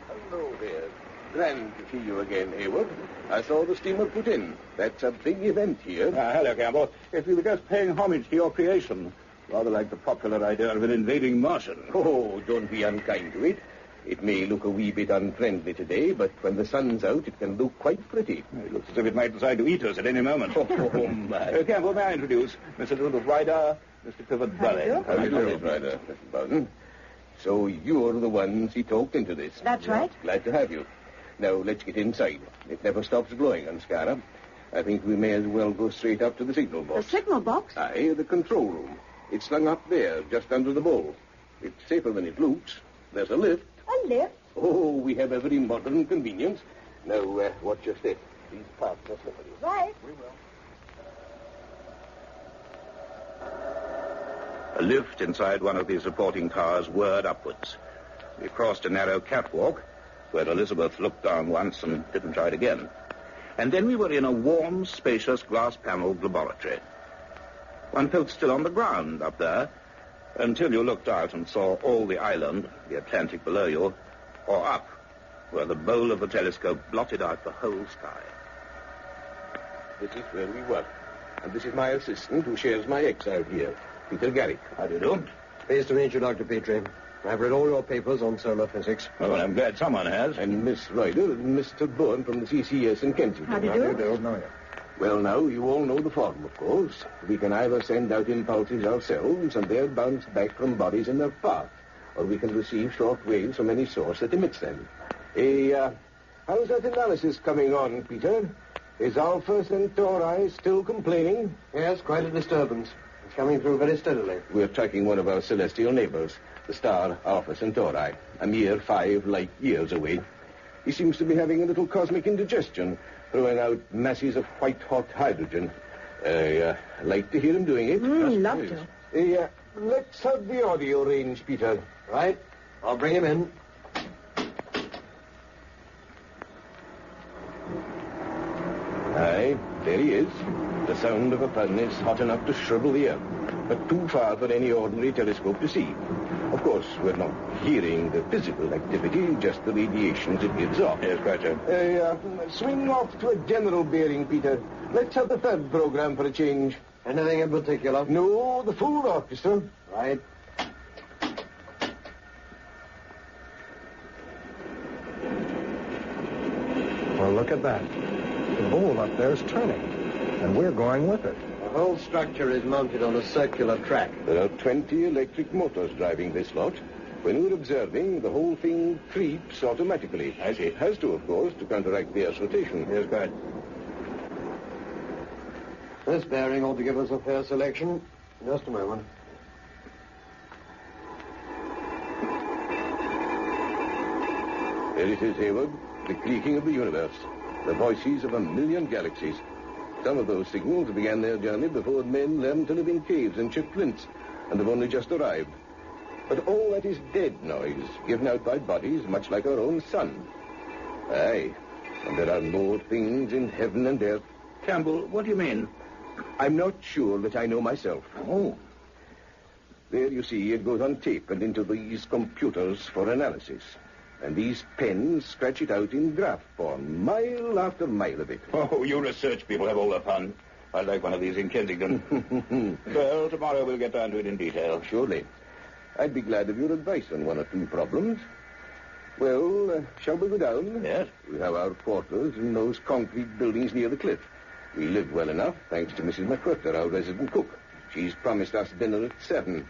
Hello there. Grand to see you again, Hayward. I saw the steamer put in. That's a big event here. Hello, Campbell. If we were just paying homage to your creation, rather like the popular idea of an invading Martian. Oh, don't be unkind to it. It may look a wee bit unfriendly today, but when the sun's out, it can look quite pretty. It looks as if it might decide to eat us at any moment. Oh, my. Campbell, may I introduce Mr. Little Ryder, Mr. Pivot Burley. How do you do, Ryder, Mr. Bowden? So you're the ones he talked into this. That's right. Glad to have you. Now, let's get inside. It never stops blowing on Skara. I think we may as well go straight up to the signal box. The signal box? Aye, the control room. It's slung up there, just under the bowl. It's safer than it looks. There's a lift. A lift? Oh, we have every modern convenience. Now, watch your step. These parts are slippery. Right. We will. A lift inside one of these supporting towers whirred upwards. We crossed a narrow catwalk where Elizabeth looked down once and didn't try it again. And then we were in a warm, spacious, glass-paneled laboratory. One felt still on the ground up there until you looked out and saw all the island, the Atlantic below you, or up, where the bowl of the telescope blotted out the whole sky. This is where we work. And this is my assistant who shares my exile here, Peter Garrick. How do you do? Pleased to meet you, Dr. Petrie. I've read all your papers on solar physics. Oh, well, I'm glad someone has. And Miss Ryder and Mr. Bourne from the CCS in Kensington. How do you do? Know you. Well, now, you all know the form, of course. We can either send out impulses ourselves, and they're bounced back from bodies in their path, or we can receive short waves from any source that emits them. How's that analysis coming on, Peter? Is Alpha Centauri still complaining? Yes, quite a disturbance. It's coming through very steadily. We're tracking one of our celestial neighbors, the star Alpha Centauri, a mere 5 light years away. He seems to be having a little cosmic indigestion, throwing out masses of white-hot hydrogen. Like to hear him doing it. Love to. Let's have the audio range, Peter. Right. I'll bring him in. Aye, there he is. The sound of a pun is hot enough to shrivel the earth, but too far for any ordinary telescope to see. Of course, we're not hearing the physical activity, just the radiations it gives off. Yes, quite so. Swing off to a general bearing, Peter. Let's have the third program for a change. Anything in particular? No, the full orchestra. Right. Well, look at that. The bowl up there's turning, and we're going with it. The whole structure is mounted on a circular track. There are 20 electric motors driving this lot. When we're observing, the whole thing creeps automatically. I see. It has to, of course, to counteract the Earth's rotation. Yes, quite. This bearing ought to give us a fair selection. Just a moment. There it is, Hayward. The creaking of the universe. The voices of 1,000,000 galaxies. Some of those signals began their journey before men learned to live in caves and chip flints, and have only just arrived. But all that is dead noise, given out by bodies much like our own sun. Aye, and there are more things in heaven and earth. Campbell, what do you mean? I'm not sure that I know myself. Oh. There, you see, it goes on tape and into these computers for analysis. And these pens scratch it out in graph form, mile after mile of it. Oh, you research people have all the fun. I'd like one of these in Kensington. Well, tomorrow we'll get down to it in detail. Surely. I'd be glad of your advice on one or two problems. Well, shall we go down? Yes. We have our quarters in those concrete buildings near the cliff. We live well enough, thanks to Mrs. McWhirter, our resident cook. She's promised us dinner at 7.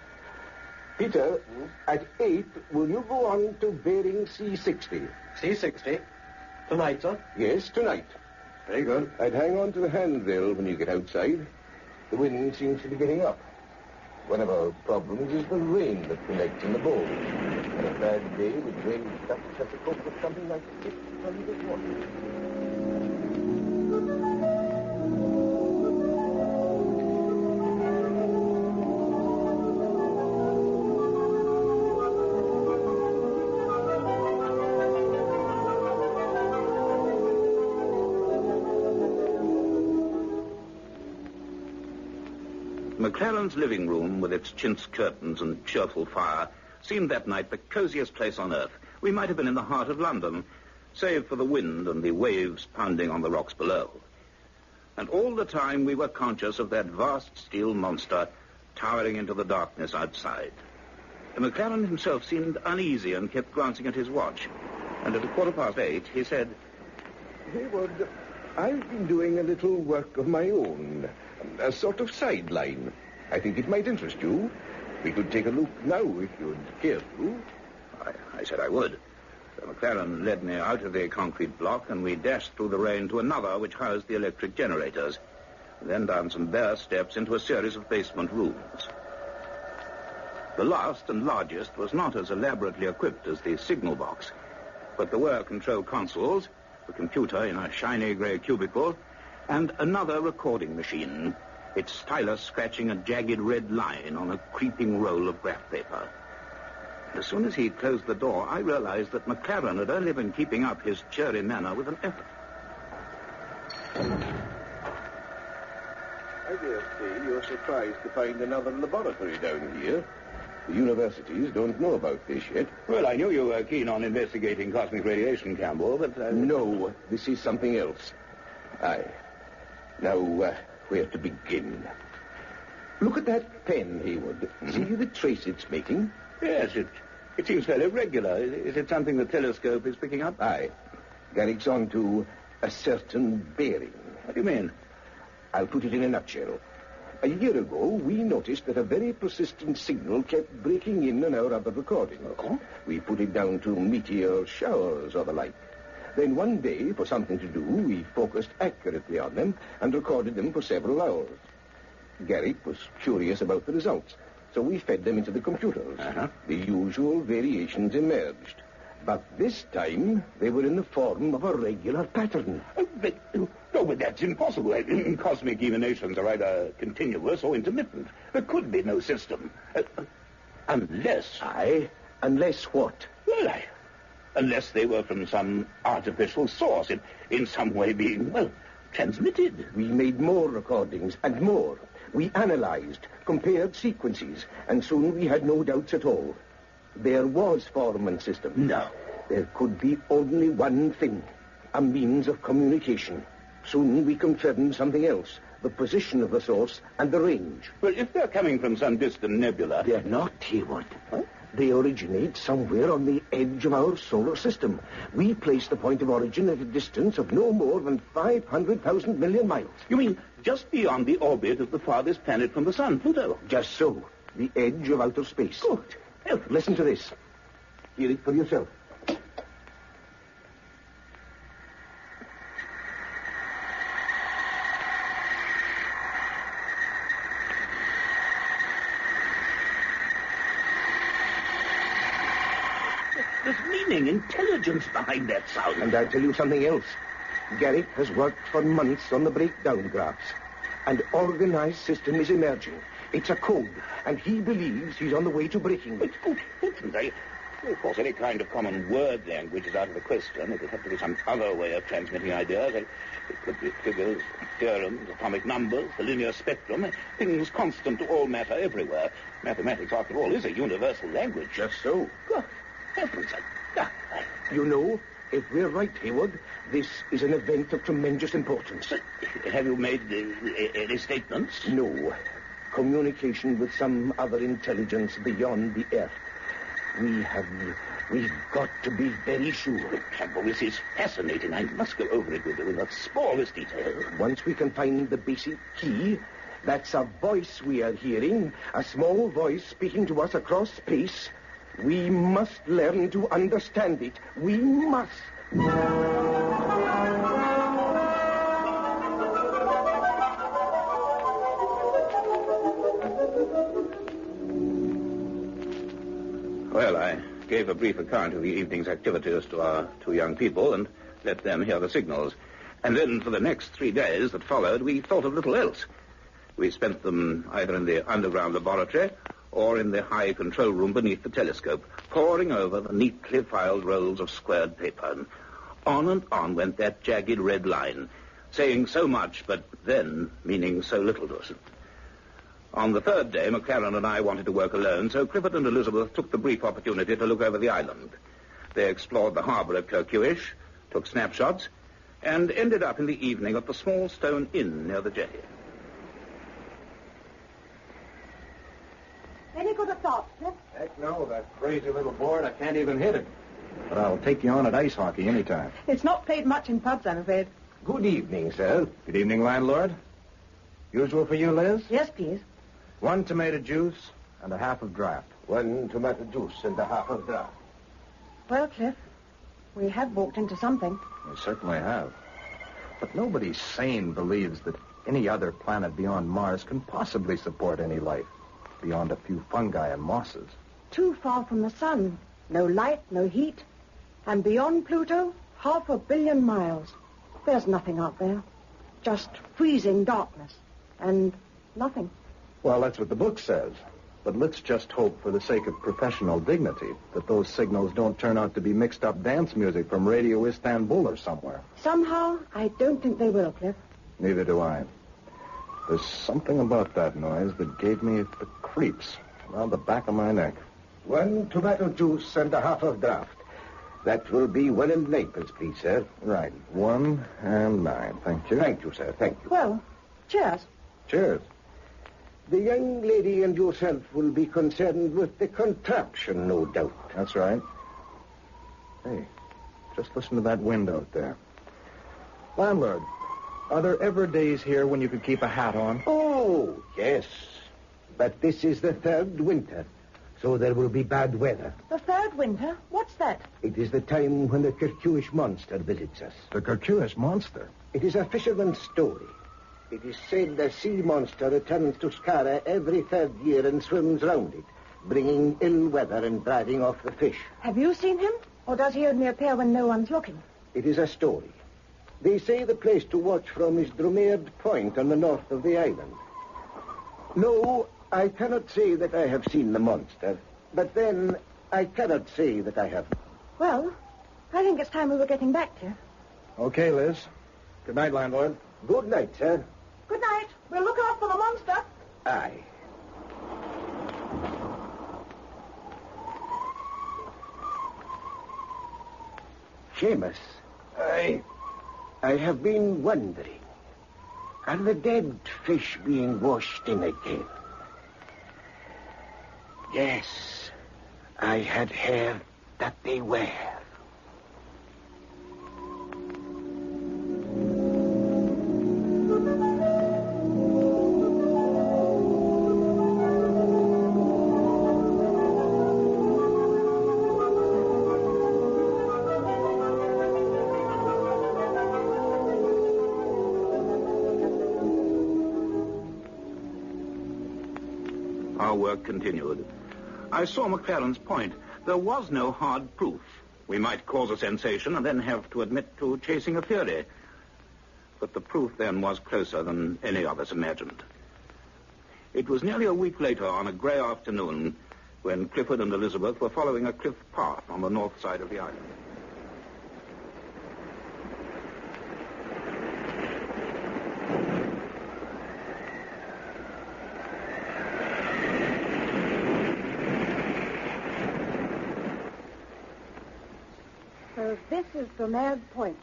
Peter, at 8, will you go on to bearing C60? C60? Tonight, sir? Yes, tonight. Very good. I'd hang on to the handrail when you get outside. The wind seems to be getting up. One of our problems is the rain that collects in the bowl. On a bad day, the drain ducts have to cope with something like 600 water. McLaren's living room, with its chintz curtains and cheerful fire, seemed that night the coziest place on earth. We might have been in the heart of London, save for the wind and the waves pounding on the rocks below. And all the time we were conscious of that vast steel monster towering into the darkness outside. McLaren himself seemed uneasy and kept glancing at his watch. And at 8:15, he said, Hayward, I've been doing a little work of my own. A sort of sideline. I think it might interest you. We could take a look now if you'd care to. I said I would. So McLaren led me out of the concrete block, and we dashed through the rain to another which housed the electric generators, then down some bare steps into a series of basement rooms. The last and largest was not as elaborately equipped as the signal box, but there were control consoles, a computer in a shiny grey cubicle, and another recording machine, its stylus scratching a jagged red line on a creeping roll of graph paper. And as soon as he closed the door, I realized that McLaren had only been keeping up his cheery manner with an effort. I dare say you're surprised to find another laboratory down here. The universities don't know about this yet. Well, I knew you were keen on investigating cosmic radiation, Campbell, but... No, this is something else. Aye. Now, where to begin? Look at that pen, Hayward. See the trace it's making? Yes, it It seems fairly regular. Is it something the telescope is picking up? Aye. Garrick's on to a certain bearing. What do you mean? I'll put it in a nutshell. A year ago, we noticed that a very persistent signal kept breaking in on our other recordings. We put it down to meteor showers or the like. Then one day, for something to do, we focused accurately on them and recorded them for several hours. Garrick was curious about the results, so we fed them into the computers. The usual variations emerged. But this time, they were in the form of a regular pattern. But that's impossible. Cosmic emanations are either continuous or intermittent. There could be no system. Unless... Aye? Unless what? Well, unless they were from some artificial source, in some way being, well, transmitted. We made more recordings, and more. We analyzed, compared sequences, and soon we had no doubts at all. There was form and system. No. There could be only one thing, a means of communication. Soon we confirmed something else, the position of the source and the range. Well, if they're coming from some distant nebula... They're not, Hayward. Huh? They originate somewhere on the edge of our solar system. We place the point of origin at a distance of no more than 500,000 million miles. You mean just beyond the orbit of the farthest planet from the sun, Pluto? Just so. The edge of outer space. Good. Well, listen to this. Hear it for yourself. There's meaning, intelligence behind that sound. And I'll tell you something else. Garrick has worked for months on the breakdown graphs. An organized system is emerging. It's a code, and he believes he's on the way to breaking it. Of course, any kind of common word language is out of the question. It would have to be some other way of transmitting ideas. It could be figures, theorems, atomic numbers, the linear spectrum, things constant to all matter everywhere. Mathematics, after all, is a universal language. Just so. God, heavens, You know, if we're right, Hayward, this is an event of tremendous importance. Have you made any statements? No. Communication with some other intelligence beyond the Earth. We've got to be very sure. This is fascinating. I must go over it with you in the smallest detail. Once we can find the basic key, that's a voice we are hearing, a small voice speaking to us across space. We must learn to understand it. We must. Well, I gave a brief account of the evening's activities to our two young people and let them hear the signals. And then for the next 3 days that followed, we thought of little else. We spent them either in the underground laboratory or in the high control room beneath the telescope, poring over the neatly filed rolls of squared paper. And on went that jagged red line, saying so much, but then meaning so little to us. On the third day, McLaren and I wanted to work alone, so Clifford and Elizabeth took the brief opportunity to look over the island. They explored the harbor at Kirkuish, took snapshots, and ended up in the evening at the small stone inn near the jetty. Any good at thoughts, Cliff? Heck no, that crazy little board, I can't even hit it. But I'll take you on at ice hockey anytime. It's not played much in pubs, I'm afraid. Good evening, sir. Good evening, landlord. Usual for you, Liz? Yes, please. 1 tomato juice and a half of draft. 1 tomato juice and a half of draft. Well, Cliff, we have walked into something. We certainly have. But nobody sane believes that any other planet beyond Mars can possibly support any life beyond a few fungi and mosses. Too far from the sun. No light, no heat. And beyond Pluto, 500 million miles. There's nothing out there. Just freezing darkness. And nothing. Well, that's what the book says. But let's just hope, for the sake of professional dignity, that those signals don't turn out to be mixed-up dance music from Radio Istanbul or somewhere. Somehow, I don't think they will, Cliff. Neither do I. There's something about that noise that gave me the creeps around the back of my neck. 1 tomato juice and a half of draft. That will be 1 and 9pence, please, sir. Right. 1 and 9. Thank you. Thank you, sir. Thank you. Well, cheers. Cheers. The young lady and yourself will be concerned with the contraption, no doubt. That's right. Hey, just listen to that wind out there. Landlord, are there ever days here when you could keep a hat on? Oh, yes. But this is the third winter, so there will be bad weather. The third winter? What's that? It is the time when the Kirkuish monster visits us. The Kirkuish monster? It is a fisherman's story. It is said the sea monster returns to Skara every third year and swims round it, bringing ill weather and driving off the fish. Have you seen him? Or does he only appear when no one's looking? It is a story. They say the place to watch from is Drumeard Point on the north of the island. No, I cannot say that I have seen the monster, but then I cannot say that I have. Well, I think it's time we were getting back to you. Okay, Liz. Good night, landlord. Good night, sir. Good night. We'll look out for the monster. Aye. Seamus. Aye. I have been wondering, are the dead fish being washed in again? Yes, I had heard that they were. Our work continued. I saw McLaren's point. There was no hard proof. We might cause a sensation and then have to admit to chasing a theory. But the proof then was closer than any of us imagined. It was nearly a week later, on a grey afternoon, when Clifford and Elizabeth were following a cliff path on the north side of the island. So this is Drumeard Point.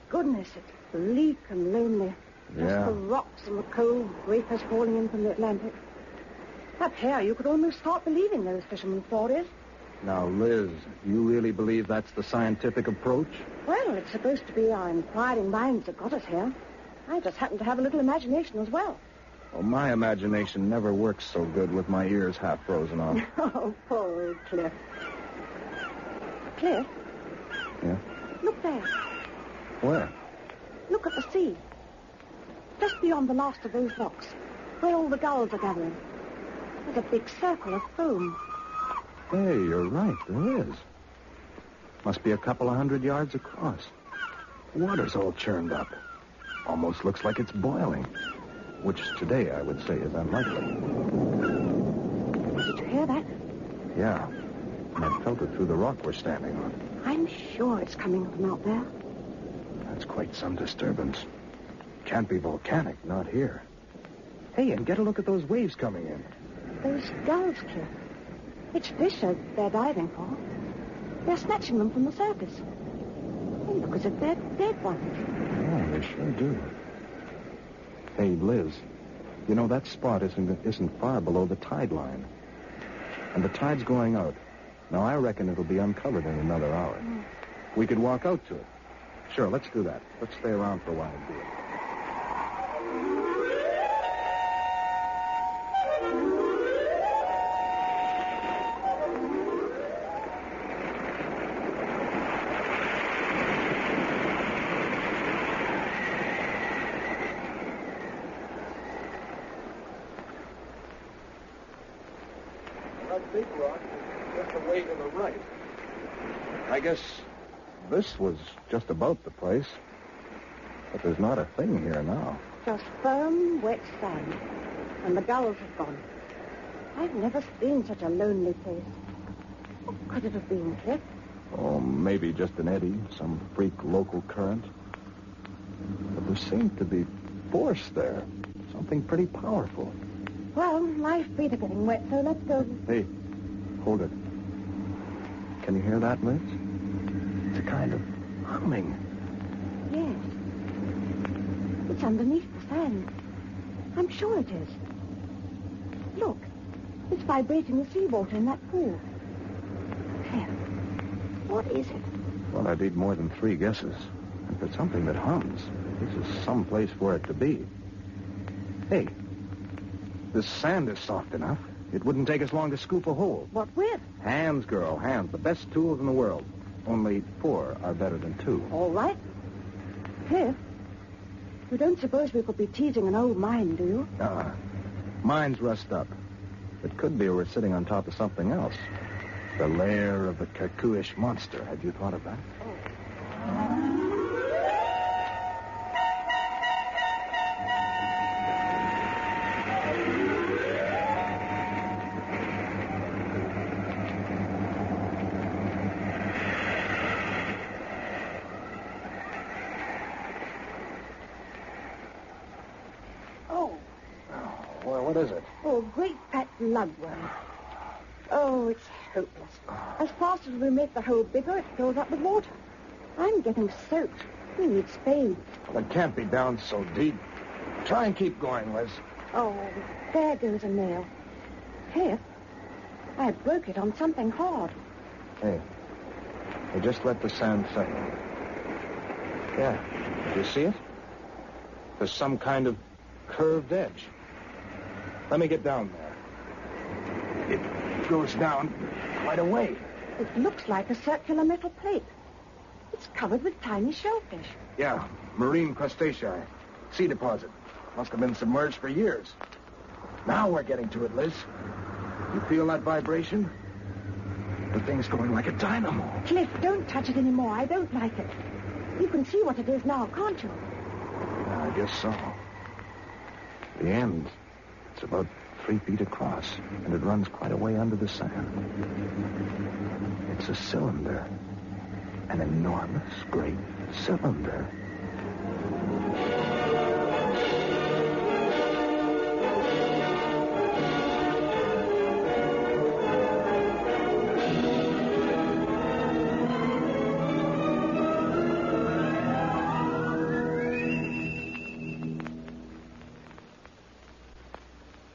Goodness, it's bleak and lonely. Yeah. Just the rocks and the cold breakers falling in from the Atlantic. Up here, you could almost start believing those fishermen's stories. Now, Liz, you really believe that's the scientific approach? Well, it's supposed to be our inquiring minds that got us here. I just happen to have a little imagination as well. Well, my imagination never works so good with my ears half frozen off. Oh, poor old Cliff. Cliff? Yeah? Look there. Where? Look at the sea. Just beyond the last of those rocks, where all the gulls are gathering. There's a big circle of foam. Hey, you're right. There is. Must be a couple of 100 yards across. Water's all churned up. Almost looks like it's boiling. Which today I would say is unlikely. Did you hear that? Yeah. And I felt it through the rock we're standing on. I'm sure it's coming from out there. That's quite some disturbance. Can't be volcanic, not here. Hey, and get a look at those waves coming in. Those gulls, Cliff. It's fish they're diving for. They're snatching them from the surface. They look as if they're dead ones. Yeah, they sure do. Hey, Liz, you know, that spot isn't far below the tide line. And the tide's going out. Now, I reckon it'll be uncovered in another hour. We could walk out to it. Sure, let's do that. Let's stay around for a while and do it. That big rock is just away to the right. I guess this was just about the place. But there's not a thing here now. Just firm, wet sand. And the gulls have gone. I've never seen such a lonely place. What could it have been, Cliff? Oh, maybe just an eddy, some freak local current. But there seemed to be force there. Something pretty powerful. Well, my feet are getting wet, so let's go. Hey, hold it. Can you hear that, Liz? It's a kind of humming. Yes. It's underneath the sand. I'm sure it is. Look, it's vibrating the seawater in that pool. Cliff, what is it? Well, I'd need more than 3 guesses. And for something that hums, this is some place for it to be. Hey, this sand is soft enough. It wouldn't take us long to scoop a hole. What with? Hands, girl, hands. The best tools in the world. Only 4 are better than 2. All right. Cliff, you don't suppose we could be teasing an old mine, do you? Mine's rust up. It could be we're sitting on top of something else. The lair of the Kikuish monster. Had you thought of that? What is it? Oh, great fat lugworm. Oh, it's hopeless. As fast as we make the hole bigger, it fills up with water. I'm getting soaked. We need spades. Well, it can't be down so deep. Try and keep going, Liz. Oh, there goes a nail. Cliff, I broke it on something hard. Hey, just let the sand settle. Yeah, do you see it? There's some kind of curved edge. Let me get down there. It goes down quite a way. It looks like a circular metal plate. It's covered with tiny shellfish. Yeah, marine crustacea. Sea deposit. Must have been submerged for years. Now we're getting to it, Liz. You feel that vibration? The thing's going like a dynamo. Cliff, don't touch it anymore. I don't like it. You can see what it is now, can't you? I guess so. The end. It's about 3 feet across, and it runs quite a way under the sand. It's a cylinder. An enormous, great cylinder.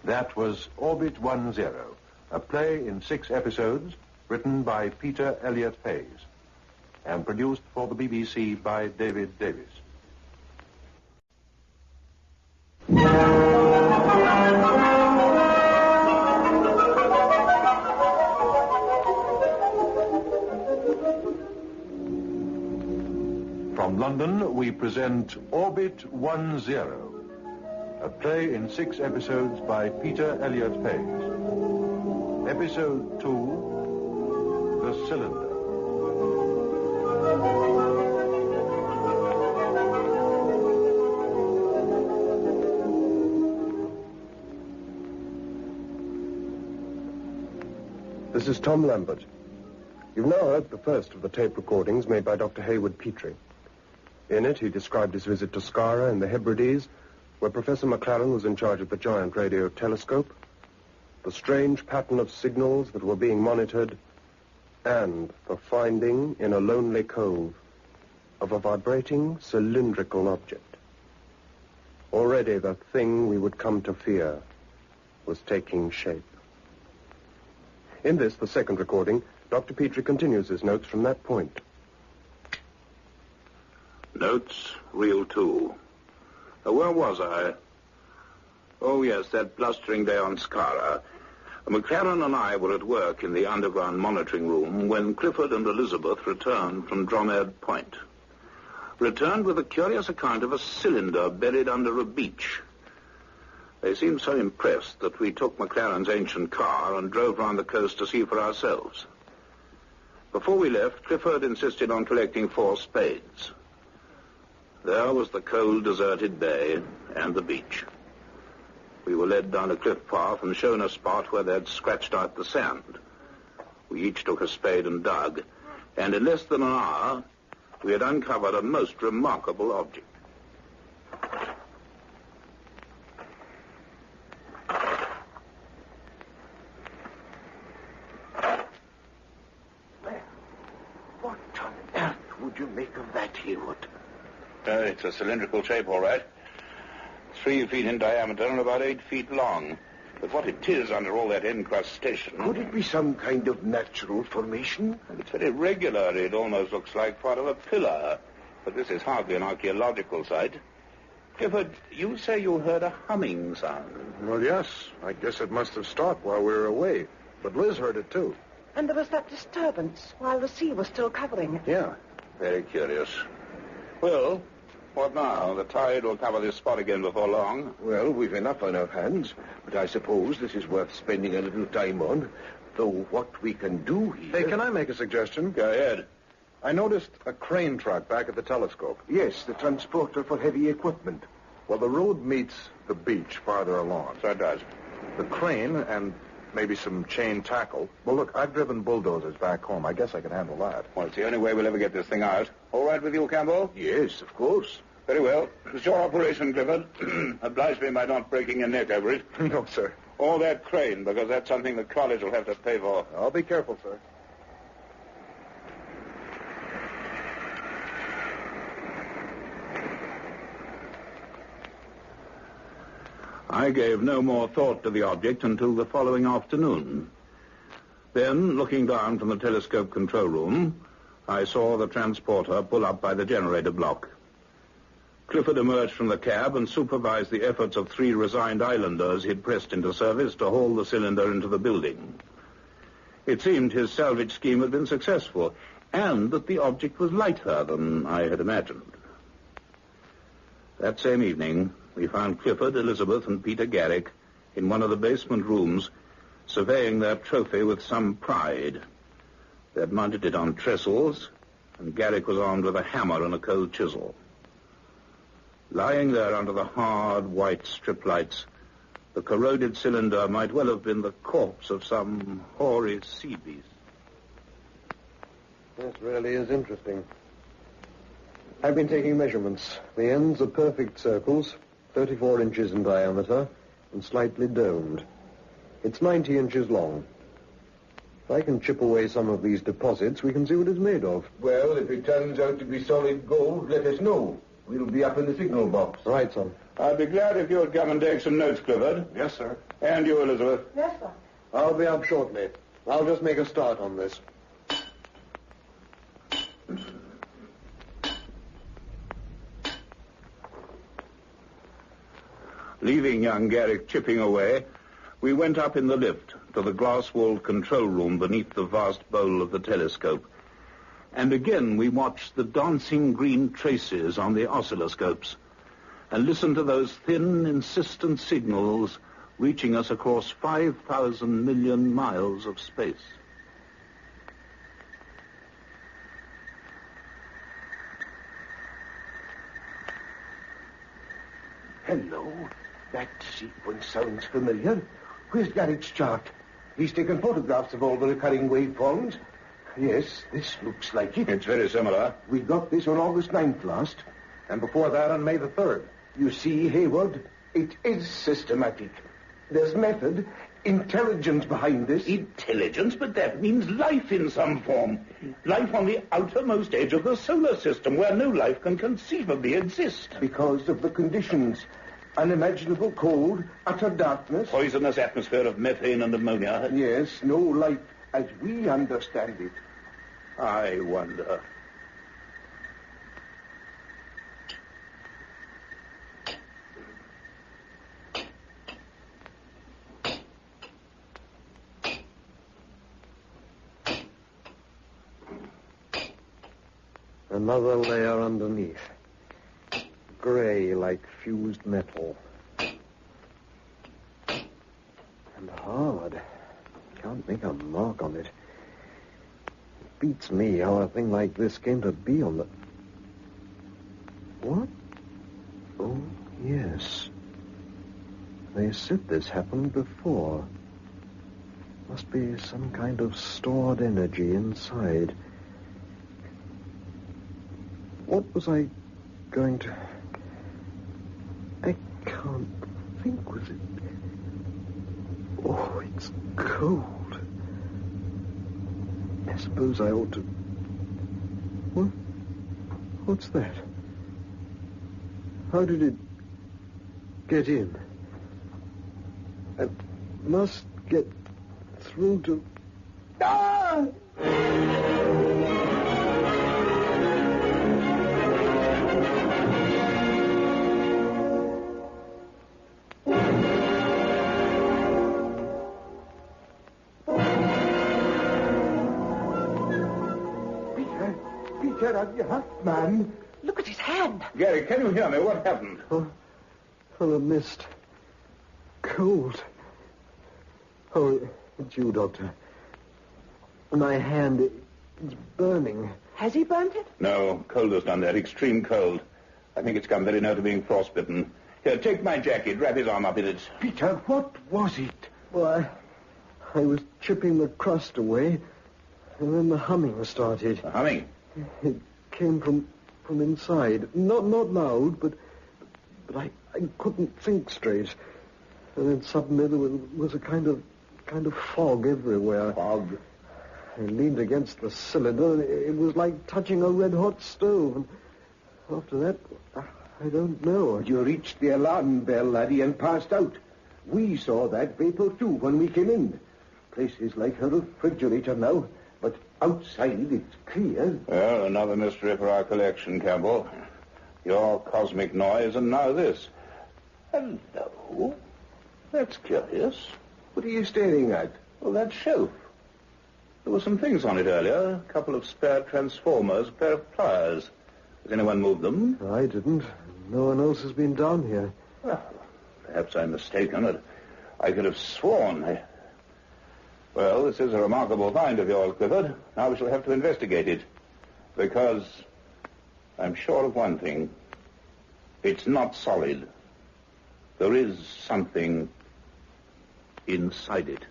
That was Orbit 10, a play in 6 episodes written by Peter Elliott Hayes and produced for the BBC by David Davis. From London, we present Orbit 10, a play in 6 episodes by Peter Elliott Hayes. Episode 2, The Cylinder. This is Tom Lambert. You've now heard the first of the tape recordings made by Dr. Hayward Petrie. In it, he described his visit to Skara in the Hebrides, where Professor McLaren was in charge of the giant radio telescope, the strange pattern of signals that were being monitored, and the finding in a lonely cove of a vibrating cylindrical object. Already the thing we would come to fear was taking shape. In this, the second recording, Dr. Petrie continues his notes from that point. Notes, reel 2. Where was I? Oh, yes, that blustering day on Skara. McLaren and I were at work in the underground monitoring room when Clifford and Elizabeth returned from Dromede Point. Returned with a curious account of a cylinder buried under a beach. They seemed so impressed that we took McLaren's ancient car and drove round the coast to see for ourselves. Before we left, Clifford insisted on collecting 4 spades. There was the cold, deserted bay and the beach. We were led down a cliff path and shown a spot where they'd scratched out the sand. We each took a spade and dug, and in less than an hour, we had uncovered a most remarkable object. What on earth would you make of that, Haywood? It's a cylindrical shape, all right. 3 feet in diameter and about 8 feet long. But what it is under all that encrustation... Could it be some kind of natural formation? It's very regular. It almost looks like part of a pillar. But this is hardly an archaeological site. Clifford, you say you heard a humming sound. Well, yes. I guess it must have stopped while we were away. But Liz heard it, too. And there was that disturbance while the sea was still covering it. Yeah. Very curious. Well, what now? The tide will cover this spot again before long. Well, we've enough on our hands, but I suppose this is worth spending a little time on. Though what we can do here... Hey, can I make a suggestion? Go ahead. I noticed a crane truck back at the telescope. Yes, the transporter for heavy equipment. Well, the road meets the beach farther along. So it does. The crane and maybe some chain tackle. Well, look, I've driven bulldozers back home. I guess I can handle that. Well, it's the only way we'll ever get this thing out. All right with you, Campbell? Yes, of course. Very well. It's your operation, Clifford. Oblige me by not breaking your neck over it. No, sir. Or that crane, because that's something the college will have to pay for. I'll be careful, sir. I gave no more thought to the object until the following afternoon. Then, looking down from the telescope control room, I saw the transporter pull up by the generator block. Clifford emerged from the cab and supervised the efforts of 3 resigned islanders he'd pressed into service to haul the cylinder into the building. It seemed his salvage scheme had been successful, and that the object was lighter than I had imagined. That same evening, we found Clifford, Elizabeth, and Peter Garrick in one of the basement rooms, surveying their trophy with some pride. They had mounted it on trestles, and Garrick was armed with a hammer and a cold chisel. Lying there under the hard, white strip lights, the corroded cylinder might well have been the corpse of some hoary sea beast. This really is interesting. I've been taking measurements. The ends are perfect circles, 34 inches in diameter, and slightly domed. It's 90 inches long. If I can chip away some of these deposits, we can see what it's made of. Well, if it turns out to be solid gold, let us know. We'll be up in the signal box. Right, son. I'd be glad if you would come and take some notes, Clifford. Yes, sir. And you, Elizabeth. Yes, sir. I'll be up shortly. I'll just make a start on this. Leaving young Garrick chipping away, we went up in the lift to the glass-walled control room beneath the vast bowl of the telescope. And again we watched the dancing green traces on the oscilloscopes and listened to those thin, insistent signals reaching us across 5,000 million miles of space. Hello. That sequence sounds familiar. Where's Garrick's chart? He's taken photographs of all the recurring waveforms. Yes, this looks like it. It's very similar. We got this on August 9th last. And before that on May the 3rd. You see, Hayward, it is systematic. There's method, intelligence behind this. Intelligence? But that means life in some form. Life on the outermost edge of the solar system, where no life can conceivably exist. Because of the conditions. Unimaginable cold, utter darkness. Poisonous atmosphere of methane and ammonia. Yes, no life as we understand it. I wonder. Another layer underneath. Gray like fused metal. And hard. Can't make a mark on it. It beats me how a thing like this came to be on the... What? Oh, yes. They said this happened before. Must be some kind of stored energy inside. What was I going to... I can't think, was it... Oh, it's cold. I suppose I ought to... What? What's that? How did it get in? must get through to... Ah! Peter, are you hurt, man? Look at his hand. Gary, can you hear me? What happened? Full of mist. Cold. Oh, it's you, Doctor. My hand is burning. Has he burnt it? No, cold has done that. Extreme cold. I think it's come very near to being frostbitten. Here, take my jacket. Wrap his arm up in it. Peter, what was it? Well, I was chipping the crust away, and then the humming started. The humming? It came from inside. Not loud, but I couldn't think straight. And then suddenly there was a kind of fog everywhere. Fog? I leaned against the cylinder, and it was like touching a red-hot stove. And after that, I don't know. You reached the alarm bell, laddie, and passed out. We saw that vapor, too, when we came in. Place is like a refrigerator now, but outside it's clear. Well, another mystery for our collection, Campbell. Your cosmic noise, and now this. Hello. That's curious. What are you staring at? Well, that shelf. There were some things on it earlier. A couple of spare transformers, a pair of pliers. Has anyone moved them? I didn't. No one else has been down here. Well, perhaps I'm mistaken, but I could have sworn. Well, this is a remarkable find of yours, Clifford. Now we shall have to investigate it. Because I'm sure of one thing. It's not solid. There is something inside it.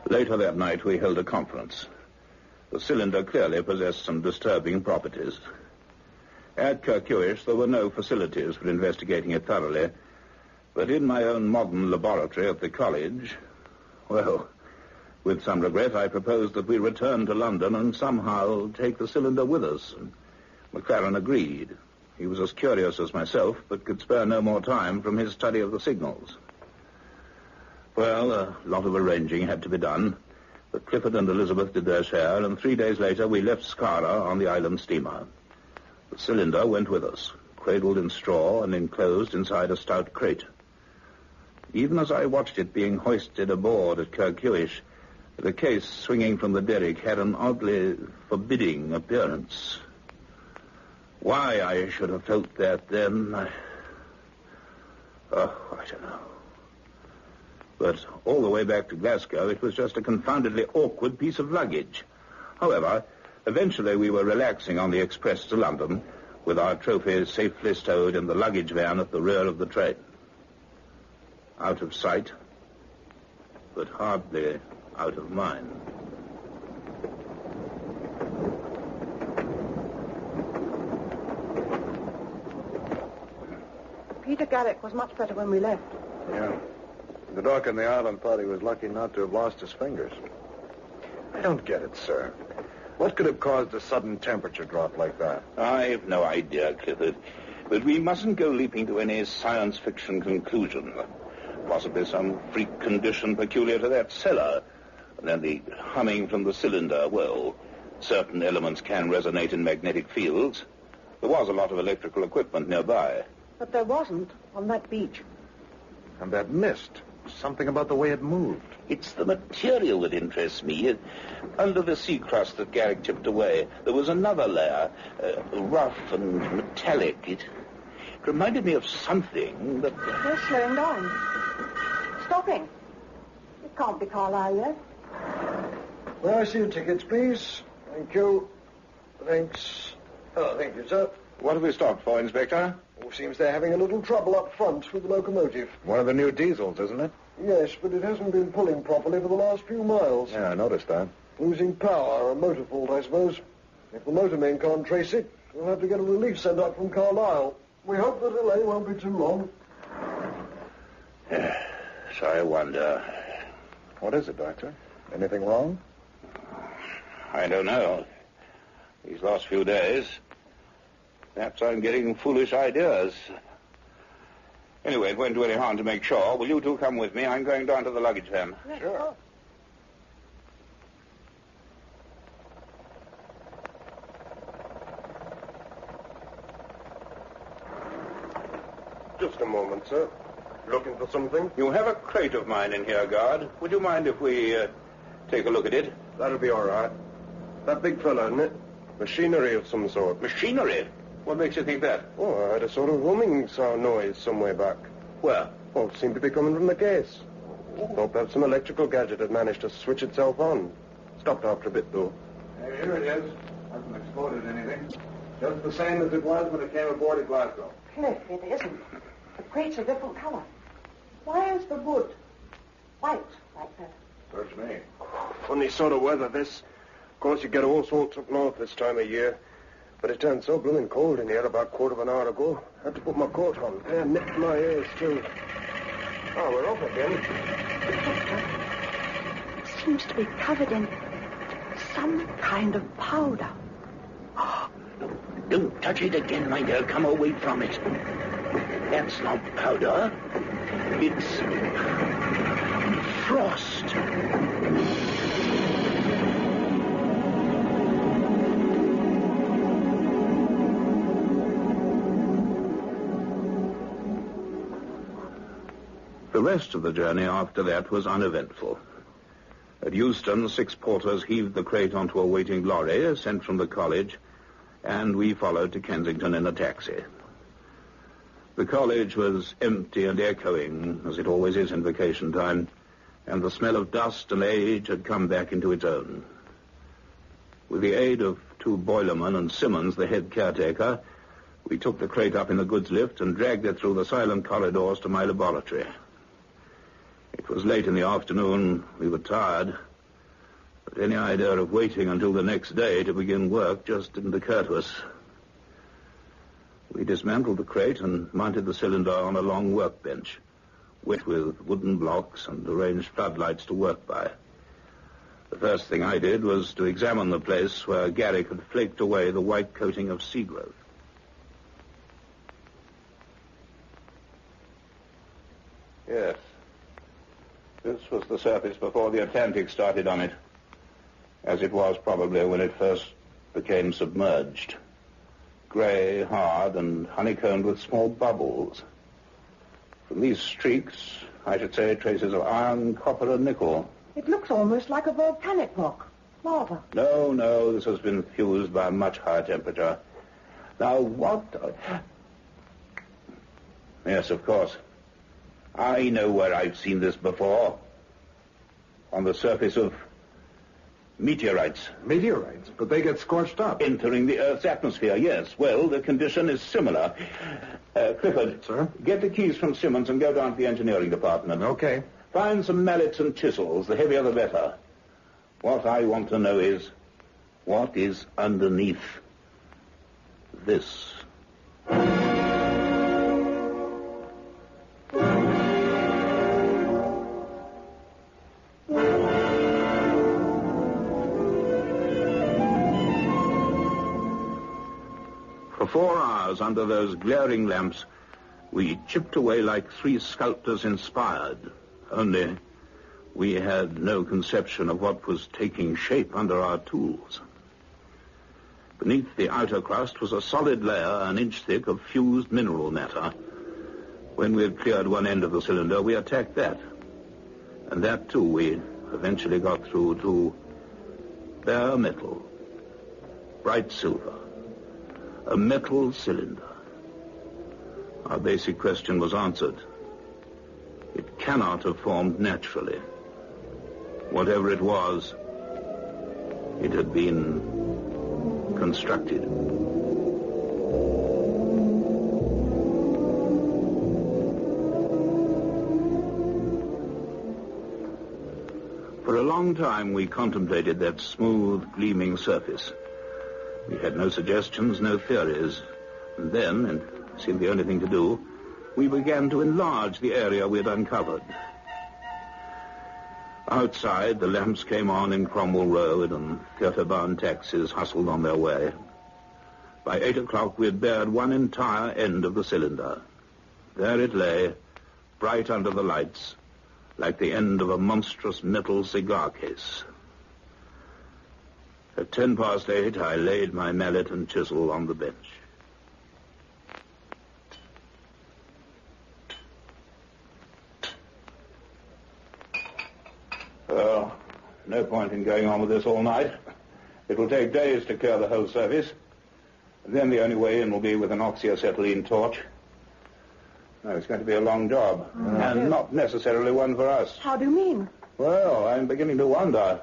Later that night, we held a conference. The cylinder clearly possessed some disturbing properties. At Kirkhewish, there were no facilities for investigating it thoroughly, but in my own modern laboratory at the college, well, with some regret, I proposed that we return to London and somehow take the cylinder with us. And McLaren agreed. He was as curious as myself, but could spare no more time from his study of the signals. Well, a lot of arranging had to be done, but Clifford and Elizabeth did their share, and 3 days later we left Skara on the island steamer. The cylinder went with us, cradled in straw and enclosed inside a stout crate. Even as I watched it being hoisted aboard at Kirkhewish, the case swinging from the derrick had an oddly forbidding appearance. Why I should have felt that then, I don't know. But all the way back to Glasgow, it was just a confoundedly awkward piece of luggage. However, eventually we were relaxing on the express to London, with our trophies safely stowed in the luggage van at the rear of the train. Out of sight, but hardly out of mind. Peter Garrick was much better when we left. Yeah. The doc on the island thought he was lucky not to have lost his fingers. I don't get it, sir. What could have caused a sudden temperature drop like that? I've no idea, Clifford. But we mustn't go leaping to any science fiction conclusion. Possibly some freak condition peculiar to that cellar. And then the humming from the cylinder. Well, certain elements can resonate in magnetic fields. There was a lot of electrical equipment nearby. But there wasn't on that beach. And that mist. Something about the way it moved. It's the material that interests me. Under the sea crust that Garrick tipped away, there was another layer, rough and metallic. It reminded me of something that... They're slowing down. Stopping. It can't be Carlisle yet. Well, I see your tickets, please. Thank you. Thanks. Oh, thank you, sir. What have we stopped for, Inspector? Seems they're having a little trouble up front with the locomotive. One of the new diesels, isn't it? Yes, but it hasn't been pulling properly for the last few miles. Yeah, I noticed that. Losing power, a motor fault, I suppose. If the motormen can't trace it, we'll have to get a relief sent up from Carlisle. We hope the delay won't be too long. So I wonder... What is it, Doctor? Anything wrong? I don't know. These last few days, perhaps I'm getting foolish ideas. Anyway, it won't do any harm to make sure. Will you two come with me? I'm going down to the luggage van. Sure. Just a moment, sir. Looking for something? You have a crate of mine in here, guard. Would you mind if we take a look at it? That'll be all right. That big fella, isn't it? Machinery of some sort. Machinery? What makes you think that? Oh, I had a sort of humming sound noise some way back. Where? Oh, it seemed to be coming from the case. Thought perhaps some electrical gadget had managed to switch itself on. Stopped after a bit, though. Here it is. Hasn't exploded anything. Just the same as it was when it came aboard at Glasgow. Cliff, it isn't. The crate's a different color. Why is the wood white like that? Search me. Funny sort of weather, this. Of course, you get all sorts up north this time of year. But it turned so blooming cold in here about a quarter of an hour ago. I had to put my coat on. Yeah, nipped my ears, too. Oh, we're up again. It seems to be covered in some kind of powder. Don't touch it again, my dear. Come away from it. That's not powder. It's frost. The rest of the journey after that was uneventful. At Euston, 6 porters heaved the crate onto a waiting lorry sent from the college, and we followed to Kensington in a taxi. The college was empty and echoing, as it always is in vacation time, and the smell of dust and age had come back into its own. With the aid of 2 boilermen and Simmons, the head caretaker, we took the crate up in the goods lift and dragged it through the silent corridors to my laboratory. It was late in the afternoon. We were tired. But any idea of waiting until the next day to begin work just didn't occur to us. We dismantled the crate and mounted the cylinder on a long workbench, wet with wooden blocks and arranged floodlights to work by. The first thing I did was to examine the place where Garrick had flaked away the white coating of sea growth. Yes. This was the surface before the Atlantic started on it, as it was probably when it first became submerged. Grey, hard, and honeycombed with small bubbles. From these streaks, I should say traces of iron, copper, and nickel. It looks almost like a volcanic rock. Lava. No, this has been fused by a much higher temperature. Now, what... Yes, of course. I know where I've seen this before. On the surface of meteorites. Meteorites? But they get scorched up. Entering the Earth's atmosphere, yes. Well, the condition is similar. Clifford. Sir? Get the keys from Simmons and go down to the engineering department. Okay. Find some mallets and chisels. The heavier the better. What I want to know is, what is underneath this? For 4 hours under those glaring lamps, we chipped away like 3 sculptors inspired. Only we had no conception of what was taking shape under our tools. Beneath the outer crust was a solid layer, an inch thick, of fused mineral matter. When we had cleared one end of the cylinder, we attacked that. And that, too, we eventually got through to bare metal, bright silver. A metal cylinder. Our basic question was answered. It cannot have formed naturally. Whatever it was, it had been constructed. For a long time, we contemplated that smooth, gleaming surface. We had no suggestions, no theories. And then, and it seemed the only thing to do, we began to enlarge the area we had uncovered. Outside, the lamps came on in Cromwell Road, and theatre-bound taxis hustled on their way. By 8 o'clock, we had bared one entire end of the cylinder. There it lay, bright under the lights, like the end of a monstrous metal cigar case. At 8:10, I laid my mallet and chisel on the bench. Well, no point in going on with this all night. It will take days to clear the whole surface. And then the only way in will be with an oxyacetylene torch. No, it's going to be a long job, and not necessarily one for us. How do you mean? Well, I'm beginning to wonder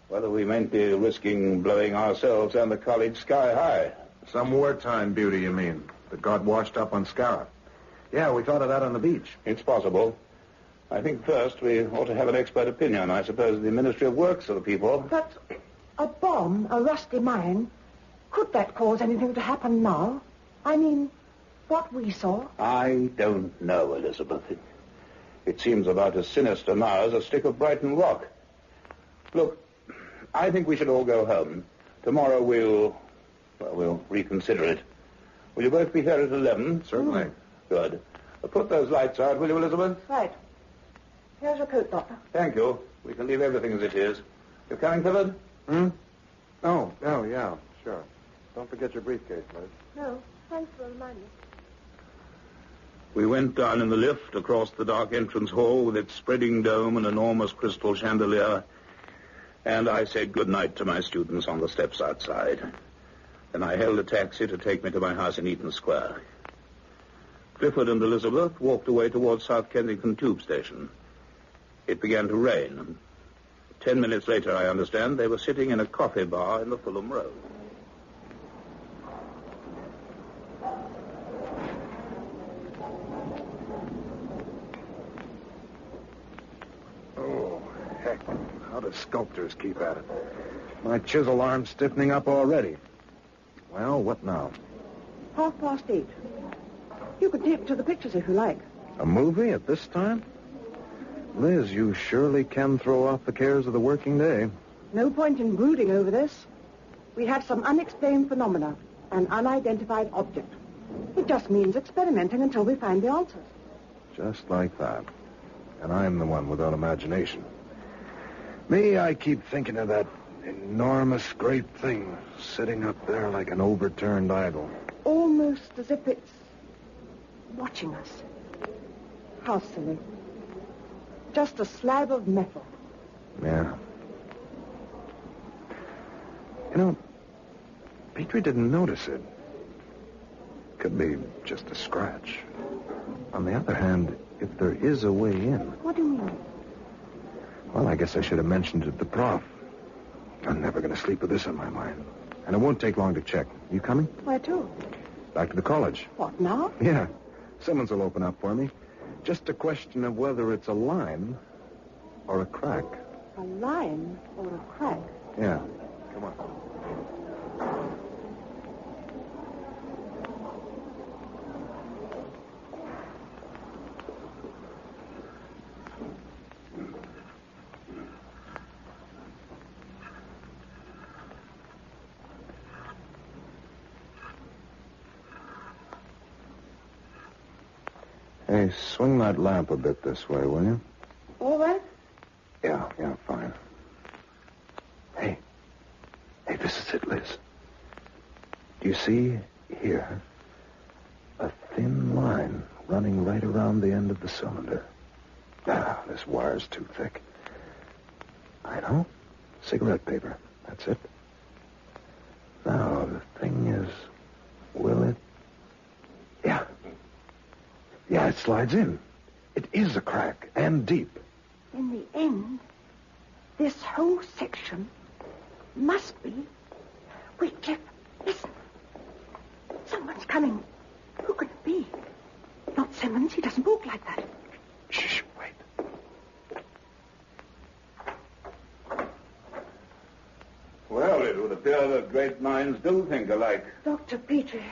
whether we mayn't be risking blowing ourselves and the college sky high. Some wartime beauty, you mean, that got washed up on Skara. Yeah, we thought of that on the beach. It's possible. I think first we ought to have an expert opinion. I suppose the Ministry of Works are the people. But a bomb, a rusty mine, could that cause anything to happen now? I mean, what we saw? I don't know, Elizabeth. It seems about as sinister now as a stick of Brighton rock. Look, I think we should all go home. Tomorrow we'll reconsider it. Will you both be here at 11? Certainly. Good. Put those lights out, will you, Elizabeth? Right. Here's your coat, Doctor. Thank you. We can leave everything as it is. You coming, Clifford? Oh, yeah, sure. Don't forget your briefcase, Liz. No, thanks for reminding me. We went down in the lift across the dark entrance hall with its spreading dome and enormous crystal chandelier, and I said goodnight to my students on the steps outside. Then I hailed a taxi to take me to my house in Eaton Square. Clifford and Elizabeth walked away towards South Kensington Tube Station. It began to rain. 10 minutes later, I understand, they were sitting in a coffee bar in the Fulham Road. Oh, heck. How do sculptors keep at it? My chisel arm's stiffening up already. Well, what now? 8:30. You could take to the pictures if you like. A movie at this time? Liz, you surely can throw off the cares of the working day. No point in brooding over this. We have some unexplained phenomena, an unidentified object. It just means experimenting until we find the answers. Just like that. And I'm the one without imagination. Me, I keep thinking of that enormous great thing sitting up there like an overturned idol. Almost as if it's watching us. How silly. Just a slab of metal. Yeah. You know, Petrie didn't notice it. Could be just a scratch. On the other hand, if there is a way in... What do you mean? Well, I guess I should have mentioned it to the prof. I'm never going to sleep with this on my mind. And it won't take long to check. You coming? Where to? Back to the college. What, now? Yeah. Simmons will open up for me. Just a question of whether it's a line or a crack. A line or a crack? Yeah. Come on. Hey, swing that lamp a bit this way, will you? All right. Yeah, fine. Hey, this is it, Liz. Do you see here a thin line running right around the end of the cylinder? This wire's too thick. I know. Cigarette paper. That's it. Now, the thing is, will it... Yeah, it slides in. It is a crack, and deep. In the end, this whole section must be... Wait, Cliff, listen. Someone's coming. Who could it be? Not Simmons. He doesn't walk like that. Shh, wait. Well, it would appear that great minds do think alike. Dr. Petrie,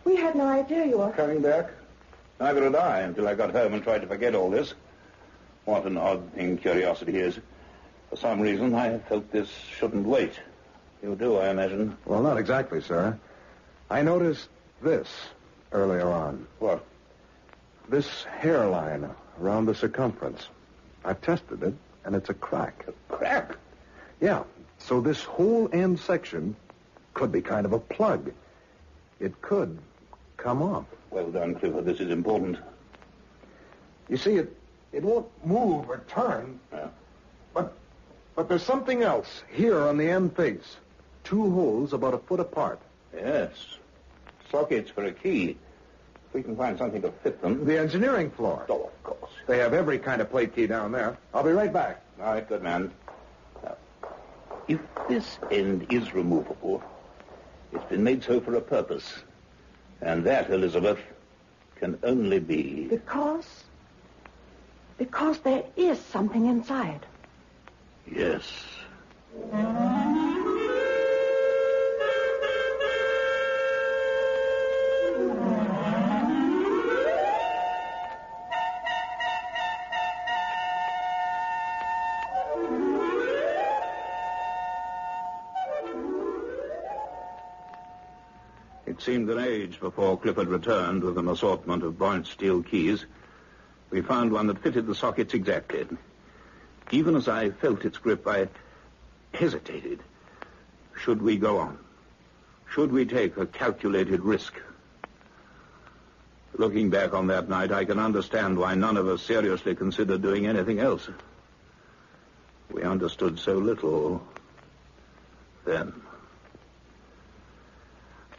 we had no idea you were... Coming back? Neither had I until I got home and tried to forget all this. What an odd thing curiosity is. For some reason, I have felt this shouldn't wait. You do, I imagine. Well, not exactly, sir. I noticed this earlier on. What? This hairline around the circumference. I've tested it, and it's a crack. A crack? Yeah. So this whole end section could be kind of a plug. It could come off. Well done, Clifford. This is important. You see, it won't move or turn. Yeah. But there's something else here on the end face. 2 holes about a foot apart. Yes. Sockets for a key. If we can find something to fit them. The engineering floor. Oh, of course. They have every kind of plate key down there. I'll be right back. All right, good man. Now, if this end is removable, it's been made so for a purpose. And that, Elizabeth, can only be... Because there is something inside. Yes. It seemed an age before Clifford returned with an assortment of buoyant steel keys. We found one that fitted the sockets exactly. Even as I felt its grip, I hesitated. Should we go on? Should we take a calculated risk? Looking back on that night, I can understand why none of us seriously considered doing anything else. We understood so little then.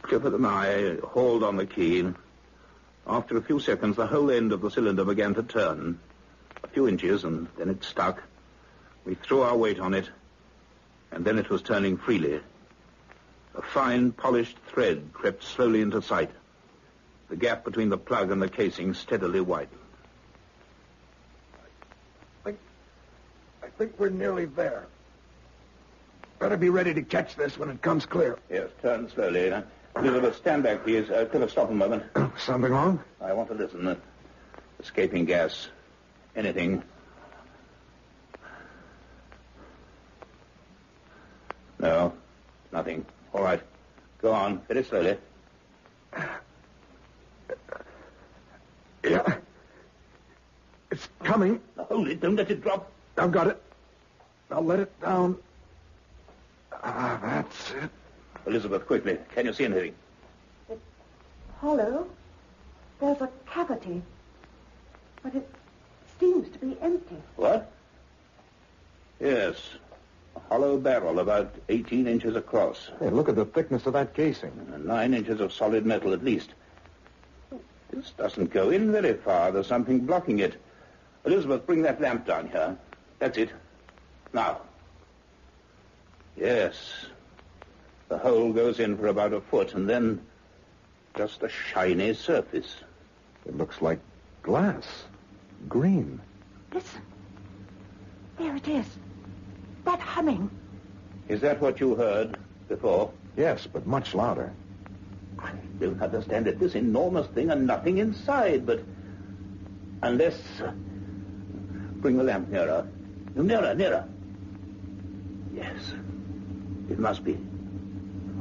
Clifford and I hauled on the key. After a few seconds, the whole end of the cylinder began to turn. A few inches, and then it stuck. We threw our weight on it, and then it was turning freely. A fine, polished thread crept slowly into sight. The gap between the plug and the casing steadily widened. I think we're nearly there. Better be ready to catch this when it comes clear. Yes, turn slowly. Elizabeth, stand back, please. Clifford, stop a moment. Something wrong? I want to listen. Escaping gas. Anything. No, nothing. All right. Go on. Very slowly. Yeah. It's coming. Now, hold it. Don't let it drop. I've got it. I'll let it down. That's it. Elizabeth, quickly. Can you see anything? It's hollow. There's a cavity. But it seems to be empty. What? Yes. A hollow barrel about 18 inches across. Hey, look at the thickness of that casing. 9 inches of solid metal at least. This doesn't go in very far. There's something blocking it. Elizabeth, bring that lamp down here. That's it. Now. Yes. The hole goes in for about a foot, and then just a shiny surface. It looks like glass. Green. Listen. There it is. That humming. Is that what you heard before? Yes, but much louder. I don't understand it. This enormous thing and nothing inside, but... Unless... Bring the lamp nearer. Nearer, nearer. Yes. It must be.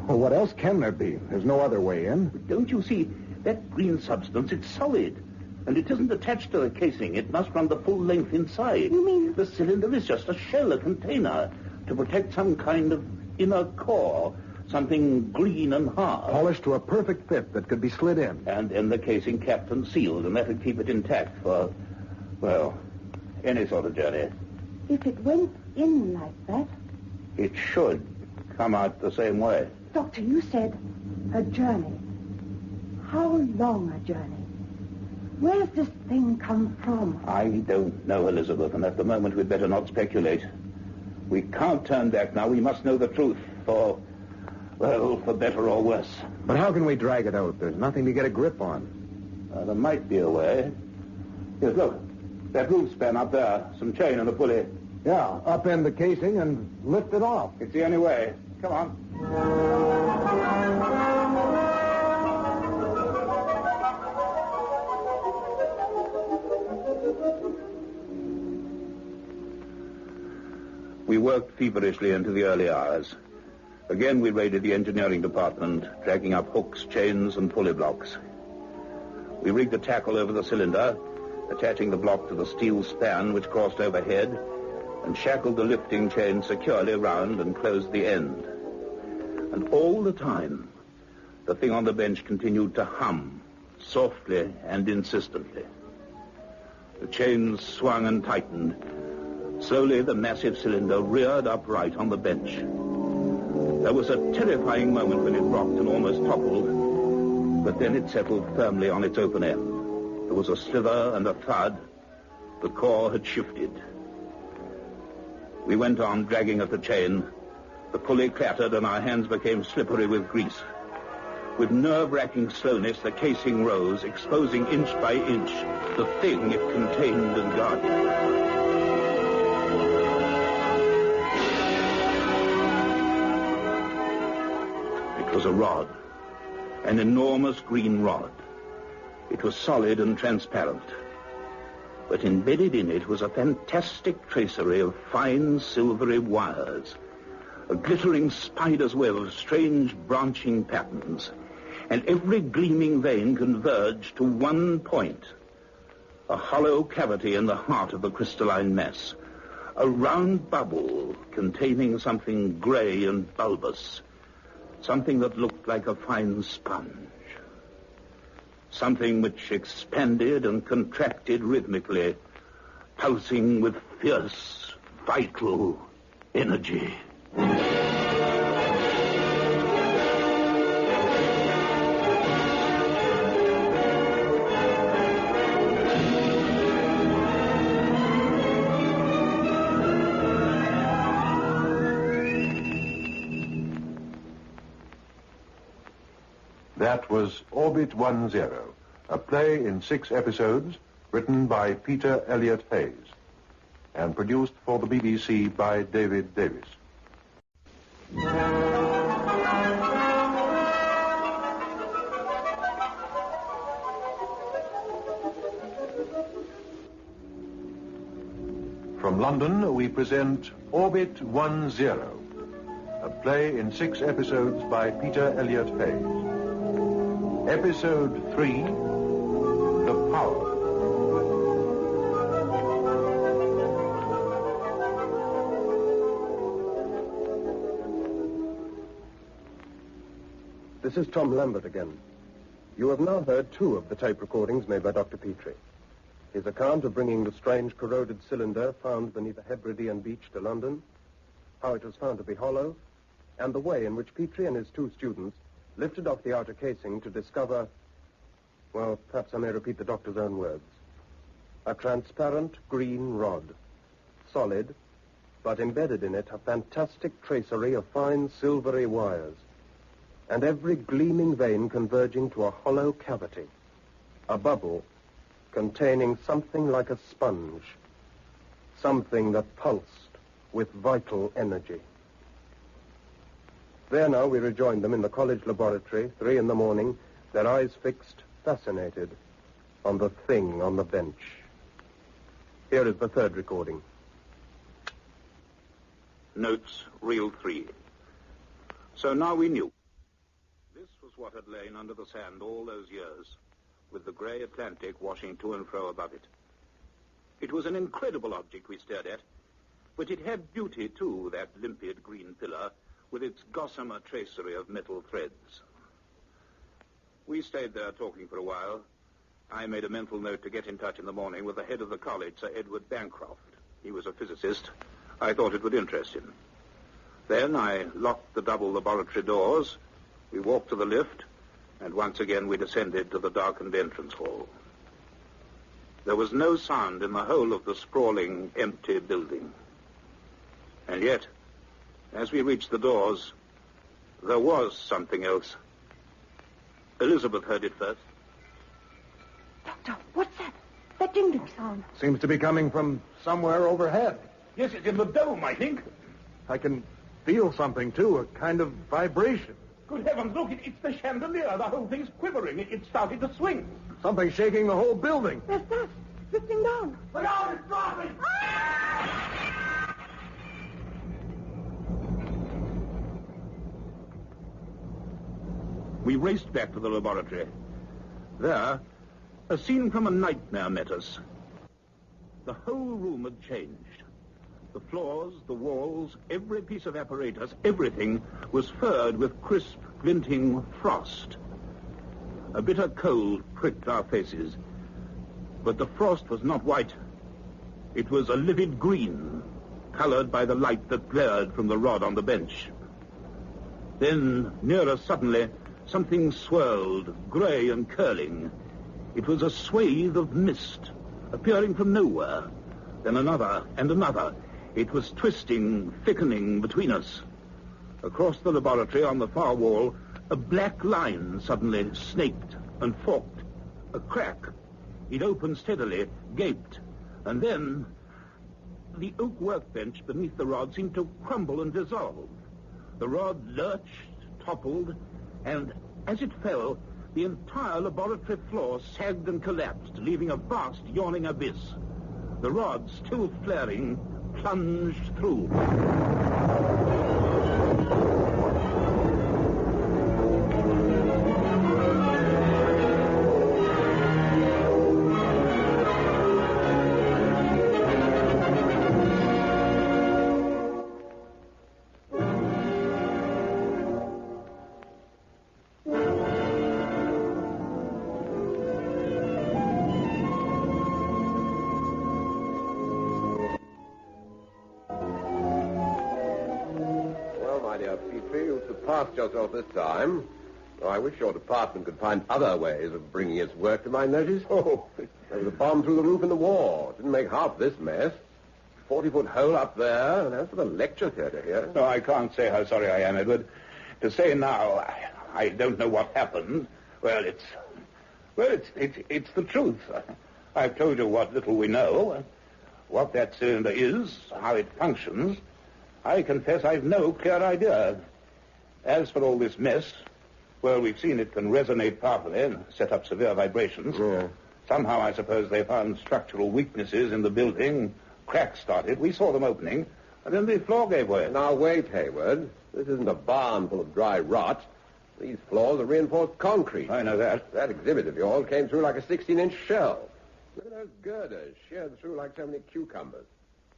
Well, what else can there be? There's no other way in. But don't you see? That green substance, it's solid. And it isn't attached to the casing. It must run the full length inside. You mean... The cylinder is just a shell, a container, to protect some kind of inner core, something green and hard. Polished to a perfect fit that could be slid in. And then the casing capped and sealed, and that would keep it intact for, well, any sort of journey. If it went in like that... It should come out the same way. Doctor, you said a journey. How long a journey? Where's this thing come from? I don't know, Elizabeth, and at the moment we'd better not speculate. We can't turn back now. We must know the truth for better or worse. But how can we drag it out? There's nothing to get a grip on. There might be a way. Yes, look. That roof span up there. Some chain and a pulley. Yeah, upend the casing and lift it off. It's the only way. Come on. We We worked feverishly into the early hours. Again, we raided the engineering department, dragging up hooks, chains, and pulley blocks. We rigged the tackle over the cylinder, attaching the block to the steel span which crossed overhead, and shackled the lifting chain securely round and closed the end. And all the time, the thing on the bench continued to hum, softly and insistently. The chains swung and tightened. Slowly, the massive cylinder reared upright on the bench. There was a terrifying moment when it rocked and almost toppled, but then it settled firmly on its open end. There was a slither and a thud. The core had shifted. We went on dragging at the chain. The pulley clattered and our hands became slippery with grease. With nerve-wracking slowness, the casing rose, exposing inch by inch the thing it contained and guarded. It was a rod, an enormous green rod. It was solid and transparent. But embedded in it was a fantastic tracery of fine silvery wires, a glittering spider's web of strange branching patterns, and every gleaming vein converged to one point, a hollow cavity in the heart of the crystalline mass, a round bubble containing something gray and bulbous, something that looked like a fine sponge, something which expanded and contracted rhythmically, pulsing with fierce, vital energy. That was Orbit 10, a play in 6 episodes written by Peter Elliott Hayes and produced for the BBC by David Davis. From London, we present Orbit 10, a play in 6 episodes by Peter Elliott Hayes. Episode 3, The Power. This is Tom Lambert again. You have now heard 2 of the tape recordings made by Dr. Petrie. His account of bringing the strange corroded cylinder found beneath the Hebridean beach to London, how it was found to be hollow, and the way in which Petrie and his 2 students lifted off the outer casing to discover, well, perhaps I may repeat the doctor's own words, a transparent green rod, solid, but embedded in it a fantastic tracery of fine silvery wires, and every gleaming vein converging to a hollow cavity, a bubble containing something like a sponge, something that pulsed with vital energy. There now we rejoined them in the college laboratory, 3 in the morning, their eyes fixed, fascinated, on the thing on the bench. Here is the 3rd recording. Notes, reel 3. So now we knew. This was what had lain under the sand all those years, with the grey Atlantic washing to and fro above it. It was an incredible object we stared at, but it had beauty, too, that limpid green pillar, with its gossamer tracery of metal threads. We stayed there talking for a while. I made a mental note to get in touch in the morning with the head of the college, Sir Edward Bancroft. He was a physicist. I thought it would interest him. Then I locked the double laboratory doors. We walked to the lift, and once again we descended to the darkened entrance hall. There was no sound in the whole of the sprawling, empty building. And yet, as we reached the doors, there was something else. Elizabeth heard it first. Doctor, what's that? That jingling sound. Seems to be coming from somewhere overhead. Yes, it's in the dome, I think. I can feel something, too, a kind of vibration. Good heavens, look, it's the chandelier. The whole thing's quivering. It started to swing. Something shaking the whole building. There's that. Drifting down. Look out, it's dropping! We raced back to the laboratory. There, a scene from a nightmare met us. The whole room had changed. The floors, the walls, every piece of apparatus, everything was furred with crisp, glinting frost. A bitter cold pricked our faces. But the frost was not white. It was a livid green, colored by the light that glared from the rod on the bench. Then, near us suddenly, something swirled, gray and curling. It was a swathe of mist, appearing from nowhere. Then another and another. It was twisting, thickening between us. Across the laboratory on the far wall, a black line suddenly snaked and forked. A crack. It opened steadily, gaped. And then the oak workbench beneath the rod seemed to crumble and dissolve. The rod lurched, toppled, and as it fell, the entire laboratory floor sagged and collapsed, leaving a vast, yawning abyss. The rod, still flaring, plunged through. Yourself this time. Oh, I wish your department could find other ways of bringing its work to my notice. Oh, there was a bomb through the roof in the war. Didn't make half this mess. 40-foot hole up there, and as for the lecture theatre here... No, I can't say how sorry I am, Edward. To say now, I don't know what happened. It's the truth. I've told you what little we know, what that cylinder is, how it functions. I confess I've no clear idea. As for all this mess, well, we've seen it can resonate powerfully and set up severe vibrations. Yeah. Somehow, I suppose, they found structural weaknesses in the building. Cracks started. We saw them opening, and then the floor gave way. Now, wait, Hayward. This isn't a barn full of dry rot. These floors are reinforced concrete. I know that. That exhibit of yours came through like a 16-inch shell. Look at those girders sheared through like so many cucumbers.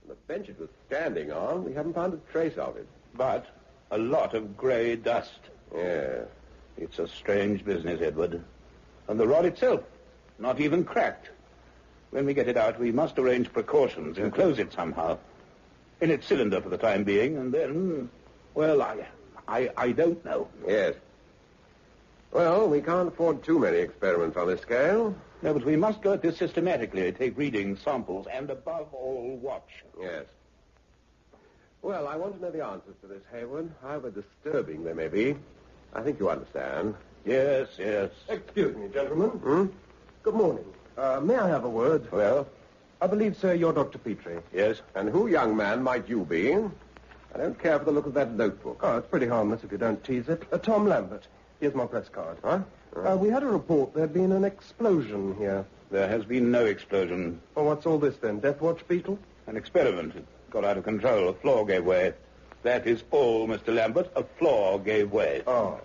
And the bench it was standing on, we haven't found a trace of it. But a lot of gray dust. Yeah. It's a strange business, Edward. And the rod itself, not even cracked. When we get it out, we must arrange precautions, enclose it somehow. In its cylinder for the time being, and then, well, I don't know. Yes. Well, we can't afford too many experiments on this scale. No, but we must go at this systematically, take readings, samples, and above all, watch. Yes. Well, I want to know the answers to this, Hayward, however disturbing they may be. I think you understand. Yes. Excuse me, gentlemen. Good morning. May I have a word? Well? I believe, sir, you're Dr. Petrie. Yes. And who, young man, might you be? I don't care for the look of that notebook. Oh, it's pretty harmless if you don't tease it. Tom Lambert. Here's my press card. Huh? We had a report there'd been an explosion here. There has been no explosion. Well, what's all this, then? Death Watch beetle? An experiment. It got out of control. A floor gave way. That is all, Mr. Lambert. A floor gave way. Oh.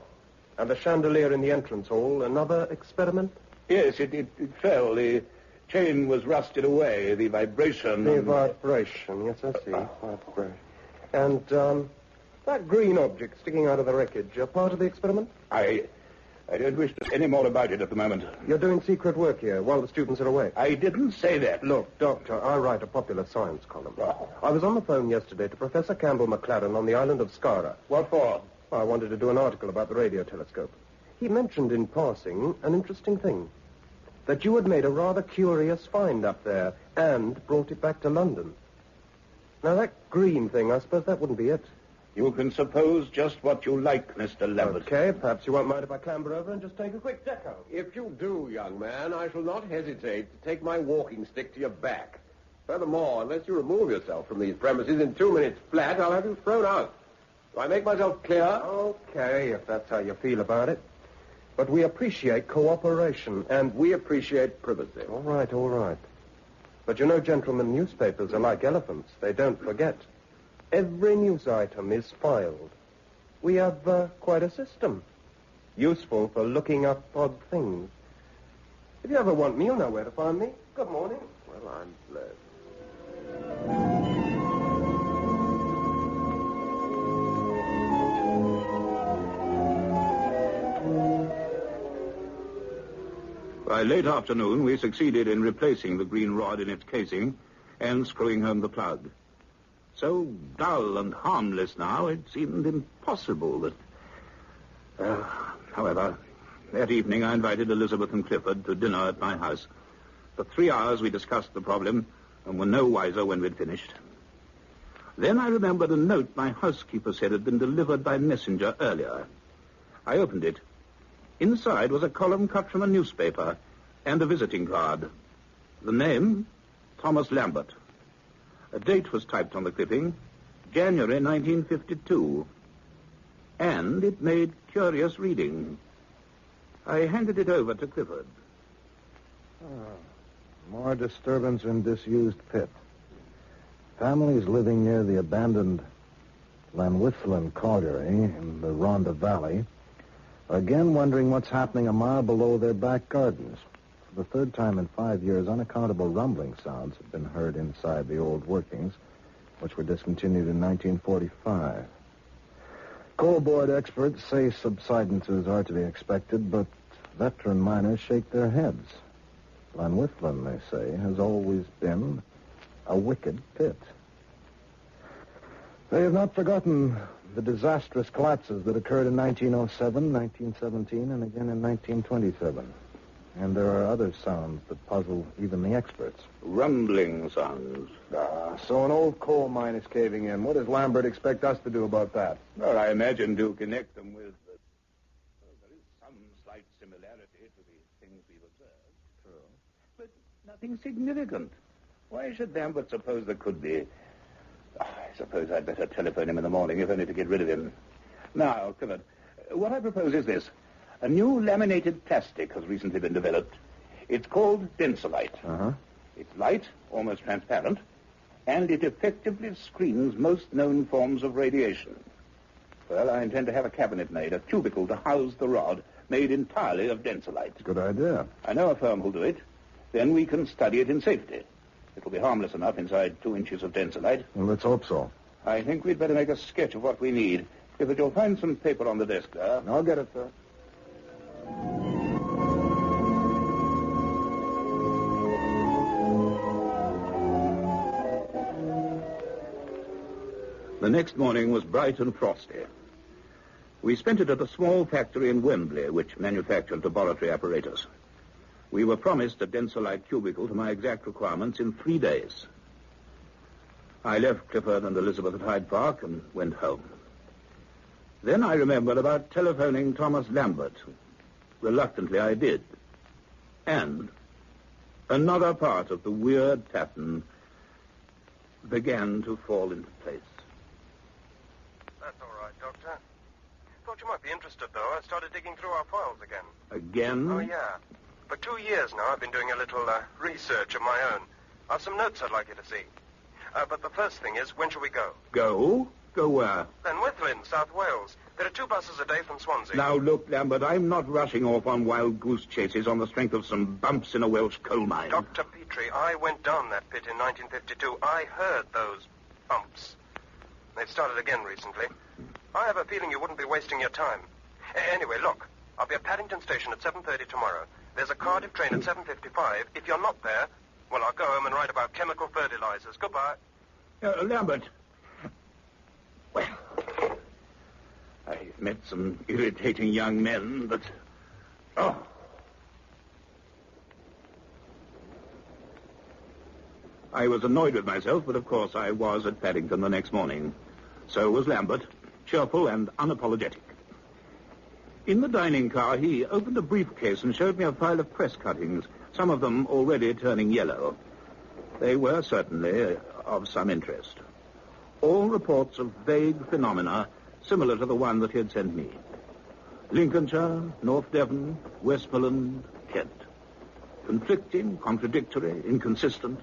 And the chandelier in the entrance hall, another experiment? Yes, it fell. The chain was rusted away. The vibration... Vibration. Yes, I see. Vibration. And, that green object sticking out of the wreckage, a part of the experiment? I don't wish to say any more about it at the moment. You're doing secret work here while the students are away? I didn't say that. Look, Doctor, I write a popular science column. I was on the phone yesterday to Professor Campbell McLaren on the island of Skara. What for? I wanted to do an article about the radio telescope. He mentioned in passing an interesting thing. That you had made a rather curious find up there and brought it back to London. Now, that green thing, I suppose that wouldn't be it. You can suppose just what you like, Mr. Lambert. Okay, perhaps you won't mind if I clamber over and just take a quick deco. If you do, young man, I shall not hesitate to take my walking stick to your back. Furthermore, unless you remove yourself from these premises in 2 minutes flat, I'll have you thrown out. Do I make myself clear? Okay, if that's how you feel about it. But we appreciate cooperation, and we appreciate privacy. All right. But you know, gentlemen, newspapers are like elephants. They don't forget. Every news item is filed. We have quite a system. useful for looking up odd things. If you ever want me, you know where to find me. Good morning. Well, I'm blessed. By late afternoon, we succeeded in replacing the green rod in its casing and screwing home the plug. So dull and harmless now, it seemed impossible that... However, that evening I invited Elizabeth and Clifford to dinner at my house. For 3 hours we discussed the problem and were no wiser when we'd finished. Then I remembered a note my housekeeper said had been delivered by messenger earlier. I opened it. Inside was a column cut from a newspaper and a visiting card. The name, Thomas Lambert. A date was typed on the clipping, January 1952. And it made curious reading. I handed it over to Clifford. More disturbance in disused pit. Families living near the abandoned Llanwithlin colliery in the Rhondda Valley are again wondering what's happening a mile below their back gardens. For the third time in 5 years, unaccountable rumbling sounds have been heard inside the old workings, which were discontinued in 1945. Coal board experts say subsidences are to be expected, but veteran miners shake their heads. Llanwithlin, they say, has always been a wicked pit. They have not forgotten the disastrous collapses that occurred in 1907, 1917, and again in 1927. And there are other sounds that puzzle even the experts. Rumbling sounds. So an old coal mine is caving in. What does Lambert expect us to do about that? Well, I imagine to connect them with... there is some slight similarity to the things we've observed. True. But nothing significant. Why should Lambert suppose there could be? I suppose I'd better telephone him in the morning, if only to get rid of him. Now, Clifford, what I propose is this. A new laminated plastic has recently been developed. It's called Densolite. Uh-huh. It's light, almost transparent, and it effectively screens most known forms of radiation. Well, I intend to have a cabinet made, a cubicle to house the rod, made entirely of Densolite. Good idea. I know a firm who'll do it. Then we can study it in safety. It'll be harmless enough inside 2 inches of Densolite. Well, let's hope so. I think we'd better make a sketch of what we need. If you'll find some paper on the desk there. I'll get it, sir. The next morning was bright and frosty. We spent it at a small factory in Wembley, which manufactured laboratory apparatus. We were promised a Densolite cubicle to my exact requirements in 3 days. I left Clifford and Elizabeth at Hyde Park and went home. Then I remembered about telephoning Thomas Lambert. Reluctantly, I did. And another part of the weird pattern began to fall into place. That's all right, Doctor. Thought you might be interested, though. I started digging through our files again. Again? Oh, yeah. For 2 years now, I've been doing a little research of my own. I've some notes I'd like you to see. But the first thing is, when shall we go? Go? Go where? Llanwithlin, South Wales. There are 2 buses a day from Swansea. Now, look, Lambert, I'm not rushing off on wild goose chases on the strength of some bumps in a Welsh coal mine. Dr. Petrie, I went down that pit in 1952. I heard those bumps. They've started again recently. I have a feeling you wouldn't be wasting your time. Anyway, look, I'll be at Paddington Station at 7:30 tomorrow. There's a Cardiff train at 7:55. If you're not there, well, I'll go home and write about chemical fertilizers. Goodbye. Lambert. Well, I've met some irritating young men, but... Oh. I was annoyed with myself, but of course I was at Paddington the next morning. So was Lambert, cheerful and unapologetic. In the dining car, he opened a briefcase and showed me a file of press cuttings, some of them already turning yellow. They were certainly of some interest. All reports of vague phenomena similar to the one that he had sent me. Lincolnshire, North Devon, Westmoreland, Kent. Conflicting, contradictory, inconsistent.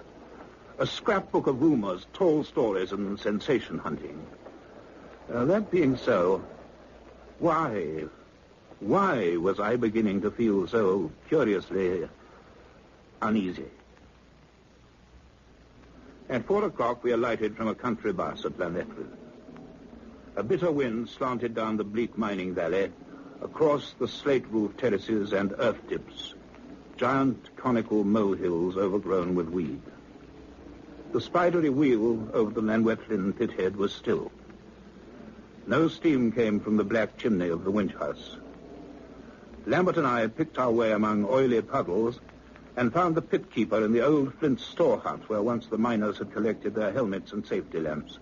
A scrapbook of rumors, tall stories, and sensation hunting. That being so, why Why was I beginning to feel so curiously uneasy? At 4 o'clock, we alighted from a country bus at Llanetwydd. A bitter wind slanted down the bleak mining valley, across the slate-roof terraces and earth dips, giant conical molehills overgrown with weed. The spidery wheel over the Llanwethlin pithead was still. No steam came from the black chimney of the winch house. Lambert and I picked our way among oily puddles and found the pit keeper in the old flint store hut where once the miners had collected their helmets and safety lamps.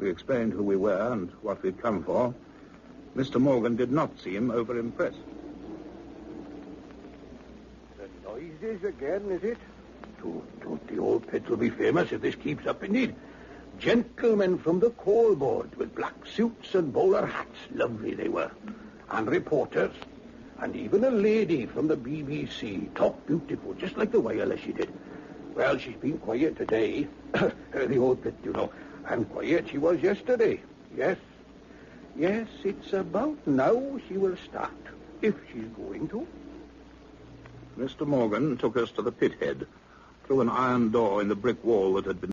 We explained who we were and what we'd come for. Mr. Morgan did not seem over-impressed. The noises again, is it? Don't the old pit will be famous if this keeps up, indeed. Gentlemen from the coal board with black suits and bowler hats. Lovely they were. And reporters. And even a lady from the BBC. Talked beautiful, just like the wireless she did. Well, she's been quiet today. The old pit, you know. And quiet she was yesterday. Yes. Yes, it's about now she will start. If she's going to. Mr. Morgan took us to the pit head, through an iron door in the brick wall that had been